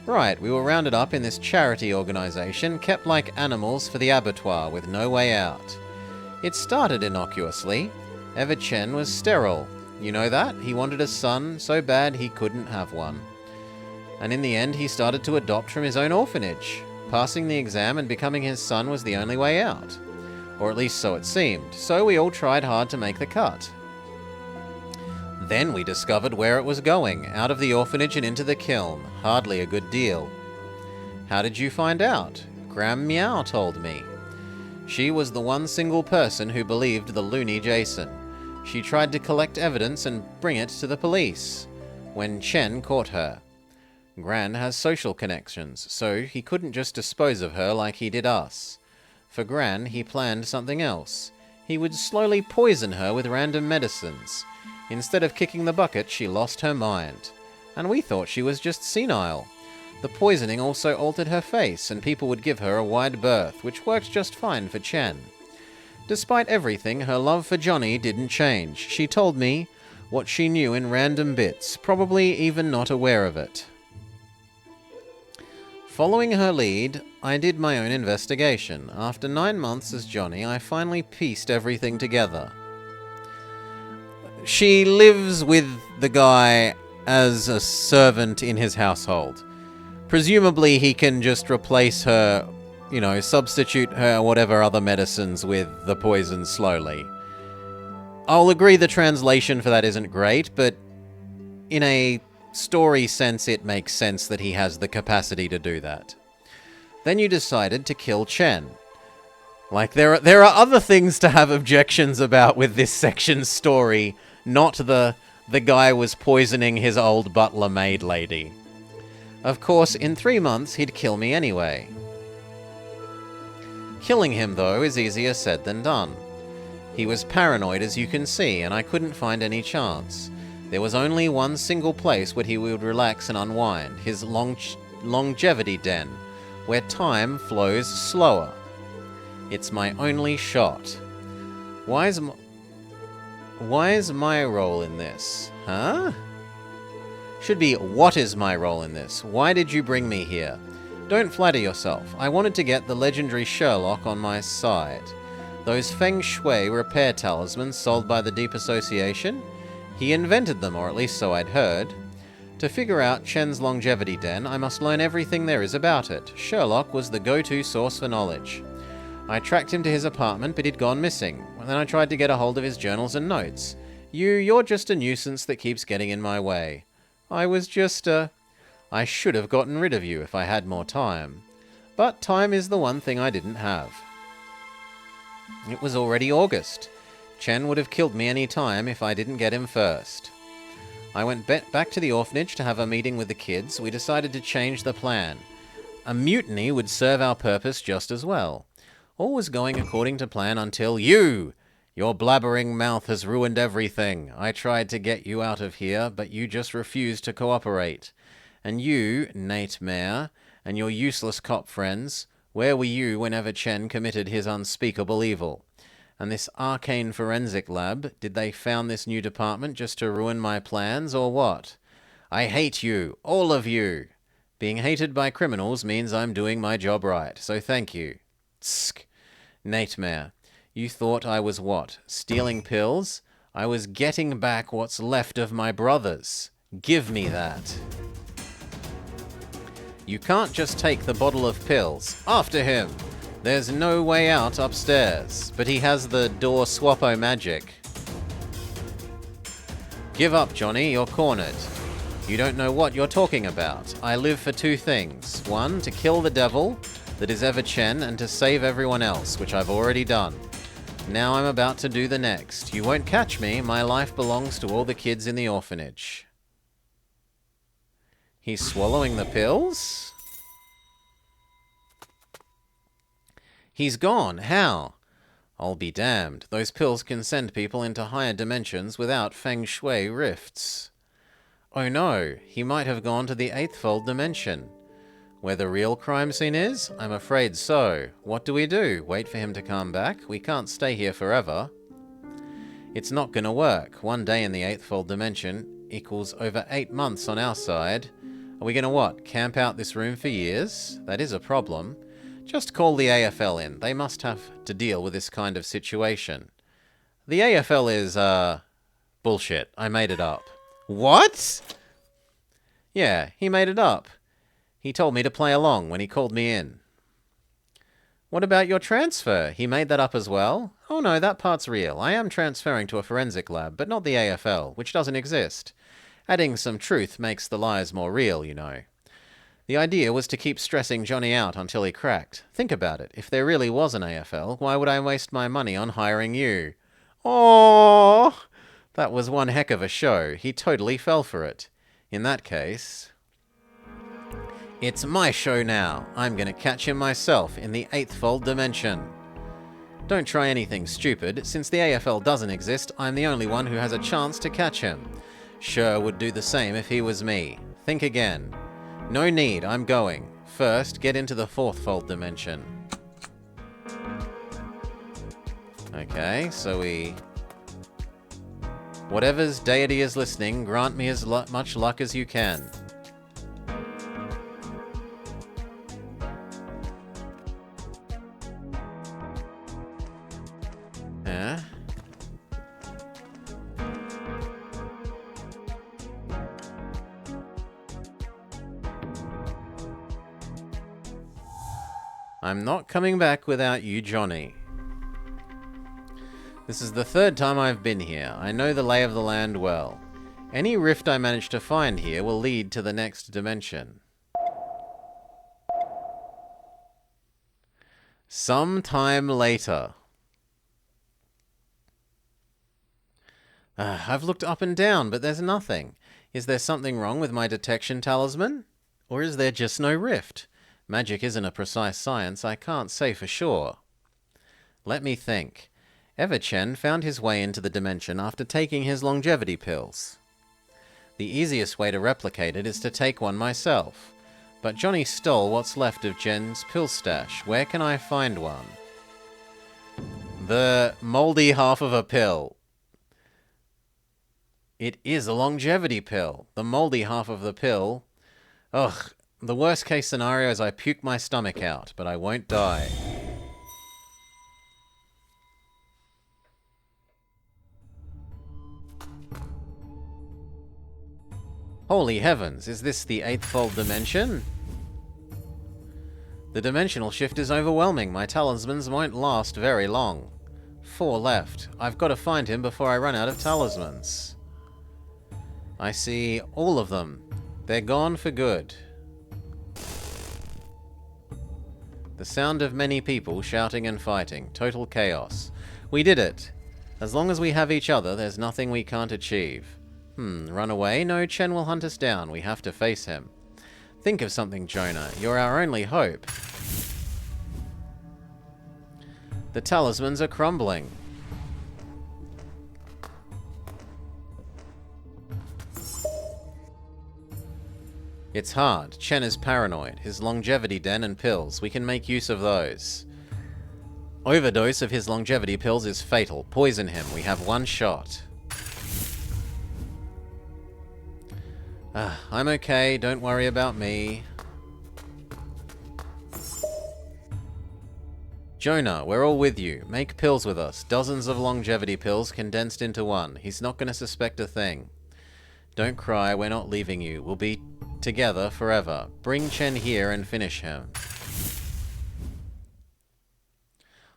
Right, we were rounded up in this charity organization, kept like animals for the abattoir with no way out. It started innocuously. Ever Chen was sterile. You know that? He wanted a son so bad he couldn't have one. And in the end, he started to adopt from his own orphanage. Passing the exam and becoming his son was the only way out. Or at least so it seemed. So we all tried hard to make the cut. Then we discovered where it was going, out of the orphanage and into the kiln. Hardly a good deal. How did you find out? Gram Meow told me. She was the one single person who believed the loony Jason. She tried to collect evidence and bring it to the police, when Chen caught her. Gran has social connections, so he couldn't just dispose of her like he did us. For Gran, he planned something else. He would slowly poison her with random medicines. Instead of kicking the bucket, she lost her mind. And we thought she was just senile. The poisoning also altered her face, and people would give her a wide berth, which worked just fine for Chen. Despite everything, her love for Johnny didn't change. She told me what she knew in random bits, probably even not aware of it. Following her lead, I did my own investigation. After 9 months as Johnny, I finally pieced everything together. She lives with the guy as a servant in his household. Presumably he can just replace her, substitute her whatever other medicines with the poison slowly. I'll agree the translation for that isn't great, but in a story sense it makes sense that he has the capacity to do that. Then you decided to kill Chen. Like, there are other things to have objections about with this section's story, not the guy was poisoning his old butler maid lady. Of course, in 3 months, he'd kill me anyway. Killing him, though, is easier said than done. He was paranoid, as you can see, and I couldn't find any chance. There was only one single place where he would relax and unwind, his longevity den, where time flows slower. It's my only shot. Why is my role in this? Huh? Should be, what is my role in this? Why did you bring me here? Don't flatter yourself. I wanted to get the legendary Sherlock on my side. Those Feng Shui repair talismans sold by the Deep Association? He invented them, or at least so I'd heard. To figure out Chen's longevity den, I must learn everything there is about it. Sherlock was the go-to source for knowledge. I tracked him to his apartment, but he'd gone missing. Then I tried to get a hold of his journals and notes. You're just a nuisance that keeps getting in my way. I should have gotten rid of you if I had more time. But time is the one thing I didn't have. It was already August. Chen would have killed me any time if I didn't get him first. I went back to the orphanage to have a meeting with the kids. We decided to change the plan. A mutiny would serve our purpose just as well. All was going according to plan until you Your blabbering mouth has ruined everything. I tried to get you out of here, but you just refused to cooperate. And you, Nate Mayer, and your useless cop friends, where were you whenever Chen committed his unspeakable evil? And this arcane forensic lab, did they found this new department just to ruin my plans, or what? I hate you, all of you. Being hated by criminals means I'm doing my job right, so thank you. Tsk. Nate Mayer, you thought I was what? Stealing pills? I was getting back what's left of my brothers. Give me that. You can't just take the bottle of pills. After him! There's no way out upstairs, but he has the door swappo magic. Give up, Johnny, you're cornered. You don't know what you're talking about. I live for two things. One, to kill the devil that is ever Chen, and to save everyone else, which I've already done. Now I'm about to do the next. You won't catch me. My life belongs to all the kids in the orphanage. He's swallowing the pills? He's gone. How? I'll be damned. Those pills can send people into higher dimensions without feng shui rifts. Oh no, he might have gone to the Theefold dimension. Where the real crime scene is? I'm afraid so. What do? Wait for him to come back? We can't stay here forever. It's not gonna work. 1 day in the Theefold dimension equals over 8 months on our side. Are we gonna what? Camp out this room for years? That is a problem. Just call the AFL in. They must have to deal with this kind of situation. The AFL is, bullshit. I made it up. What? Yeah, he made it up. He told me to play along when he called me in. What about your transfer? He made that up as well? Oh no, that part's real. I am transferring to a forensic lab, but not the AFL, which doesn't exist. Adding some truth makes the lies more real, you know. The idea was to keep stressing Johnny out until he cracked. Think about it. If there really was an AFL, why would I waste my money on hiring you? Oh, that was one heck of a show. He totally fell for it. In that case, it's my show now. I'm going to catch him myself in the Theefold dimension. Don't try anything stupid. Since the AFL doesn't exist, I'm the only one who has a chance to catch him. Sure would do the same if he was me. Think again. No need, I'm going. First, get into the Theefold dimension. Okay, so whatever's deity is listening, grant me as much luck as you can. Huh? I'm not coming back without you, Johnny. This is the 3rd time I've been here. I know the lay of the land well. Any rift I manage to find here will lead to the next dimension. Sometime later. I've looked up and down, but there's nothing. Is there something wrong with my detection talisman? Or is there just no rift? Magic isn't a precise science, I can't say for sure. Let me think. Chen found his way into the dimension after taking his longevity pills. The easiest way to replicate it is to take one myself. But Johnny stole what's left of Jen's pill stash. Where can I find one? The moldy half of a pill. It is a longevity pill. The moldy half of the pill. Ugh. The worst case scenario is I puke my stomach out, but I won't die. Holy heavens, is this the Theefold dimension? The dimensional shift is overwhelming. My talismans won't last very long. 4 left. I've got to find him before I run out of talismans. I see all of them. They're gone for good. The sound of many people shouting and fighting. Total chaos. We did it. As long as we have each other, there's nothing we can't achieve. Run away? No, Chen will hunt us down. We have to face him. Think of something, Jonah. You're our only hope. The talismans are crumbling. It's hard. Chen is paranoid. His longevity den and pills. We can make use of those. Overdose of his longevity pills is fatal. Poison him. We have one shot. I'm okay. Don't worry about me. Jonah, we're all with you. Make pills with us. Dozens of longevity pills condensed into one. He's not going to suspect a thing. Don't cry. We're not leaving you. We'll be together forever. Bring Chen here and finish him.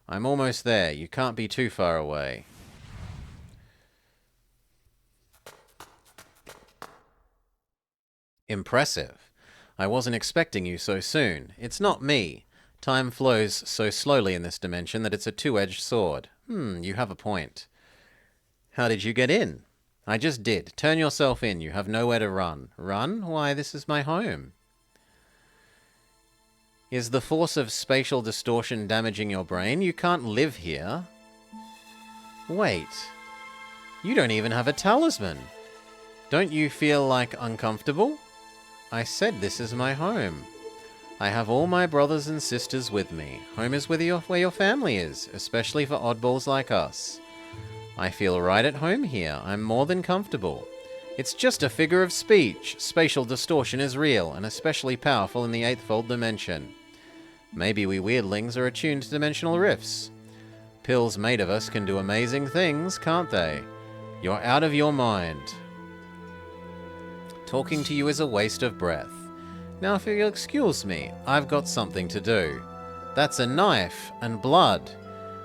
I'm almost there. You can't be too far away. Impressive. I wasn't expecting you so soon. It's not me. Time flows so slowly in this dimension that it's a two-edged sword. You have a point. How did you get in? I just did. Turn yourself in. You have nowhere to run. Run? Why, this is my home. Is the force of spatial distortion damaging your brain? You can't live here. Wait. You don't even have a talisman. Don't you feel like uncomfortable? I said this is my home. I have all my brothers and sisters with me. Home is where your family is, especially for oddballs like us. I feel right at home here. I'm more than comfortable. It's just a figure of speech. Spatial distortion is real, and especially powerful in the Theefold dimension. Maybe we weirdlings are attuned to dimensional rifts. Pills made of us can do amazing things, can't they? You're out of your mind. Talking to you is a waste of breath. Now if you'll excuse me, I've got something to do. That's a knife and blood.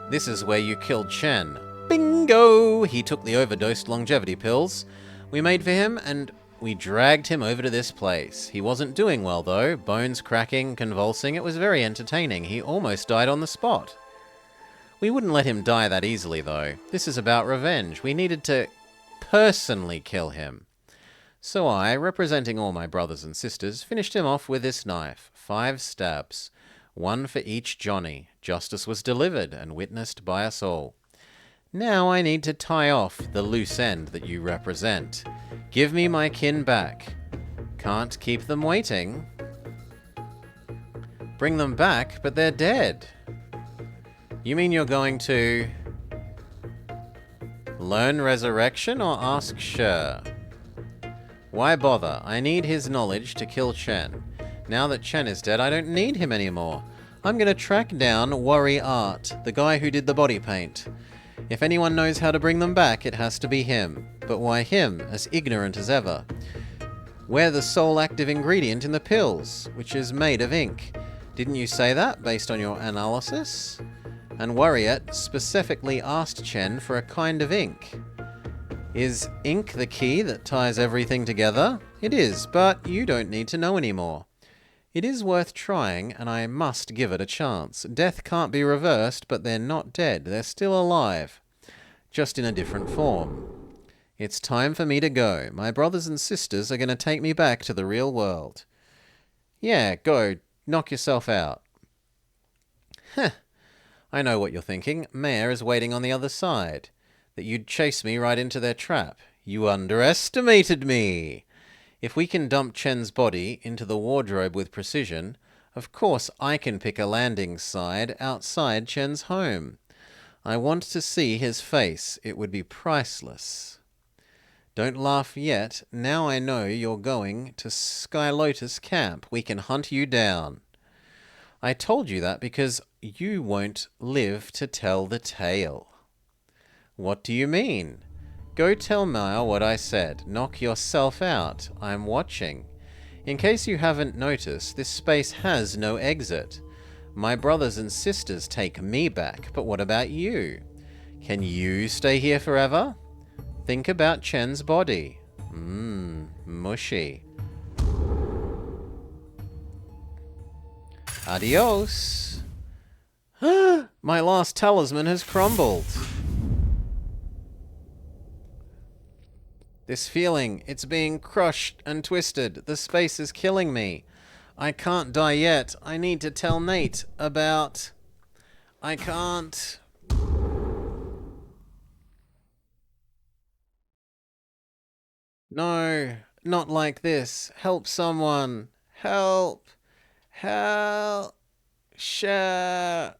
This is where you killed Chen. Bingo! He took the overdosed longevity pills we made for him, and we dragged him over to this place. He wasn't doing well, though. Bones cracking, convulsing. It was very entertaining. He almost died on the spot. We wouldn't let him die that easily, though. This is about revenge. We needed to personally kill him. So I, representing all my brothers and sisters, finished him off with this knife. 5 stabs. 1 for each Johnny. Justice was delivered and witnessed by us all. Now I need to tie off the loose end that you represent. Give me my kin back. Can't keep them waiting. Bring them back, but they're dead. You mean you're going to learn resurrection or ask Sher? Why bother? I need his knowledge to kill Chen. Now that Chen is dead, I don't need him anymore. I'm going to track down Worry Art, the guy who did the body paint. If anyone knows how to bring them back, it has to be him. But why him, as ignorant as ever? We're the sole active ingredient in the pills, which is made of ink. Didn't you say that, based on your analysis? And Worriet specifically asked Chen for a kind of ink. Is ink the key that ties everything together? It is, but you don't need to know anymore. It is worth trying, and I must give it a chance. Death can't be reversed, but they're not dead. They're still alive, just in a different form. It's time for me to go. My brothers and sisters are going to take me back to the real world. Yeah, go. Knock yourself out. Heh. I know what you're thinking. Mare is waiting on the other side. That you'd chase me right into their trap. You underestimated me. If we can dump Chen's body into the wardrobe with precision, of course I can pick a landing site outside Chen's home. I want to see his face. It would be priceless. Don't laugh yet. Now I know you're going to Sky Lotus Camp. We can hunt you down. I told you that because you won't live to tell the tale. What do you mean? Go tell Maya what I said. Knock yourself out. I'm watching. In case you haven't noticed, this space has no exit. My brothers and sisters take me back, but what about you? Can you stay here forever? Think about Chen's body. Mushy. Adios. My last talisman has crumbled. This feeling, it's being crushed and twisted. The space is killing me. I can't die yet. I need to tell Nate about... I can't... No. not like this. Help someone. Help. Help. Share.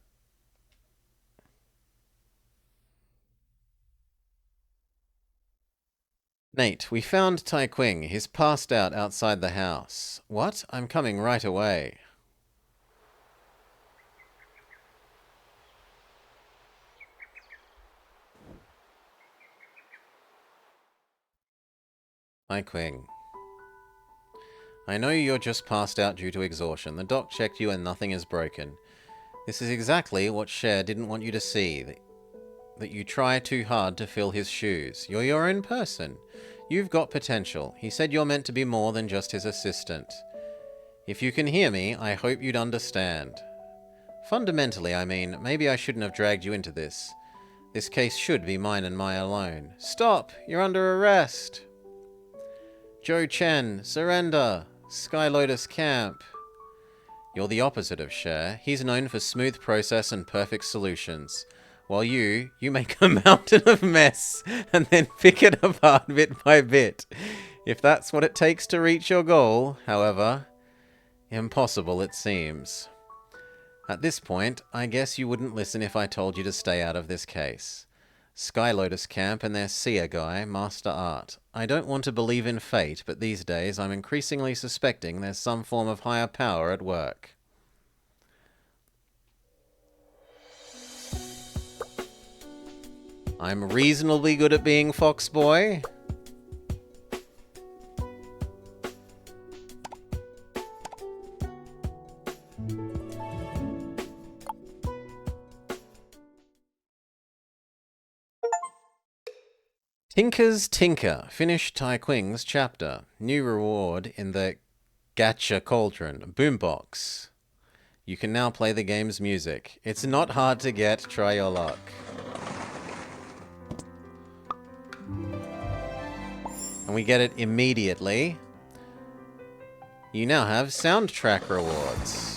Nate, we found Tai Qing. He's passed out outside the house. What? I'm coming right away. Tai Qing. I know you're just passed out due to exhaustion. The doc checked you and nothing is broken. This is exactly what Cher didn't want you to see. That you try too hard to fill his shoes. You're your own person. You've got potential. He said you're meant to be more than just his assistant. If you can hear me, I hope you'd understand. Fundamentally, I mean, maybe I shouldn't have dragged you into this. This case should be mine and mine alone. Stop! You're under arrest! Joe Chen, surrender! Sky Lotus Camp. You're the opposite of Cher. He's known for smooth process and perfect solutions. While you make a mountain of mess and then pick it apart bit by bit. If that's what it takes to reach your goal, however, impossible it seems. At this point, I guess you wouldn't listen if I told you to stay out of this case. Sky Lotus Camp and their seer guy, Master Art. I don't want to believe in fate, but these days I'm increasingly suspecting there's some form of higher power at work. I'm reasonably good at being Fox Boy. Tinker's Tinker. Finish Tai Qing's chapter. New reward in the Gacha Cauldron. Boombox. You can now play the game's music. It's not hard to get. Try your luck. And we get it immediately. You now have soundtrack rewards.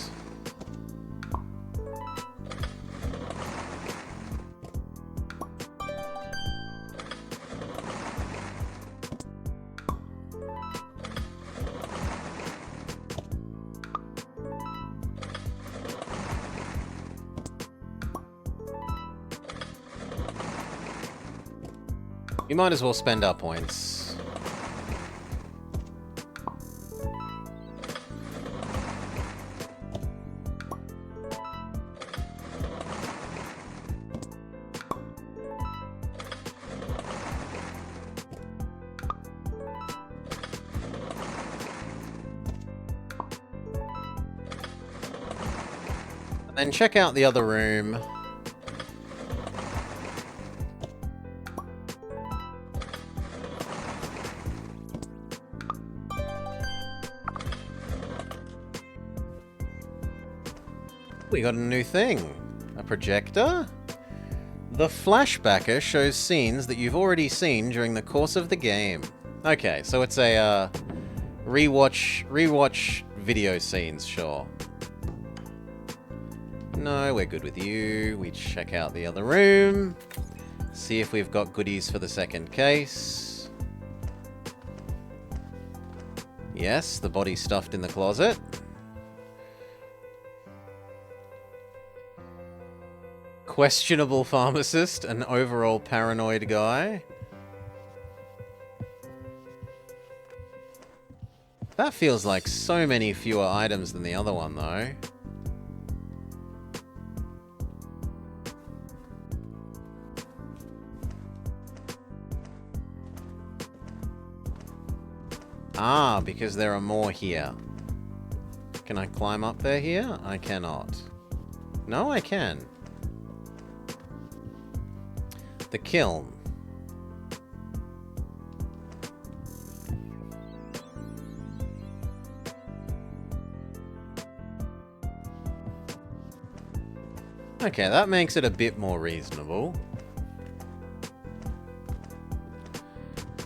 We might as well spend our points. And then check out the other room. We got a new thing. A projector? The flashbacker shows scenes that you've already seen during the course of the game. Okay, so it's a rewatch video scenes, sure. No, we're good with you. We check out the other room. See if we've got goodies for the second case. Yes, the body stuffed in the closet. Questionable pharmacist, an overall paranoid guy. That feels like so many fewer items than the other one, though. Ah, because there are more here. Can I climb up there here? I cannot. No, I can. The kiln. Okay, that makes it a bit more reasonable.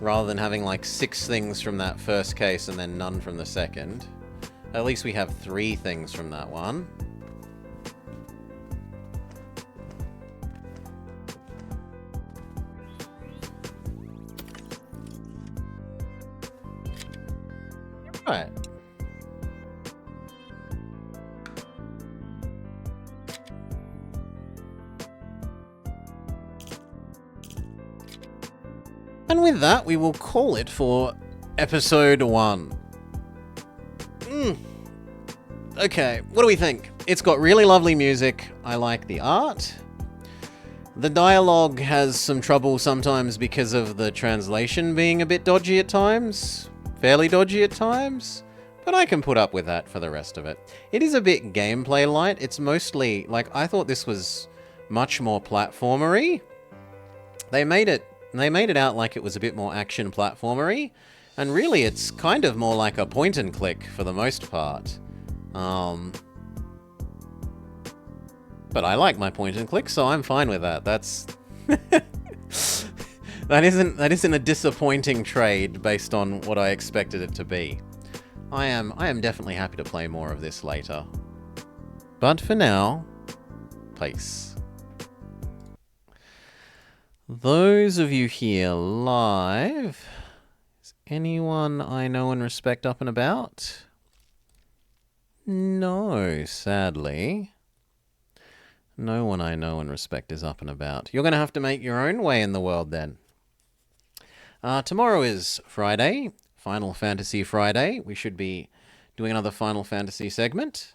Rather than having like 6 things from that first case and then none from the second. At least we have 3 things from that one. Alright. And with that, we will call it for episode 1. Okay, what do we think? It's got really lovely music. I like the art. The dialogue has some trouble sometimes because of the translation being a bit dodgy at times. Fairly dodgy at times. But I can put up with that for the rest of it. It is a bit gameplay light. It's mostly, like, I thought this was much more platformery. They made it out like it was a bit more action platformery. And really, it's kind of more like a point and click for the most part. But I like my point and click, so I'm fine with that. That's that isn't a disappointing trade based on what I expected it to be. I am definitely happy to play more of this later. But for now, peace. Those of you here live, is anyone I know and respect up and about? No, sadly. No one I know and respect is up and about. You're going to have to make your own way in the world then. Tomorrow is Friday, Final Fantasy Friday. We should be doing another Final Fantasy segment.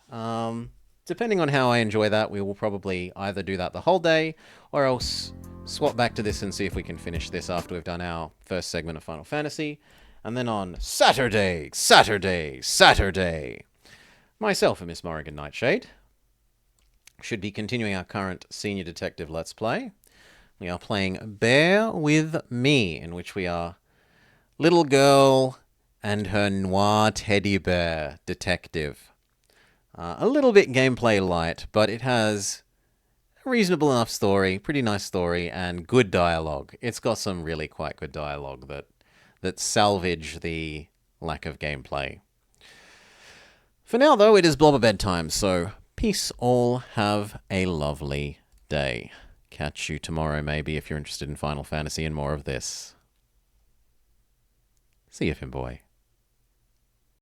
Depending on how I enjoy that, we will probably either do that the whole day or else swap back to this and see if we can finish this after we've done our first segment of Final Fantasy. And then on Saturday, myself and Miss Morrigan Nightshade should be continuing our current Senior Detective Let's Play. We are playing Bear with Me, in which we are little girl and her noir teddy bear detective. A little bit gameplay light, but it has a reasonable enough story, pretty nice story, and good dialogue. It's got some really quite good dialogue that salvage the lack of gameplay. For now, though, it is Blobber bedtime, so peace all. Have a lovely day. Catch you tomorrow, maybe, if you're interested in Final Fantasy and more of this. See you, Finboy.